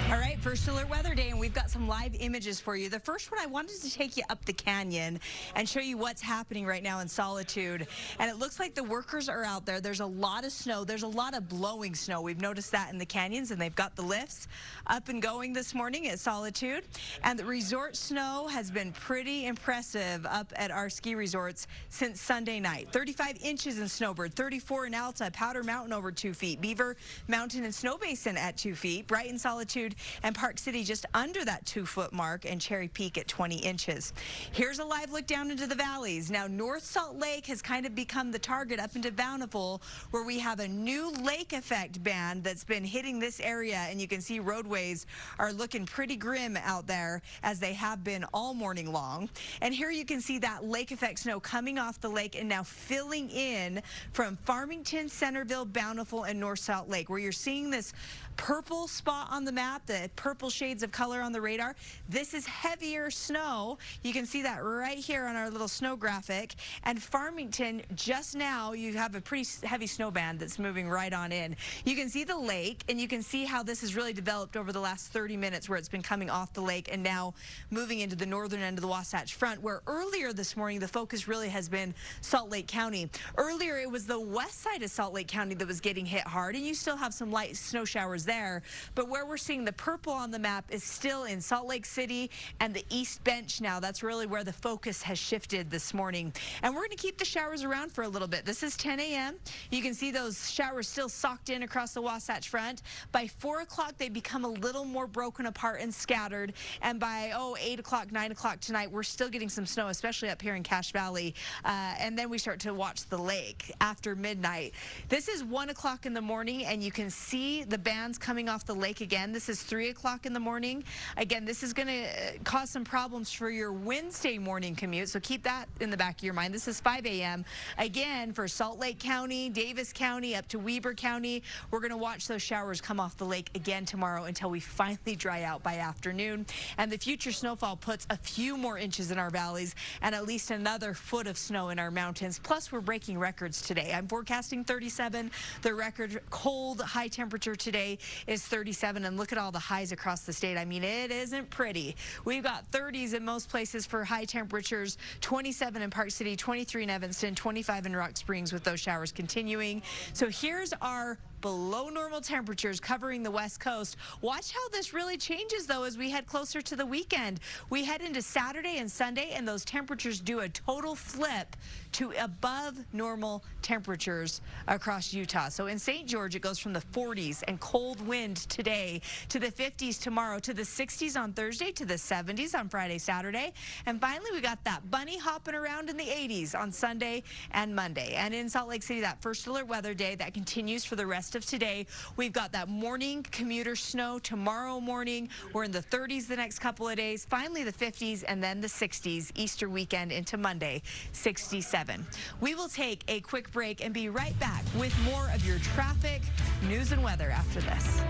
All right, first alert weather day, and we've got some live images for you. The first one, I wanted to take you up the canyon and show you what's happening right now in Solitude. And it looks like the workers are out there. There's a lot of snow. There's a lot of blowing snow. We've noticed that in the canyons, and they've got the lifts up and going this morning at Solitude. And the resort snow has been pretty impressive up at our ski resorts since Sunday night. 35 inches in Snowbird, 34 in Alta, Powder Mountain over 2 feet, Beaver Mountain and Snow Basin at 2 feet, Brighton, Solitude, and Park City just under that 2-foot mark, and Cherry Peak at 20 inches. Here's a live look down into the valleys. Now, North Salt Lake has kind of become the target up into Bountiful, where we have a new lake effect band that's been hitting this area, and you can see roadways are looking pretty grim out there, as they have been all morning long. And here you can see that lake effect snow coming off the lake and now filling in from Farmington, Centerville, Bountiful, and North Salt Lake, where you're seeing this purple spot on the map, the purple shades of color on the radar. This is heavier snow. You can see that right here on our little snow graphic. And Farmington, just now, you have a pretty heavy snow band that's moving right on in. You can see the lake, and you can see how this has really developed over the last 30 minutes, where it's been coming off the lake and now moving into the northern end of the Wasatch Front, where earlier this morning the focus really has been Salt Lake County. Earlier it was the west side of Salt Lake County that was getting hit hard, and you still have some light snow showers there, but where we're seeing the purple on the map is still in Salt Lake City and the East Bench now. That's really where the focus has shifted this morning. And we're going to keep the showers around for a little bit. This is 10 a.m. You can see those showers still socked in across the Wasatch Front. By 4 o'clock, they become a little more broken apart and scattered. And by, 8 o'clock, 9 o'clock tonight, we're still getting some snow, especially up here in Cache Valley. And then we start to watch the lake after midnight. This is 1 o'clock in the morning, and you can see the bands coming off the lake again. This is 3 o'clock in the morning. Again, this is going to cause some problems for your Wednesday morning commute, so keep that in the back of your mind. This is 5 a.m. Again, for Salt Lake County, Davis County, up to Weber County, we're going to watch those showers come off the lake again tomorrow until we finally dry out by afternoon. And the future snowfall puts a few more inches in our valleys and at least another foot of snow in our mountains. Plus, we're breaking records today. I'm forecasting 37. The record cold high temperature today is 37, and look at all the highs across the state. I mean, it isn't pretty. We've got 30s in most places for high temperatures, 27 in Park City, 23 in Evanston, 25 in Rock Springs, with those showers continuing. So here's our below normal temperatures covering the West Coast. Watch how this really changes, though, as we head closer to the weekend. We head into Saturday and Sunday, and those temperatures do a total flip to above normal temperatures across Utah. So in St. George, it goes from the 40s and cold wind today to the 50s tomorrow, to the 60s on Thursday, to the 70s on Friday, Saturday. And finally, we got that bunny hopping around in the 80s on Sunday and Monday. And in Salt Lake City, that first alert weather day, that continues for the rest of today. We've got that morning commuter snow tomorrow morning. We're in the 30s the next couple of days, finally the 50s, and then the 60s Easter weekend into Monday, 67. We will take a quick break and be right back with more of your traffic, news, and weather after this.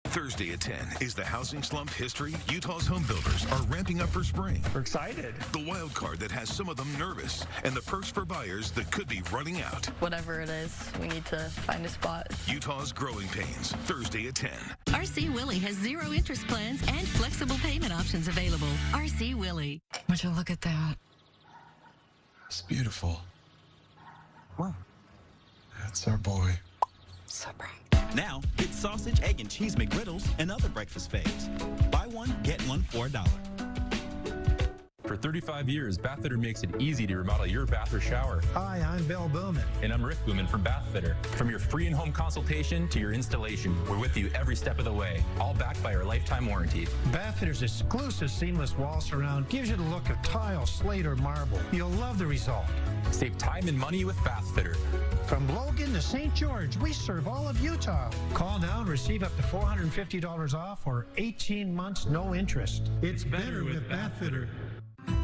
Thursday at 10 is the housing slump history. Utah's home builders are ramping up for spring. We're excited. The wild card that has some of them nervous, and the perks for buyers that could be running out. Whatever it is, we need to find a spot. Utah's growing pains, Thursday at 10. RC Willey has 0 interest plans and flexible payment options available. RC Willey. Would you look at that? It's beautiful. Wow. That's our boy. So bright. Now, get sausage, egg, and cheese McGriddles and other breakfast faves. Buy one, get one for $1. For 35 years, Bathfitter makes it easy to remodel your bath or shower. Hi, I'm Bill Booman. And I'm Rick Booman from Bathfitter. From your free in-home consultation to your installation, we're with you every step of the way, all backed by our lifetime warranty. Bathfitter's exclusive seamless wall surround gives you the look of tile, slate, or marble. You'll love the result. Save time and money with Bathfitter. From Logan to St. George, we serve all of Utah. Call now and receive up to $450 off or 18 months no interest. It's better with Bathfitter.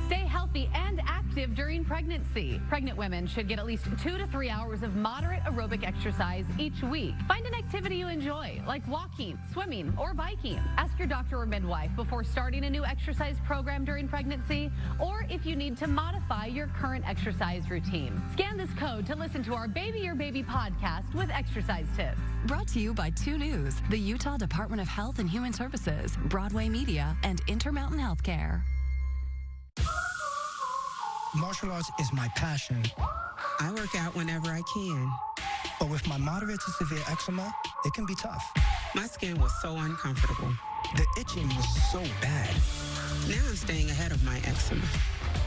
Stay healthy and active during pregnancy. Pregnant women should get at least 2 to 3 hours of moderate aerobic exercise each week. Find an activity you enjoy, like walking, swimming, or biking. Ask your doctor or midwife before starting a new exercise program during pregnancy, or if you need to modify your current exercise routine. Scan this code to listen to our Baby Your Baby podcast with exercise tips. Brought to you by 2 News, the Utah Department of Health and Human Services, Broadway Media, and Intermountain Healthcare. Martial arts is my passion. I work out whenever I can. But with my moderate to severe eczema, it can be tough. My skin was so uncomfortable. The itching was so bad. Now I'm staying ahead of my eczema.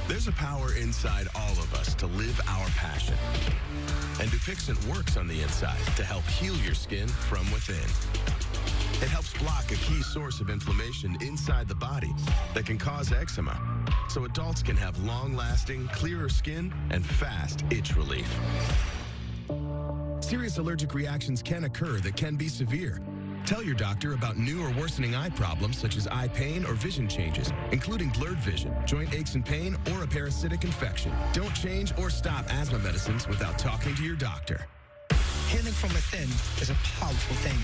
There's a power inside all of us to live our passion. And Dupixent works on the inside to help heal your skin from within. It helps block a key source of inflammation inside the body that can cause eczema, so adults can have long-lasting, clearer skin and fast itch relief. Serious allergic reactions can occur that can be severe. Tell your doctor about new or worsening eye problems such as eye pain or vision changes, including blurred vision, joint aches and pain, or a parasitic infection. Don't change or stop asthma medicines without talking to your doctor. Healing from within is a powerful thing.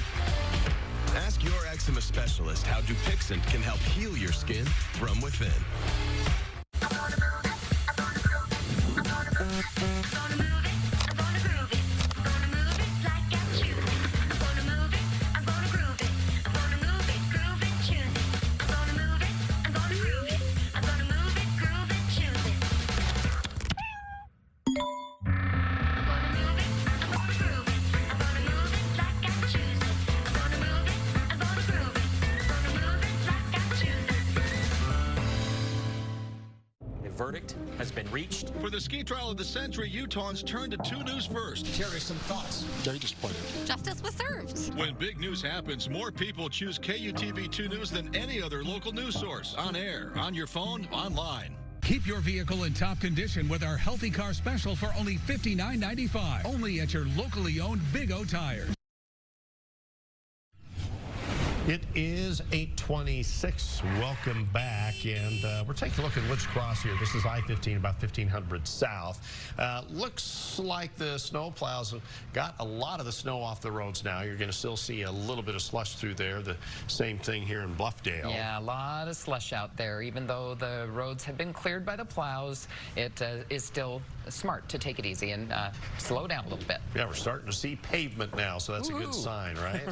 Ask your eczema specialist how Dupixent can help heal your skin from within. Verdict has been reached. For the ski trial of the century, Utahns turned to 2 News first. Terry, some thoughts. Very disappointed. Justice was served. When big news happens, more people choose KUTV 2 News than any other local news source. On air, on your phone, online. Keep your vehicle in top condition with our Healthy Car Special for only $59.95. Only at your locally owned Big O Tires. It is 8:26. Welcome back, and we're taking a look at Woods Cross here. This is I-15, about 1500 south. Looks like the snow plows have got a lot of the snow off the roads now. You're going to still see a little bit of slush through there. The same thing here in Bluffdale. Yeah, a lot of slush out there. Even though the roads have been cleared by the plows, it is still smart to take it easy and slow down a little bit. Yeah, we're starting to see pavement now, so that's a good sign, right?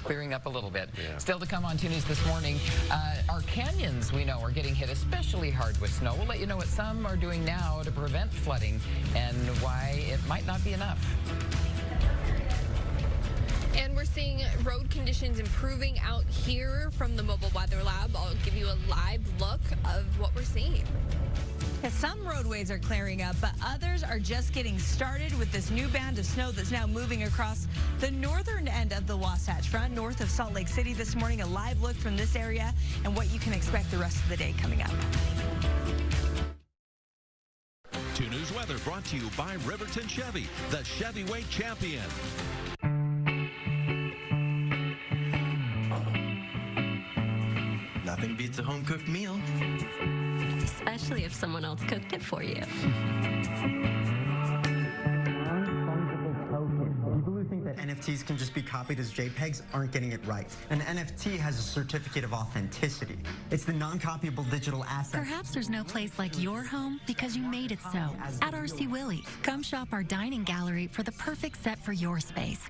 Clearing up a little bit. Yeah. Still to come on 2 News this morning, our canyons, we know, are getting hit especially hard with snow. We'll let you know what some are doing now to prevent flooding and why it might not be enough. And we're seeing road conditions improving out here from the Mobile Weather Lab. I'll give you a live look of what we're seeing. Some roadways are clearing up, but others are just getting started with this new band of snow that's now moving across the northern end of the Wasatch Front, north of Salt Lake City this morning. A live look from this area and what you can expect the rest of the day coming up. 2 News weather brought to you by Riverton Chevy, the Chevyweight champion. Nothing beats a home-cooked meal. Especially if someone else cooked it for you. People who think that NFTs can just be copied as JPEGs aren't getting it right. An NFT has a certificate of authenticity. It's the non-copyable digital asset. Perhaps there's no place like your home because you made it so. At RC Willie's, come shop our dining gallery for the perfect set for your space.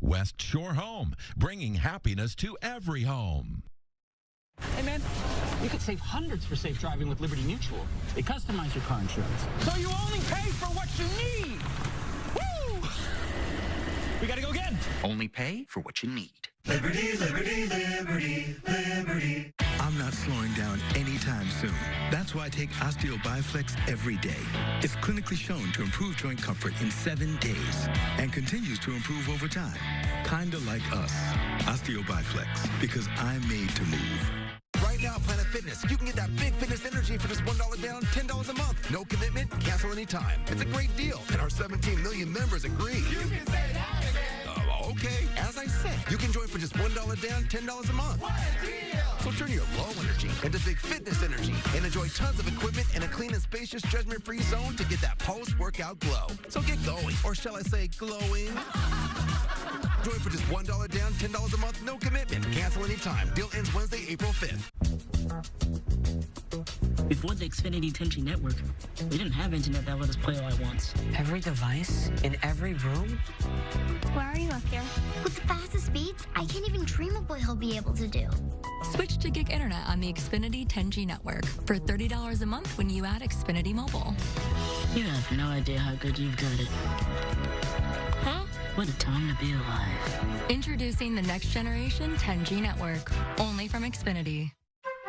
West Shore Home, bringing happiness to every home. Hey, man, you could save hundreds for safe driving with Liberty Mutual. They customize your car insurance, so you only pay for what you need. Woo! We gotta go again. Only pay for what you need. Liberty, liberty, liberty, liberty. I'm not slowing down anytime soon. That's why I take Osteo Biflex every day. It's clinically shown to improve joint comfort in 7 days and continues to improve over time. Kinda like us. Osteo Biflex, because I'm made to move. Right now, Planet Fitness. You can get that big fitness energy for just $1 down, $10 a month. No commitment, cancel anytime. It's a great deal, and our 17 million members agree. You can say that again. Okay, as I said, you can join for just $1 down, $10 a month. What a deal! So turn your low energy into big fitness energy and enjoy tons of equipment in a clean and spacious judgment-free zone to get that post-workout glow. So get going, or shall I say glowing? Join for just $1 down, $10 a month, no commitment. Cancel anytime. Deal ends Wednesday, April 5th. Before the Xfinity 10G network, we didn't have internet that let us play all at once. Every device? In every room? Where are you up here? With the fastest speeds, I can't even dream of what he'll be able to do. Switch to gig internet on the Xfinity 10G network for $30 a month when you add Xfinity Mobile. You have no idea how good you've got it. Huh? What a time to be alive. Introducing the next generation 10G network, only from Xfinity.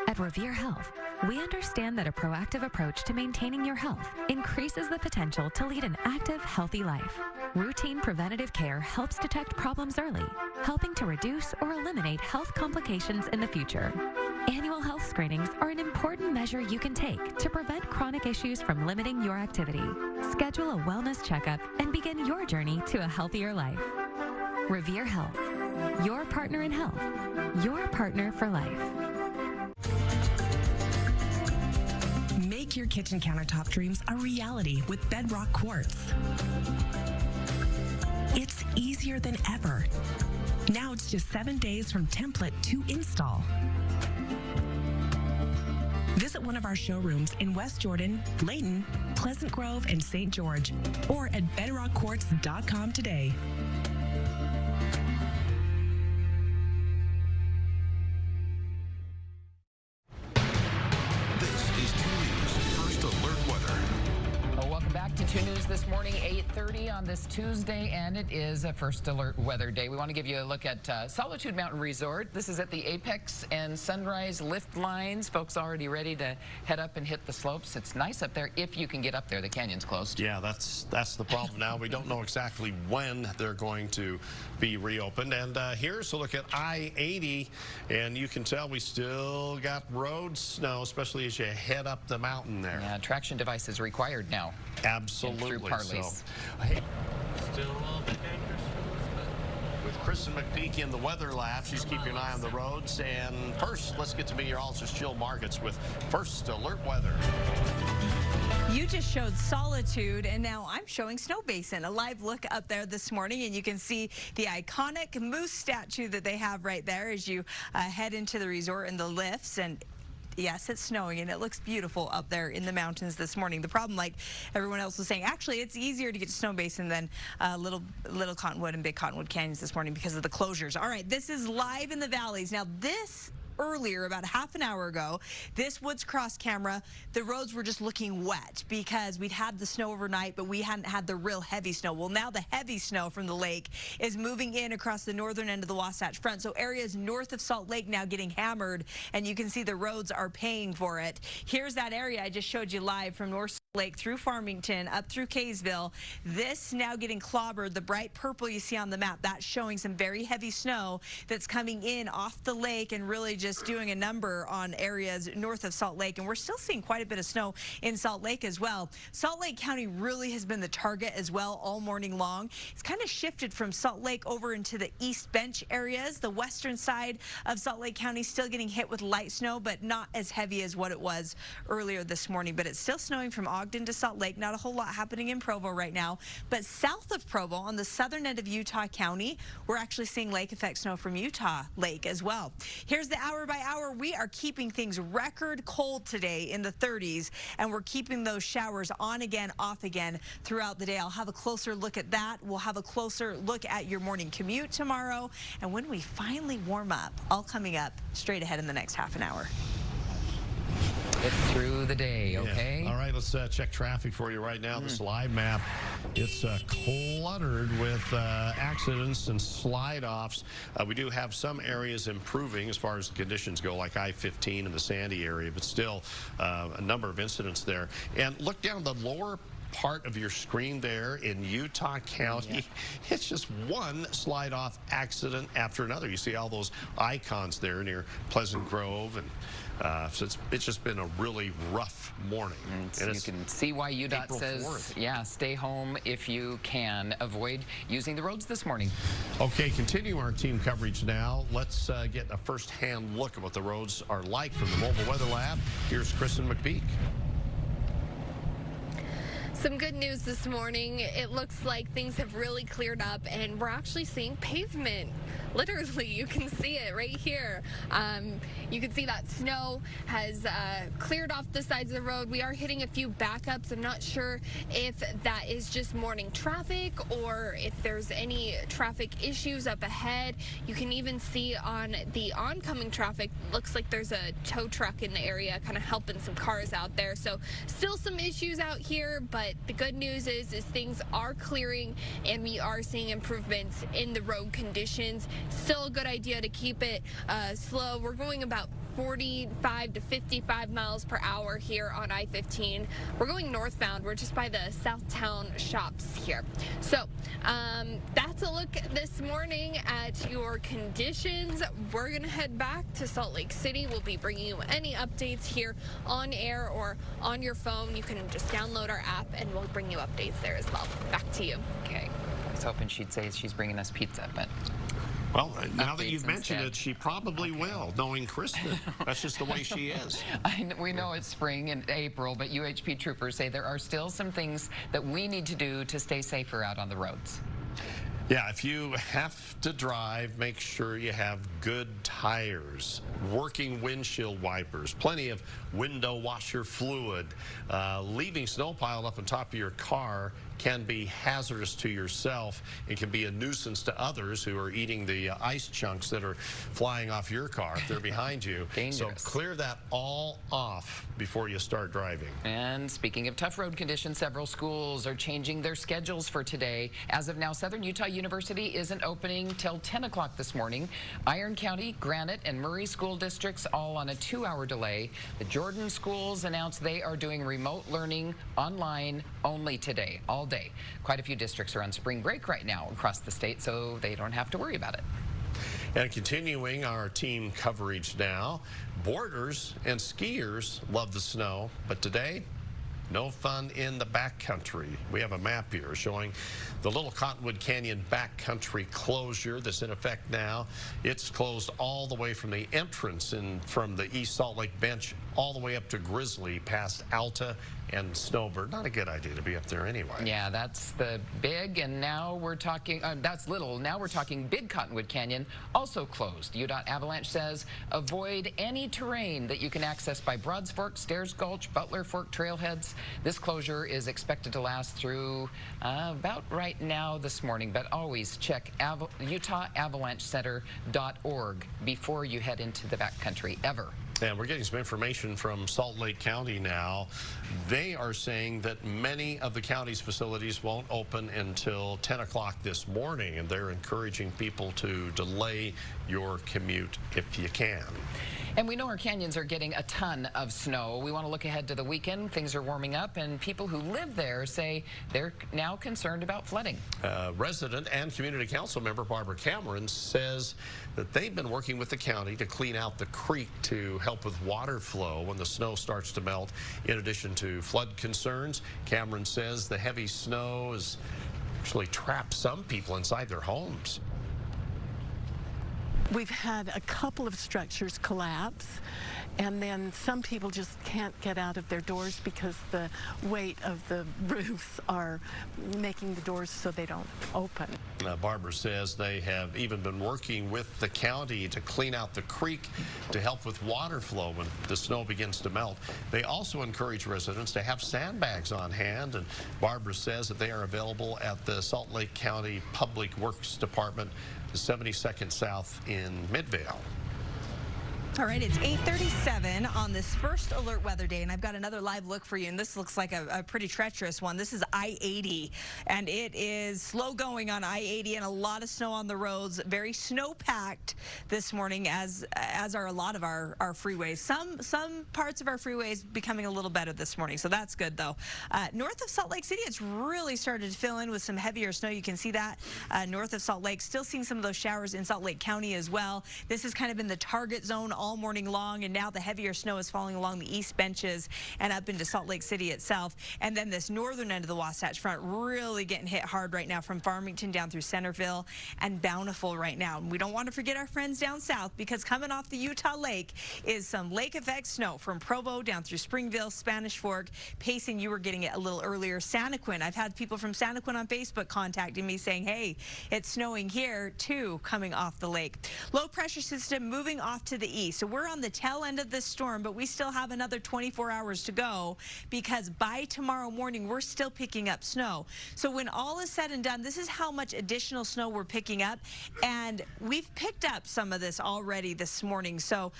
At Revere Health, we understand that a proactive approach to maintaining your health increases the potential to lead an active, healthy life. Routine preventative care helps detect problems early, helping to reduce or eliminate health complications in the future. Annual health screenings are an important measure you can take to prevent chronic issues from limiting your activity. Schedule a wellness checkup and begin your journey to a healthier life. Revere Health, your partner in health, your partner for life. Make your kitchen countertop dreams a reality with Bedrock Quartz. It's easier than ever. Now it's just 7 days from template to install. Visit one of our showrooms in West Jordan, Layton, Pleasant Grove, and St. George, or at bedrockquartz.com today. To 2 News this morning, 8:30 on this Tuesday, and it is a First Alert Weather Day. We want to give you a look at Solitude Mountain Resort. This is at the Apex and Sunrise lift lines. Folks already ready to head up and hit the slopes. It's nice up there if you can get up there. The canyon's closed. Yeah, that's the problem now. We don't know exactly when they're going to be reopened. And here's a look at I-80, and you can tell we still got road snow, especially as you head up the mountain there. Yeah, traction devices required now. Absolutely. So, hey, still a little bit dangerous with Kristen McPeak in the Weather Lab. She's keeping an eye on the roads. And first, let's get to meteorologist Jill Markets with First Alert Weather. You just showed Solitude, and now I'm showing Snow Basin. A live look up there this morning, and you can see the iconic moose statue that they have right there as you head into the resort and the lifts. And yes, it's snowing, and it looks beautiful up there in the mountains this morning. The problem, like everyone else was saying, actually, it's easier to get to Snow Basin than Little Cottonwood and Big Cottonwood Canyons this morning because of the closures. All right, this is live in the valleys. Now, this earlier, about half an hour ago, this Woods Cross camera, the roads were just looking wet because we'd had the snow overnight, but we hadn't had the real heavy snow. Well, now the heavy snow from the lake is moving in across the northern end of the Wasatch Front. So areas north of Salt Lake now getting hammered, and you can see the roads are paying for it. Here's that area I just showed you live from North Salt Lake through Farmington up through Kaysville. This now getting clobbered. The bright purple you see on the map, that's showing some very heavy snow that's coming in off the lake and really just doing a number on areas north of Salt Lake. And we're still seeing quite a bit of snow in Salt Lake as well. Salt Lake County really has been the target as well all morning long. It's kind of shifted from Salt Lake over into the East Bench areas. The western side of Salt Lake County still getting hit with light snow, but not as heavy as what it was earlier this morning. But it's still snowing from Ogden to Salt Lake. Not a whole lot happening in Provo right now. But south of Provo, on the southern end of Utah County, we're actually seeing lake effect snow from Utah Lake as well. Here's the hour by hour. We are keeping things record cold today in the 30s, and we're keeping those showers on again, off again throughout the day. I'll have a closer look at that. We'll have a closer look at your morning commute tomorrow, and when we finally warm up, all coming up straight ahead in the next half an hour. Get through the day, okay? Yeah. All right, let's check traffic for you right now. This live map, it's cluttered with accidents and slide-offs. We do have some areas improving as far as the conditions go, like I-15 in the Sandy area, but still a number of incidents there. And look down the lower part of your screen there in Utah County. It's just one slide-off accident after another. You see all those icons there near Pleasant Grove, and so it's just been a really rough morning. And you can see why UDOT April says, 4th. yeah, stay home if you can. Avoid using the roads this morning. Okay, continue our team coverage now. Let's get a first-hand look at what the roads are like from the Mobile Weather Lab. Here's Kristen McPeak. Some good news this morning. It looks like things have really cleared up and we're actually seeing pavement. Literally, you can see it right here. You can see that snow has cleared off the sides of the road. We are hitting a few backups. I'm not sure if that is just morning traffic or if there's any traffic issues up ahead. You can even see on the oncoming traffic, looks like there's a tow truck in the area kind of helping some cars out there. So still some issues out here, but the good news is things are clearing and we are seeing improvements in the road conditions. Still a good idea to keep it slow. We're going about 45 to 55 miles per hour here on I-15. We're going northbound. We're just by the Southtown shops here. So that's a look this morning at your conditions. We're going to head back to Salt Lake City. We'll be bringing you any updates here on air or on your phone. You can just download our app and we'll bring you updates there as well. Back to you. Okay. I was hoping she'd say she's bringing us pizza, but... Well, now that you've mentioned it, she probably will, knowing Kristen. That's just the way she is. We know it's spring and April, but UHP troopers say there are still some things that we need to do to stay safer out on the roads. Yeah, if you have to drive, make sure you have good tires, working windshield wipers, plenty of window washer fluid. Leaving snow piled up on top of your car can be hazardous to yourself. It can be a nuisance to others who are eating the ice chunks that are flying off your car if they're behind you. Dangerous. So clear that all off before you start driving. And speaking of tough road conditions, several schools are changing their schedules for today. As of now, Southern Utah University isn't opening till 10 o'clock this morning. Iron County, Granite, and Murray school districts all on a 2-hour delay. The Jordan schools announced they are doing remote learning online only today, all day. Quite a few districts are on spring break right now across the state, so they don't have to worry about it. And continuing our team coverage now, boarders and skiers love the snow, but today, no fun in the backcountry. We have a map here showing the Little Cottonwood Canyon backcountry closure that's in effect now. It's closed all the way from the entrance from the East Salt Lake Bench all the way up to Grizzly past Alta and Snowbird. Not a good idea to be up there anyway. Yeah, that's the big, and now we're talking, that's little. Now we're talking Big Cottonwood Canyon, also closed. UDOT Avalanche says avoid any terrain that you can access by Broads Fork, Stairs Gulch, Butler Fork trailheads. This closure is expected to last through about right now this morning, but always check UtahAvalancheCenter.org before you head into the backcountry, ever. And we're getting some information from Salt Lake County now. They are saying that many of the county's facilities won't open until 10 o'clock this morning, and they're encouraging people to delay your commute if you can. And we know our canyons are getting a ton of snow. We want to look ahead to the weekend. Things are warming up, and people who live there say they're now concerned about flooding. Resident and community council member Barbara Cameron says that they've been working with the county to clean out the creek to help with water flow when the snow starts to melt. In addition to flood concerns, Cameron says the heavy snow has actually trapped some people inside their homes. We've had a couple of structures collapse, and then some people just can't get out of their doors because the weight of the roofs are making the doors so they don't open. Barbara says they have even been working with the county to clean out the creek to help with water flow when the snow begins to melt. They also encourage residents to have sandbags on hand, and Barbara says that they are available at the Salt Lake County Public Works Department, the 72nd South in Midvale. All right, it's 8:37 on this first alert weather day, and I've got another live look for you, and this looks like a pretty treacherous one. This is I-80, and it is slow going on I-80 and a lot of snow on the roads. Very snow-packed this morning, as are a lot of our freeways. Some parts of our freeways becoming a little better this morning, so that's good, though. North of Salt Lake City, it's really started to fill in with some heavier snow. You can see that north of Salt Lake. Still seeing some of those showers in Salt Lake County as well. This has kind of been the target zone all morning long, and now the heavier snow is falling along the east benches and up into Salt Lake City itself. And then this northern end of the Wasatch Front really getting hit hard right now from Farmington down through Centerville and Bountiful right now. And we don't want to forget our friends down south, because coming off the Utah Lake is some lake effect snow from Provo down through Springville, Spanish Fork. Payson, you were getting it a little earlier. Santaquin, I've had people from Santaquin on Facebook contacting me saying, hey, it's snowing here too, coming off the lake. Low pressure system moving off to the east. So we're on the tail end of this storm, but we still have another 24 hours to go, because by tomorrow morning, we're still picking up snow. So when all is said and done, this is how much additional snow we're picking up. And we've picked up some of this already this morning. So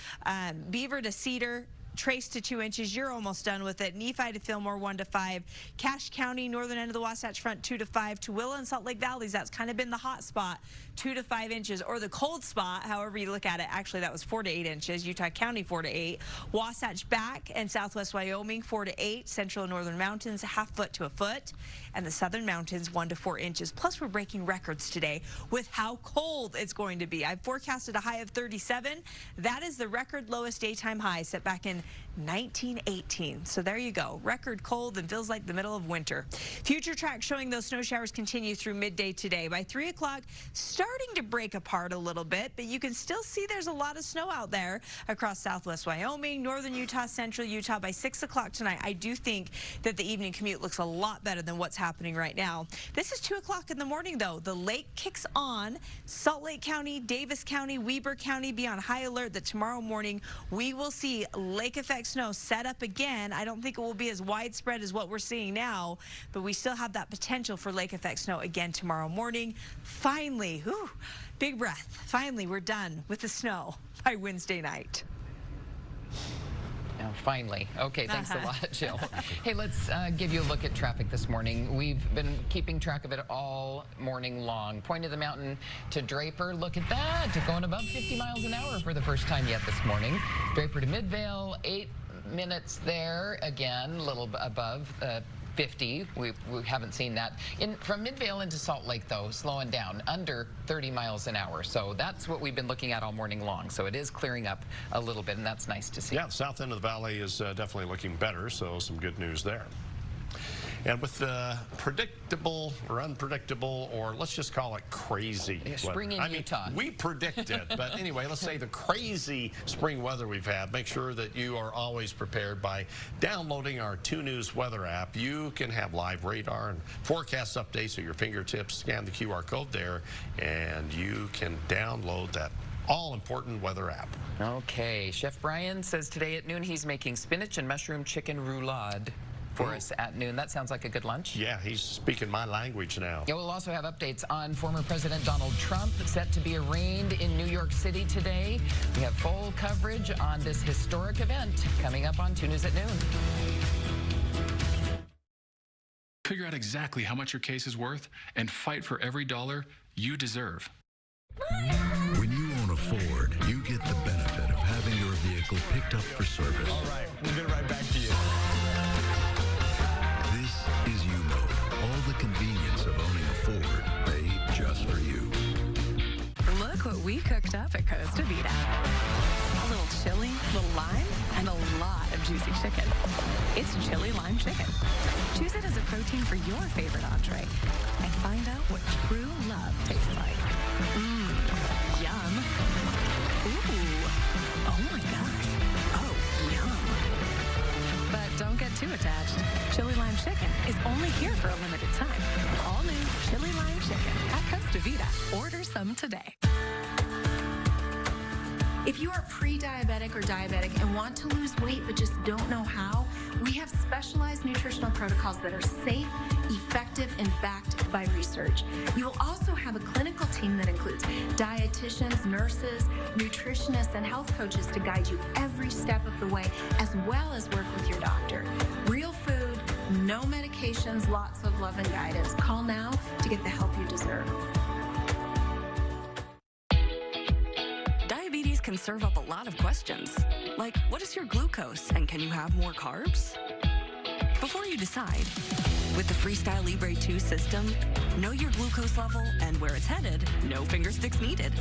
Beaver to Cedar, Trace to 2 inches. You're almost done with it. Nephi to Fillmore, 1 to 5. Cache County, northern end of the Wasatch Front, 2 to 5. Tooele and Salt Lake Valleys, that's kind of been the hot spot, 2 to 5 inches, or the cold spot, however you look at it. Actually, that was 4 to 8 inches. Utah County, 4 to 8. Wasatch Back and southwest Wyoming, 4 to 8. Central and northern mountains, 1/2 foot to 1 foot. And the southern mountains, 1 to 4 inches. Plus, we're breaking records today with how cold it's going to be. I've forecasted a high of 37. That is the record lowest daytime high set back in 1918. So there you go. Record cold and feels like the middle of winter. Future track showing those snow showers continue through midday today. By 3 o'clock, starting to break apart a little bit, but you can still see there's a lot of snow out there across southwest Wyoming, northern Utah, central Utah. By 6 o'clock tonight, I do think that the evening commute looks a lot better than what's happening right now. This is 2 o'clock in the morning, though. The lake kicks on. Salt Lake County, Davis County, Weber County be on high alert that tomorrow morning we will see lake effect snow set up again. I don't think it will be as widespread as what we're seeing now, but we still have that potential for lake effect snow again tomorrow morning. Finally, whew, big breath. Finally, we're done with the snow by Wednesday night. Oh, finally. Okay, thanks a lot, Jill. Hey, let's give you a look at traffic this morning. We've been keeping track of it all morning long. Point of the Mountain to Draper. Look at that. Going above 50 miles an hour for the first time yet this morning. Draper to Midvale, 8 minutes there. Again, a little above 50. We haven't seen that. From Midvale into Salt Lake, though, slowing down under 30 miles an hour. So that's what we've been looking at all morning long. So it is clearing up a little bit, and that's nice to see. Yeah, the south end of the valley is definitely looking better, so some good news there. And with the predictable or unpredictable, or let's just call it crazy spring in Utah. We predict it, but anyway, let's say the crazy spring weather we've had. Make sure that you are always prepared by downloading our 2 News weather app. You can have live radar and forecast updates at your fingertips. Scan the QR code there, and you can download that all-important weather app. Okay, Chef Brian says today at noon he's making spinach and mushroom chicken roulade for us at noon. That sounds like a good lunch. Yeah, he's speaking my language now. Yeah, we'll also have updates on former President Donald Trump, set to be arraigned in New York City today. We have full coverage on this historic event coming up on 2 News at noon. Figure out exactly how much your case is worth and fight for every dollar you deserve. When you own a Ford, you get the benefit of having your vehicle picked up for service. All right, we'll get right back to you. This is U-Mode. All the convenience of owning a Ford made just for you. Look what we cooked up at Costa Vida. A little chili, little lime, and a lot of juicy chicken. It's chili lime chicken. Choose it as a protein for your favorite entree and find out what true love tastes like. Mmm, yum. Ooh, oh my gosh. Oh, yum. But don't get too attached. Chili lime chicken is only here for a limited time. All new chili lime chicken at Costa Vida. Order some today. If you are pre-diabetic or diabetic and want to lose weight but just don't know how, we have specialized nutritional protocols that are safe, effective, and backed by research. You will also have a clinical team that includes dietitians, nurses, nutritionists, and health coaches to guide you every step of the way, as well as work with your doctor. Real food, no medications, lots of love and guidance. Call now to get the help you deserve. Diabetes can serve up a lot of questions, like what is your glucose and can you have more carbs? Before you decide, with the Freestyle Libre 2 system, know your glucose level and where it's headed, no finger sticks needed.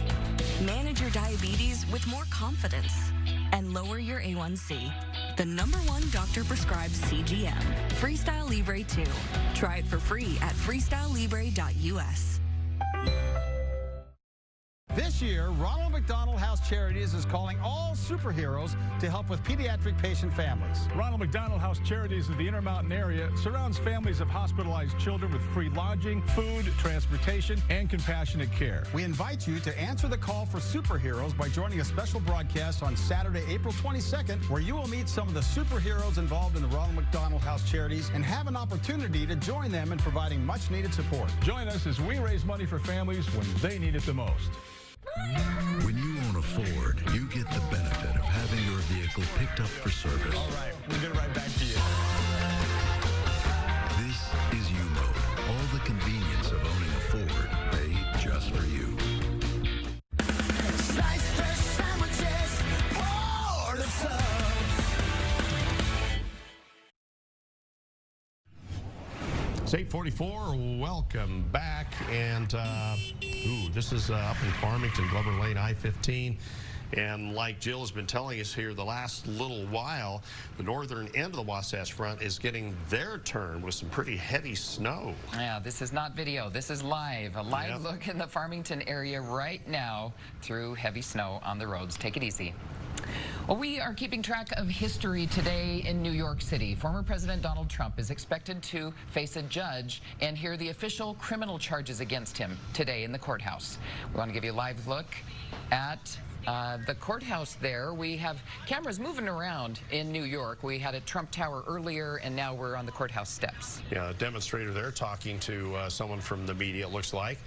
Manage your diabetes with more confidence and lower your A1C. The #1 doctor-prescribed CGM, Freestyle Libre 2. Try it for free at freestylelibre.us. This year, Ronald McDonald House Charities is calling all superheroes to help with pediatric patient families. Ronald McDonald House Charities of the Intermountain area surrounds families of hospitalized children with free lodging, food, transportation, and compassionate care. We invite you to answer the call for superheroes by joining a special broadcast on Saturday, April 22nd, where you will meet some of the superheroes involved in the Ronald McDonald House Charities and have an opportunity to join them in providing much-needed support. Join us as we raise money for families when they need it the most. When you own a Ford, you get the benefit of having your vehicle picked up for service. All right, we'll get it right back to you. This is U-Mode. All the convenience of owning a Ford, made just for you. Slice fresh sandwiches, Ford of Subs. It's 8:44. Welcome back. And this is up in Farmington, Glover Lane, I-15. And like Jill has been telling us here the last little while, the northern end of the Wasatch Front is getting their turn with some pretty heavy snow. Yeah, this is not video. This is live. A live look in the Farmington area right now through heavy snow on the roads. Take it easy. Well, we are keeping track of history today in New York City. Former President Donald Trump is expected to face a judge and hear the official criminal charges against him today in the courthouse. We want to give you a live look at the courthouse there. We have cameras moving around in New York. We had at Trump Tower earlier, and now we're on the courthouse steps. Yeah, a demonstrator there talking to someone from the media, it looks like.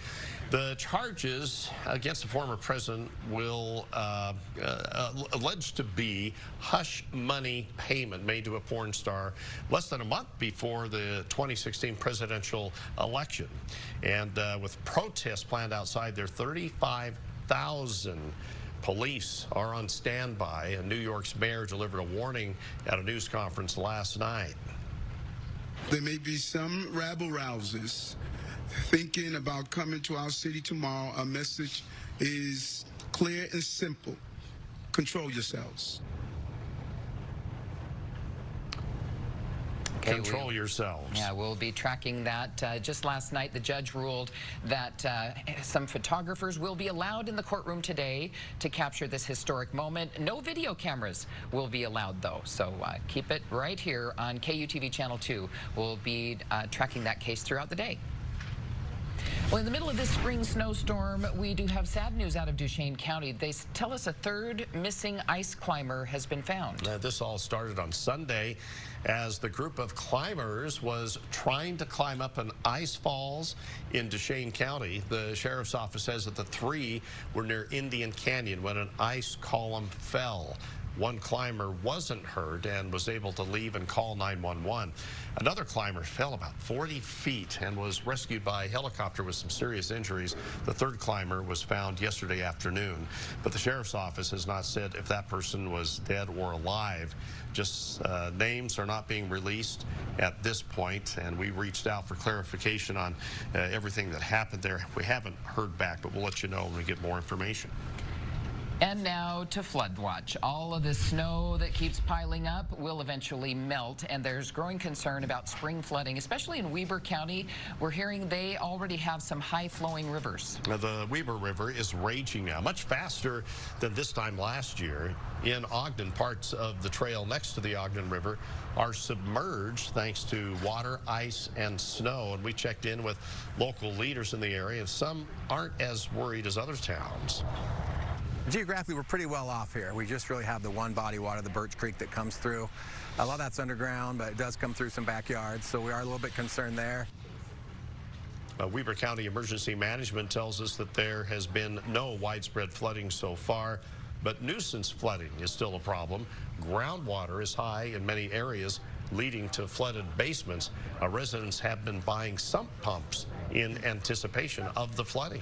The charges against the former president will alleged to be hush money payment made to a porn star less than a month before the 2016 presidential election. And with protests planned outside there, 35,000 police are on standby, and New York's mayor delivered a warning at a news conference last night. There may be some rabble-rousers thinking about coming to our city tomorrow. Our message is clear and simple. Control yourselves. Okay, Control yourselves. Yeah, we'll be tracking that. Just last night, the judge ruled that some photographers will be allowed in the courtroom today to capture this historic moment. No video cameras will be allowed, though, so keep it right here on KUTV Channel 2. We'll be tracking that case throughout the day. Well, in the middle of this spring snowstorm, we do have sad news out of Duchesne County. They tell us a third missing ice climber has been found. This all started on Sunday as the group of climbers was trying to climb up an ice falls in Duchesne County. The sheriff's office says that the three were near Indian Canyon when an ice column fell. One climber wasn't hurt and was able to leave and call 911. Another climber fell about 40 feet and was rescued by helicopter with some serious injuries. The third climber was found yesterday afternoon, but the sheriff's office has not said if that person was dead or alive. Just names are not being released at this point, and we reached out for clarification on everything that happened there. We haven't heard back, but we'll let you know when we get more information. And now to flood watch. All of this snow that keeps piling up will eventually melt, and there's growing concern about spring flooding, especially in Weber County. We're hearing they already have some high-flowing rivers. The Weber River is raging now, much faster than this time last year. In Ogden, parts of the trail next to the Ogden River are submerged thanks to water, ice, and snow. And we checked in with local leaders in the area, and some aren't as worried as other towns. Geographically, we're pretty well off here. We just really have the one body of water, the Birch Creek, that comes through. A lot of that's underground, but it does come through some backyards, so we are a little bit concerned there. Weber County Emergency Management tells us that there has been no widespread flooding so far, but nuisance flooding is still a problem. Groundwater is high in many areas, leading to flooded basements. Residents have been buying sump pumps in anticipation of the flooding.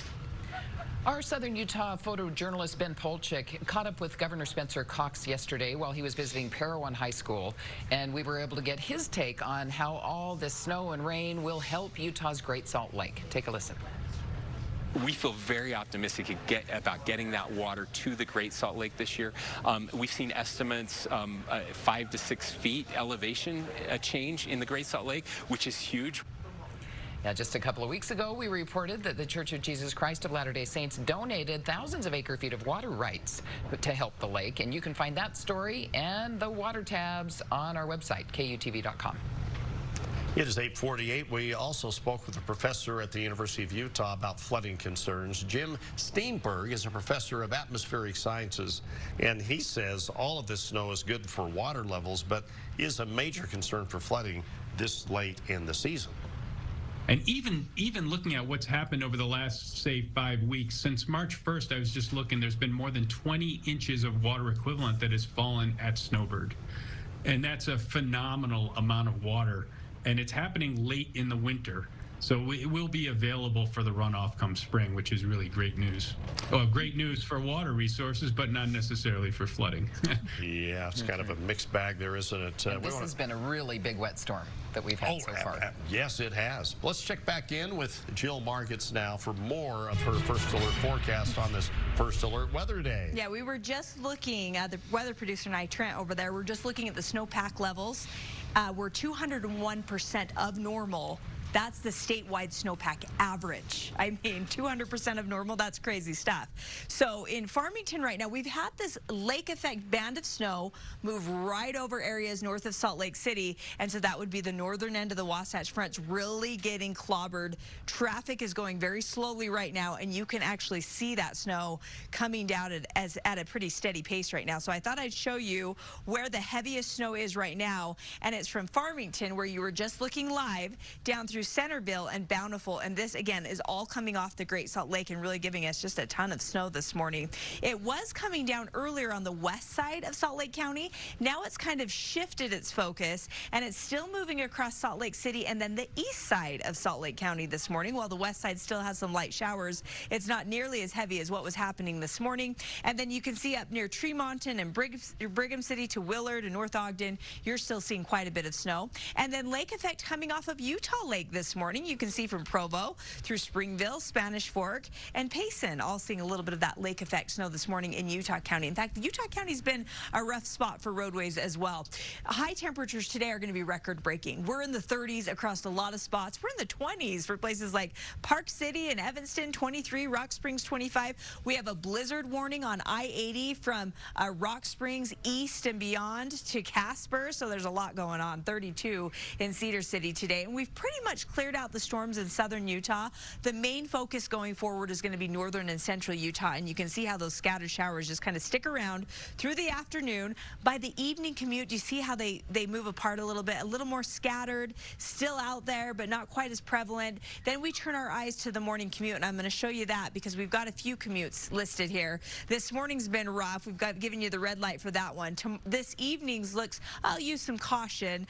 Our Southern Utah photojournalist Ben Polchik caught up with Governor Spencer Cox yesterday while he was visiting Parowan High School, and we were able to get his take on how all this snow and rain will help Utah's Great Salt Lake. Take a listen. We feel very optimistic about getting that water to the Great Salt Lake this year. We've seen estimates 5 to 6 feet elevation change in the Great Salt Lake, which is huge. Now, just a couple of weeks ago, we reported that the Church of Jesus Christ of Latter-day Saints donated thousands of acre-feet of water rights to help the lake, and you can find that story and the water tabs on our website, KUTV.com. It is 8:48. We also spoke with a professor at the University of Utah about flooding concerns. Jim Steenberg is a professor of atmospheric sciences, and he says all of this snow is good for water levels, but is a major concern for flooding this late in the season. And even looking at what's happened over the last, say, 5 weeks, since March 1st, I was just looking, there's been more than 20 inches of water equivalent that has fallen at Snowbird. And that's a phenomenal amount of water. And it's happening late in the winter. So it will be available for the runoff come spring, which is really great news. Well, great news for water resources, but not necessarily for flooding. Yeah, it's kind of a mixed bag there, isn't it? This has been a really big wet storm that we've had so far. Yes, it has. Let's check back in with Jill Margits now for more of her First Alert forecast on this First Alert Weather Day. Yeah, we were just looking at the weather producer and I, Trent, over there. We're just looking at the snowpack levels. We're 201% of normal. That's the statewide snowpack average. I mean, 200% of normal, that's crazy stuff. So in Farmington right now, we've had this lake effect band of snow move right over areas north of Salt Lake City. And so that would be the northern end of the Wasatch Front's really getting clobbered. Traffic is going very slowly right now, and you can actually see that snow coming down at a pretty steady pace right now. So I thought I'd show you where the heaviest snow is right now. And it's from Farmington, where you were just looking live, down through Centerville and Bountiful, and this again is all coming off the Great Salt Lake and really giving us just a ton of snow this morning. It was coming down earlier on the west side of Salt Lake County. Now it's kind of shifted its focus, and it's still moving across Salt Lake City and then the east side of Salt Lake County this morning. While the west side still has some light showers, it's not nearly as heavy as what was happening this morning. And then you can see up near Tremonton and Brigham City to Willard and North Ogden, you're still seeing quite a bit of snow. And then lake effect coming off of Utah Lake this morning. You can see from Provo through Springville, Spanish Fork, and Payson, all seeing a little bit of that lake effect snow this morning in Utah County. In fact, Utah County's been a rough spot for roadways as well. High temperatures today are going to be record-breaking. We're in the 30s across a lot of spots. We're in the 20s for places like Park City and Evanston, 23, Rock Springs, 25. We have a blizzard warning on I-80 from Rock Springs east and beyond to Casper, so there's a lot going on. 32 in Cedar City today, and we've pretty much cleared out the storms in southern Utah. The main focus going forward is going to be northern and central Utah, and you can see how those scattered showers just kind of stick around through the afternoon. By the evening commute, you see how they move apart a little bit, a little more scattered, still out there, but not quite as prevalent. Then we turn our eyes to the morning commute, and I'm going to show you that because we've got a few commutes listed here. This morning's been rough. We've given you the red light for that one. This evening's looks, I'll use some caution.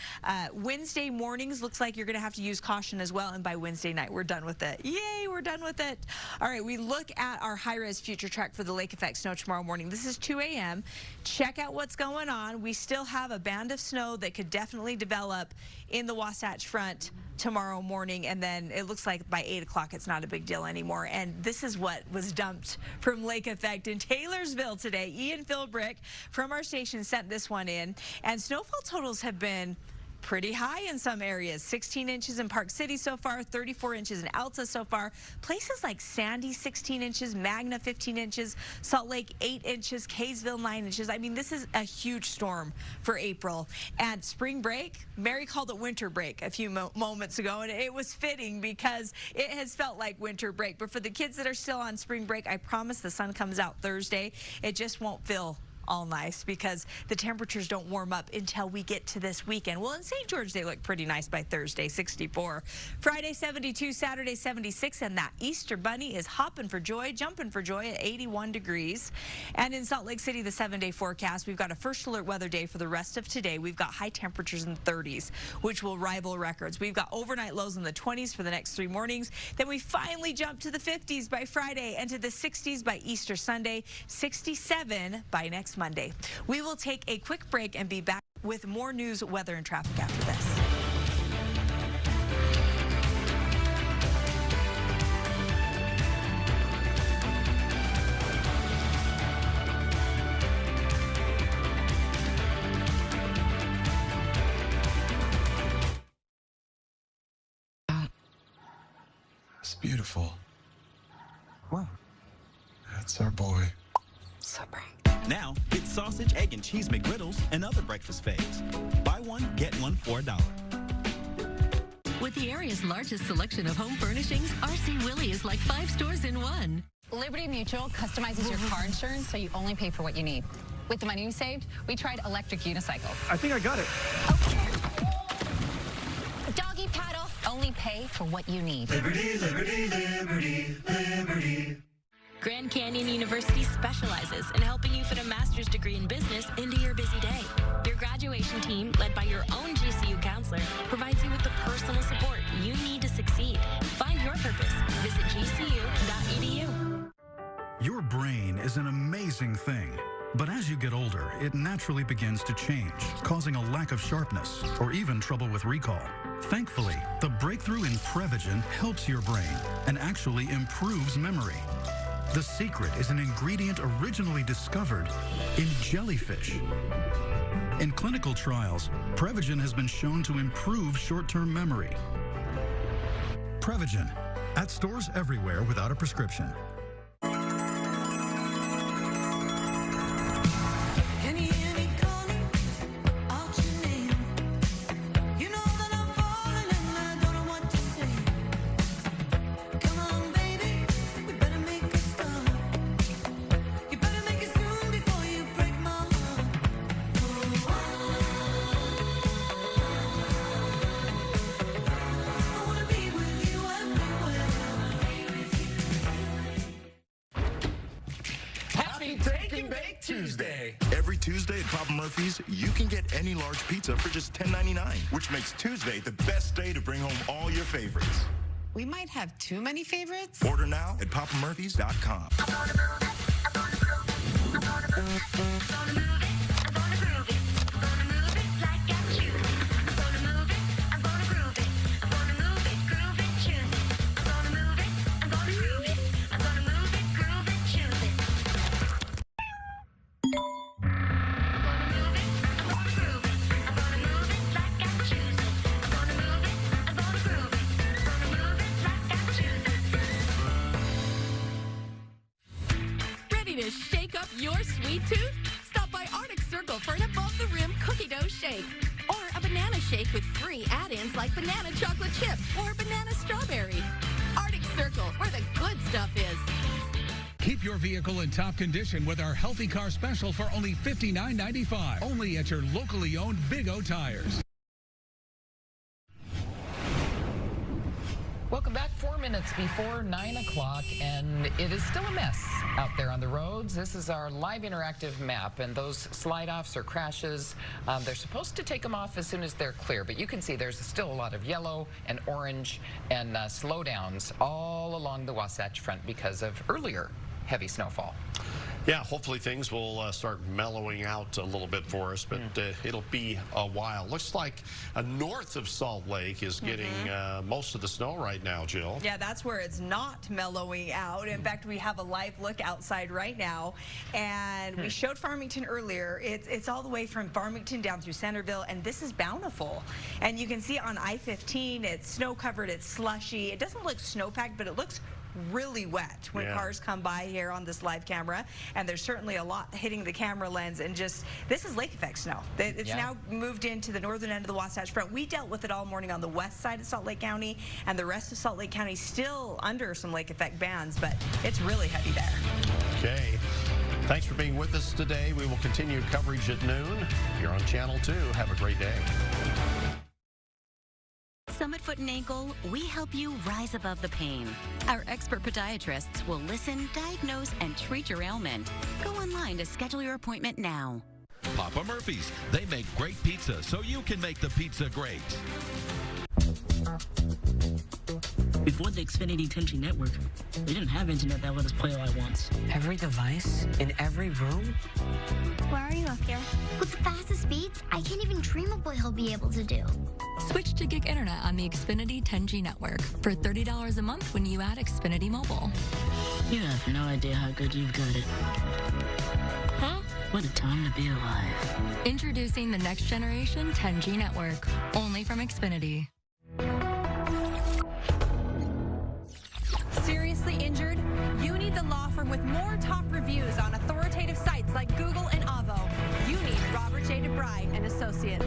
Wednesday mornings looks like you're going to have to use caution as well, and by Wednesday night, we're done with it. Yay, we're done with it. All right, we look at our high-res future track for the lake effect snow tomorrow morning. This is 2 a.m. Check out what's going on. We still have a band of snow that could definitely develop in the Wasatch Front tomorrow morning, and then it looks like by 8 o'clock it's not a big deal anymore. And this is what was dumped from lake effect in Taylorsville today. Ian Philbrick from our station sent this one in, and snowfall totals have been pretty high in some areas. 16 inches in Park City so far, 34 inches in Alta so far. Places like Sandy, 16 inches, Magna, 15 inches, Salt Lake, 8 inches, Kaysville, 9 inches. I mean, this is a huge storm for April. And spring break, Mary called it winter break a few moments ago, and it was fitting because it has felt like winter break. But for the kids that are still on spring break, I promise the sun comes out Thursday. It just won't feel all nice because the temperatures don't warm up until we get to this weekend. Well, in St. George, they look pretty nice by Thursday, 64. Friday, 72, Saturday, 76, and that Easter bunny is hopping for joy, jumping for joy at 81 degrees. And in Salt Lake City, the 7-day forecast, we've got a first alert weather day for the rest of today. We've got high temperatures in the 30s, which will rival records. We've got overnight lows in the 20s for the next 3 mornings. Then we finally jump to the 50s by Friday and to the 60s by Easter Sunday, 67 by next Monday. We will take a quick break and be back with more news, weather, and traffic after this. It's beautiful. Wow. That's our boy. So bright. Now, get sausage, egg, and cheese McGriddles and other breakfast faves. Buy one, get one for $1. With the area's largest selection of home furnishings, RC Willey is like 5 stores in one. Liberty Mutual customizes your car insurance so you only pay for what you need. With the money you saved, we tried electric unicycles. I think I got it. Doggy paddle, only pay for what you need. Liberty, liberty, liberty, liberty. Grand Canyon University specializes in helping you fit a master's degree in business into your busy day. Your graduation team, led by your own GCU counselor, provides you with the personal support you need to succeed. Find your purpose. Visit gcu.edu. Your brain is an amazing thing. But as you get older, it naturally begins to change, causing a lack of sharpness or even trouble with recall. Thankfully, the breakthrough in Prevagen helps your brain and actually improves memory. The secret is an ingredient originally discovered in jellyfish. In clinical trials, Prevagen has been shown to improve short-term memory. Prevagen, at stores everywhere without a prescription. Every Tuesday at Papa Murphy's, you can get any large pizza for just $10.99, which makes Tuesday the best day to bring home all your favorites. We might have too many favorites. Order now at papamurphys.com. To shake up your sweet tooth? Stop by Arctic Circle for an above-the-rim cookie dough shake. Or a banana shake with free add-ins like banana chocolate chip or banana strawberry. Arctic Circle, where the good stuff is. Keep your vehicle in top condition with our Healthy Car Special for only $59.95. Only at your locally owned Big O Tires. Welcome back. 4 minutes before 9 o'clock, and it is still a mess out there on the roads. This is our live interactive map, and those slide-offs or crashes, they're supposed to take them off as soon as they're clear, but you can see there's still a lot of yellow and orange and slowdowns all along the Wasatch Front because of earlier heavy snowfall. Yeah, hopefully things will start mellowing out a little bit for us, but it'll be a while. Looks like north of Salt Lake is getting most of the snow right now, Jill. Yeah, that's where it's not mellowing out. In fact, we have a live look outside right now, and we showed Farmington earlier. It's all the way from Farmington down through Centerville, and this is Bountiful. And you can see on I-15, it's snow-covered, it's slushy. It doesn't look snow-packed, but it looks really wet when cars come by here on this live camera, and there's certainly a lot hitting the camera lens, and just this is lake effect snow. It's now moved into the northern end of the Wasatch Front. We dealt with it all morning on the west side of Salt Lake County, and the rest of Salt Lake County still under some lake effect bands, but it's really heavy there. Okay. Thanks for being with us today. We will continue coverage at noon. You're on Channel 2. Have a great day. Summit Foot and Ankle, we help you rise above the pain. Our expert podiatrists will listen, diagnose, and treat your ailment. Go online to schedule your appointment now. Papa Murphy's. They make great pizza, so you can make the pizza great. Before the Xfinity 10G network, we didn't have internet that let us play all at once. Every device in every room? Why are you up here? With the fastest speeds, I can't even dream of what he'll be able to do. Switch to gig internet on the Xfinity 10G network for $30 a month when you add Xfinity Mobile. You have no idea how good you've got it. Huh? What a time to be alive. Introducing the next generation 10G network, only from Xfinity. Seriously injured? You need the law firm with more top reviews on authoritative sites like Google and Avvo. You need Robert J. DeBry and Associates.